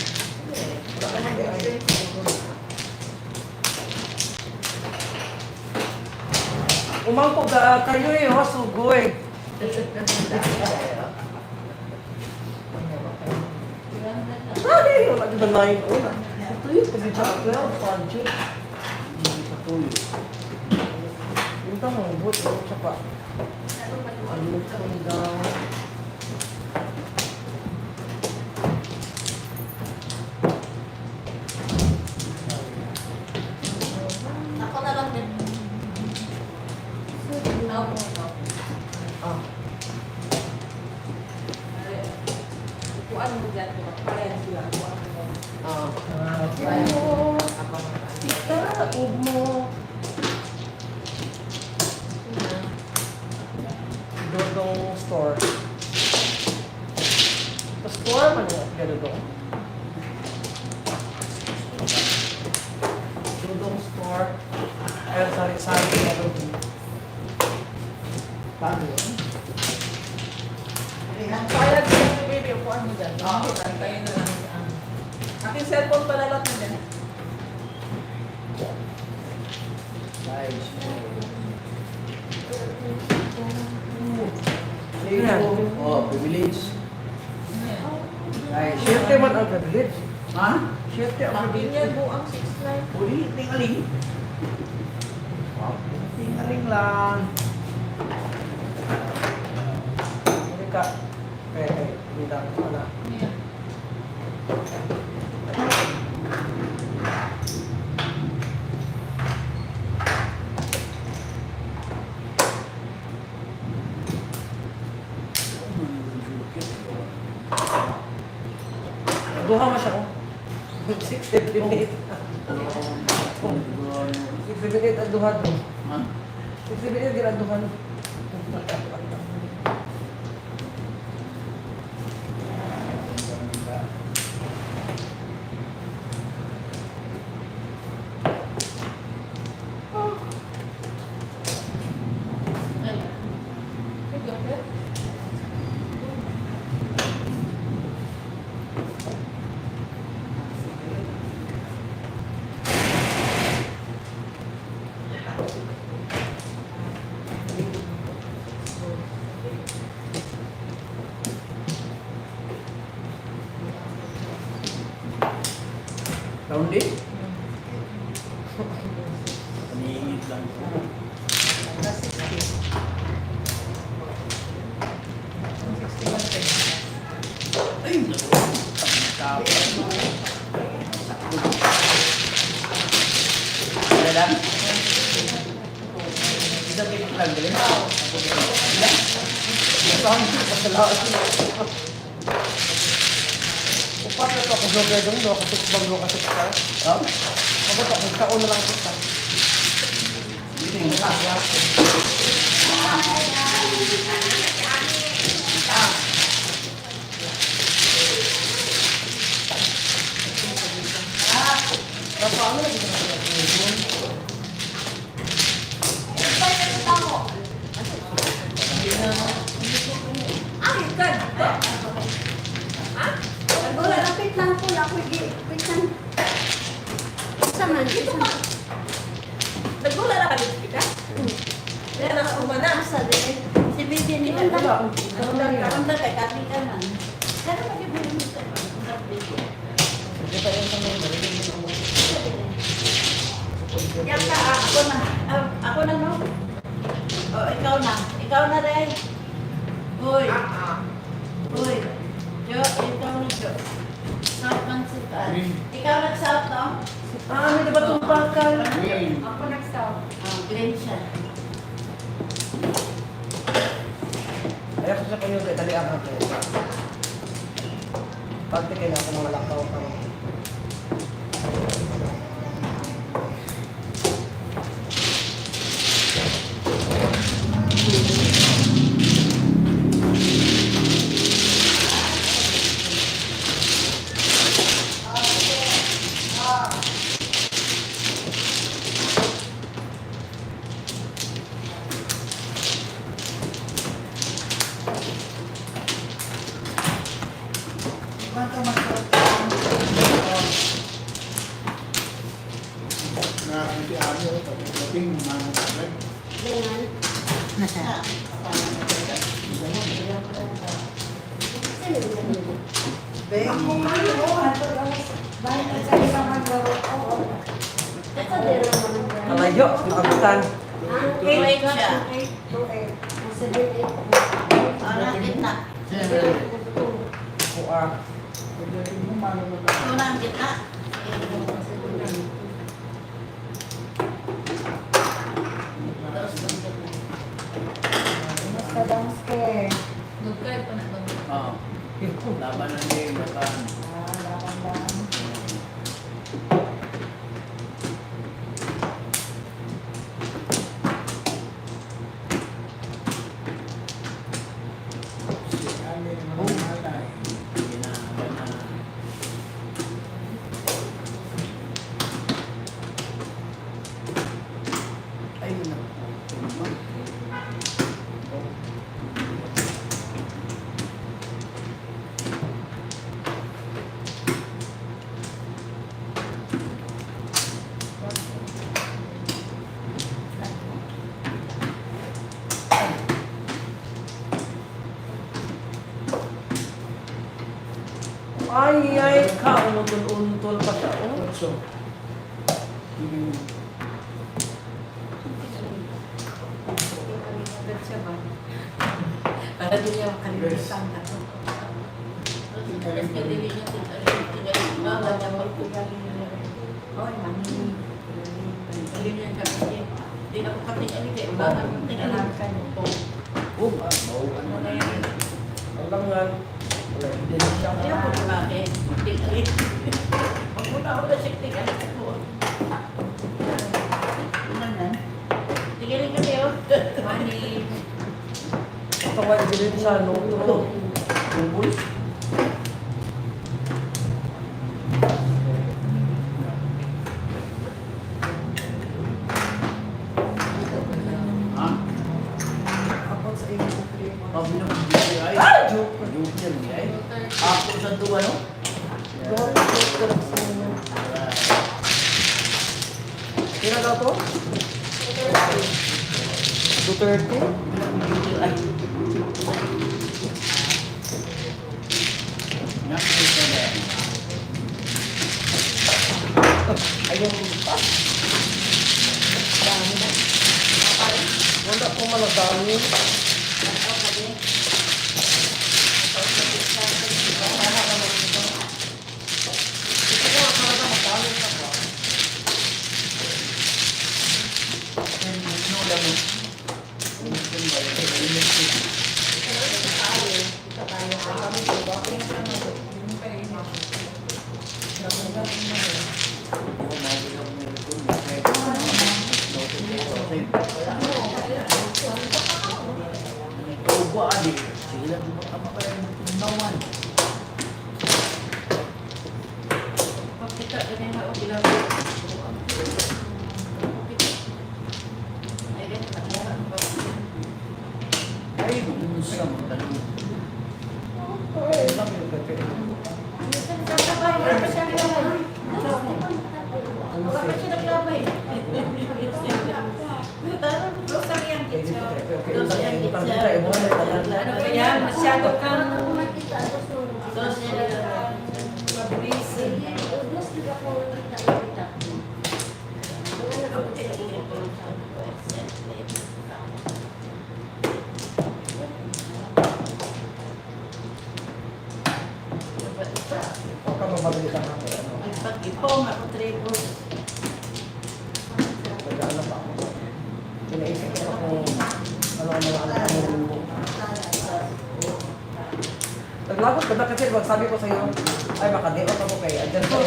Umangkog kayo eh, sugoy. Ay, wala di ba na yun? Ito yun, pag i-chocolate, budget. Hindi patuloy. Yung tamang bot, tsaka. Ano ito daw? Ako na lang din. Ah, Kuan mo dyan, parehas sila. Kuan mo. ano? Tita, huwag mo. Dodong store. Sa store man yung Dodong. Dodong store. Ayun, sari-sari Dodong. Paano yun? Ang payag ko yung baby, kuan mo dyan. Tayo na lang. Aking cellphone pala lang mo dyan. Guys. Ayan. Oh, privilege. Guys. Siyempre man ang privilege. Ha? Siyempre ang Sabi privilege. niya, buang 6'9". Uli, tingaling. Wow, tingaling lang. Hindi ka. Hindi ka. Wala. Duha mo siya ko. 678. 678 ang duha doon. Ha? 678 ang duha doon. Tahun din? Paningit lang. Ay, naku. Tapos. Ano lang? Isang minute lang din. Upat na ito ako vlogger doon. Doon ako tikbang doon kasi ka. Oh? Kapag ako, taon na lang kita. Dito yung mukha. Paano lagi ka na Wala, lapit lang po. Lapit lang. Sama, dito pa. Nagula na kalit kita? Kaya na umana. Asa din. Si Bibi nila. Karonda kay kami ka man. Pero mag-ibig mo sa Yan ka, ako na. Ako na, no? Oh, ikaw na. Ikaw na rin. Uy. Uy. Jo, ikaw na, Jo. South man siya. Ikaw nag-south, no? Ah, hindi ba itong bakal? Ako nag-south. Green siya. Ayaw ko sa kanyo, dali ang ako. Pagtikay na ako mga lakaw pa. Marami si Ano, pagdating, mga agad. Ako nga yun, bakit ka sa isang maglaro ko? Kalayo, nakabutan. Wait siya. 2-8. Wala kita. Uar. Pagdating mo, mga agad. Wala kita. Basta damske. Dugkay pa na ba? Oo. Laban ng game, laban. Laban. Si Ano, yung mga malay. Hindi na, agad na. Ayun na. Ay, ka, untol-untol pa siya. Oh. So, yung Para din niya makalimutan na. Tapos pwede niya tingaling. Bawal niya magpugaling niya. Oy, mangini. Galing niya kasi. Hindi na ko patingin niya. Bawal mo tingaling ka niyo po. Ano na yan? Alangan. Wala, hindi na siya. Ayaw ko na bakit. Tingaling. Huwag mo na ako na siya tingaling ako. Tingaling ka niyo. Mani. Ito nga, hindi siya, no? Ito. Bubul. Ha? Ako sa iyo, Pag binabigay ay. Ah! Joke. Joke yan, ay. Ako sa duwa, no? Kira daw to? 230? Nakikita na yan. Ayun pa. Wala po malagami. Ay, bumusa mo tanong. Ano ba yan? Masyado kang Huwag ka mamagalitan ako. Pag-ipong ako tripod. Nag-ano pa ako. Pinaisip ko kung ano mo. Naglagot ka na kasi wag sabi ko sa'yo, ay baka di-out ako kay Adjan ko.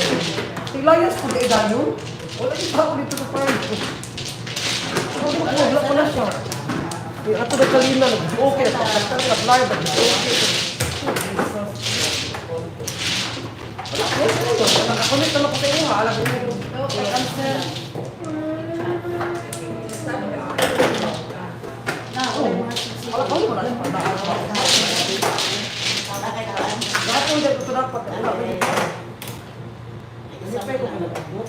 Tilayas ko di ganyo. Wala yung tao dito sa farm. Wala ko na siya. Yung ato na kalina, nag-okay. Nag-live, nag-okay. Nakakonect na ako sa iyo, ha? Alam mo yun. Alam ko mo na siya. Lahat yung dito dapat. Hindi pa ko pinatagbo.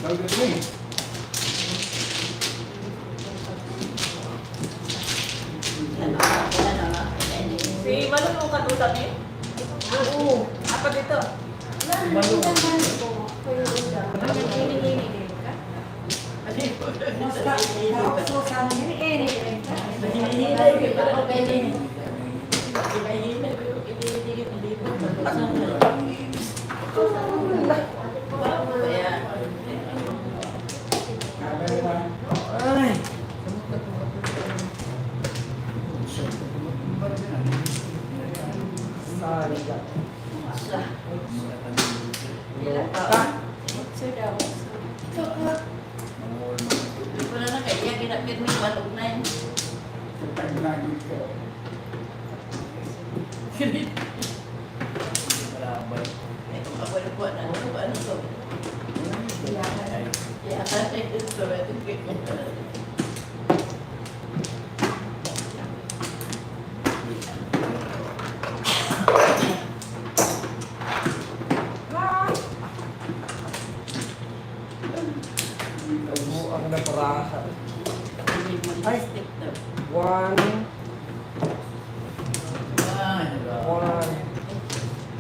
Tawag ito eh. Si Malulong ka doon sabi? Oo. Apa dito? Ay. Sorry. Wala na kaya ginapit mo yung balog na yun. Tagnagin ka. Malabay. Ito kapalupuan na. Ano to? Ito. Ang naparasa. Ay. One, Ay, one,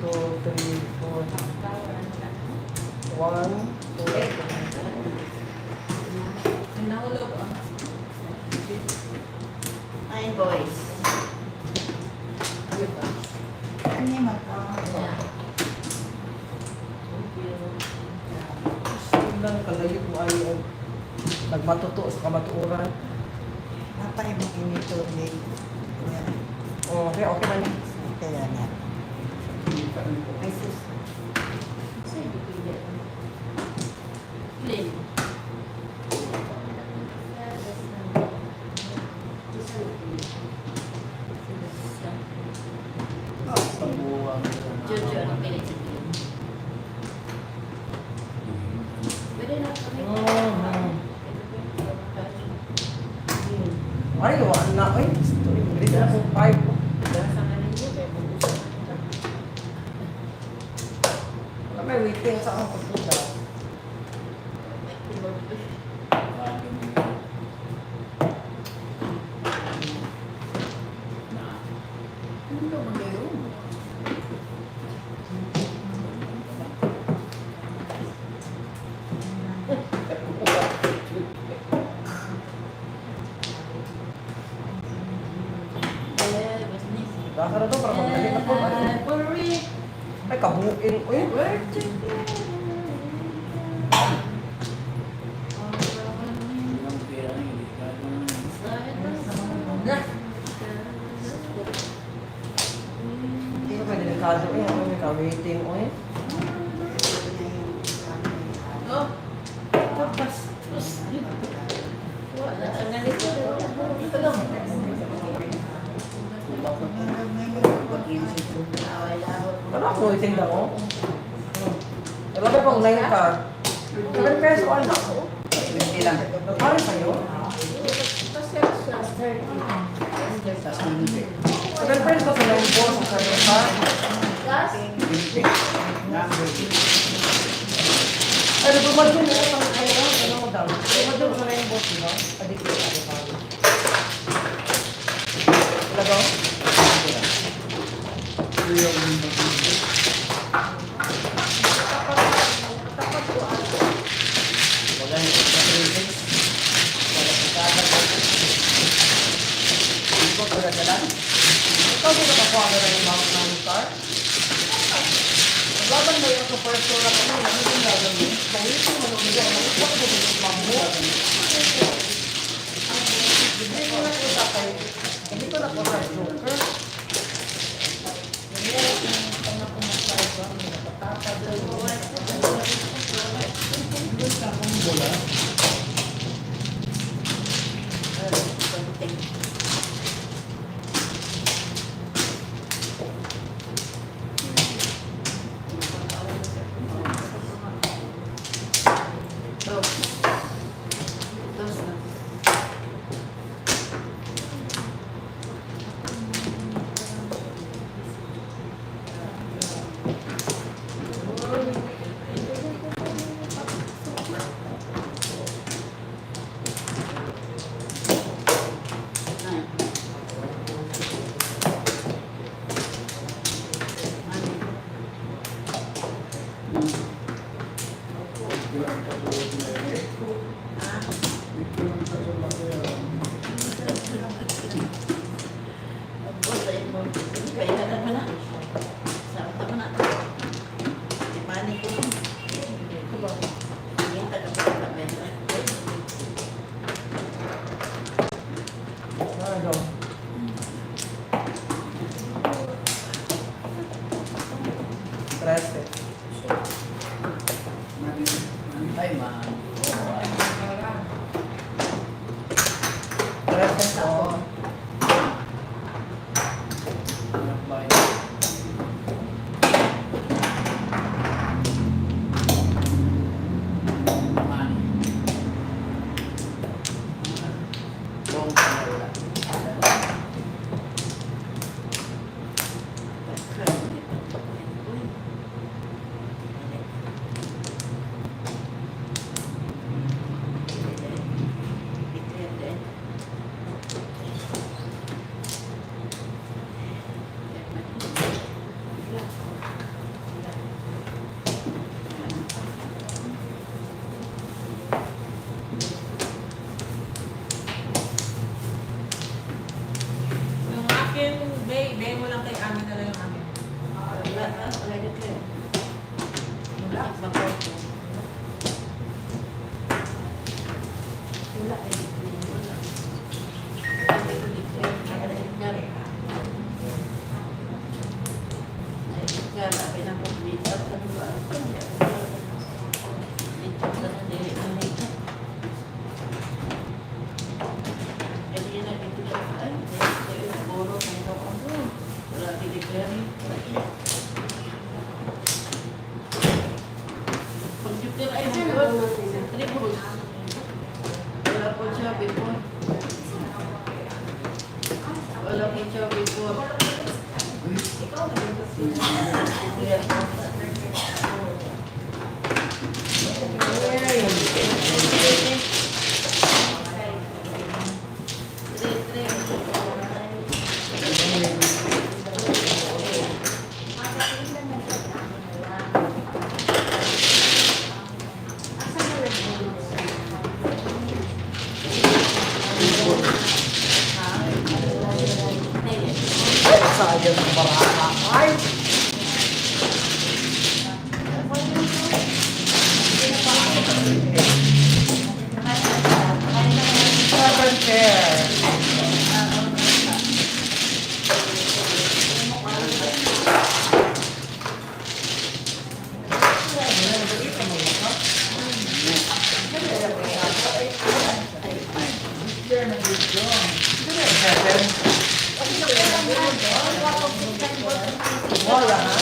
two, three, four. One, two, Nahulog. Ay, boys. lang kalayo mo ay nagmatuto sa kamatuoran. Napay mo inito ni. Oh, okay, okay man. Kaya na. Ay, sus. Clean. tabuang. Jojo, ano pilit sa clean? Pwede na kami. Ay, wala na. Ay, hindi na po 5. Wala may waiting sa akong pagpunta. Baka na to, para magkakit ako. Ay, kabuin. Uy, Ang pira na hindi ka hindi ko pa delikado. Uy, ako may ka-waiting. Uy. Oh, tapos. Wala, ang ganito. Ito lang. Ano ako waiting na ko? Wala ba pang 9 ka? 7 peso ano? 20 lang. Para sa'yo? Tapos hindi. 7 peso sa 9 boss. Sa sa'yo ka? Gas? 20. Number. Ay, nagpumad yun. Ano mo daw? Nagpumad yun sa 9 boss, di ba? Adik ko sa wala daw? Wala yung extra 36. Wala sa kada. Hindi ko pala sa lang. Ikaw din nakakuha na yung mount ng car? Naglaban mo yung super store na kami. Ano yung laban mo? Pangito mo nung nila. Ano ko yung mambo? Hindi ko na ito sakay. Hindi ko na po sa joker. Wala po siya before. Sayang ng baraka. Ay! Seven pair. Wala ha?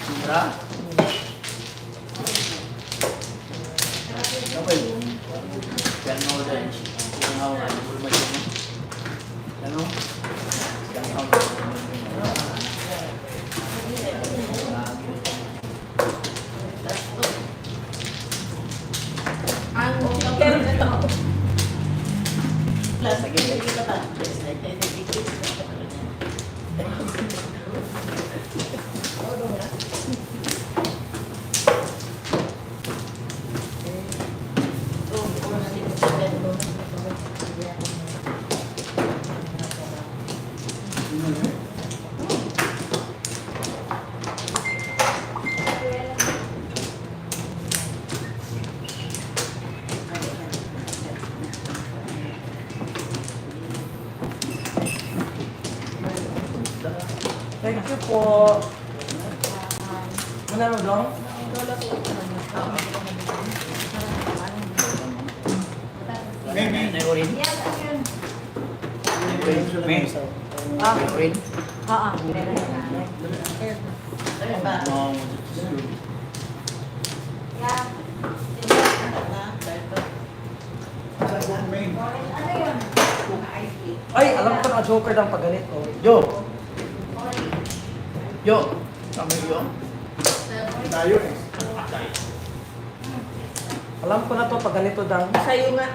Mura? Okay. Yan mo din. Yung hawa, bulma yun. Ano? Yung hawa. Ang chicken ito. Plus, Sige. kita ba? Thank you po. Ano mo dong? May urin? May? Ah, Urin? No. ay, alam ko na joker ng pag ganito. Yo! Yo! Kami yo? Tayo eh. Alam ko na to pag ganito dang. Sa'yo nga.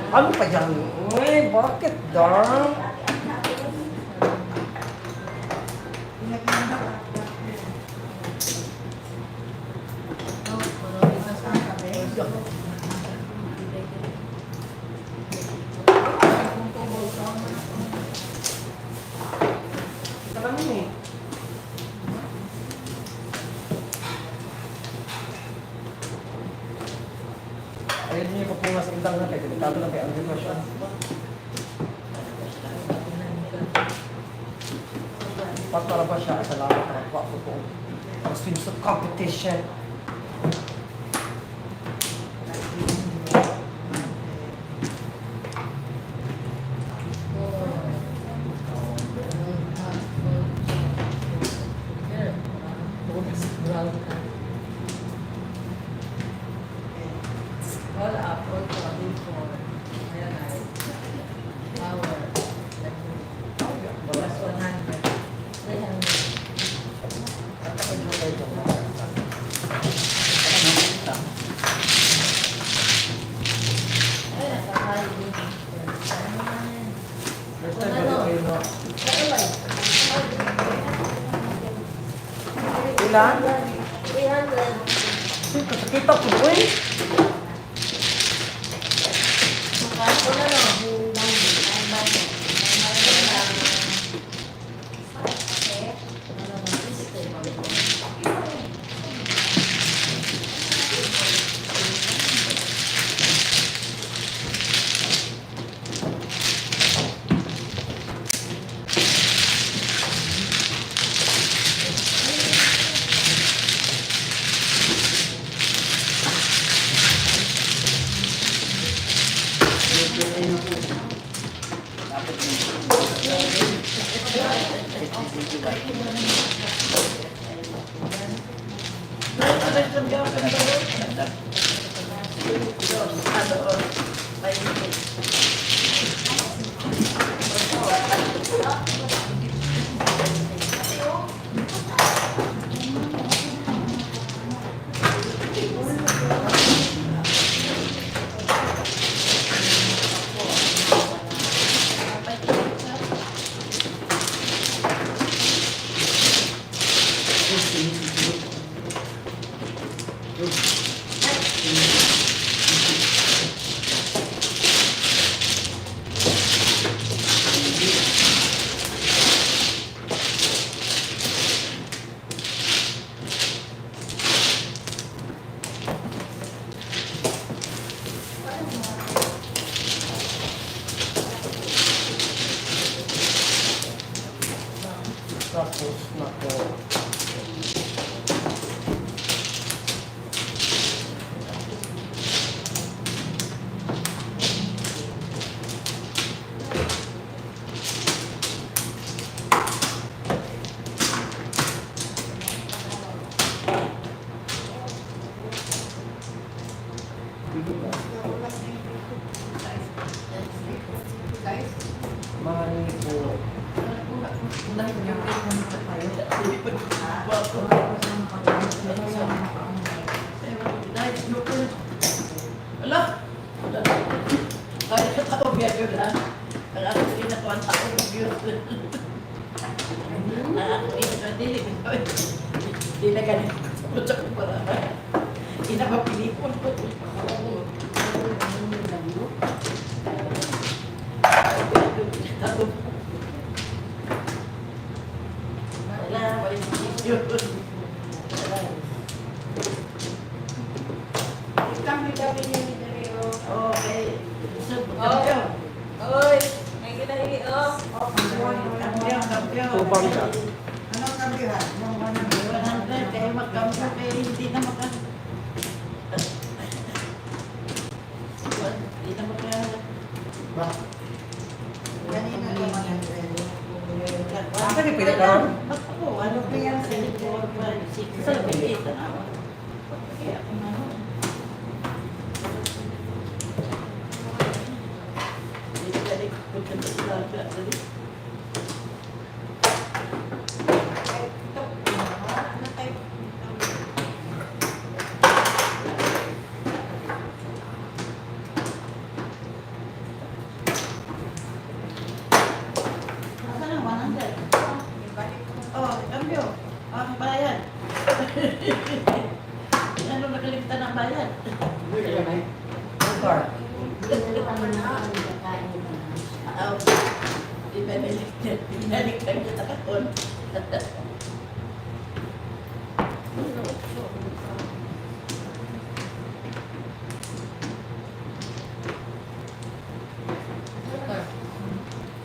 Ano pa yan? Uy, bakit dang? Kalamin eh. Ayun niyo po nga sa indang natin. Delikado lang kay Andrew na siya. Para ba siya? Salamat na po ako po. Ang swimsuit competition. All up, all for, for. Ayan ay. Power. Plus 100. 300. ilan? 300. Kita po doon. Ako na no. Tapos na po. Mani po. Ala! Kaya ka tao biya yun ha? Ang ako rin ako ang tao yun. Ang ako rin ako dili. Di na ganit ko sa kumpara. Inapapilipon ko. Wala, wala yun. Kami niya ni Dario. Okay. So, kampiyon. Oy, may ginahili oh. Kampiyon. Tubang siya. Anong kabihan? Yung 100 kaya magkampiyon kaya hindi na hindi na Kanina ko Asa ni pili ka? Ako, ano pa yan? 4, 5, 6, 7, 8 na ako. Kaya ako na ako. Hindi ka rin magkanta sa laga. Nasaan ang 100? Oh, cambio. Ang bayan. Ano nakalimutan ang bayan? Car. Binalik ka niya takon.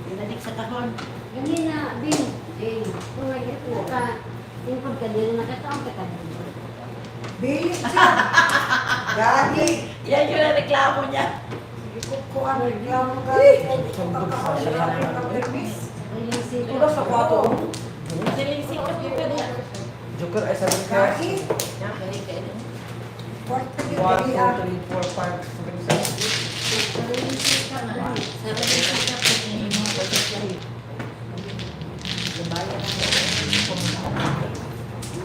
Binalik sa kahon. Ganina, Bing. Kung lagi po ka, tingkod ka din, nakataon ka ka din. Bilis siya. Gagi. Yan yung reklamo niya. Kukuha ang reklamo ka. Ito sa kwarto. Siling-sikap yung ka niya. Joker ay sabi ka. Gagi. Yan, balik ka niya. 1, 2, 3, 4, 5, 6, 7, 8. Sarap-sikap yung mga pagkakyan. Lumayan ang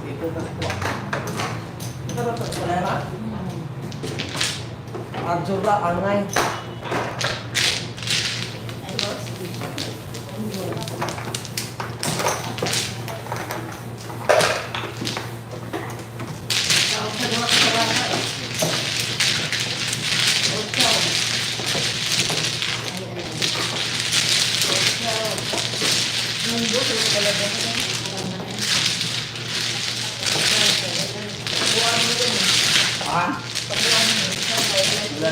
Ito ba ito? Kalera? Arjura, angay. ay boss. Ha? Wala.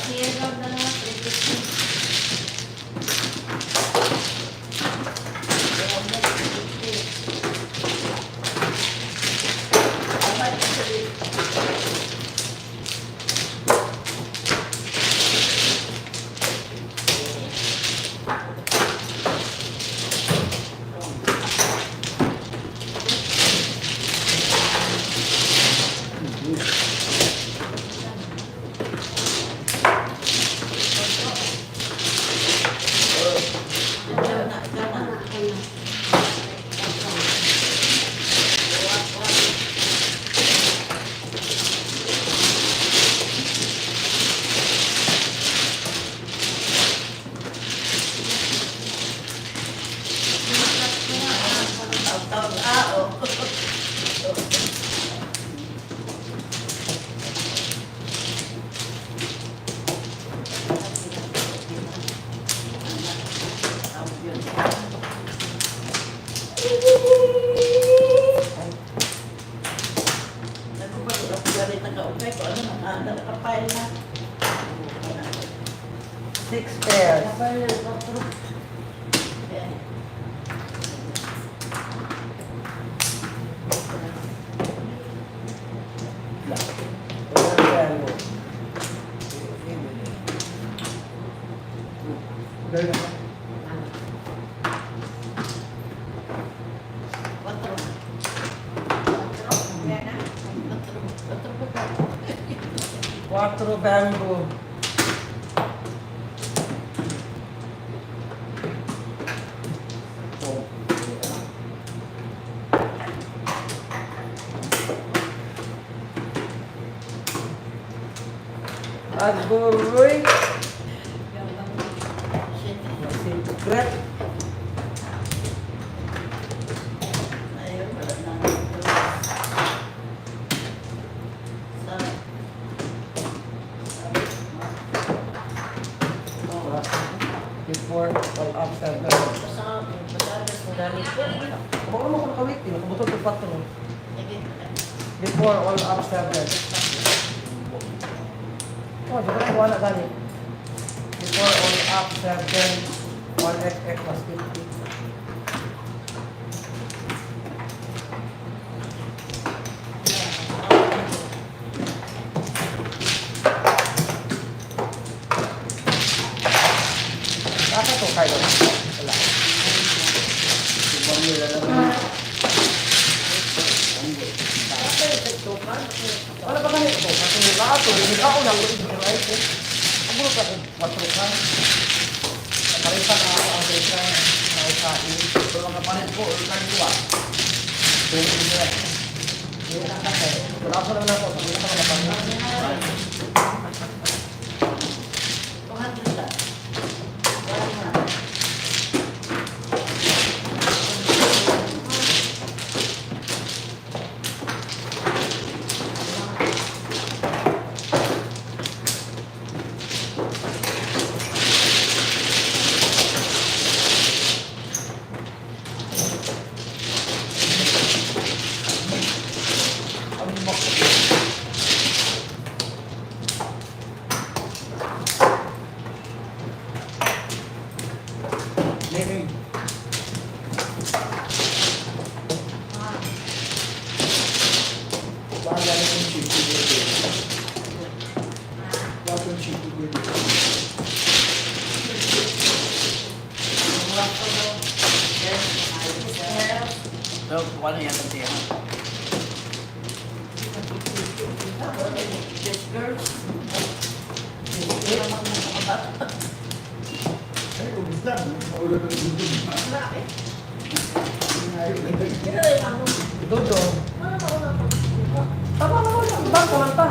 Siya daw dalawa, 350. Six pairs. Kapal na, 4. Ayan. Dahil na. Quattro bamboo. Aguroy. Secret. Before all after the. Baka mo kung kawit, nakabutol ko patro. Before all after the. Oh, di ba wala gani? Before all after the 1xx plus 50. Nasa to kayo? Wala. Ibang nila naman. Wala ba ganito? Kasi lahat to, hindi ako lang ulit yung right eh. Ang bulot ako, 4 ka. Nakarita na ako ang resa na usain. Ito mga kapalit ko, ulitan ko ah. Tulog nila. Hindi na kasi. Wala ko lang ako. Hindi na ako napangin. Maybe. Baka galing yung chip ko dito. Baka yung chip ko dito. So, ano yan ang tiyan? Ay, ubus na. Maulan ng dito. Dodo. Tama na wala. Bak, kumanta.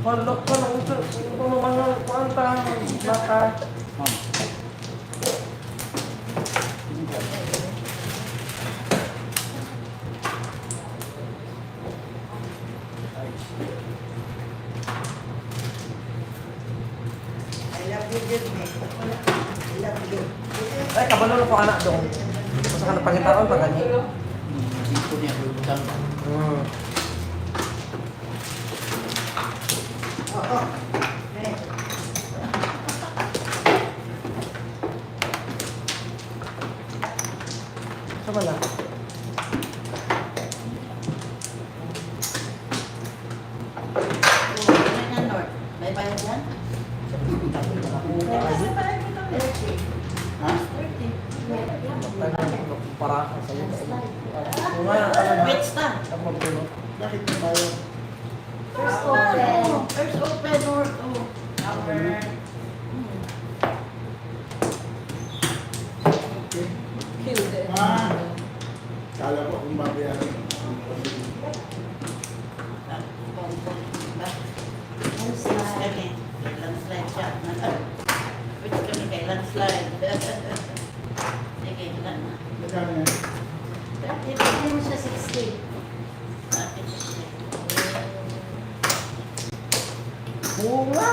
Malok ko na uso. Kung mga kumanta. Baka. Ma'am. I love you, Disney. I love you. Ay, kabalo na ko anak dong. Basta ka na pangitaon pa gani. Singko niya, butang. Oo. Sama na. Ganyan, Lord. May bayad yan? Ha? Para sa iyo. Nga, talaga. Wait, stop. Bakit na tayo? First open. First open, Lord. Oh, our... Kala ko kung babayaran. Kami, kailan slide siya. Which kami kailan slide. Sige, ilan na. Magkano yan? Ibigay mo siya 60. Bakit siya? Bunga.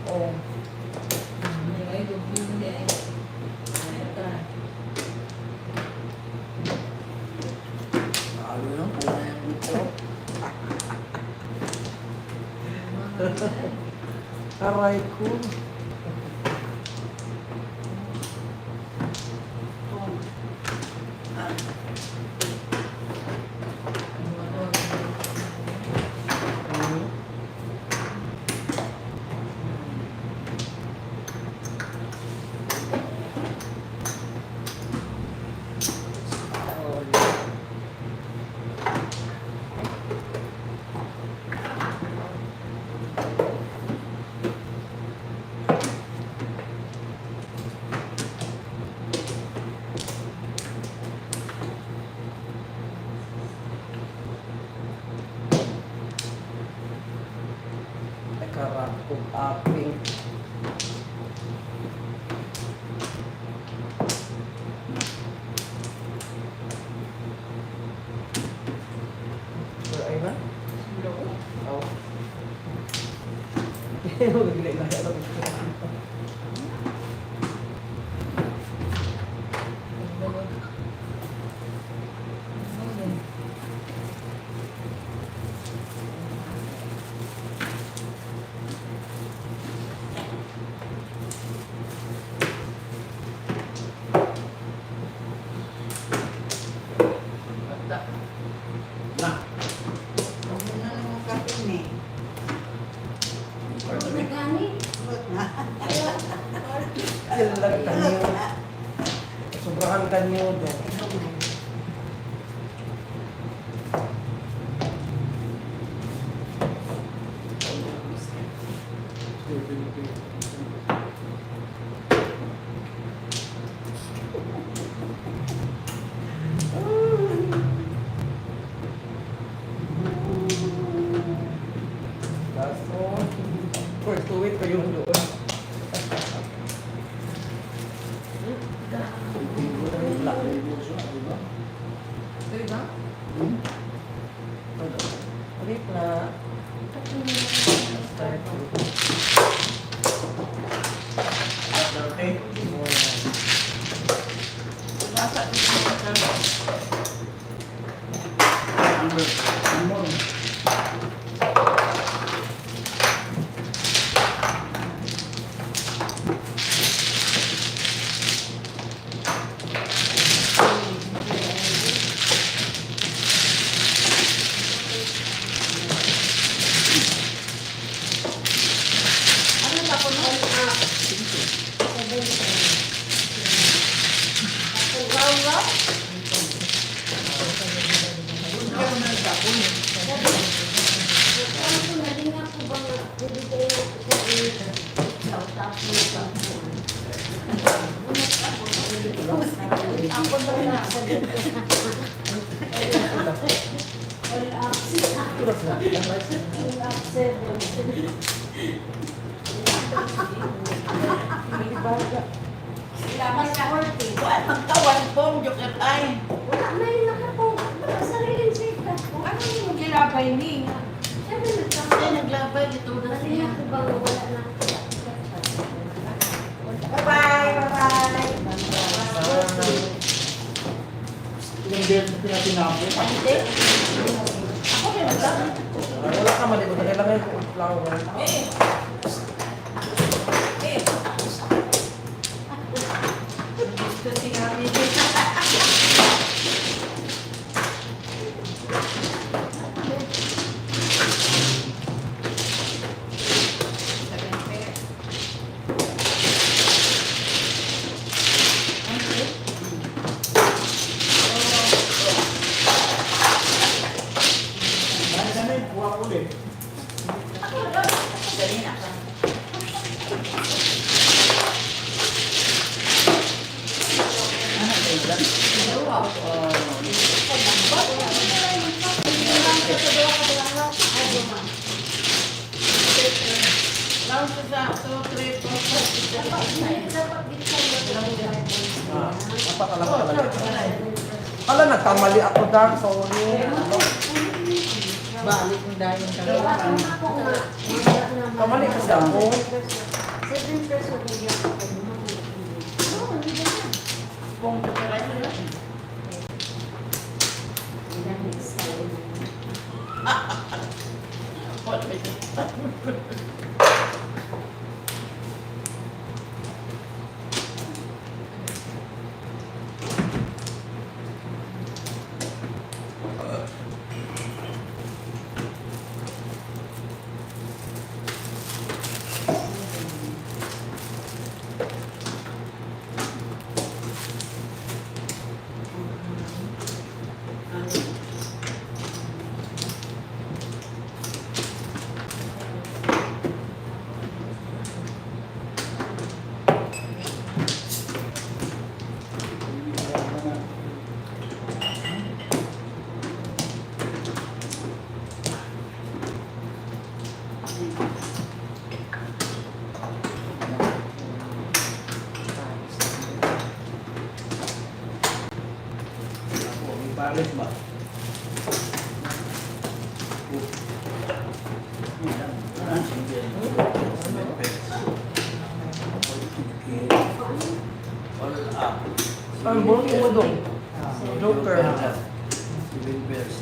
Oh. Ano yun? Pula yung buko. Aray ko. Karap kong aping. Sure, ay na? Oo. Magbigay na yan. Na. Ano na naman kapin eh. Nagani? Silag kanyo. Sobrahan kanyo doon. Kaso, first to wait pa yung doon. Ulit na. Start to. Okay. Basa dito sa Number. Ano ba kung all up? 7. Wow. Ano kung naging ako ba na bibigay mo sa tapos ako ba na sa all up 7. Mas 40. Kuan magtawan pong joker ay. Wala na yung nakapong. Wala sariling sika. Ano yung ginabay ni? Sabi na sa Ay naglabay dito na Kasi siya. ako bang wala na. Bye-bye, bye-bye. Yung beer na pinatinapin. Ako rin lang. Wala ka man, dito lang yung flower. Gusto si kami. Dahil kami, kuha ko ulit. Dali na. Ano ba yun? Round to sa 2, 3, 4, 5, 6, 7, 8, 9. Dapat alam ko talaga. Hala, nagkamali ako, Dark. Sorry. Balik ng dahil ng Kaya ako nga. Wala naman. Kamali kasi ako. 7 peso bigyan ko kayo. Oo, hindi na. Pong joker ay sila. What is it? Pares ba? All up. Ang buong mo doon. Joker. 7 pairs.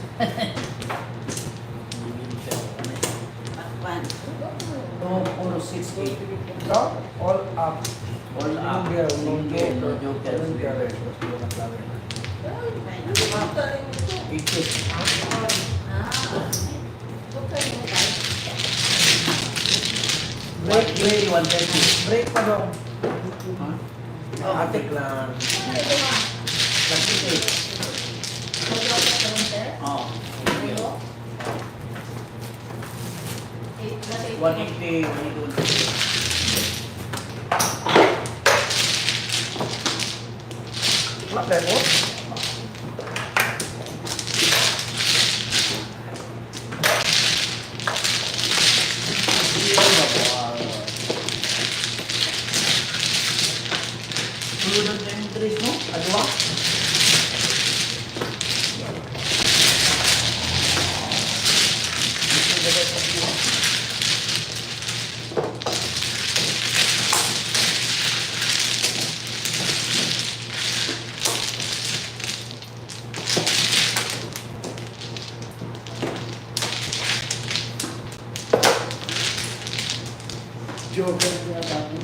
Akpan. 2, 4, 6, 8. No? All up. All up. Single, no Single, no joker. joker. 7 pairs. Tapos wala na flower. 80. Break, Break, break. 130. Break pa dong. Huh? Atik lang. Plastic 8. Oo. 180, 180. Wala ba mo? Tulad na yung dress mo? Adwa? Joker niya tapos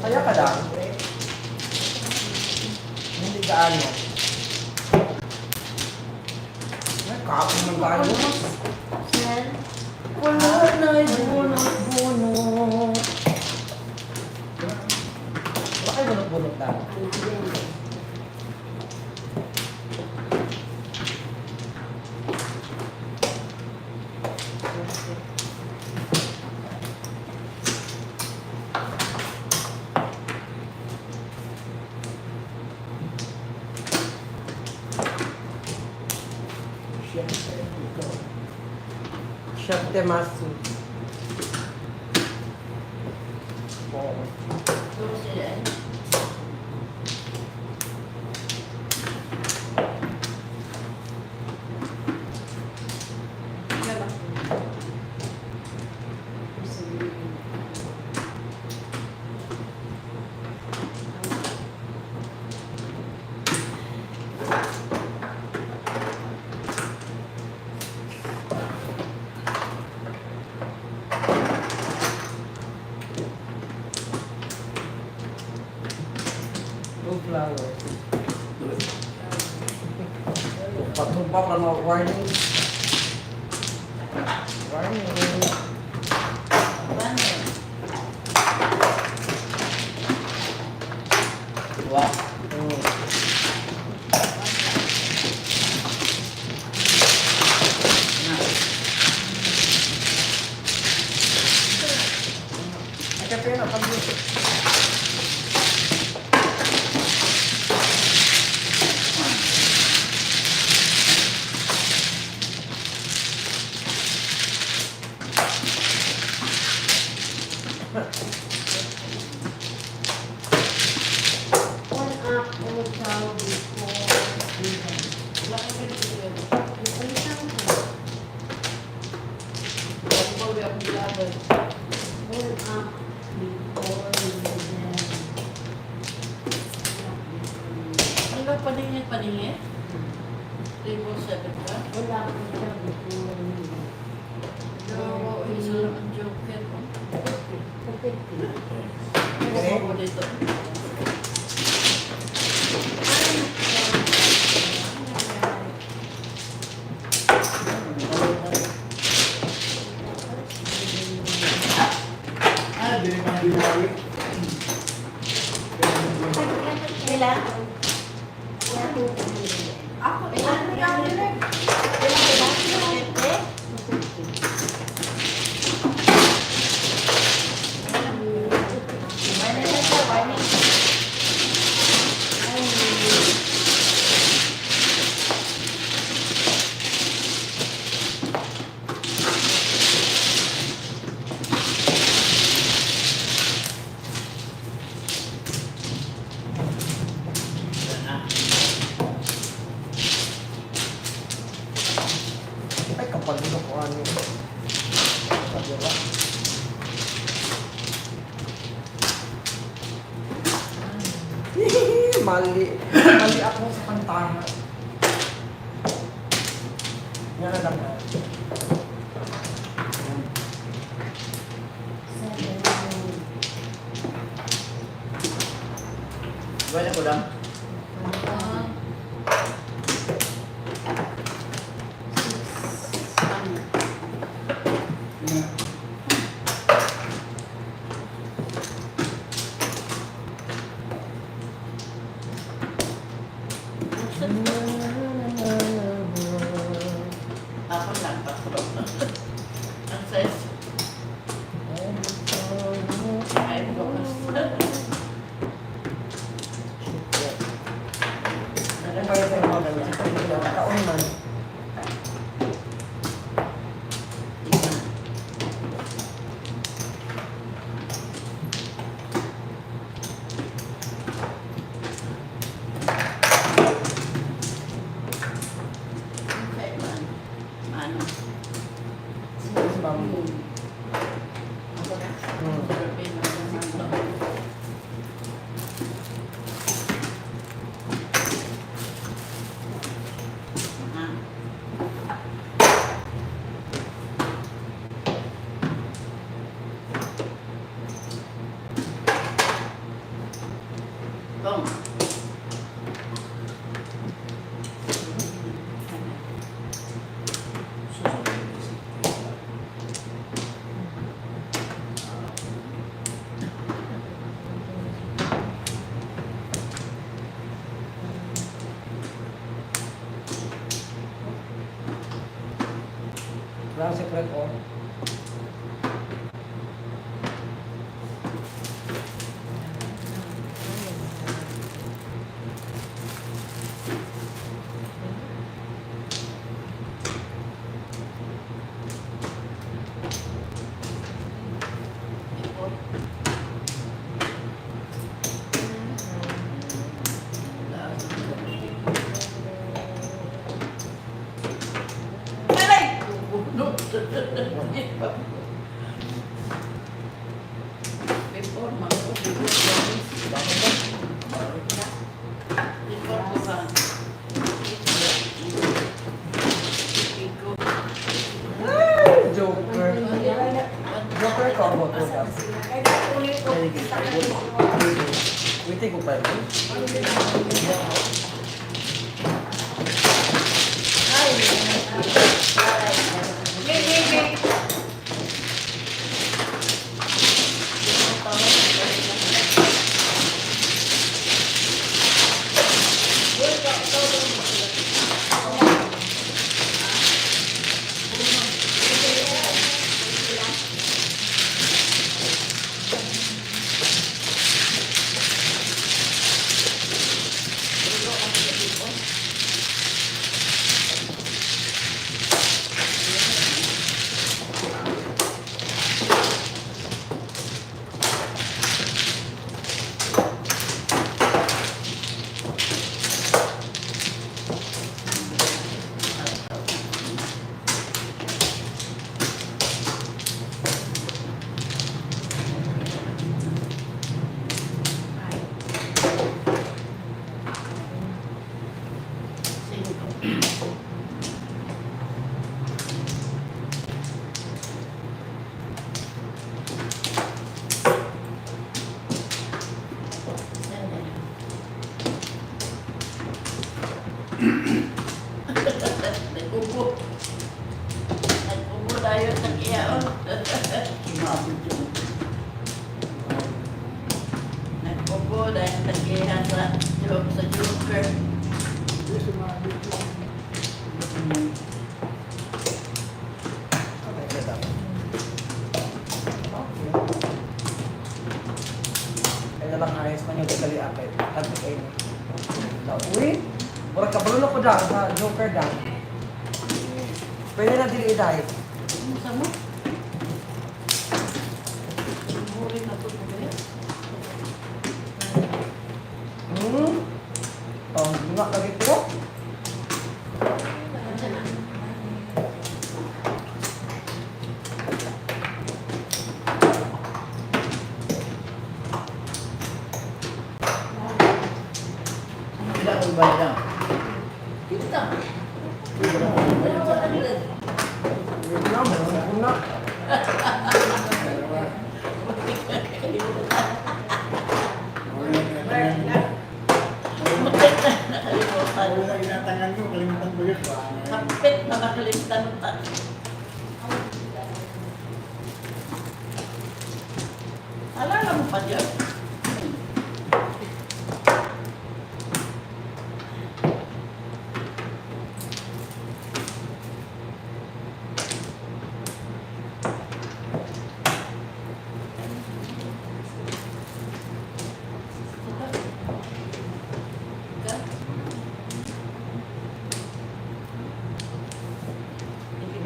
Kaya ka lang. Hindi gaano. Ay, kapon ng gaano. Sir, Wala na'y bunot-bunot. Wala kayo bunot-bunot na. Chef Temasu. Oo. puro sila eh. Two flowers. Patumpa pa mga warning. Warning. Paano yun? Wah. Ay, kape na, pag-luto. One up, old cow before season. Wala kang ganito yun. Ano siyang Bago ako laban. one up before season. Ano ba paningin? 347 ka? Wala ko siya before season. No, isa lang ang joker mo. Okay. Ako dito. Hindi naman binalik. Ilan? Ako, ilan na lang nila. Ay, kapal dito ko ano. Sabi ba? Mali. Mali ako sa kantana. Yan na lang. Wala ko lang. Ako lang, patro. Ang size. Ay, bukas. Ano ba yung mga ganyan? Taon man. Tong. Brown secret oh. Before Joker. Joker ko ako to ka. Wait ko pa rin. Nagkubo tayo sa kiyaon. Kimabot yun. Nagkubo dahil nagkiyahan sa Joker. Ay na lang ayos man yung kali apet. At kayo. Uy, murag kabalo ko da sa Joker da. Pwede na dili dahil. Musa mo? Muri na po ba? Oh, bunga ka dito. Wala akong bayad lang. Kita. Wala akong bayad sa akin. Bunga mo, bunga. Wala inatangan ko, kalimutan ko yun. Kapit na makalimutan ta. Alala mo pa dyan?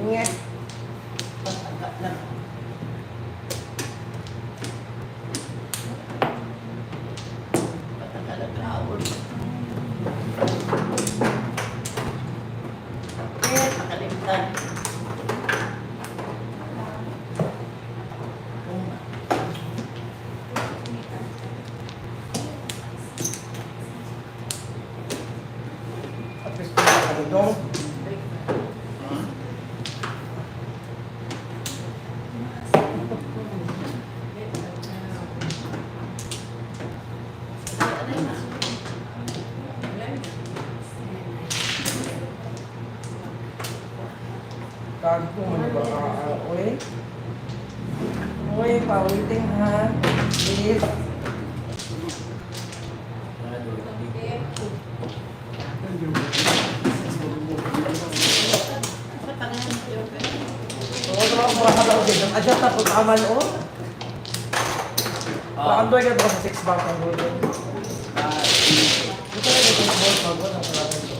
Ingat. Agak lang. Patagalan ka awon. Makalimutan. At least ka dito. Ano na? Kago mo ba? Uy. Uy, pa-waiting ha. Please. Oo, trabaho ko ka daw din. Adjust na po kaman o. Pakandoy ka ba sa 6 back ang gulo? Ito na ito yung boss mag ang sarapin ko.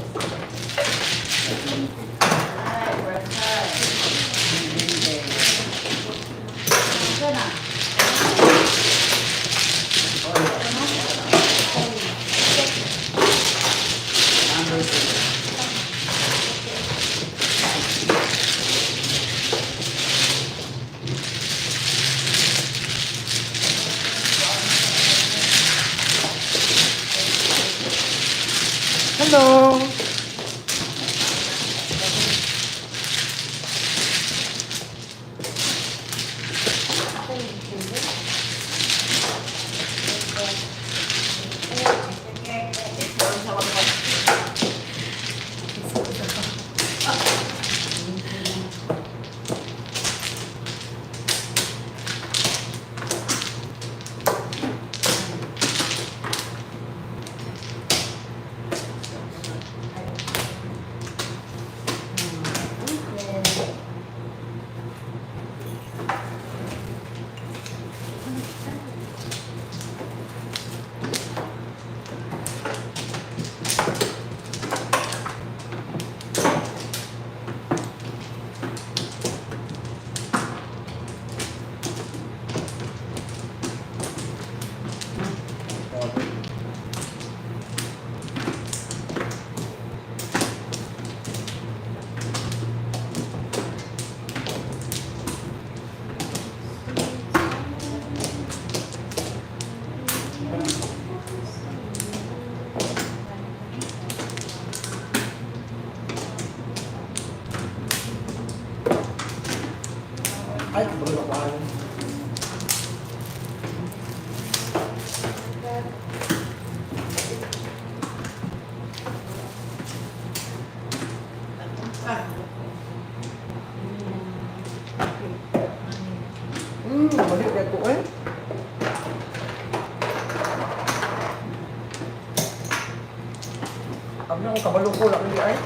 Hello! Ay, bago na kuhaan. Balik na ko eh. Kami na kung kabalo ko lang hindi ay.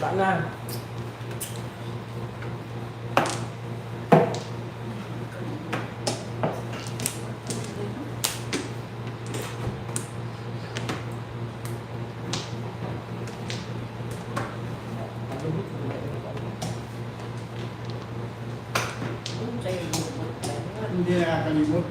Wala na. Hindi nakakalimot.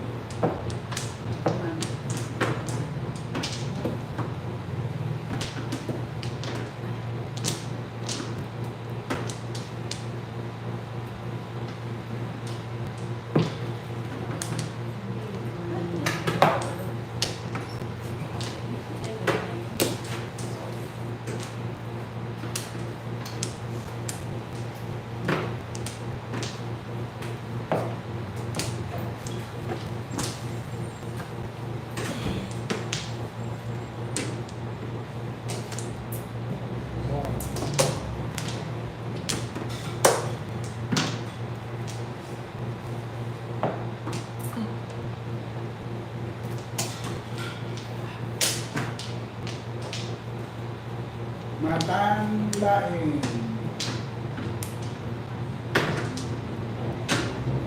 Matandaan.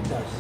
Das.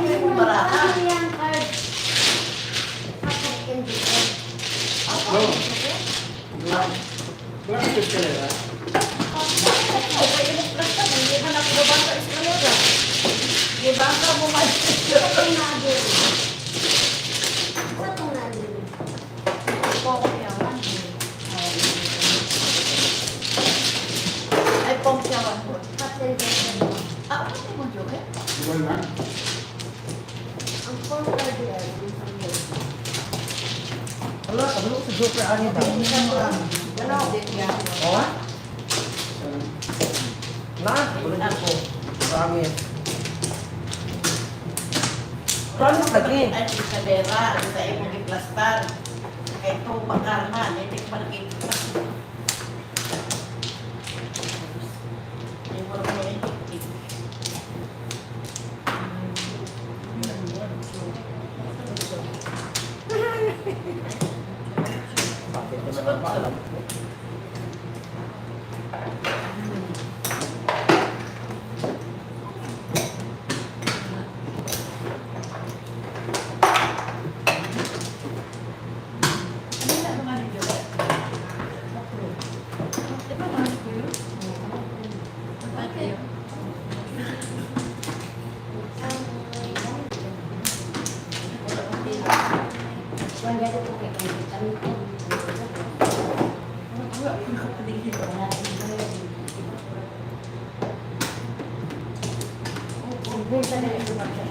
Dito po, Ang card. Kapag hindi ko. Bakit escalera? Sa itong nabili. Sa itong nabili. Ay, pongsiyawan po. Kapten Kapten. Ah, ano mo, Joke? Igual lang. Ang phone card yan. Yung sa iyo. Wala, kabalo sa Joker ani ba? Ano? Oo? Na, wala ko. Promise. Promise lagi. Ay, si Kadera, sa imong giplastar. Kay ito, makarman, hindi ko malaki. Bakit naman ang paalam? Ang ganda po kay kami po. Bulsa na ito ba siya?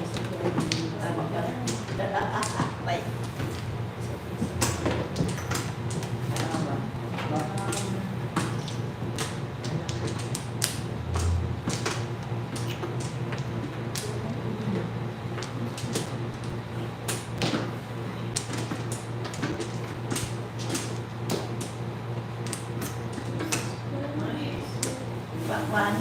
Bakwan.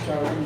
Sorry.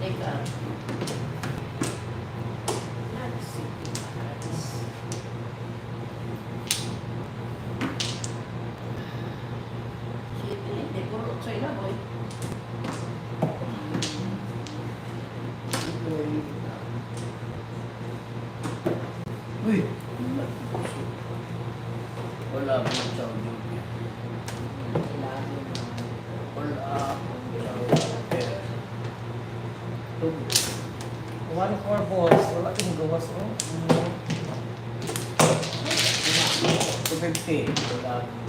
Teka. Hindi puro sa ilaboy. Uy! Wala po sa audio. Wala po sa audio. One four balls. Wala kang gawas, oh. 250. Wala po.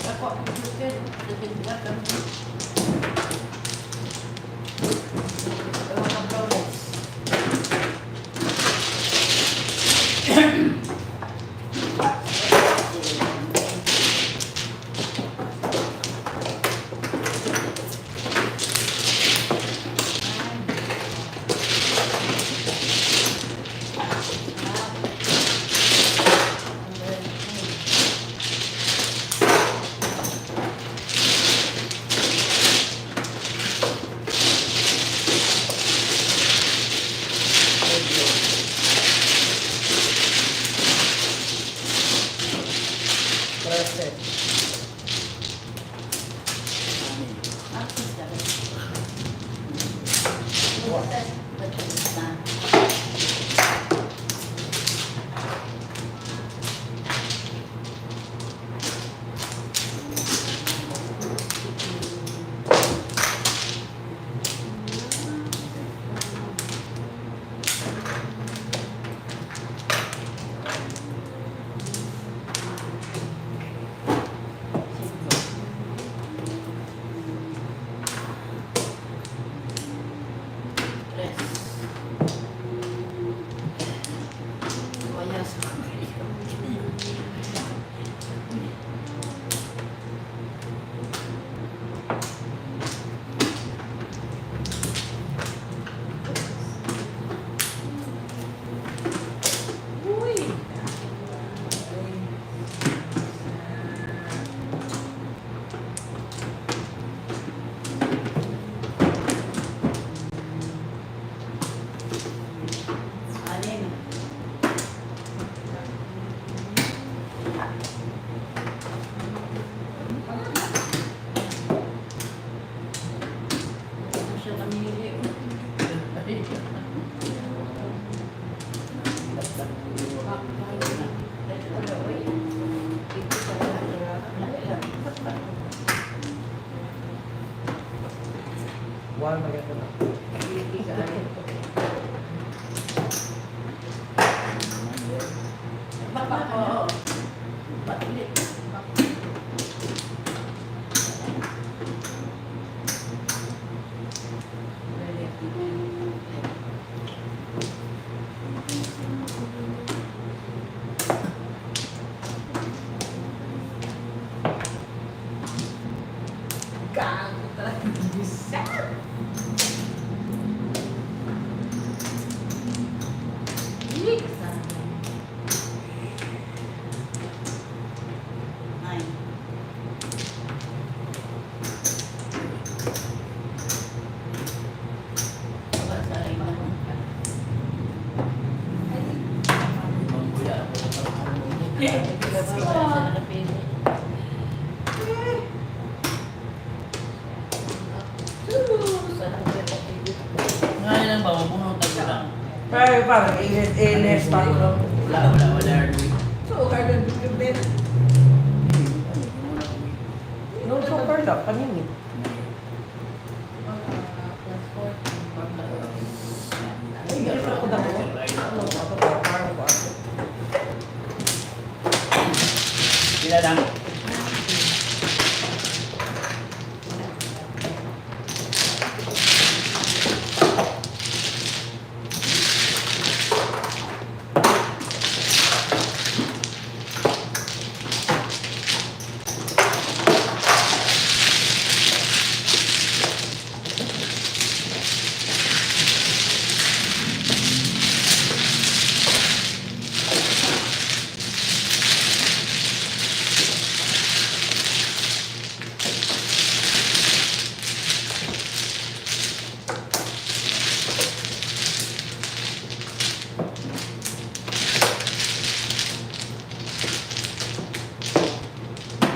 Ako, mga brownies. One maganda na. Gago talaga. Hindi ka sa Nine. Wala sa rin naman. Mambuya ako sa Wala sa napili. Ngayon lang ba, mabunutan ko lang. Pero parang init, tayo. Wala. So, harder to prevent. No, super lang, paningin. Sila lang.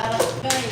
Aras kay.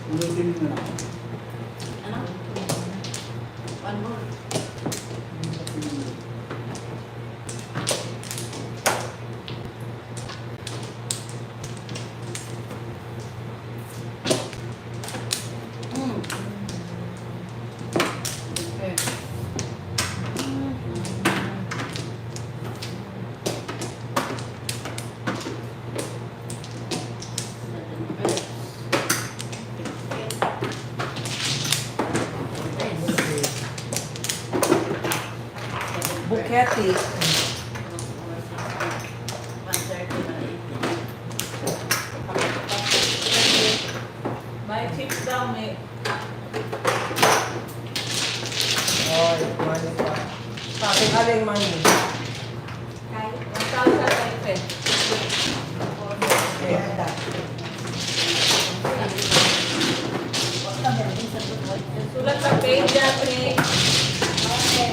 Ulitin mo na. Ano? One more. Okay. Buketi. 130. My chips daw may Oh, money pa. Sa akin, aling money. kahit 1,000 Okay, that. Sulat sa page dyan, eh. okay.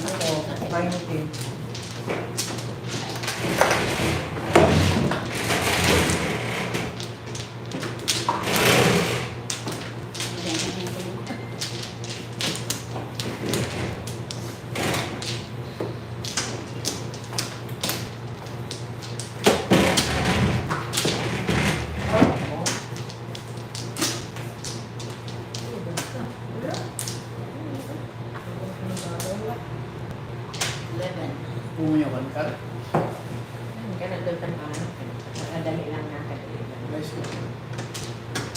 Ako, 90. Pumunyawan ka. Kaya nandun ka na. Nakadali lang na kadali lang. Guys, 6.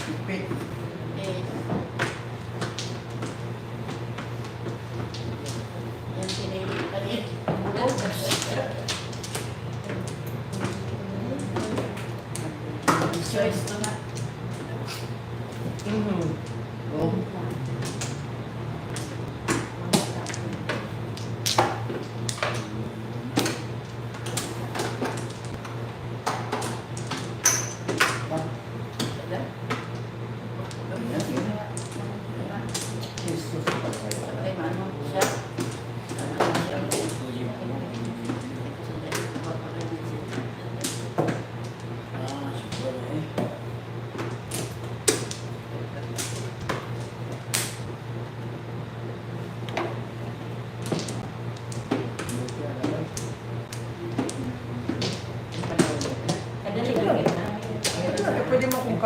Ipit. Yan pinili pa rin. Choice to na.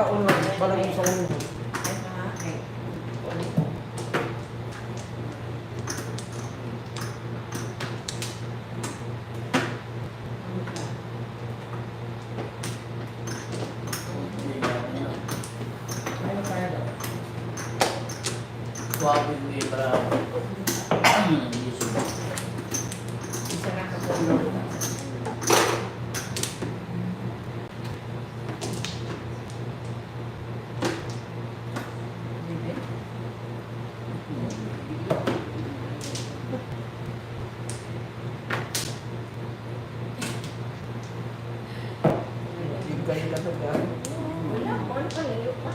Pagkauno, balag mo sa uno. Ay, mga, ay. Ano kaya daw? Suwabe mo yung para hindi subo. Isa na kapulong. Bigay ka na ba? Wala, kung ano pa layo pa.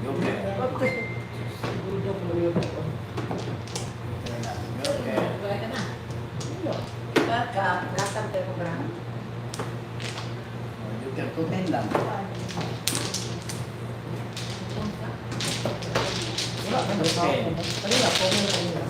Yoke. Siguro daw kung yun ako. Yoke. Wala ka na. Baka, lasang tayo ko ba? Yoke, tutin lang. Wala ka na sa ako. Kanina, kung ano kanina.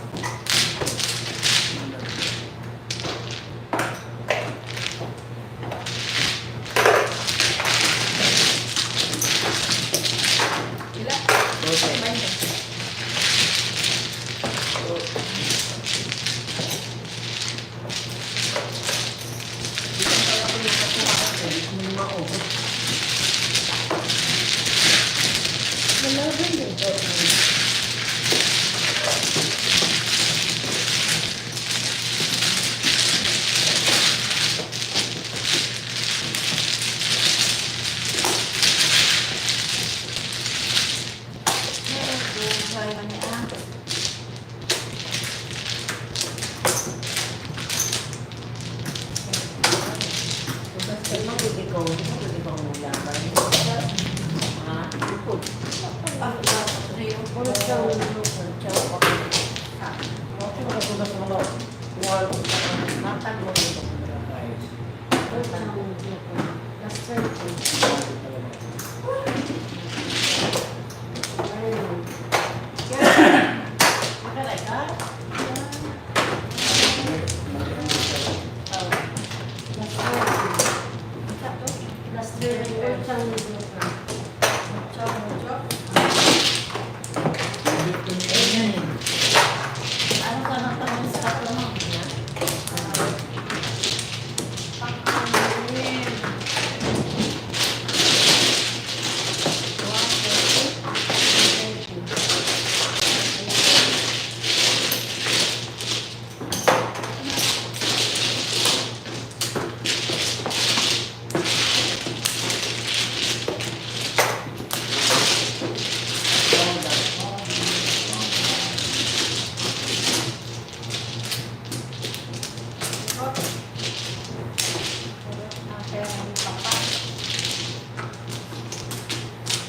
Emang pwede ko ulaban. Ha? Ulit sa ulo. Bakit mo natulas mo na? Wala. Matag mo dito. Ulit sa ulo. Last 30. Ayun. Makalay ka? Last 30. Ulit sa ulo. Ano ka nang tanong sa ato mo?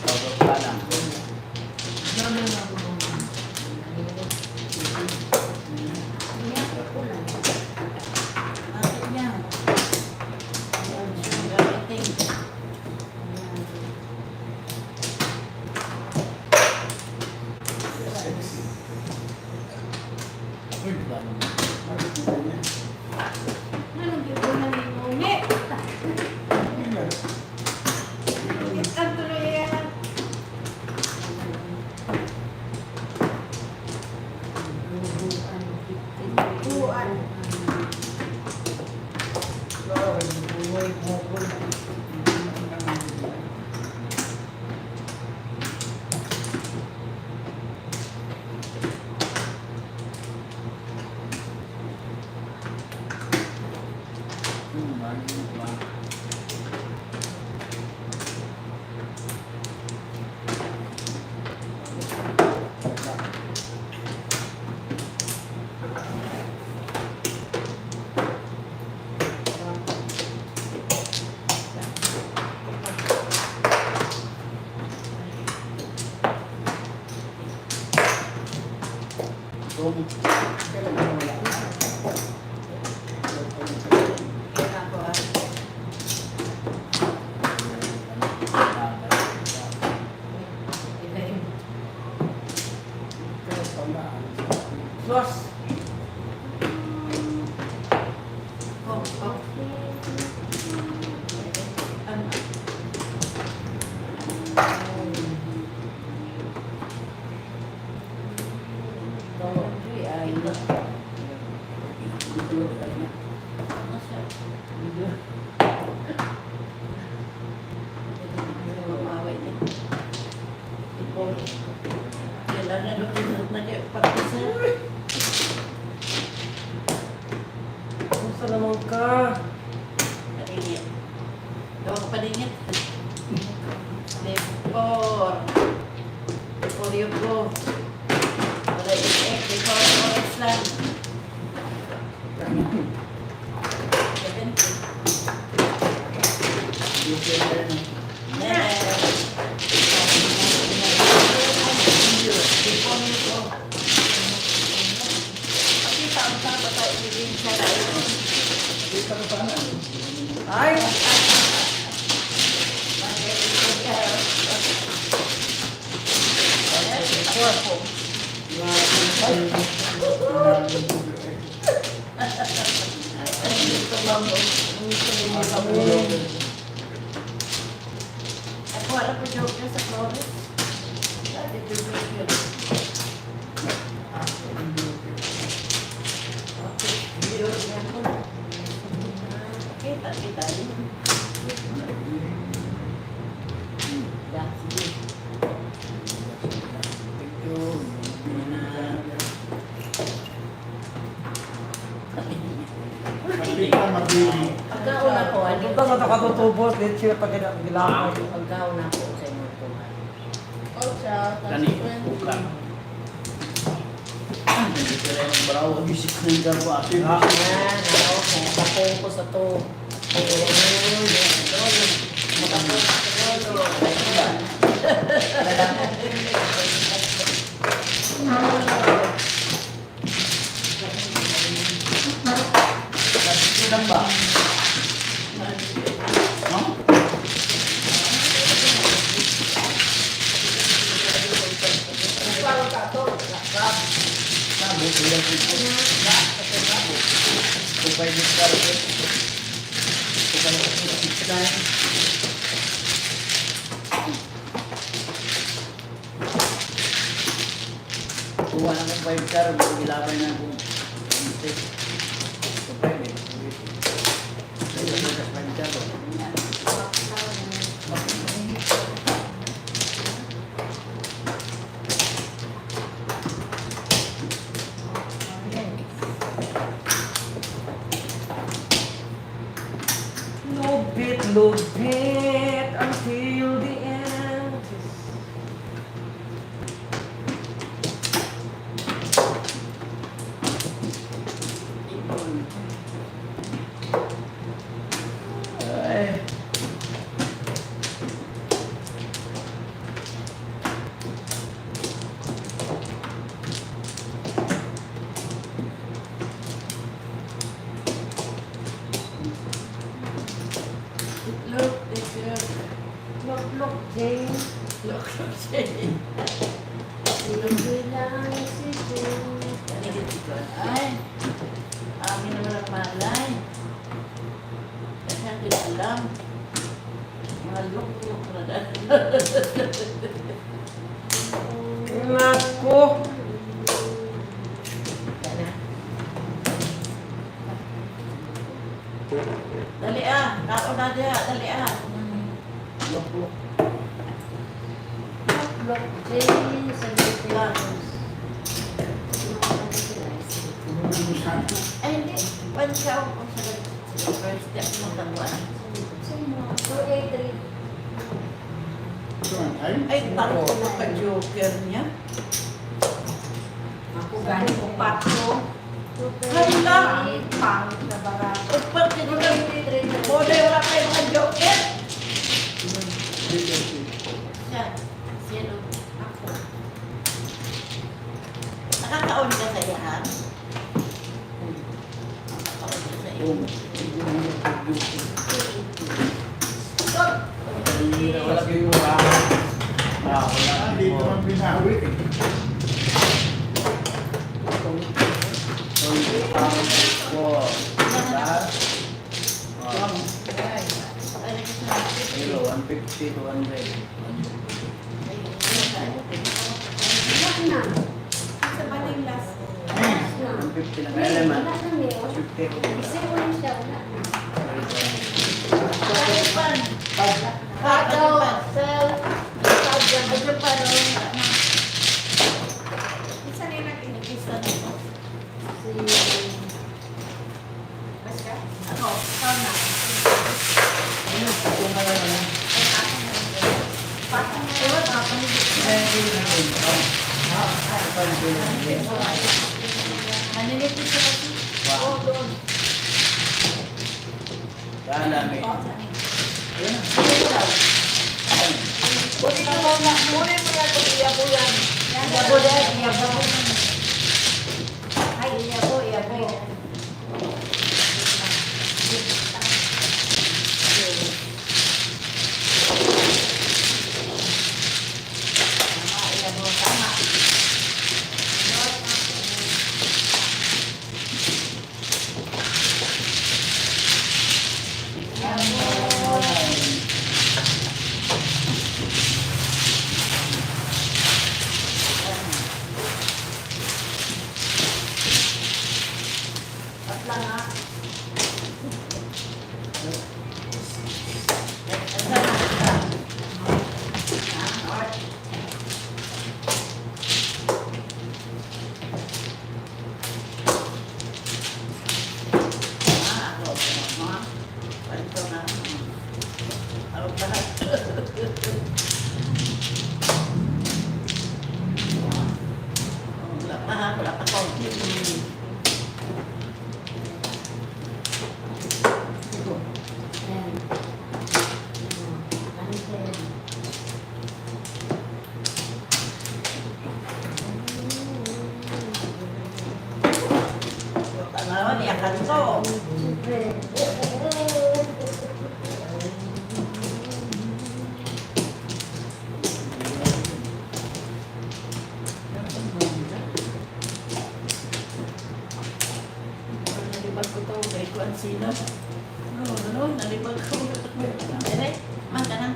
Tawag ka lang. Uy, ganun. Anong yung una ni Ngunit? Ang tuloy yan. Buwan. Sus! Ayun na. Ano siya? Mamaway din. Ipon. Kailangan doon na kayo pagkisa. Kumusta naman ka? Paningit. Gawa ko paningit. Before. Before you go. Wala i-check. Before oras lang. 70. Yes. Before you go. Kasi taon-taon tayo ibigin siya tayo. Ay! Ako wala po joke sa Flores. Dati bibig yun. Okay, Bidor niya po. Kita yun. Yeah, sige. Pagkauna ko, ano Ito na nakatutubos. Dito sila pag ginagawa. Pagkauna ko sa inyo ko. Oh, siya. Kani, buka. Hindi ka rin ang baraw. Abisik na yung garo ate. Yan, ako, makapong ko sa to. Makapong ko sa Ilan ba? No? Parang kato. Sabo, ilan po. Sabo. Kupay din ka rin. Kupay din ka rin. Kuha na kong 5 car, bago ilabay na kung mistake. Kupay din. Ayun, sa 5 car. Lubit until the end. Ay. Look, this is Look, Jane. look, Jane. Hindi lang si Jane. Ay, amin naman ang malay. Kasi hindi na alam. Mga look na dahil. Nako! Dali kaon na diya, dali Look, Jane. Sabi ko. Ay, hindi. Pansyaw ko sa first step mo tangwan. Sino? 283. Ay, taro ko ka joker niya. Ako gani kong patro. Hala! Pangit na barato. Pagpag nito lang. Mode, wala kayo mga joker. Siya. Sino? Ako. Nakakaon ka sa iyan? Nakakaon ka sa iyan. Stop! Wala kayo ba? Wala. Dito ang binawi. Hello, 150 to 100. Yak na. Sa baling last. Yak na. 150 lang. May, Kaya naman, wala nang yun. 50 ko. Kasi ulam siya, wala. Kajipan. Kato, sa... Kajipan. Isa nila Isa nito. Si... Basta? Ako, sauna. Ayun, kung kaya naman. Patang na yun. Patang na yun. Manilipis siya kasi. Wow. doon. Yan dami. Ayun. Ayun daw. Kunin mo yan kung iyabo yan. Iyabo dahil, iyabo. Ay, iyabo, iyabo. Tama, iyabo, tama. At lang ha. Wala pa konti. Ayan. Ano siya yan? Ano, iyakan ko. Siyempre. Nalibag ko to, kay Kuan Sino. Nalibag ko. Ere, man ka na.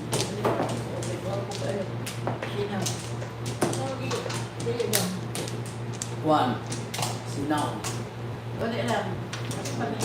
Nalibag ko, kay Kuan ko kayo. Sino? One. Sinaw. Wala lang. Mas pa na.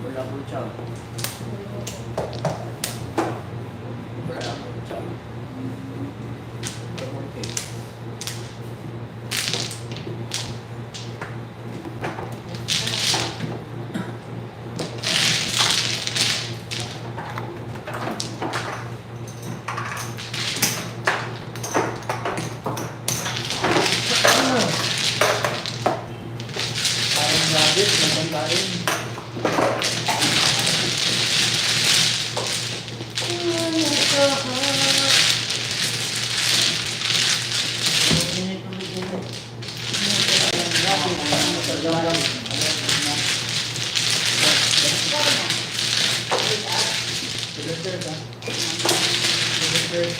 Wala po siya. Dessert, ha? Dessert.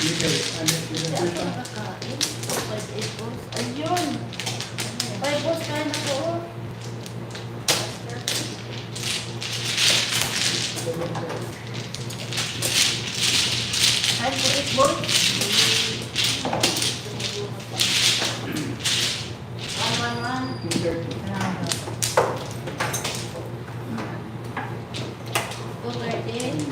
Dessert. Ano yung dessert, ha? Nakakain. 5 balls. Ayun. 5 balls kain ako. Oh. Kain ko 8 balls. 111. Dessert. 213.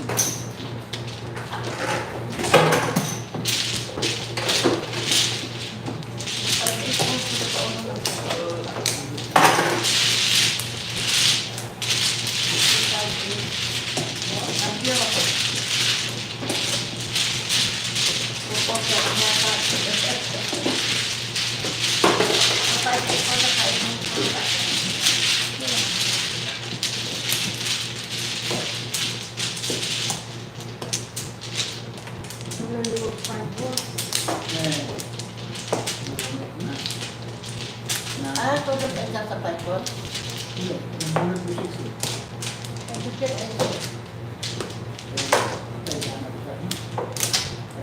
Nandun pa po. Ah, tulog ka dyan sa 5 balls. Hindi. Nabunod ko 6, eh.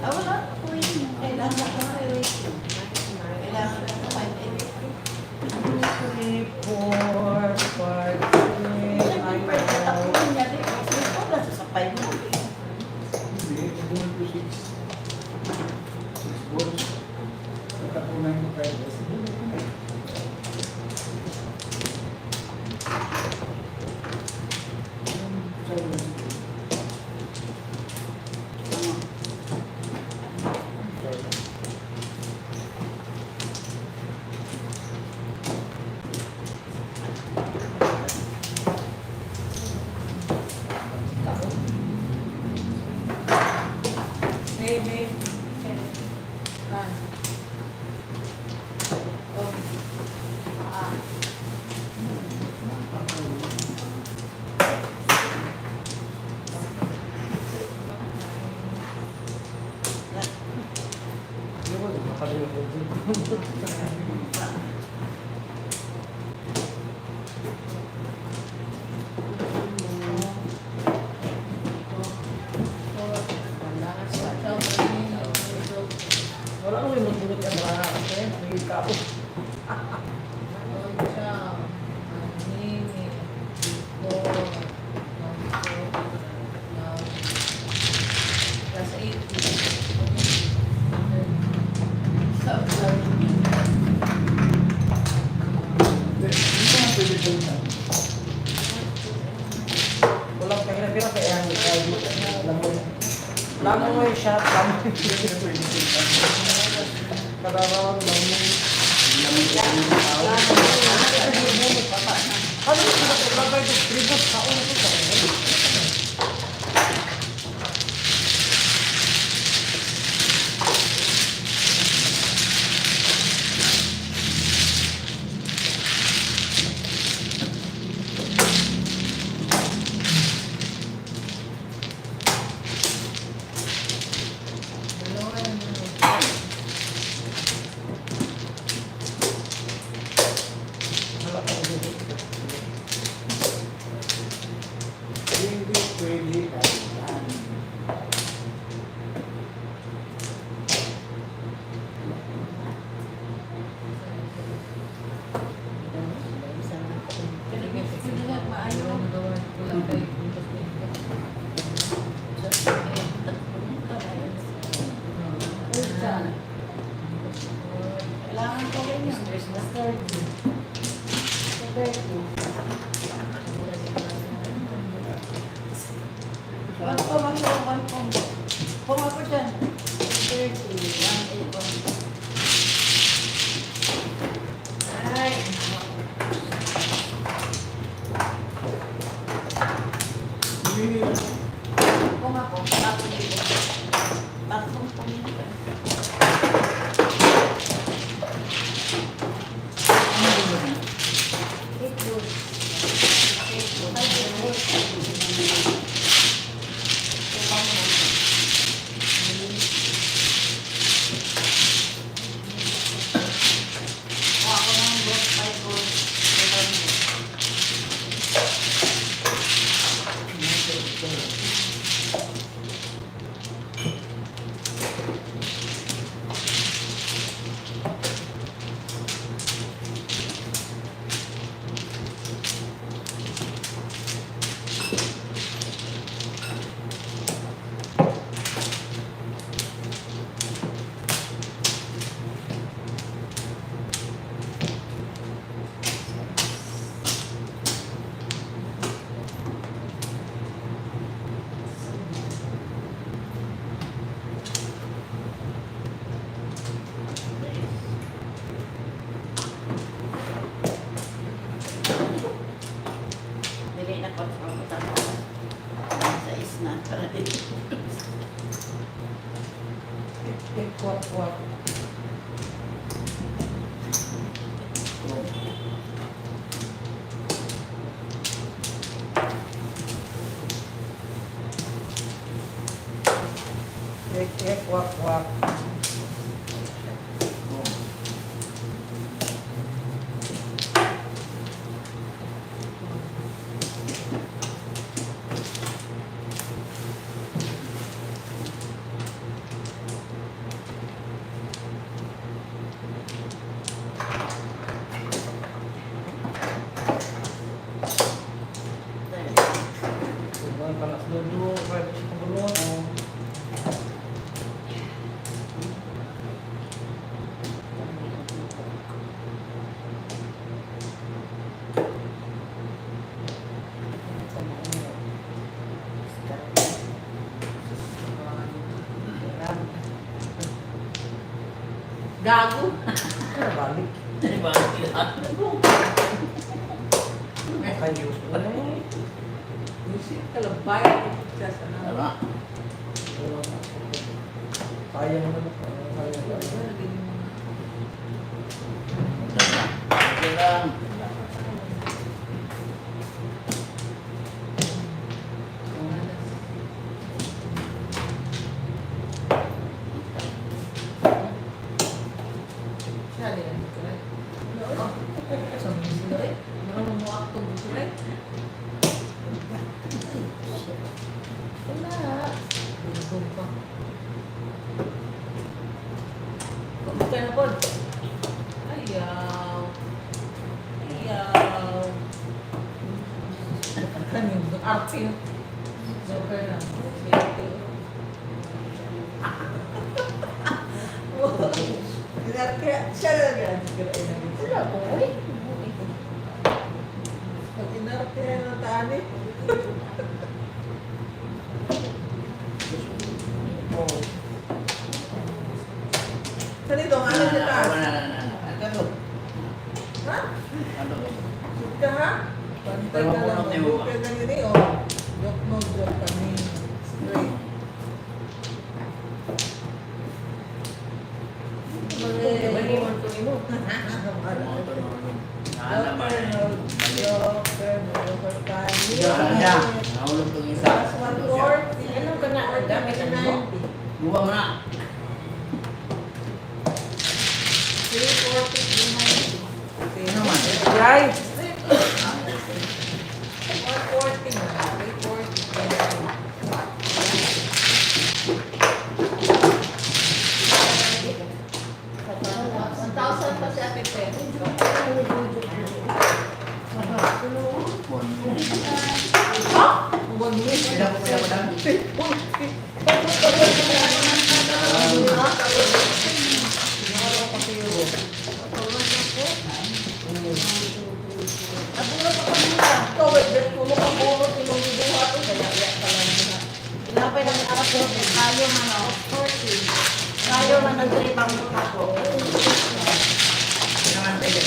Ah, wala. Kuhin. Kailangan ko na. Kailangan ko na 5 sa 5 mo. Hindi. Nabunod ko 6. 6 balls. Nagkapunan ko 5 balls. Baby. Ah. Oh. Ah. Wala ko yung magbunot ka mga kasi. May kapo. Plus 80. Hindi ko nga pwede gawin. Walang pahirap-hirap kaya alam mo yung shot, alam mo kadarawan lang mo. Ano yung pinaglagay ng tribus sa ulo ko sa Kwak-kwak. Ek, wak, wak. Diba, panas dulu, kayak sebelum. Gago. Balik. Diba? Kayu. Music kalabay. Sa sana. Tama. Sayang naman. Sayang naman. Okay lang. Sali yan. Sa music. Ano mo ako music? Wala. Busog pa. Kamusta na po? Ayaw. Ayaw. Kanin, arte yun. Joker lang. Kaya siya lang yan. Wala po. Pag inarte yan ang tani. Sali dong, ano siya taas? Ano to? Ha? Ano to? Sud ka ha? Pantay ka lang. Bukay ka nini o. Joke mo, joke kami. Straight. Maliwan ko ni mo. Nahulog tong isa. Ano ka na gamit mo? Buka mo na. 340, 390. Sino man? Yay! 140 na. 340. Pila ko dam. Lapay ng aras ko, kayo man ako, 40. Kayo man ang tripang mukha ko. Naman tayo.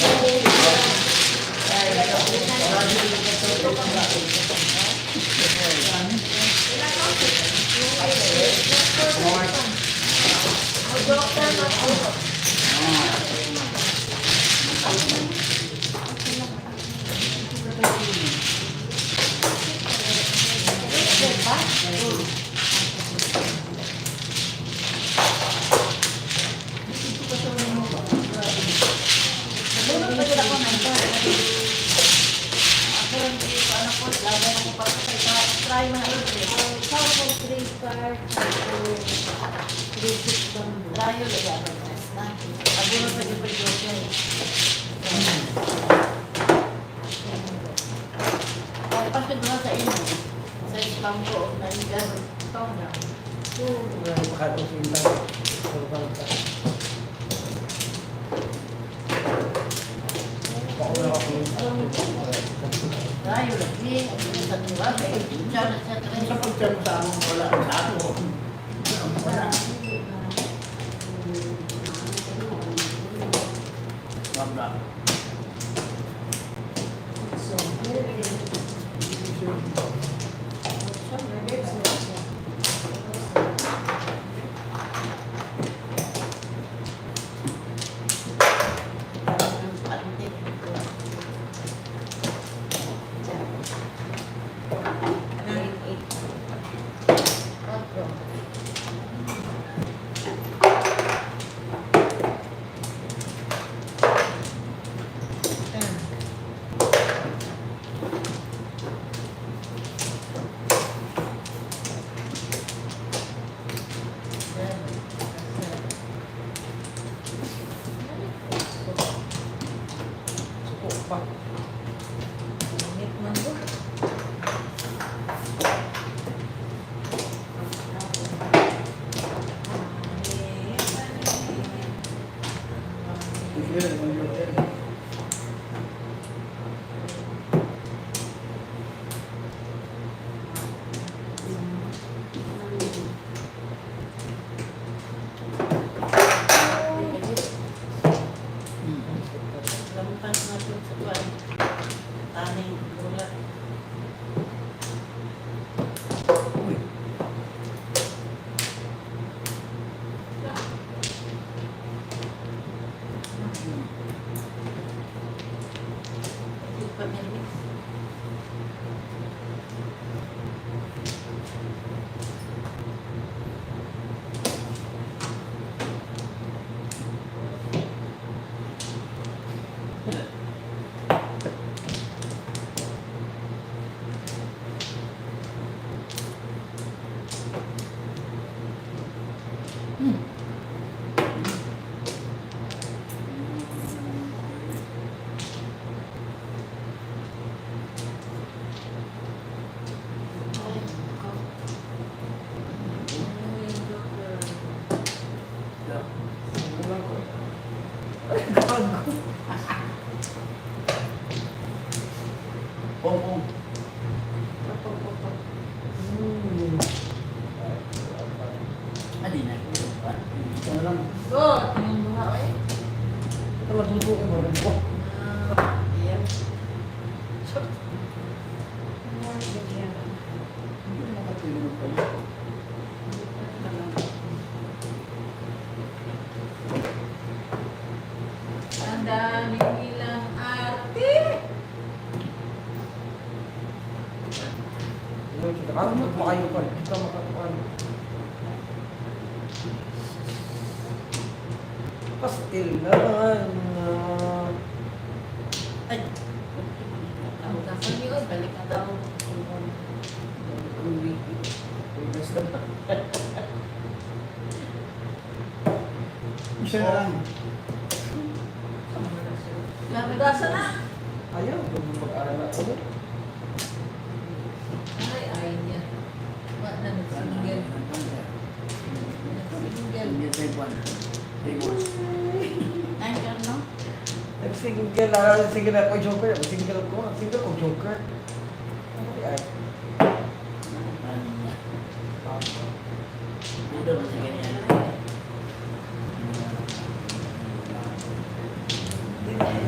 Try mo na ito. Couple 3 card. 3 lang. Try yun. Abo na sa gipag-joke. Pagpasok na sa inyo. Sa islam ko. Naligan. Ito na. Pakatong sintang. Kurban ka. Tayo lagi. Sa tuwa. Diyan at sa tren. Sa pagtsam sa among wala ang tato. Wala. Wala. Pong. Adi na. Ito na lang. Go! Tingnan mo nga eh. Ito matutukin mo rin po. Yan. Hindi na makatulog pala. Ang daming ilang arte. Ano mo makayo pa? Ito makakuan. Pastil naman. Ay. Ang dasal niyo, balik na daw. Isa na lang. Dasa na. Ayaw, kung mag-aaral na ako. Ay, niya. Wala na nagsinggil. Nagsinggil. Hindi tayo buwan. Tables. Ay, ano? Nag-single ako joker. Nag-single ko. Nag-single ko joker. Ay, Bidor masih ganyan.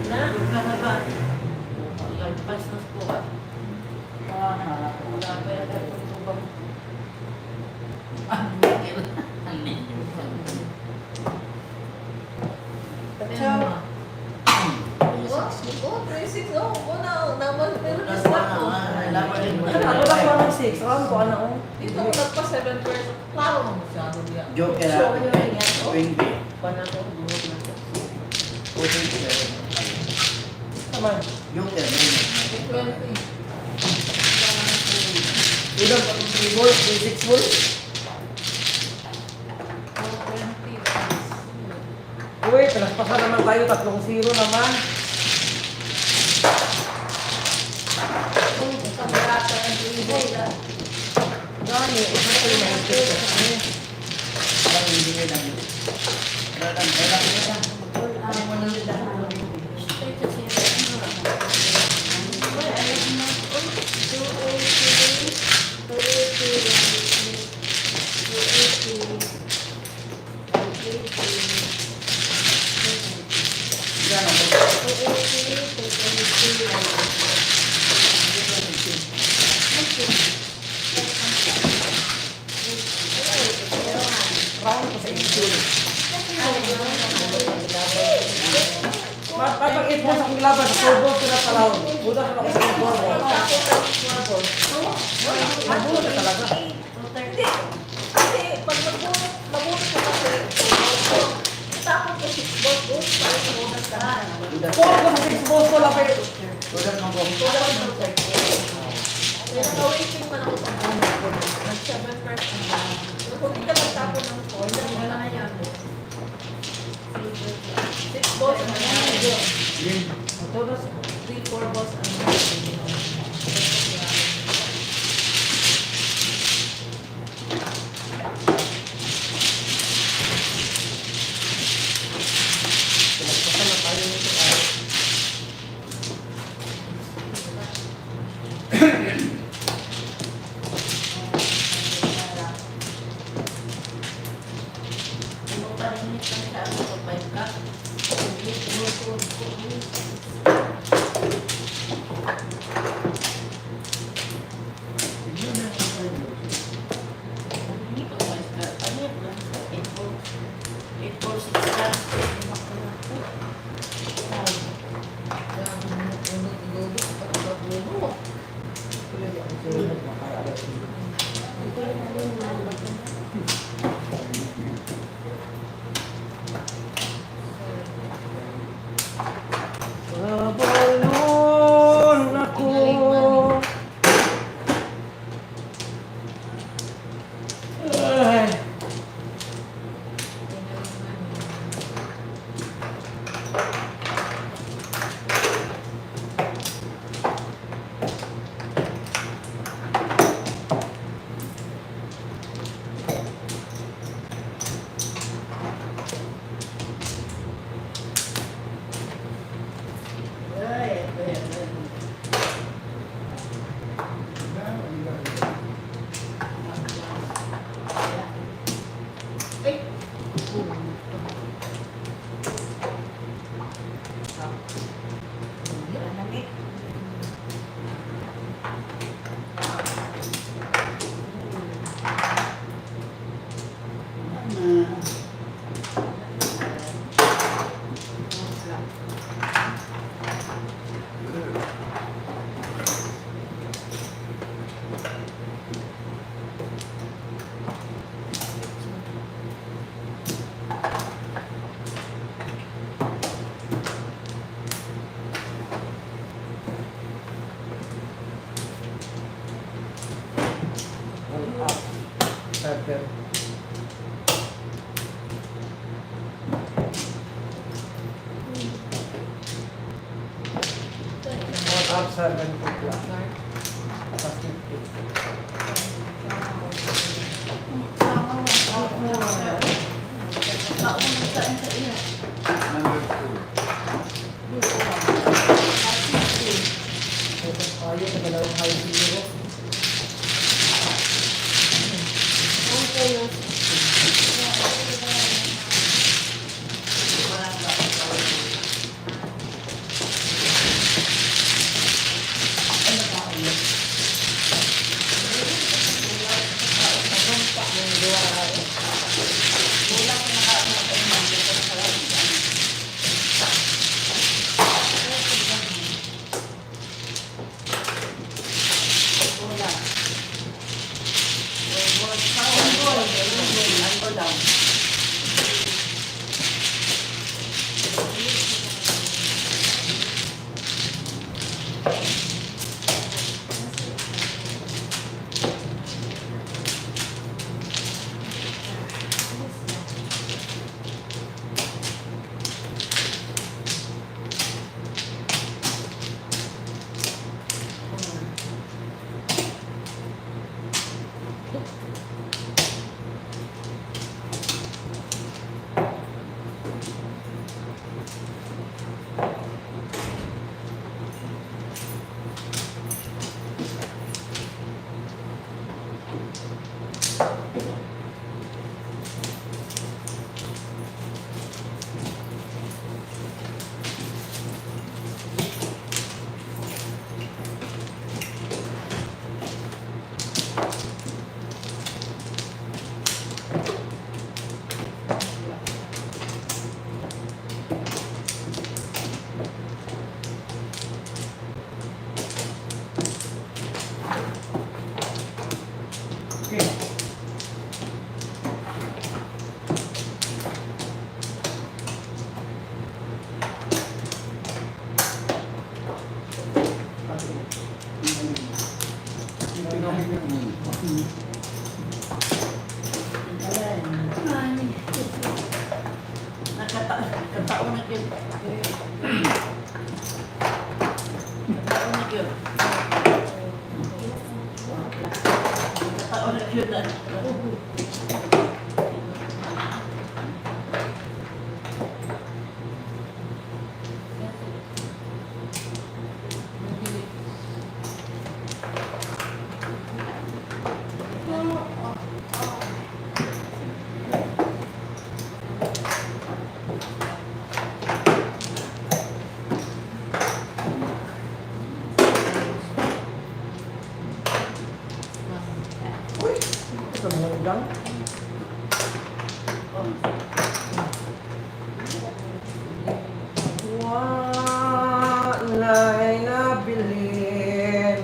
Na, para ba? Lagpas na po ka. Wala pa yan ang pagtubang. Ciao. Oh, 36. Oh, una. Naman, pero kasi ako. ako na ko ng 6. Alam ko, ano ko. Ito ko nagpa 7%. Klaro mo masyado niya. Joker So, ah. ano yung yan? 20. Paano ko? Buhok na ko. 20. Naman. Joker. 20. Ilang 3 volts, 6 volts. 20. Uy, pinagpasan naman tayo. 3-0 naman. Kamerata ang dribble. Gani, ito ko yung mahigpit ko. Parang hindi nyo lang. Round ko sa insul. Pag 8 balls akong laban, 4 balls ko na palaw. Buda ko na ako sa 4 balls. Nabulo na talaga. Hindi. Kasi pag nabunot ko kasi, tapos ko 6 balls doon, parang sinunod ka na. 4 ko sa 6 balls ko lapit. Tulad ng bong. Kaya naka-waiting man ako sa bunot ko. Nag-7% na. Pero kung hindi ka magtapon ng 4, hindi ka na yan. 6 balls na yan. Ito na 3-4 balls ang pinagpasan na tayo nito. Babalon ako. Ay. 7. One up 7 po plus. Plus 50. Number 2. Ito tayo sa dalawang high zero. Nakataon na yun. Nakataon na yun. Nakataon na yun. Ito mo lang. Wala'y nabilin.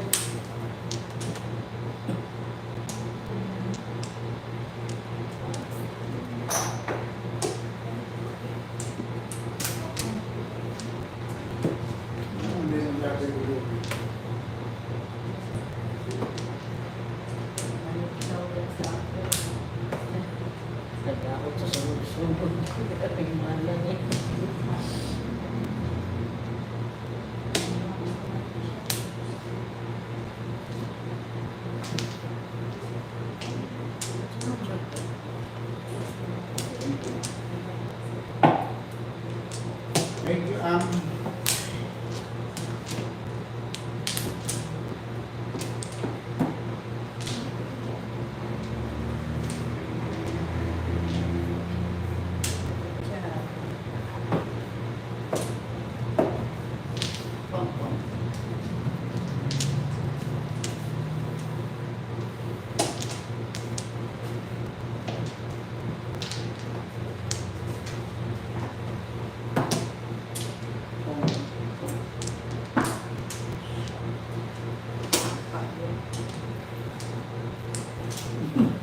Nag-aot sa sunod-sunod. Nagmalan eh.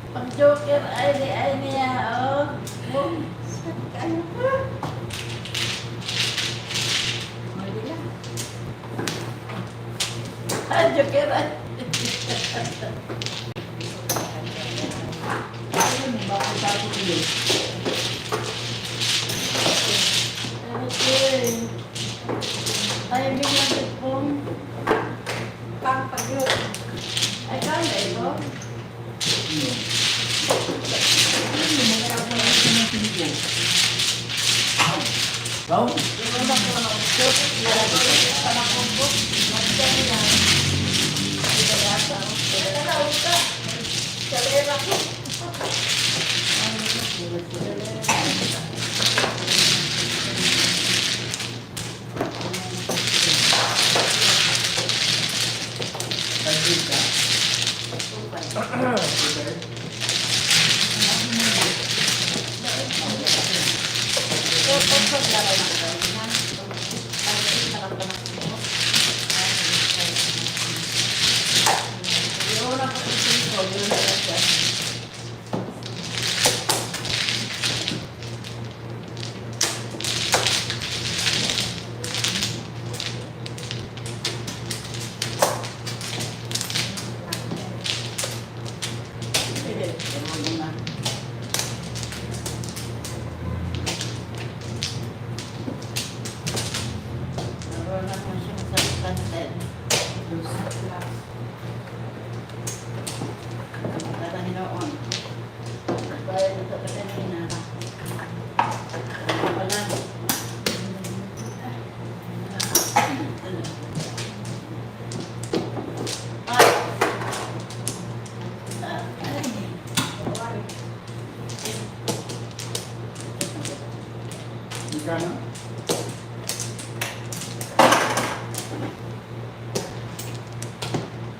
Pag-joker ay niya, oh. Ano pa? Joker ay. Okay. Tayo bigyan pong Pang yun. ay kaya ito. Wow. Kalera ko. Tagpil ka. Magkano?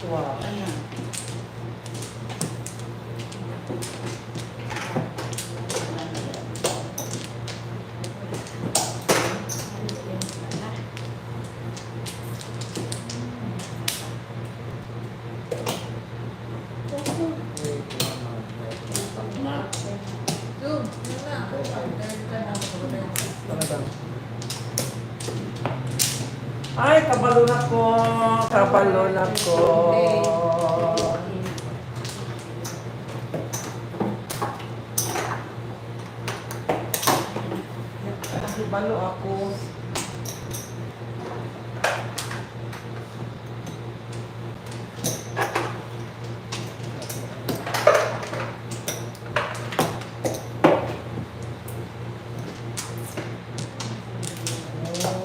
Wow. Yun, yun na. Talagang. Ay, kabalon ako. Kabalon ako. Kabalo ako.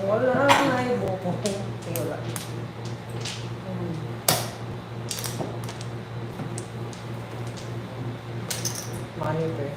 Wala na yung buko. Wala. Manip eh.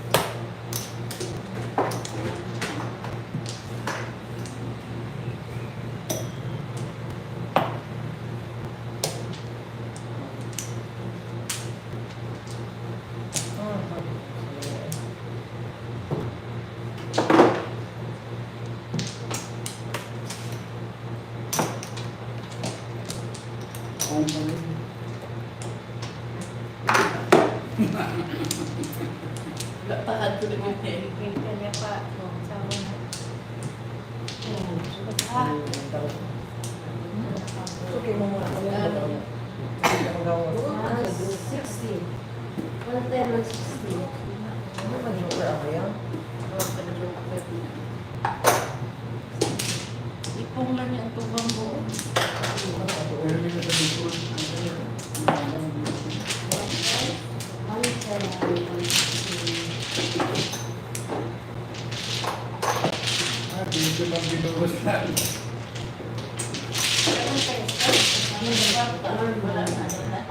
Lapaan ko naman eh. Kanya pa. Sabi na. Okay mo muna. Ah, 60. 110 and 60. Ano ba yung ako yan? Ipong lang yung tubang buo. Pero hindi ka dito. 110 and 60. Dito lang binuhos na. Wala na nila.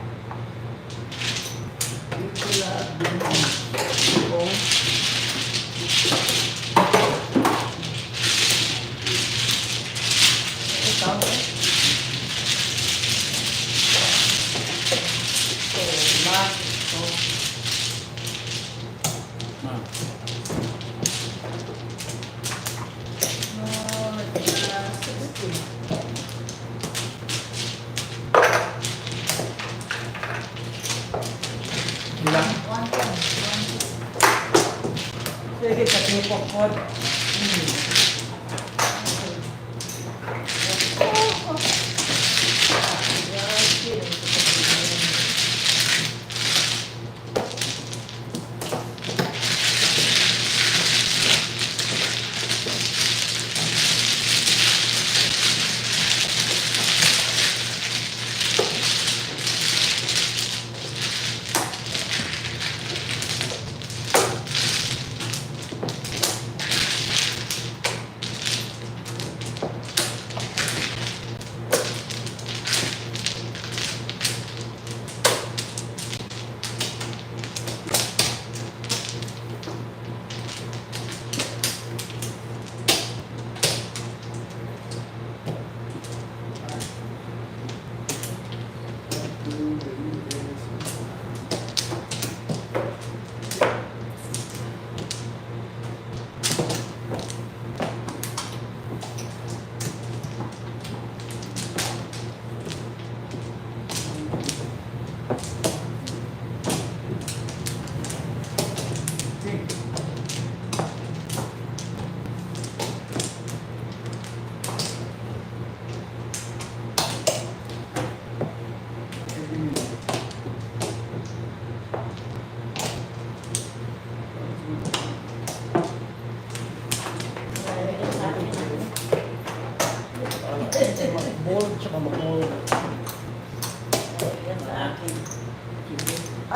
Dito lahat binuhos. Ilang? Sige, katinipok ko.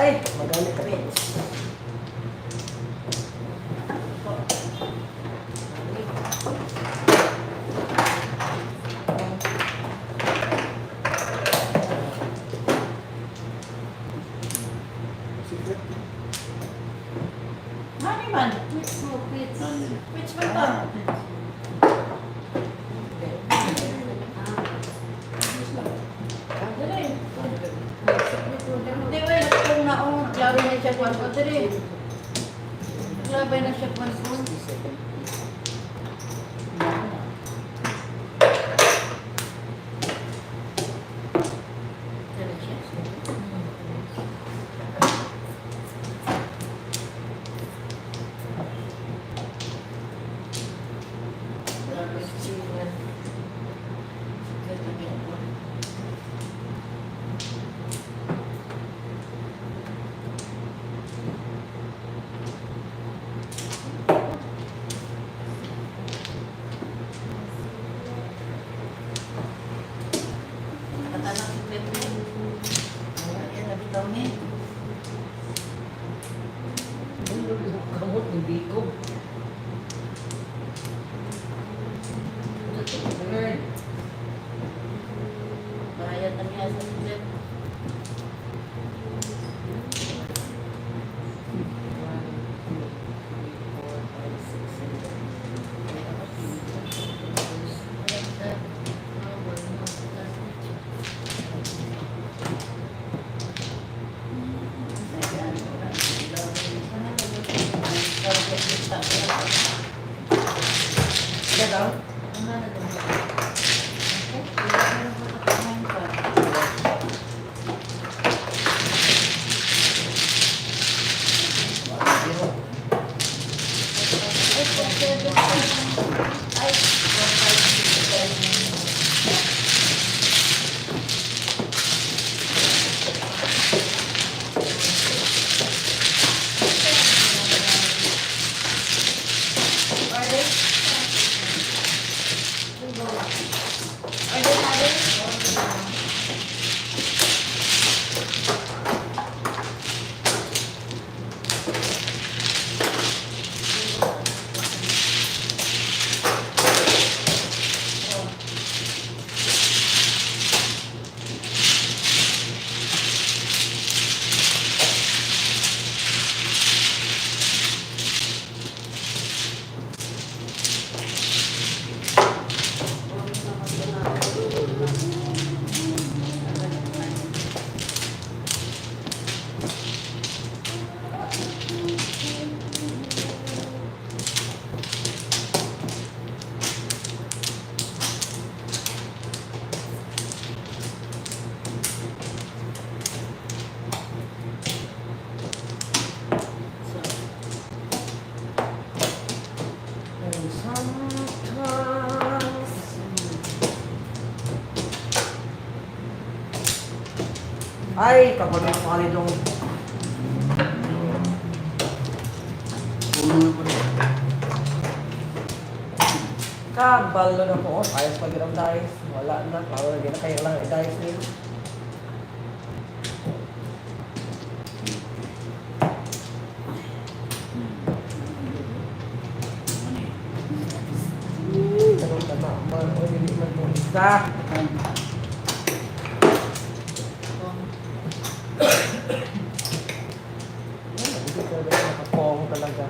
Ay, magalit ka rin. Mani man. Quits mo, quits. Which man to? Dali. Hindi ba yung kung naong klabay na siya kwan ko dali. Klabay na siya kwan ko. Dali siya. Klabay siya. Dali siya. Katanak si Pepe. Ayan, nabitaw niya. Kamot ng biko. Bayad na niya sa Pepe. Gano'n? Ay, kapag nakakali dong Puno na po rin. kabalo na po. Ayos pag ang dice. Wala na. Parang hindi na kayo lang i-dice nila. Tanong ka na. O hindi man po isa. Hindi ka ba nakapong talaga.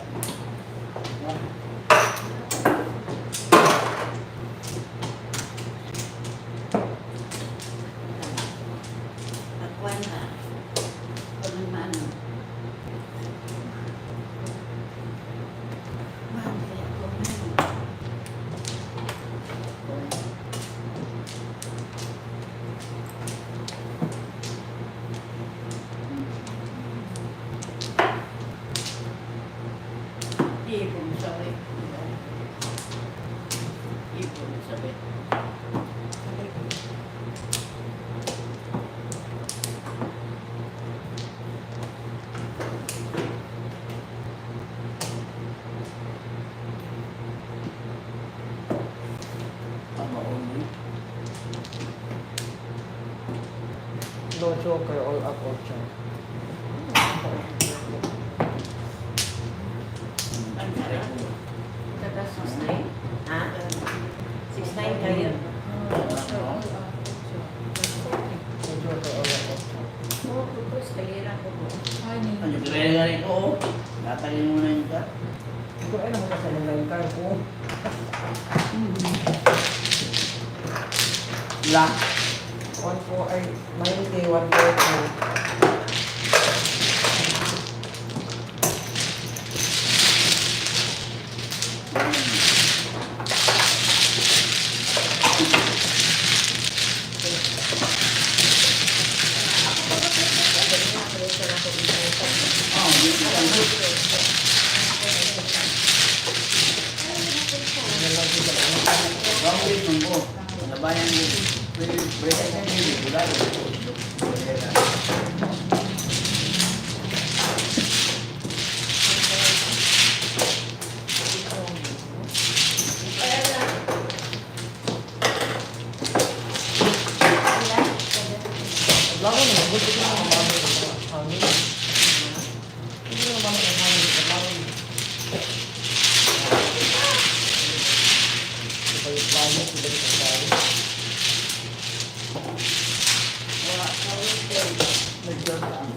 Pagkuhan na. Pag maano. Kaya ko Ipon sabi. Ipon sabi. No joker, all up, all chance. Taga 6'9"? Ha? 6'9" kayo? Oo, pupus, kalira ko po. Ano, gari-gari ko, oh. Tatagin mo na yun ka. Ito ay naman kasi nang car ko. Lang. 1 ay 90, 140. Oh, dito lang. Bawang din mo. Labayan din. Berita sa hindi. Bulan. Lago na, gusto ko na hangin. Hindi na naman ang hangin. Lago na. Ito yung plano, sila yung plano. Medyo lang.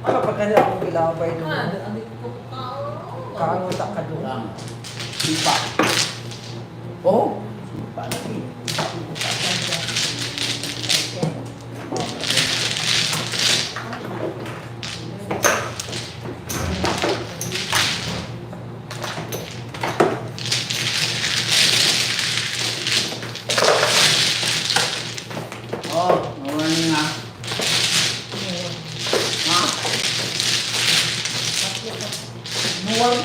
Ano pagkanila akong ilabay doon? Kaangon ka doon. Lang. Sipa. Oh, sipa lagi. Oh, nawalan nga. Ha? Buwang.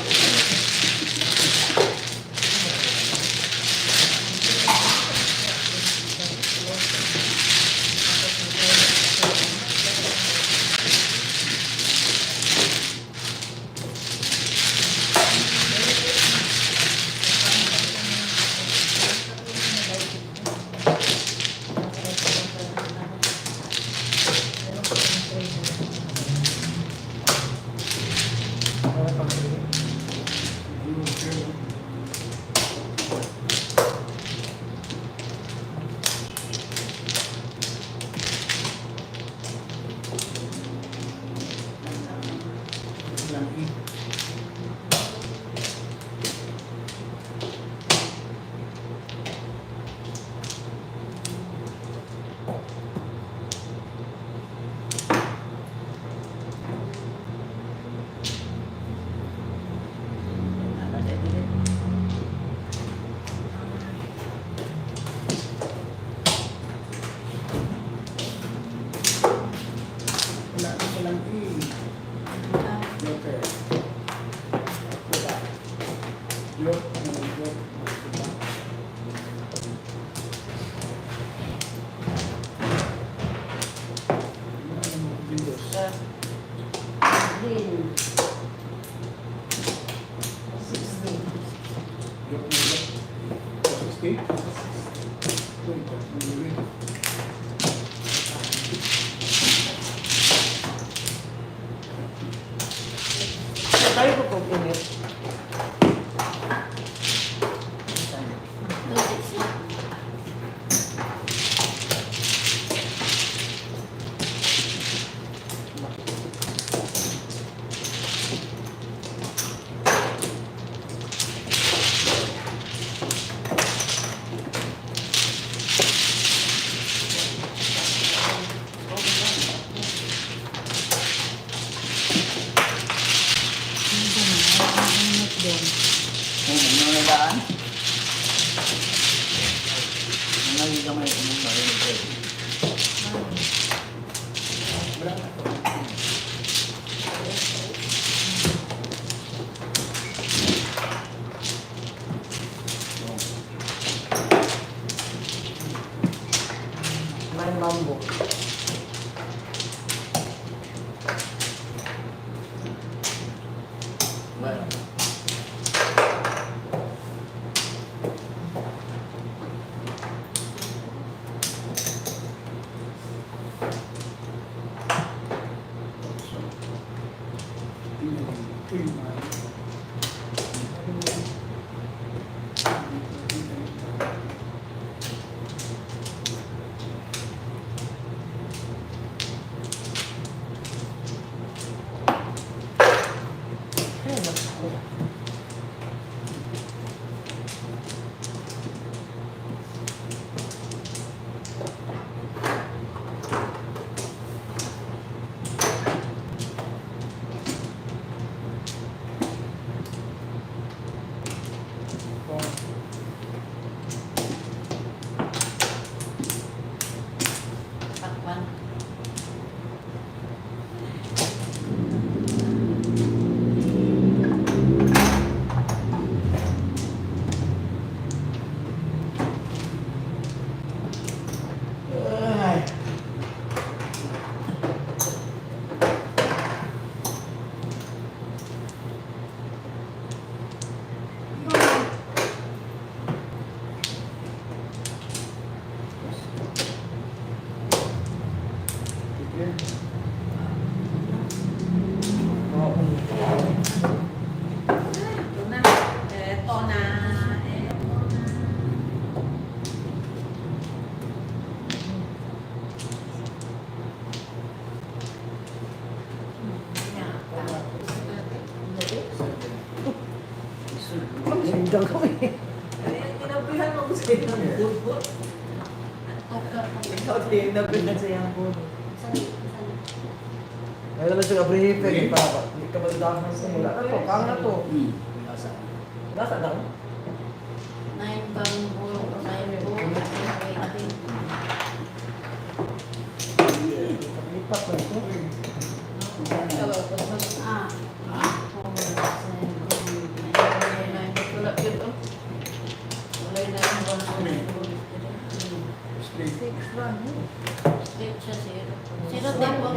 ng E. Wala na silang E. Okay. Diba? Yok, yok. Diba? Ano mo, Windows? Green. Yok mo, yok. 60? Wait, wait. Tayo ko kung init. Mga nagaan. Mga gamay ko ng bahay. Wala na. May mambo. Well, Takpan. Ito na. Ito na. Sindang ko eh. Tinabihan mo ko sa inang bubo. Ikaw tinabihan sa iyang bubo. Mayroon na siya briefing. Hindi ka maladakan sa mula. Ano to? Kang na to. nasa. Nasa na? Nine bang bulo. Nine bulo. Lipat na ito. Zero tempo.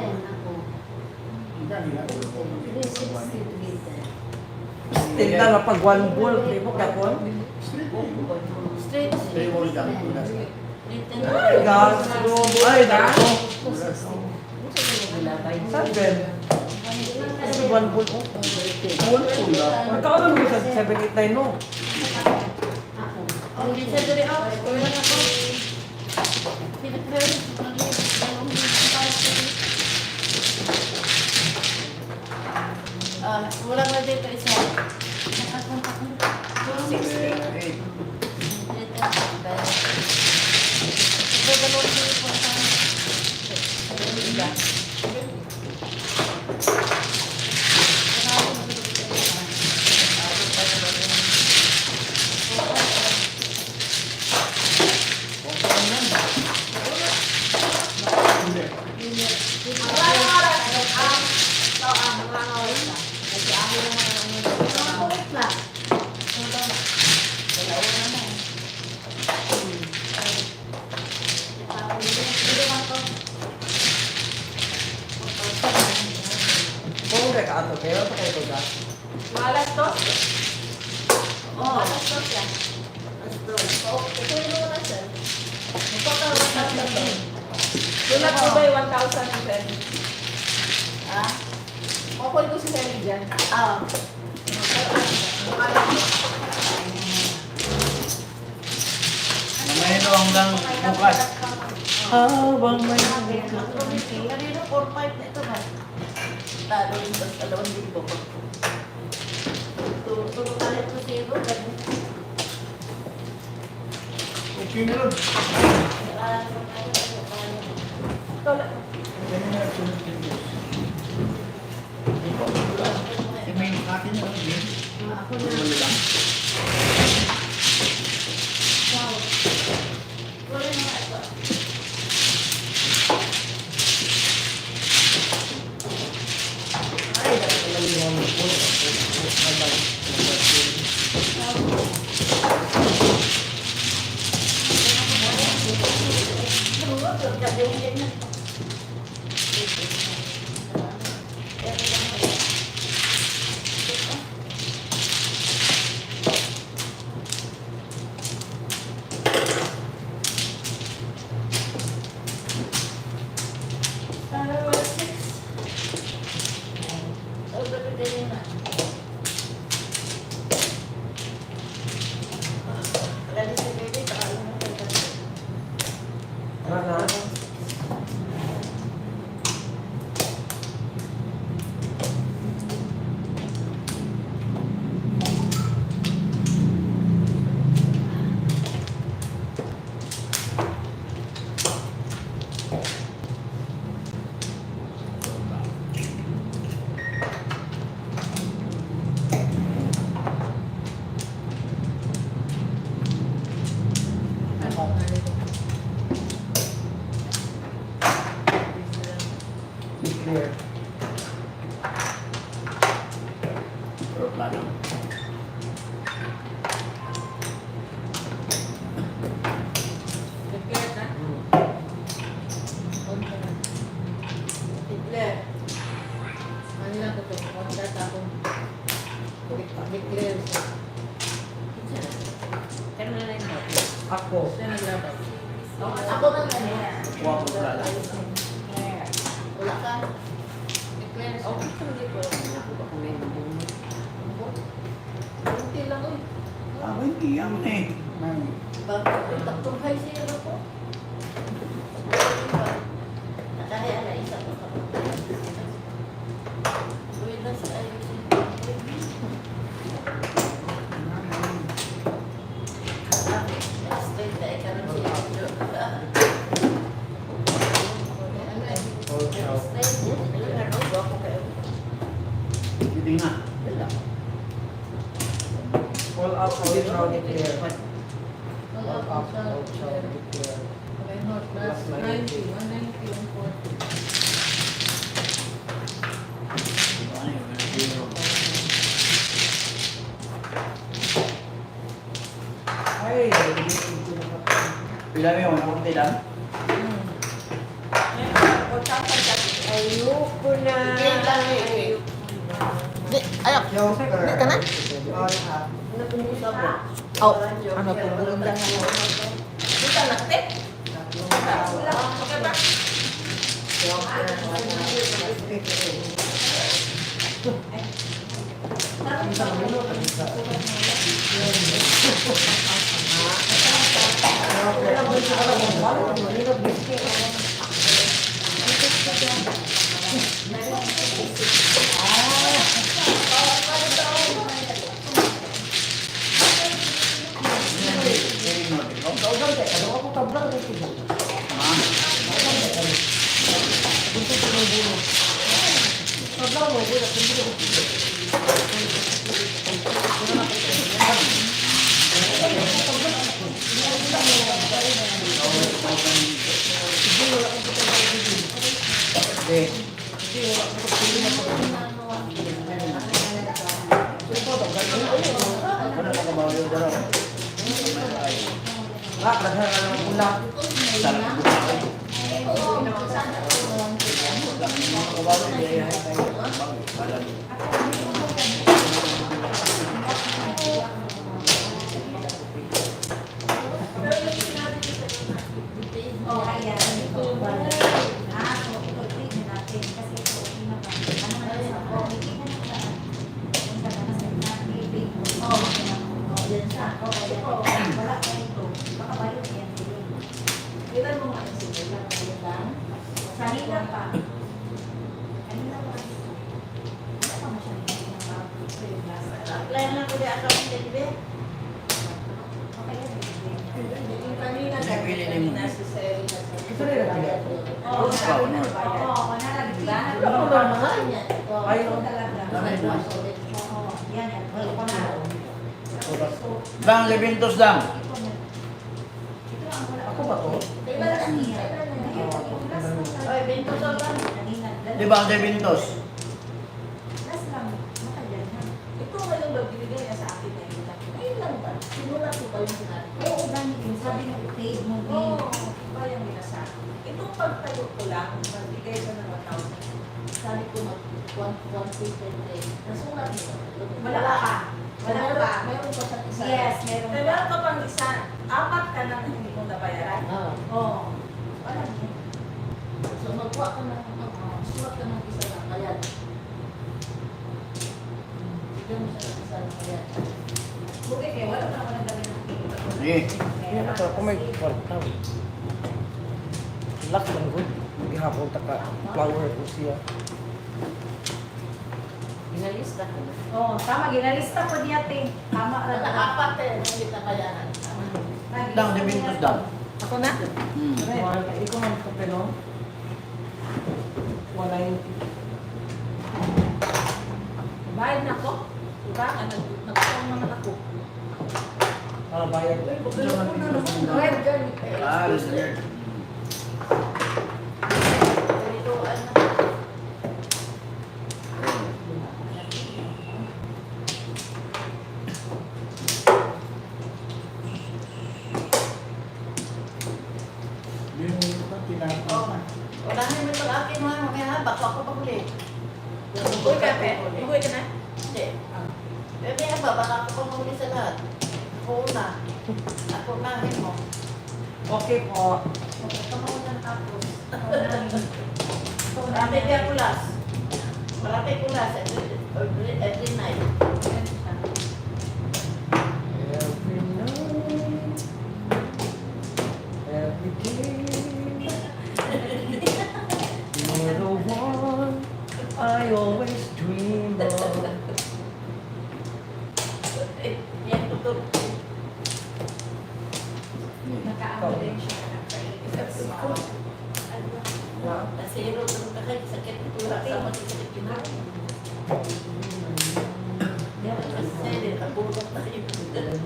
Still na pag one ball. Di mo kapon? Straight. Three wall lang. Nasa. Ay, gas. Ay, dako. Seven. Kasi one ball. One ball lang. Magkakaroon mo sa 789 no? Okay, sa diri ako. Wala na ko. Wala na dito isa. Nakakontak mo. 260. Dito. Ito dalawang dito po sa iba. Kung hindi ka ato, pero pa kayo ito ka. Malas to? Oh, alas dos yan. Ito yung muna siya. Sulat ko ba yung 1,000 Ah? Okol ko si Henry dyan. Ah. Mamaya hanggang bukas. Habang may Kanino 4-5 na ito ba? Talo yung sa 2,000. Tulog kahit ko zero. Okay na rin. May akin yun. Ako na. Wow. Wala na nga ito. ay, dahil lang yung po. Mana? Clear. Plano. Declare na? Declare. Ano lang ito? Contact akong declare siya. Pero na lang ito. Ako. Siya naglaban. Ako na lang yan. Kuha ko plano. Wala ka. Declare siya. Okay, hindi ko. Ako ba kung may bubunod? Kunti lang eh. Hindi yan eh. Bakit tunghay siya na po? Nakaya na isa ko ka. Uwi na sa ayusin. Straight na ikaroon siya. Straight. Ano ako kayo? Hindi nga. All up, all down, clear. Wala All ako up, sa all down, clear. Okay, not plus 90. 190 yung 40. Ano yun? Zero. Ay, nag-ibig ko na pa. Pila mo yun? Kunti lang? Ayoko na. Sige lang eh. Di, ayak. Joker. Di ka na? All up. Napungusap mo. Oh, ano po? Maganda nga. Di ka nakit? Isang minuto, isa. Kadang ang ulam. Apply lang ko di account din. Yung kanina, Pili ni mo. necessary na sa Ito rin ang tingnan. Oo, sabi na ba? Oo, nalagda. Ayun. Oo, yan yan. Wala pa na. Dang, lebintos dang. Ako ba to? Oy, bento sa ba? Di ba ang lebintos? Ito ngayon ba binigay niya sa akin na yun? Ngayon lang ba? Sinulat ko ba yung sinabi ko? Oo, ganit yun. Sabi na paid mo. Oo, iba yung binasa. Itong pagtayo ko lang, nagbigay siya ng 1,000. Sabi ko mag 1 Nasulat mo. Wala ka. Wala pa. Mayroon pa sa isa. Yes, meron pa. Meron ka pang isa. Apat ka na hindi mo nabayaran. Oo. Wala niya. So magkuha ka ng sulat ka ng isa lang. Kaya bigyan mo siya ng isa lang. Kaya Bukit eh, wala pa naman ang dami ng Sige. Yan ako, kung may kwarta. Lak lang ko. Gihapon taka flower ko siya. Binalista ko na. Oo, tama. Ginalista ko niya, te. Tama Wala na. apat eh, hindi nabayaran. Dang, lebintos dang. Ako na? Hmm. Ikaw man ito pero 190. Bayad na ako. Diba? Nagpapang naman ako. Para bayad. Web journey. Ah, listener. Ganito, ano. Binunod ka, tinapos. Oo. Wala na yung pag-akin mo. Mamaya bako ako pa huli. Uy, kape. Uy, ka na. Hindi. Mamaya ba, baka ako pa huli sa lahat. Ako na. Ako nahin mo. Okay po. Ito mo na tapos. Marami kaya kulas. Marami kulas. Every night. Every night, every day, you're the one I always dream of. Yan, tutok. Nakaamo din siya. Kasi iro sa mga sakit tulad sa mga sakit kinain. Yan, kasi din, kabulok na rin.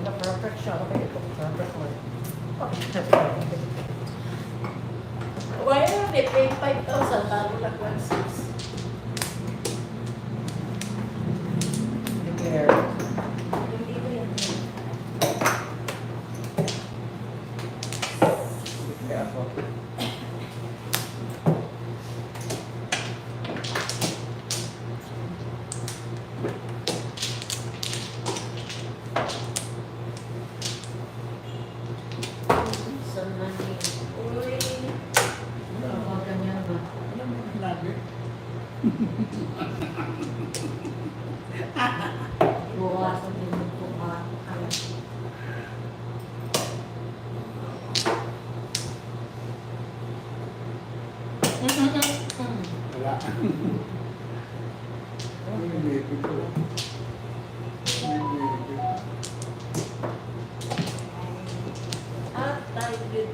Na perfect siya. Okay, ito. Perfect one. Why are they paying 5,000? Talo lang 1,600. Declare. Hindi ko yan. Declare ako. Saan na niya? Uy. Tawagan niya ba? Alam mo, sinabi. Buwasan din yung tuka. Wala. May baby ko. May baby. At tayo din.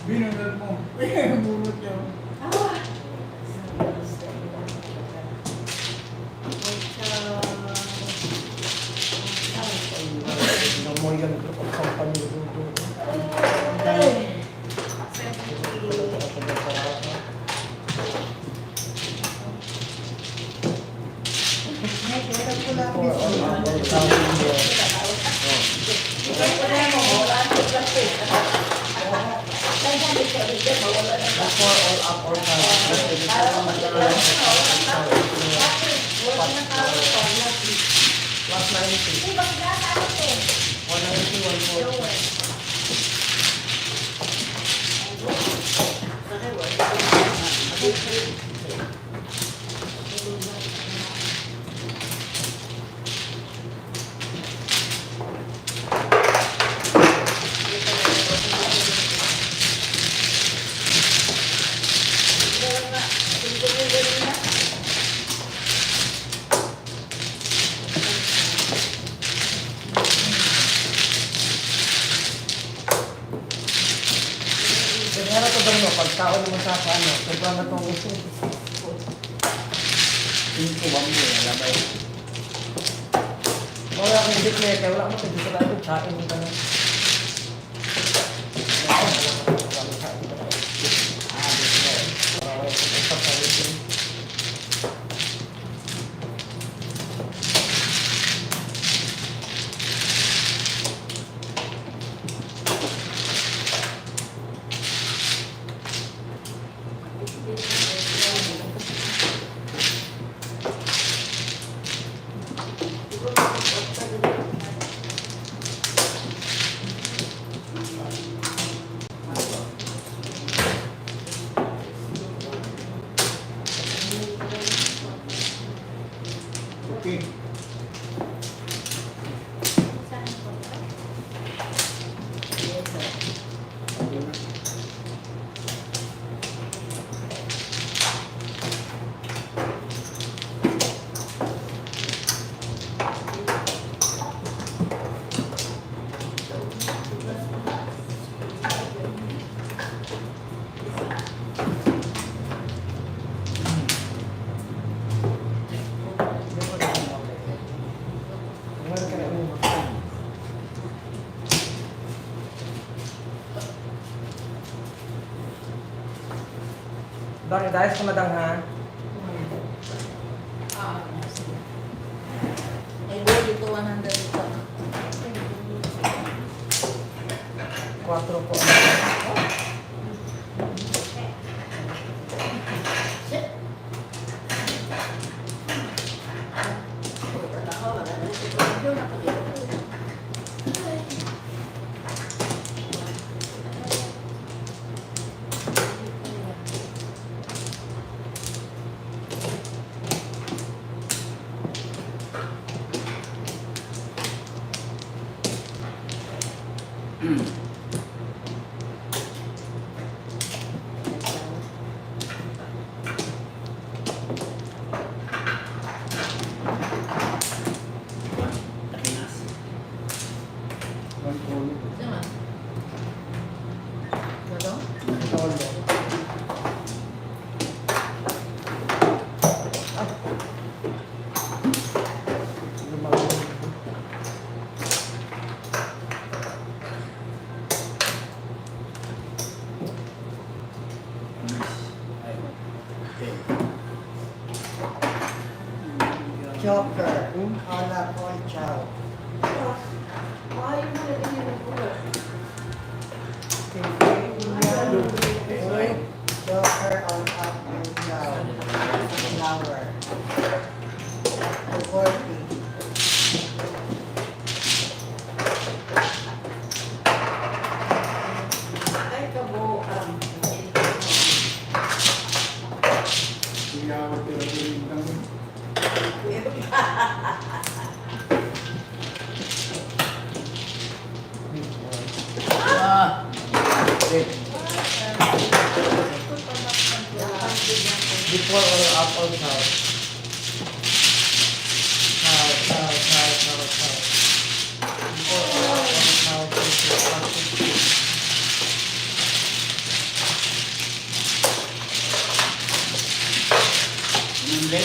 Binunod mo. Binunod niya. Before all apple powder. Before all apple powder. Plus 90. 190, 140. Kaya to daw no, pagkaon naman sa ano, sobrang na itong Pinto ba mo yung labay? wala akong declare, kaya wala akong dito sa ito, kain mo ka na. Okay. Dahil dahil sa madang ha, Ay, go dito 100 ito. 4 po. Takinas. Sama. Ano? Todo. Joker. Hala po, chow. Joker on up and chow. Flower. 40. Ay, kabo. Hindi ako tira-tirin lang. Ah! Before all apple chow. Chow. Before all apple chow, 150. Hindi.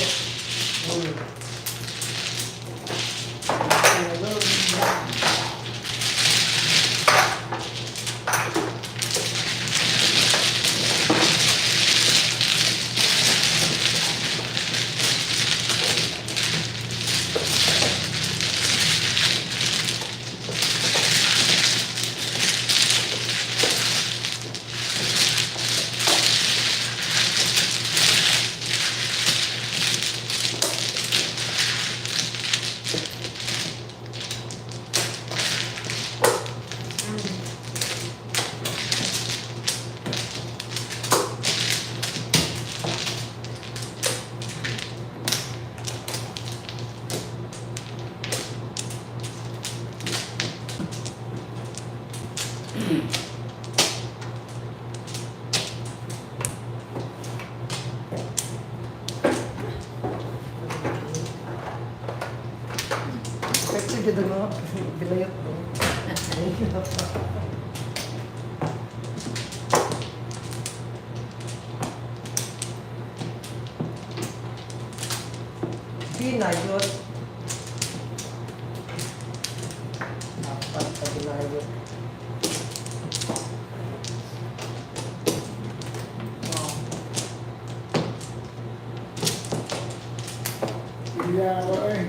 Kasi doon mo, binayot ko. Binayot. Apat na binayot. Iya, oy.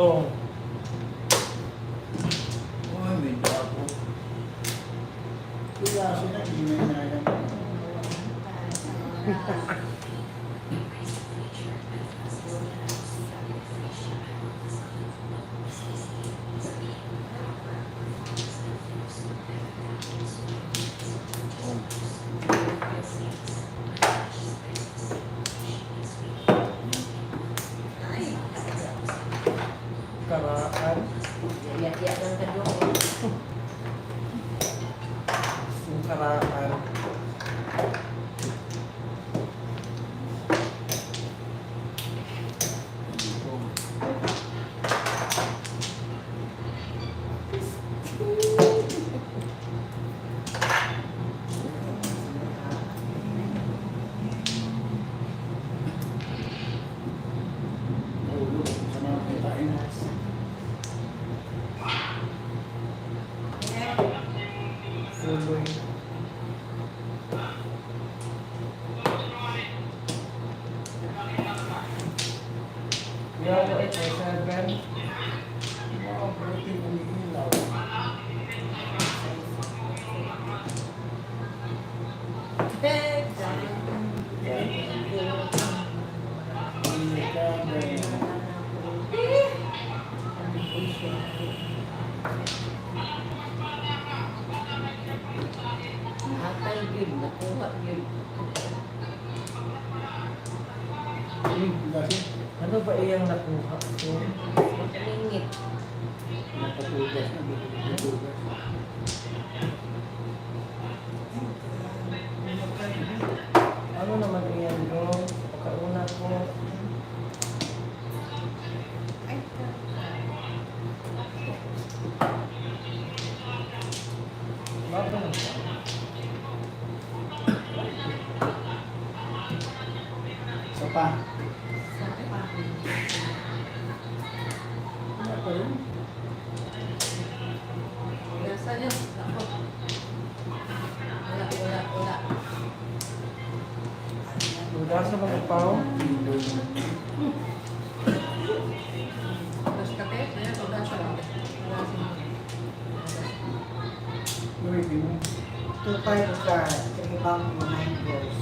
Oo. Uy, may ako. Iya, sila ginagawa. Karaan. Iyak-iyak ng kadung. Yung karaan. Ulo sa mga kitain. Tuloy. Yung 8 Mga protein umiilaw. Atay yun, nakuha yun. Ano ba iyang nakuha ko? Makalingit. Napatugas na, bitugas. Ano naman iyan doon? Pagkauna ko. Bakit naman? Isa pa. Ano pa rin? Nasaan yun? Ako. Wala. Budas na mga pao. Tapos kape, kaya ito nasa lang. Uy, di mo. 2.5 ka, sige bang 9 years.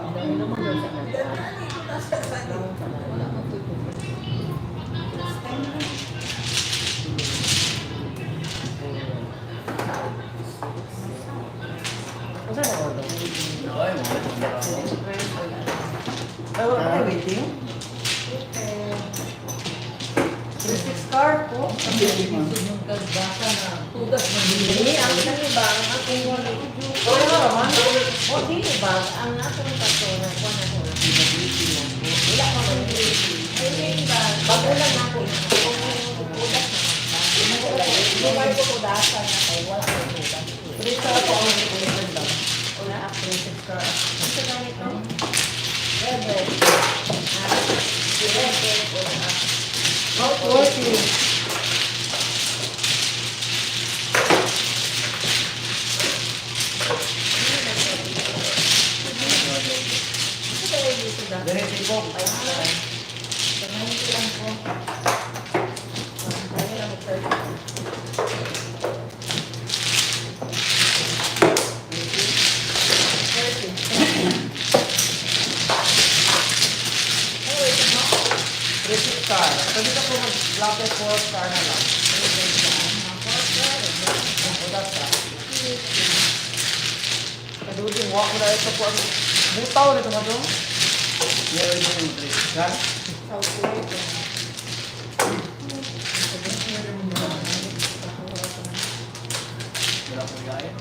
Dami naman doon sa kanta. Wala ko ito. Ay, wala pa tayo waiting. 3-6 card po. Yung kagbasa na tugas man Hindi, ang dali ba? Ang akong wala. Wala nga naman. O, dili ba? Ang akong kasona ko na ko na pinability na ko. Wala ko man hindi ba? Bago lang ako. Tugas na. Hindi ba ko tudasan na kayo? Wala ko tudas. 3 star po ang recommended lang. Wala ako 6 star. Ito ganito. Rebel. Rebel. Wala. Not working. Ito tayo dito dahil. Diretso po. Samahin ko lang po. Samahin lang ito. Basic star. Pwede ka po mag-lock 4 star na lang. O, that's that. Kaduding, walk mo na ito po. Butaw na ito na doon. Meron din yung 3. Kan? Wala ko gaya.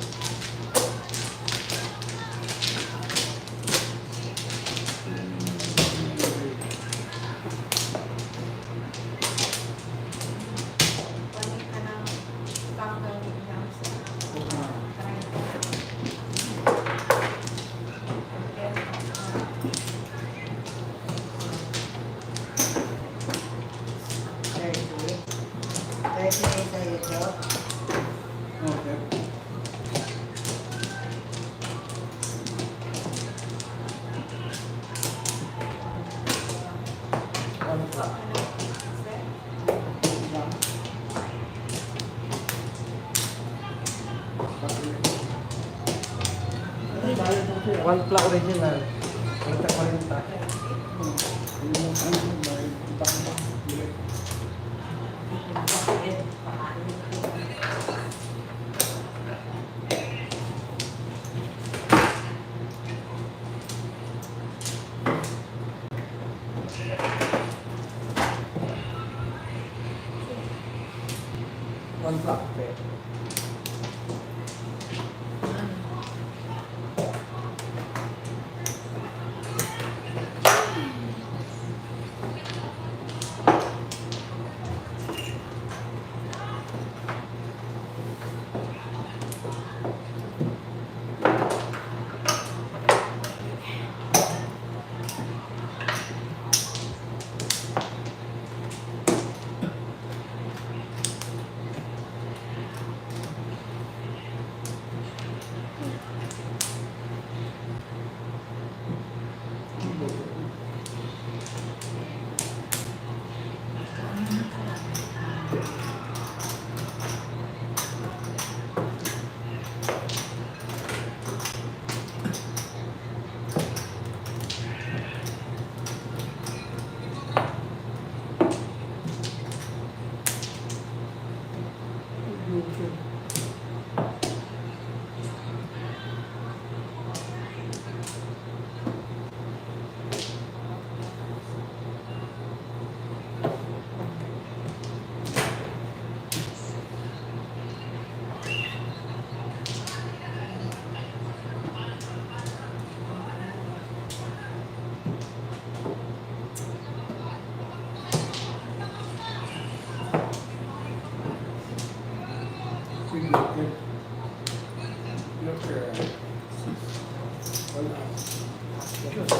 Okay. One plug original. 40. One plug.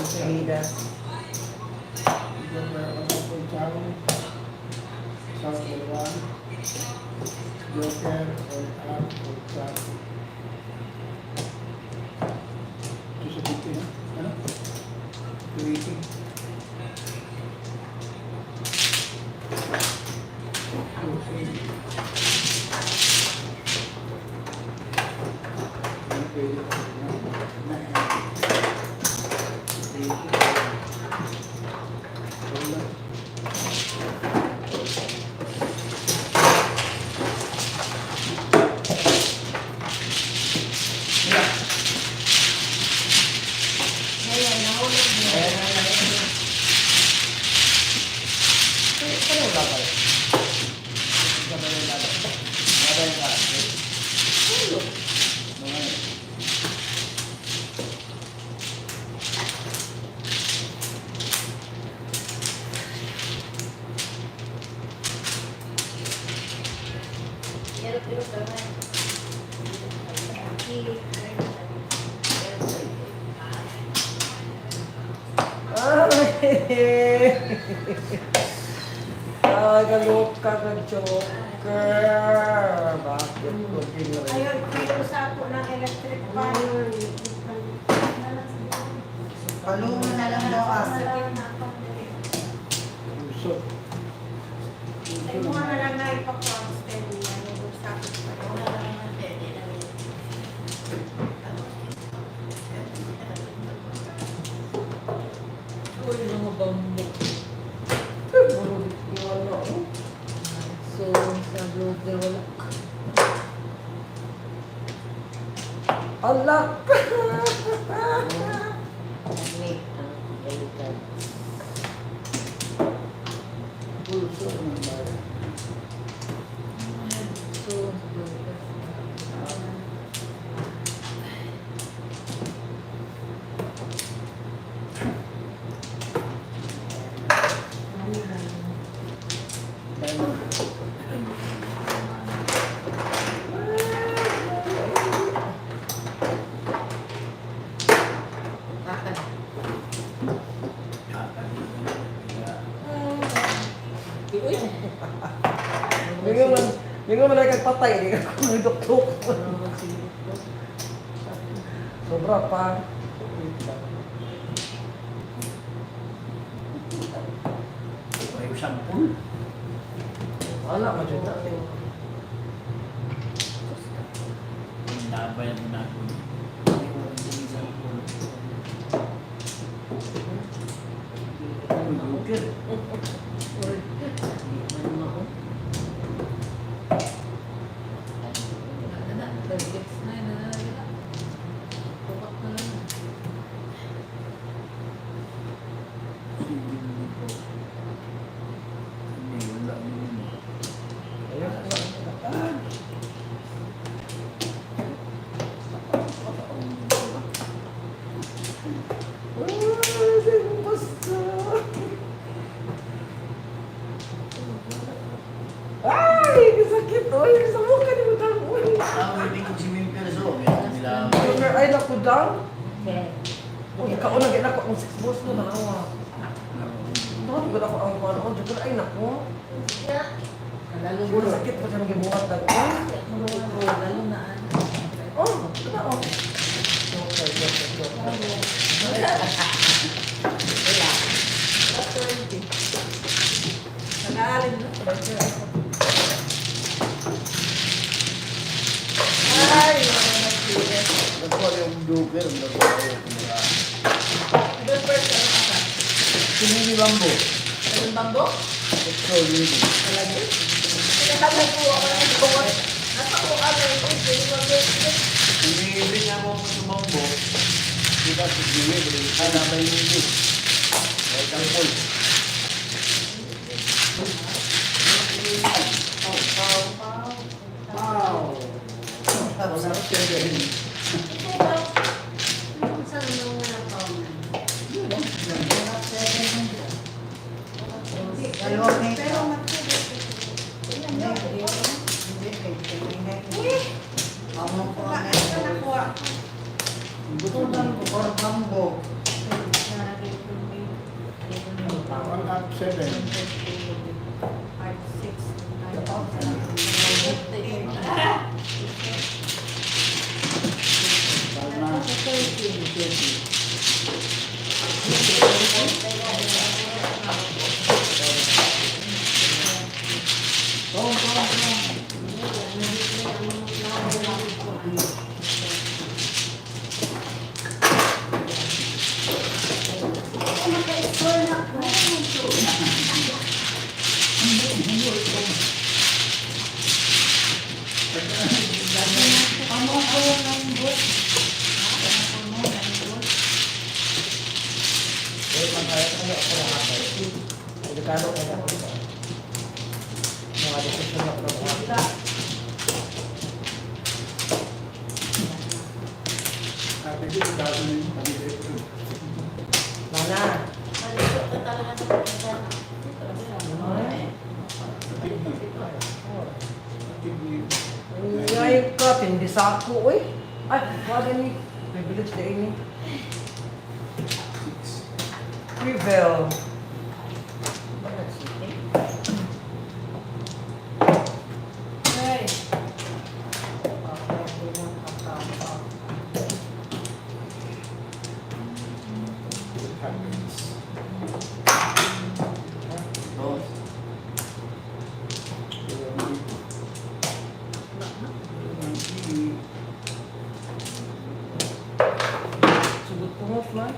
Salida. Ngayon, nahulog niya. Ay, galuka ka, Joker. Bakit ko tinry? Ayun, may usapo ng electric fan. Palungan na lang daw asa. Puso. Ay, mga na lang na ipa-constant niya. Yung usapo pa rin. Uy, mga bambo. Marunong yung ano, oh. So, sa blogger wala. Alak! Make ang balikan. Puso ng bayan. So, sa blogger. Mingo man ay kagpatay, di ka kung nagdok-tok. Sobra pa. May sampul. Wala, madyan na. Nabayan mo na ako. Hindi ko rin yung sampul. Joker. Hindi, wala yun. Ay, sakit. Uy, sa mukha ni mo tayo. Hindi ko si Wim Perso. Nila. Joker, ay naku daw. Okay. Uy, kaunang gina ko ang 6 boss mo nakawa. Bakit ko na ako ang kuwan? Oh, Joker, ay naku. Siguro sakit pa siya magibuhat na. Lalo na Oh, ito na oh. Joker, Joker, Joker. Nag-aalin na. Ay! Nagkuha yung Joker. Nagkuha yung kumara. Good person. Sinini Bambo. Anong bambo? Ito yun. Pinatagay ko ako ng buwan. Nasa ko ano ito. Hindi niya mo sa Bambo. Kita si Jiwi. Nabay mo ito. Ay, kampol. Wow! Tapos na siya ganyan. Dalawang metro. Amo ko Wala na ito nakuha. Bututan ko para Bambo. 107. 5, 6, 9, 10. Sana. Delikado kaya ako dito. Mga desisyon na ako. Sabi ko, dahil na yung pag-ibig. Mana? Tignan. Ay, ka, tindi sa ako, uy. Ay, wala ni. Privilege na ini. Prevail. Dos. Sugot ko mo, fly.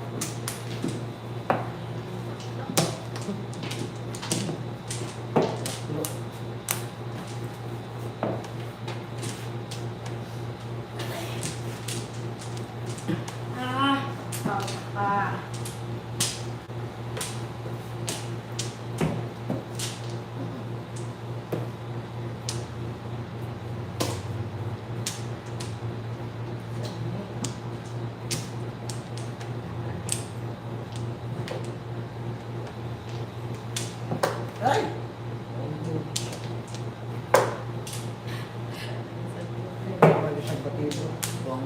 Ay! Wala siyang batido. Bong.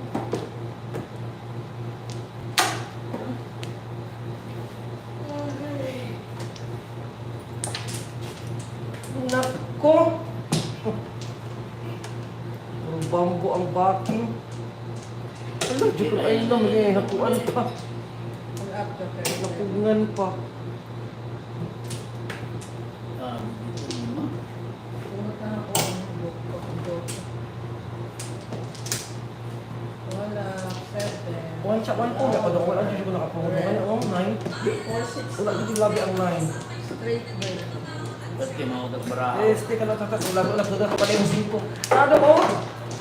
Nako! Ang bambo ang backing. Ano, di ko ay lang, may hakuan pa. Mag-after tayo. Napugngan pa. Dito naman. Pumunta na ako ang book. Wala, 7. One shot, one po. Ako daw, wala dito ko nakapungan. Ano, 9? 4, 6. Wala dito labi ang 9. Straight break. Ba't kayo mga utag-baraha? Eh, stay ka lang tatak. Wala ko lang ko pala yung 5. Ano mo?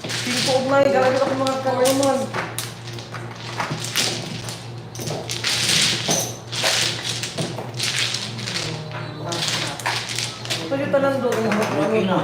5 og 9. Galagin ako mga kauman. Ito yung tanan doon. Okay na.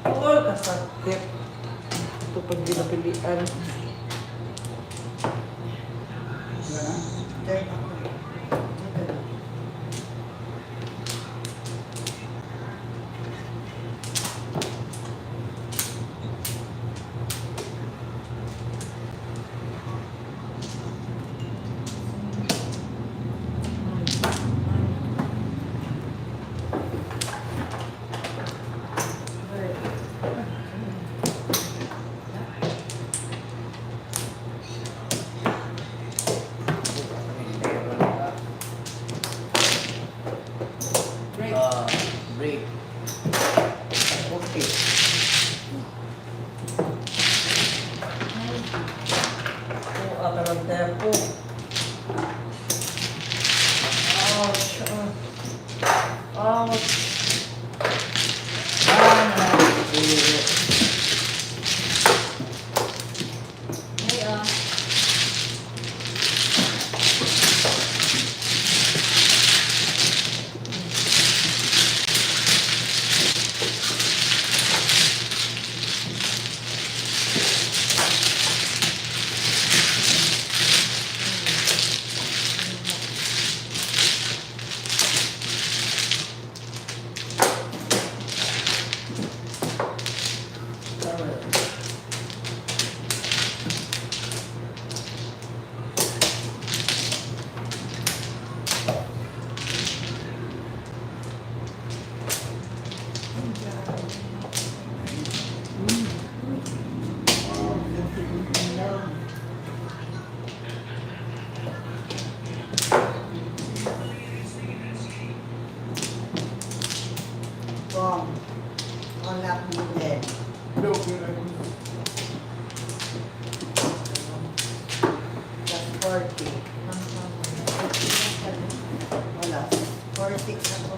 All kasakit. Ito pag dinapilian. ng tempo. Ouch. Ouch. Ay, oh. Kung wala mo din. Plus 40. Wala. 40 ako.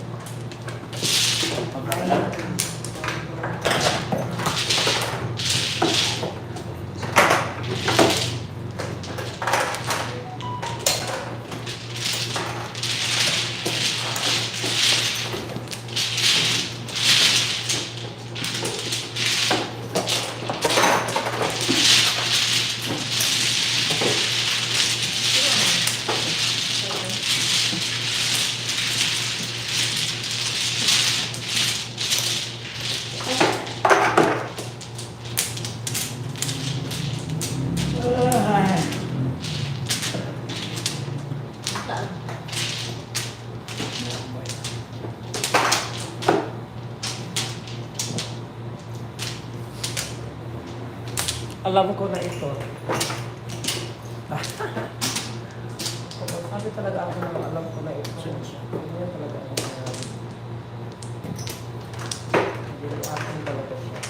Saan? Alam ko na ito. Sabi talaga ako na alam ko na ito. Hindi talaga ako na. Hindi akin talaga siya.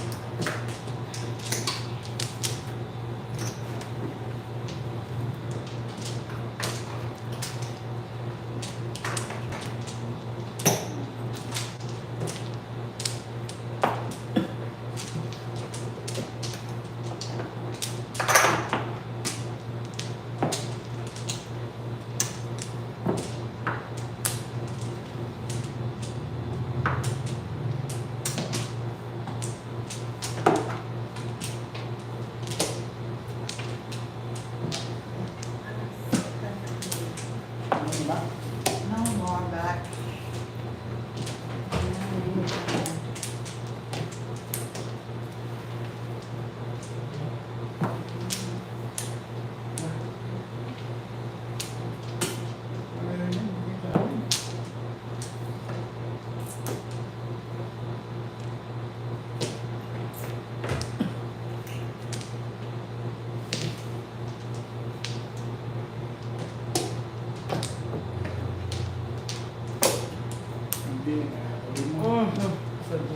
No more back.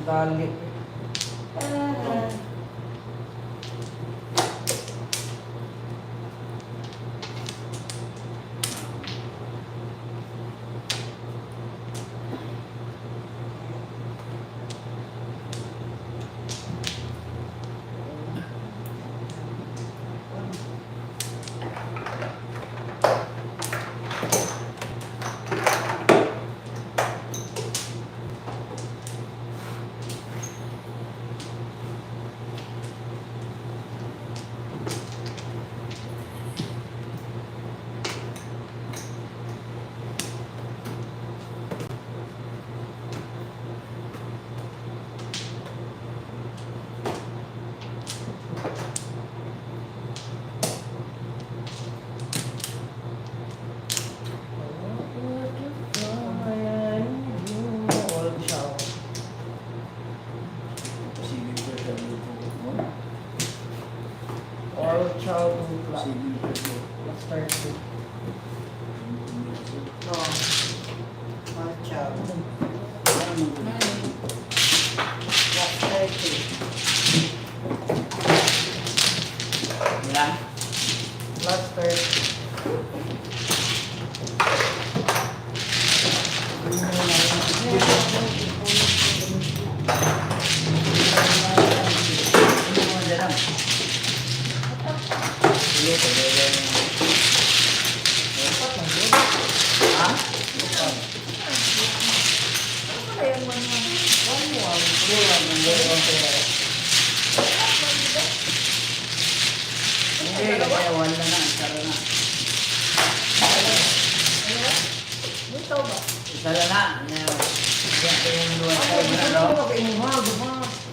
Dali. All child plus 30. Oh. One child. Plus 30. Ilan? Plus 30. Ano mo dyan lang? Sige, pagdala yung... Ha? Hindi, kaya wala na, sara na. Sara na. Kaya yung luwan sa inyo na, no?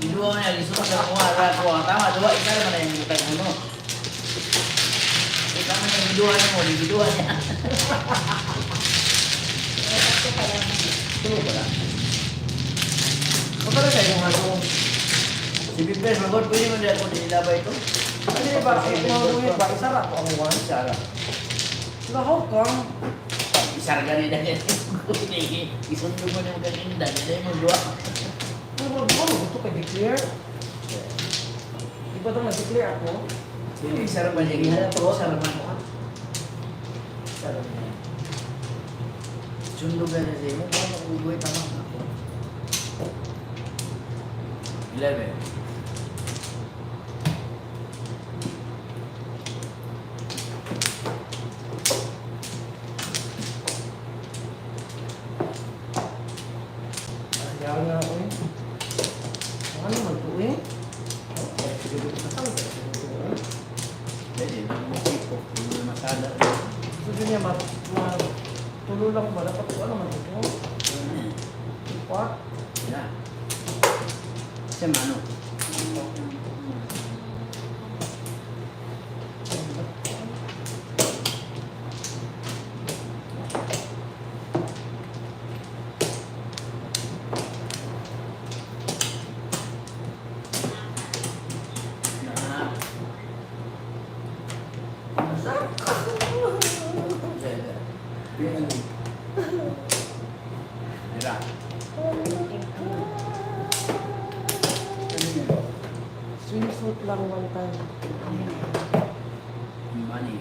Yung luwan niya, liso ka sa mga rato. Tama, dua, isa naman na yung butang mo. Tama na yung biduhan mo, yung biduhan niya. Tulog pala. Kapag sa yung ano, Si Bibes, magod, pwede mo dyan kung nilabay ito? ano yung ba, yung ba, isara ko ang one. Sara. So how come? Isar ka nila dyan. Isundo mo na yung ganinda, nila yung dua. Pero gusto kay declare. Di ba ito nag-declare ako? Isar ba niya? Ginawa ko, sara man ko. Sara man. Sundo ka na siya. Ano ko buhay tamang ako? 11. Ayaw na ako eh. Ano mag-tuwing? Pwede, mag-tipo. Hindi na masada. Gusto niya tulo lang ba? Dapat ko ano man ito? What? Ya. Kasi mano. Mira. Swimsuit lang one time. Money.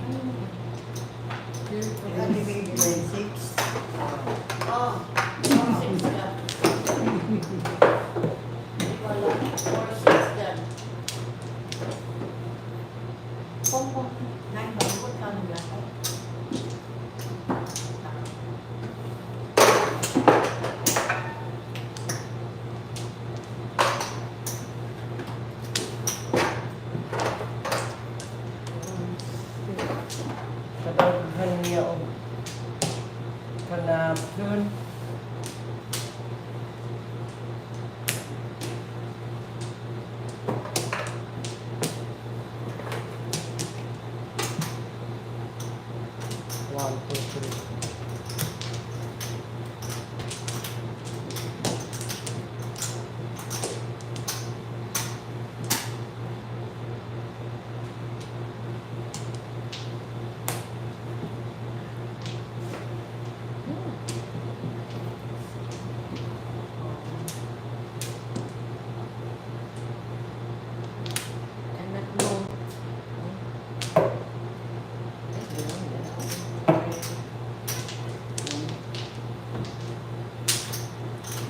Kadaghan niya o kanap dun. One, two, three. Anak mo.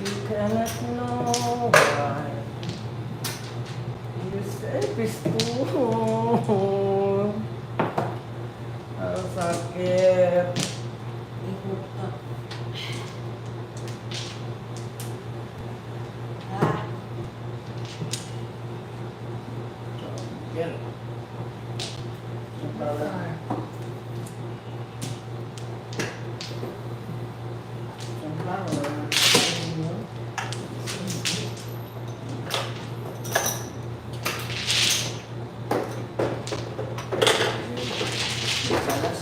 You cannot know why you say pistol. Ang sakit. Ikot ka. Girl. Salas.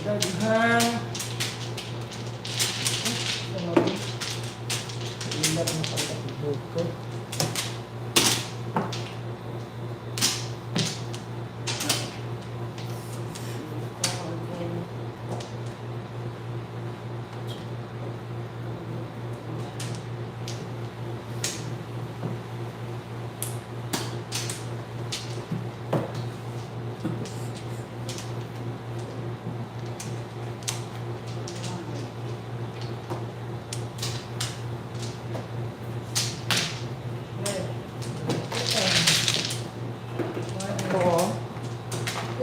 Kadaghan Oo.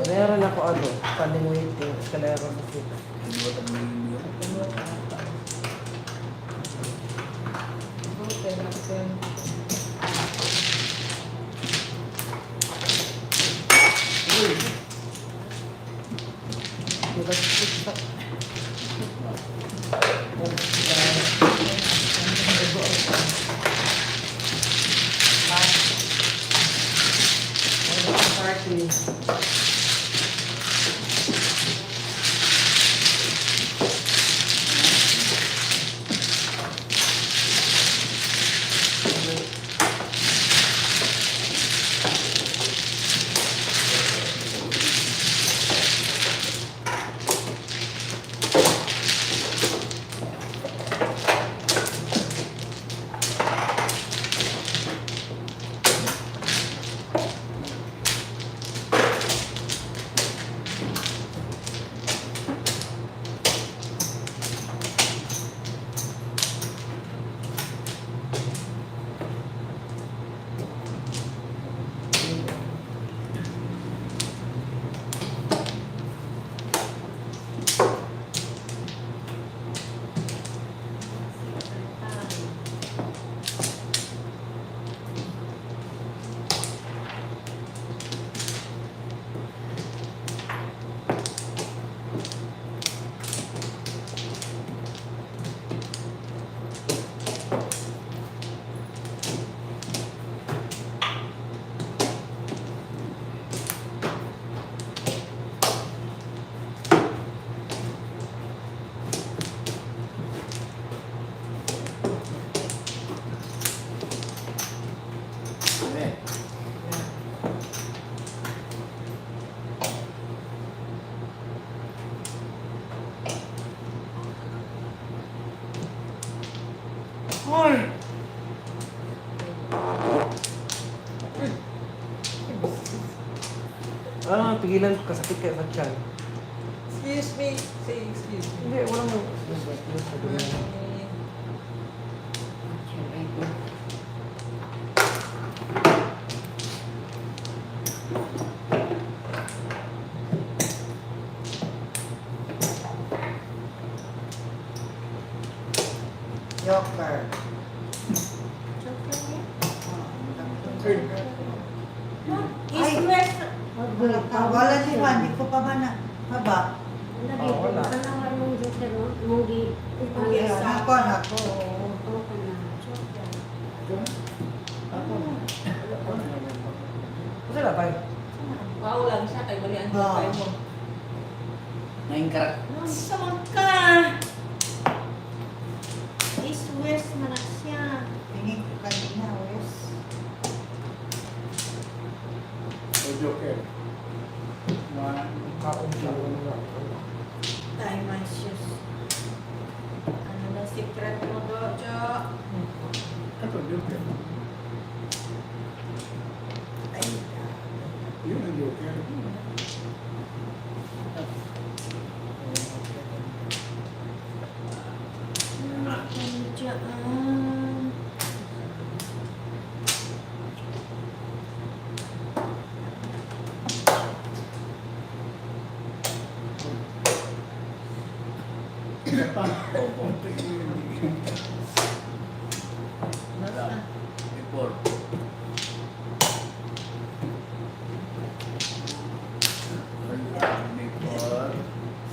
Meron ako ano, standing waiting, escalero na sila. Ah, pigilan ko, kasakit kayo sa tiyan. Excuse me. Say excuse me. Hindi, walang Joker. East West. Wala si Juan, di ko pa ba na haba? Ah, wala. Ako. Kasi na tayo. Wow lang siya, kay mali ang joker mo. Ngayon karat. Saan ka? East West man siya. Tingin ko kanina, Wes. Joker. Kaon siya. Time my shoes. Ano na secret mo, Dojo? Ito, Joker. Ay, Yun ang Joker. dyan. Isa pa. Report. Report.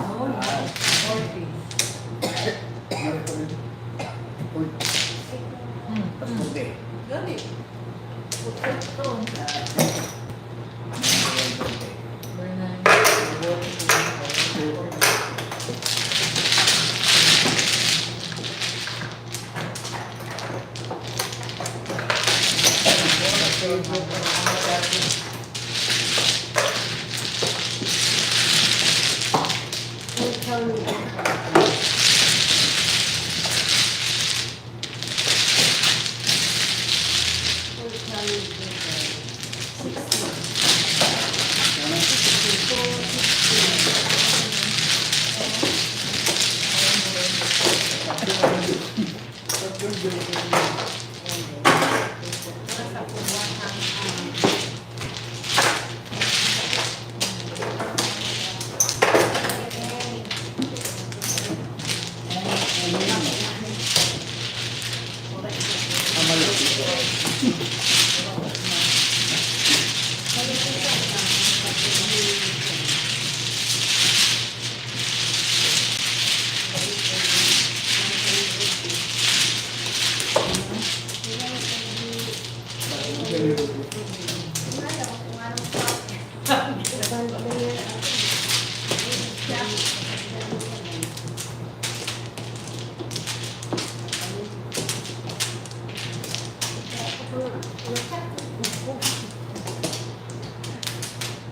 Oh, 40. Meron pa rin. Uy, Paspunti. Gani. Putol to. Number 9.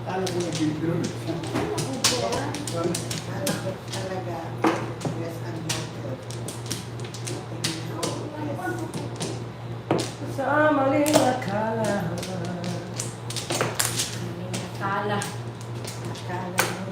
Talo ko na Bidor. Anak ko talaga. Yes, ang natin. Sa maling akala. Kala. Akala mo.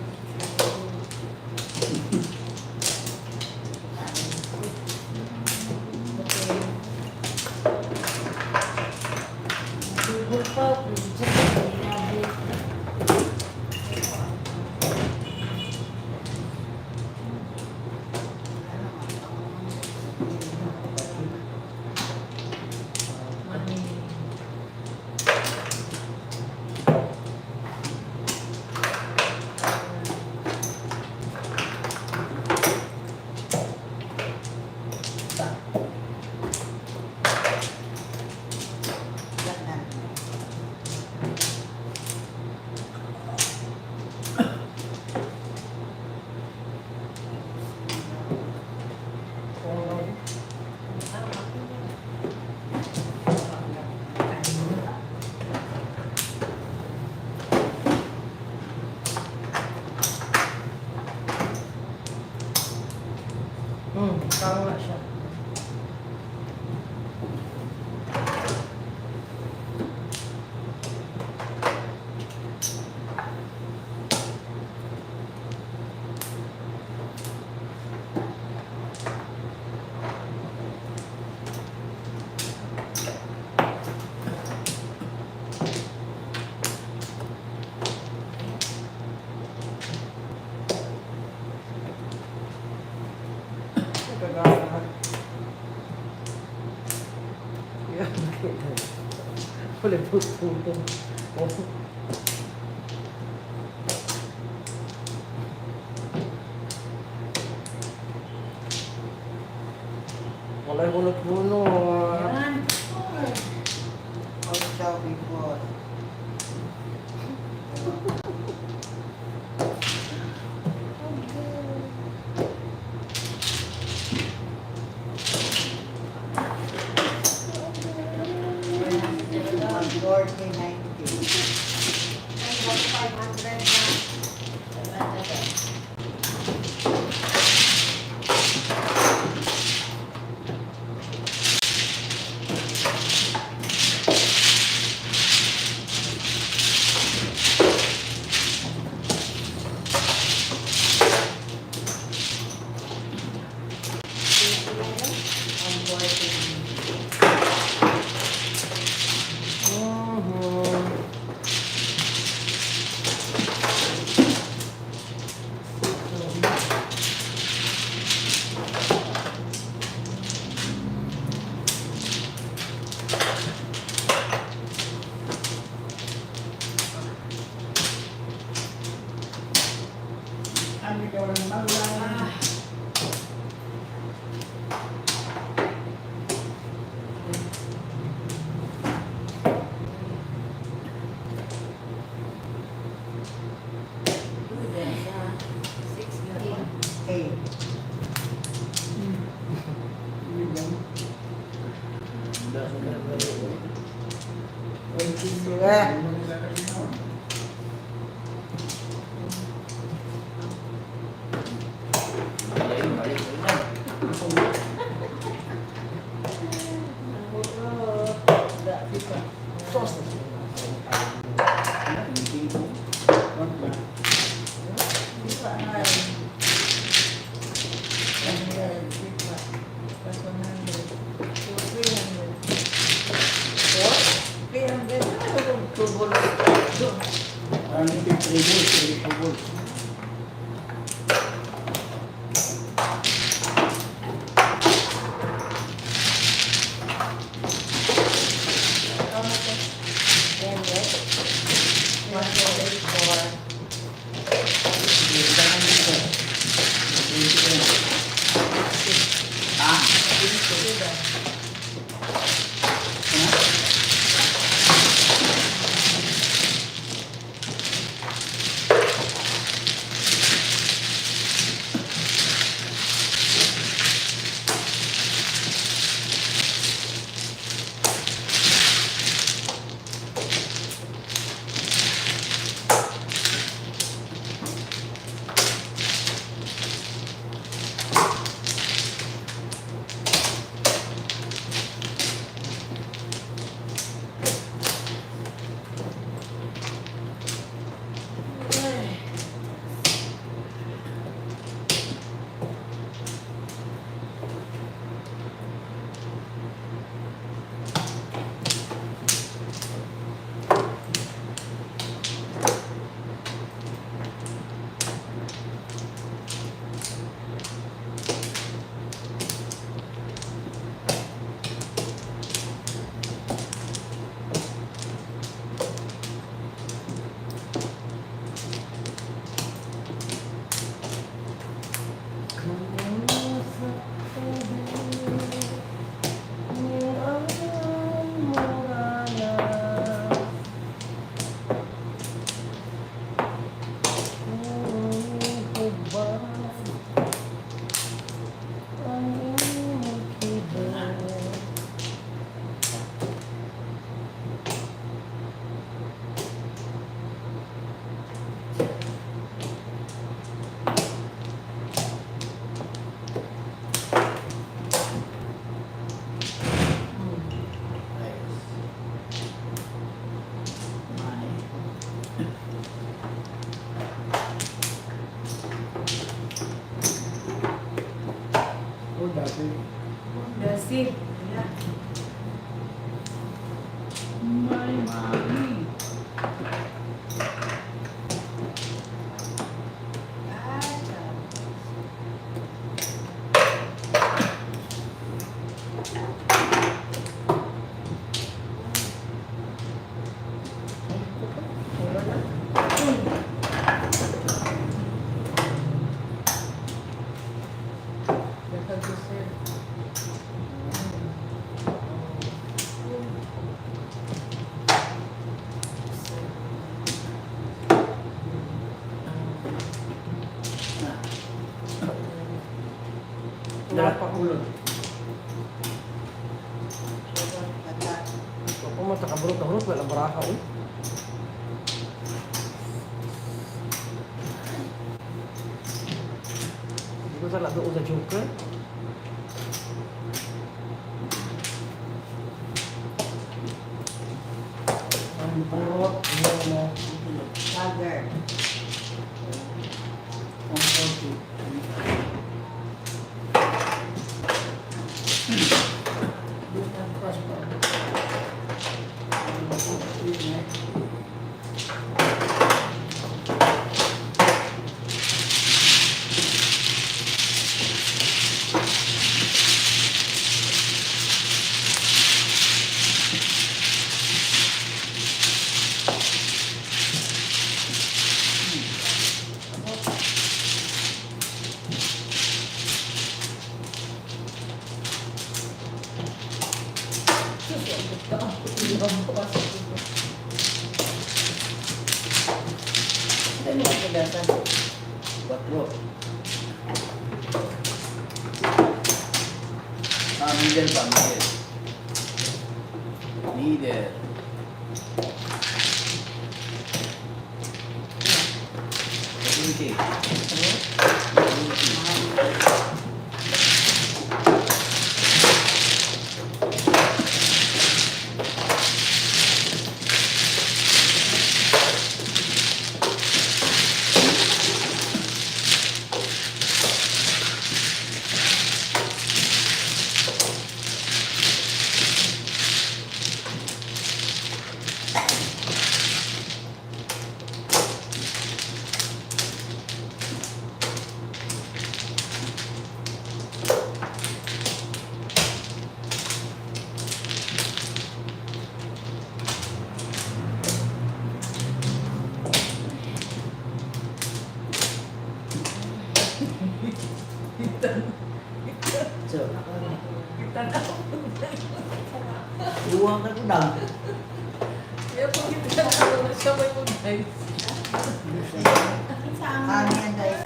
Parang nga siya. Kagana. Yan, boleh putus. Oh. Walay bunot-bunot. Yan. Also before. Kami ka walang malang. Hey. Wala. Plus 100. So, 300. What? 300. Ano yung tubo na? Parang ito yung 3 balls, 3 balls. How much is 300? 174. Oh, dati. Dasip. My mommy. Napakulog. Ako mo sa kabrot-brot, wala baraka uy. Hindi ko sa doon sa joker. Ang purot, yun na. Lager. 140. Ano yung pagdasan? 4. Middle pa, middle. Middle. Kunti. Iwan ka ko lang. Kaya po kita na ano na siya may po guys. Ano yan guys?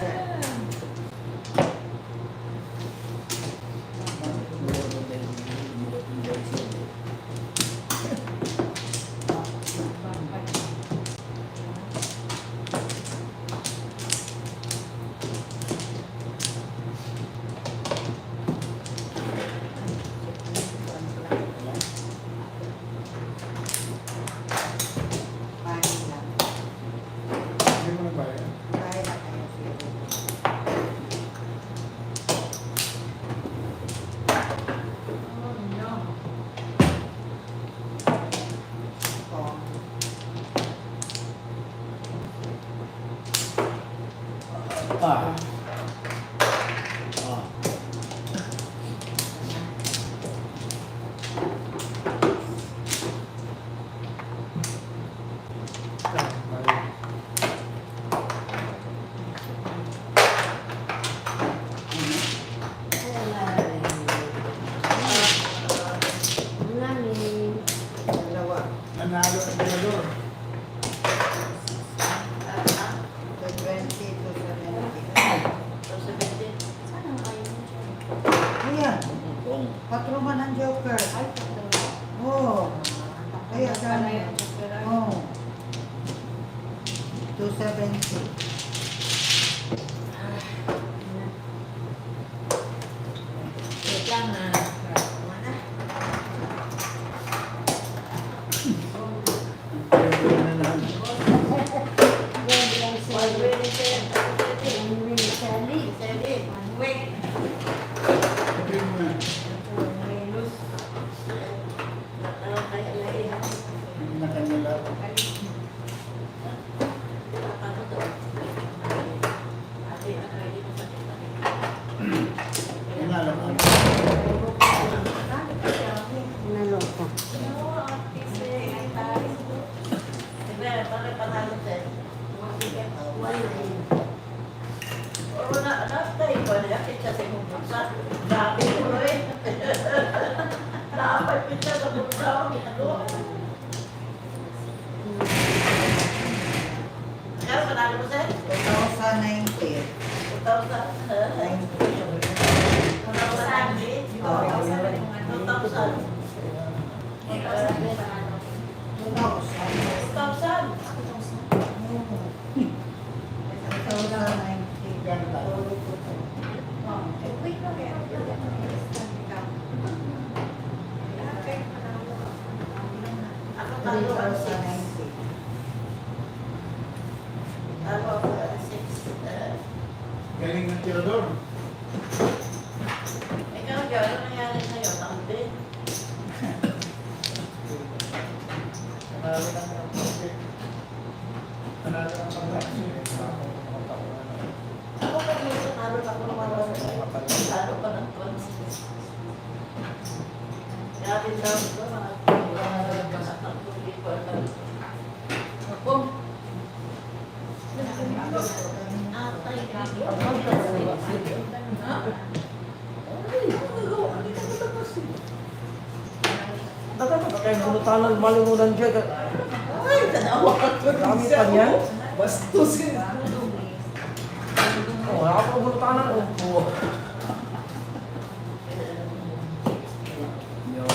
Hindi mo na bayad. Ah. Ah. Nanalo ang Bidor. Ayan, Kung patruma ng Joker. Oo. Kaya dami. Oo. 270. Wait lang na. Sabi mo na. Hindi na kanila. Nanalo ka. Naloko. Kaya panalo mo, sir? 2,090. 3,090. Galing ng tirador. Ikaw, Joy, ano nangyari sa'yo? Tampi? Nanalo ka ng kasi. Nanalo ka ng kasi. Ako pa dito, naroon ako naman sa'yo. Lalo pa ng tons. Grabe daw ito, mga masakang tuloy ko. Ako. Atay, Dagan na kayo bulutanan, malimunan dyan. Ay, tanawa ko. Dami pa niya. Bastos yun. Oh, wala ka pang bulutanan. Oh. Yo.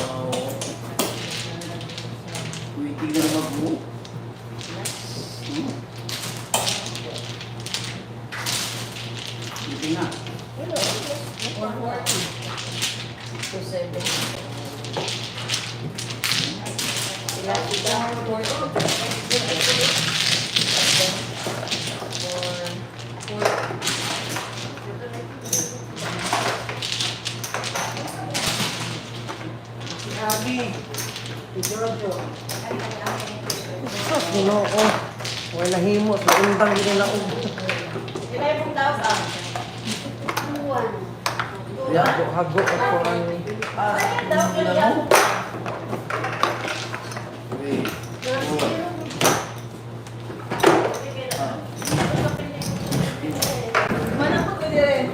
Waiting na mag-move. Waiting na. 270. Grabe. Jojo. Sus, ginoo. Wala himo. So, undang din na Ilay mong daw ka. Tuwan. Hago ako ang... Ay, daw ka yan. Wait. Mana ko ko dire.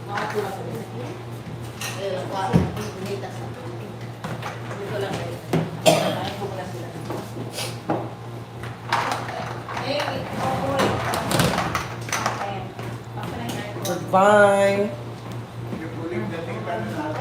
Makakuha ko rin. Dito sa Dito lang kayo. Kakain ko pala sila. Goodbye. Yung huling dating ka na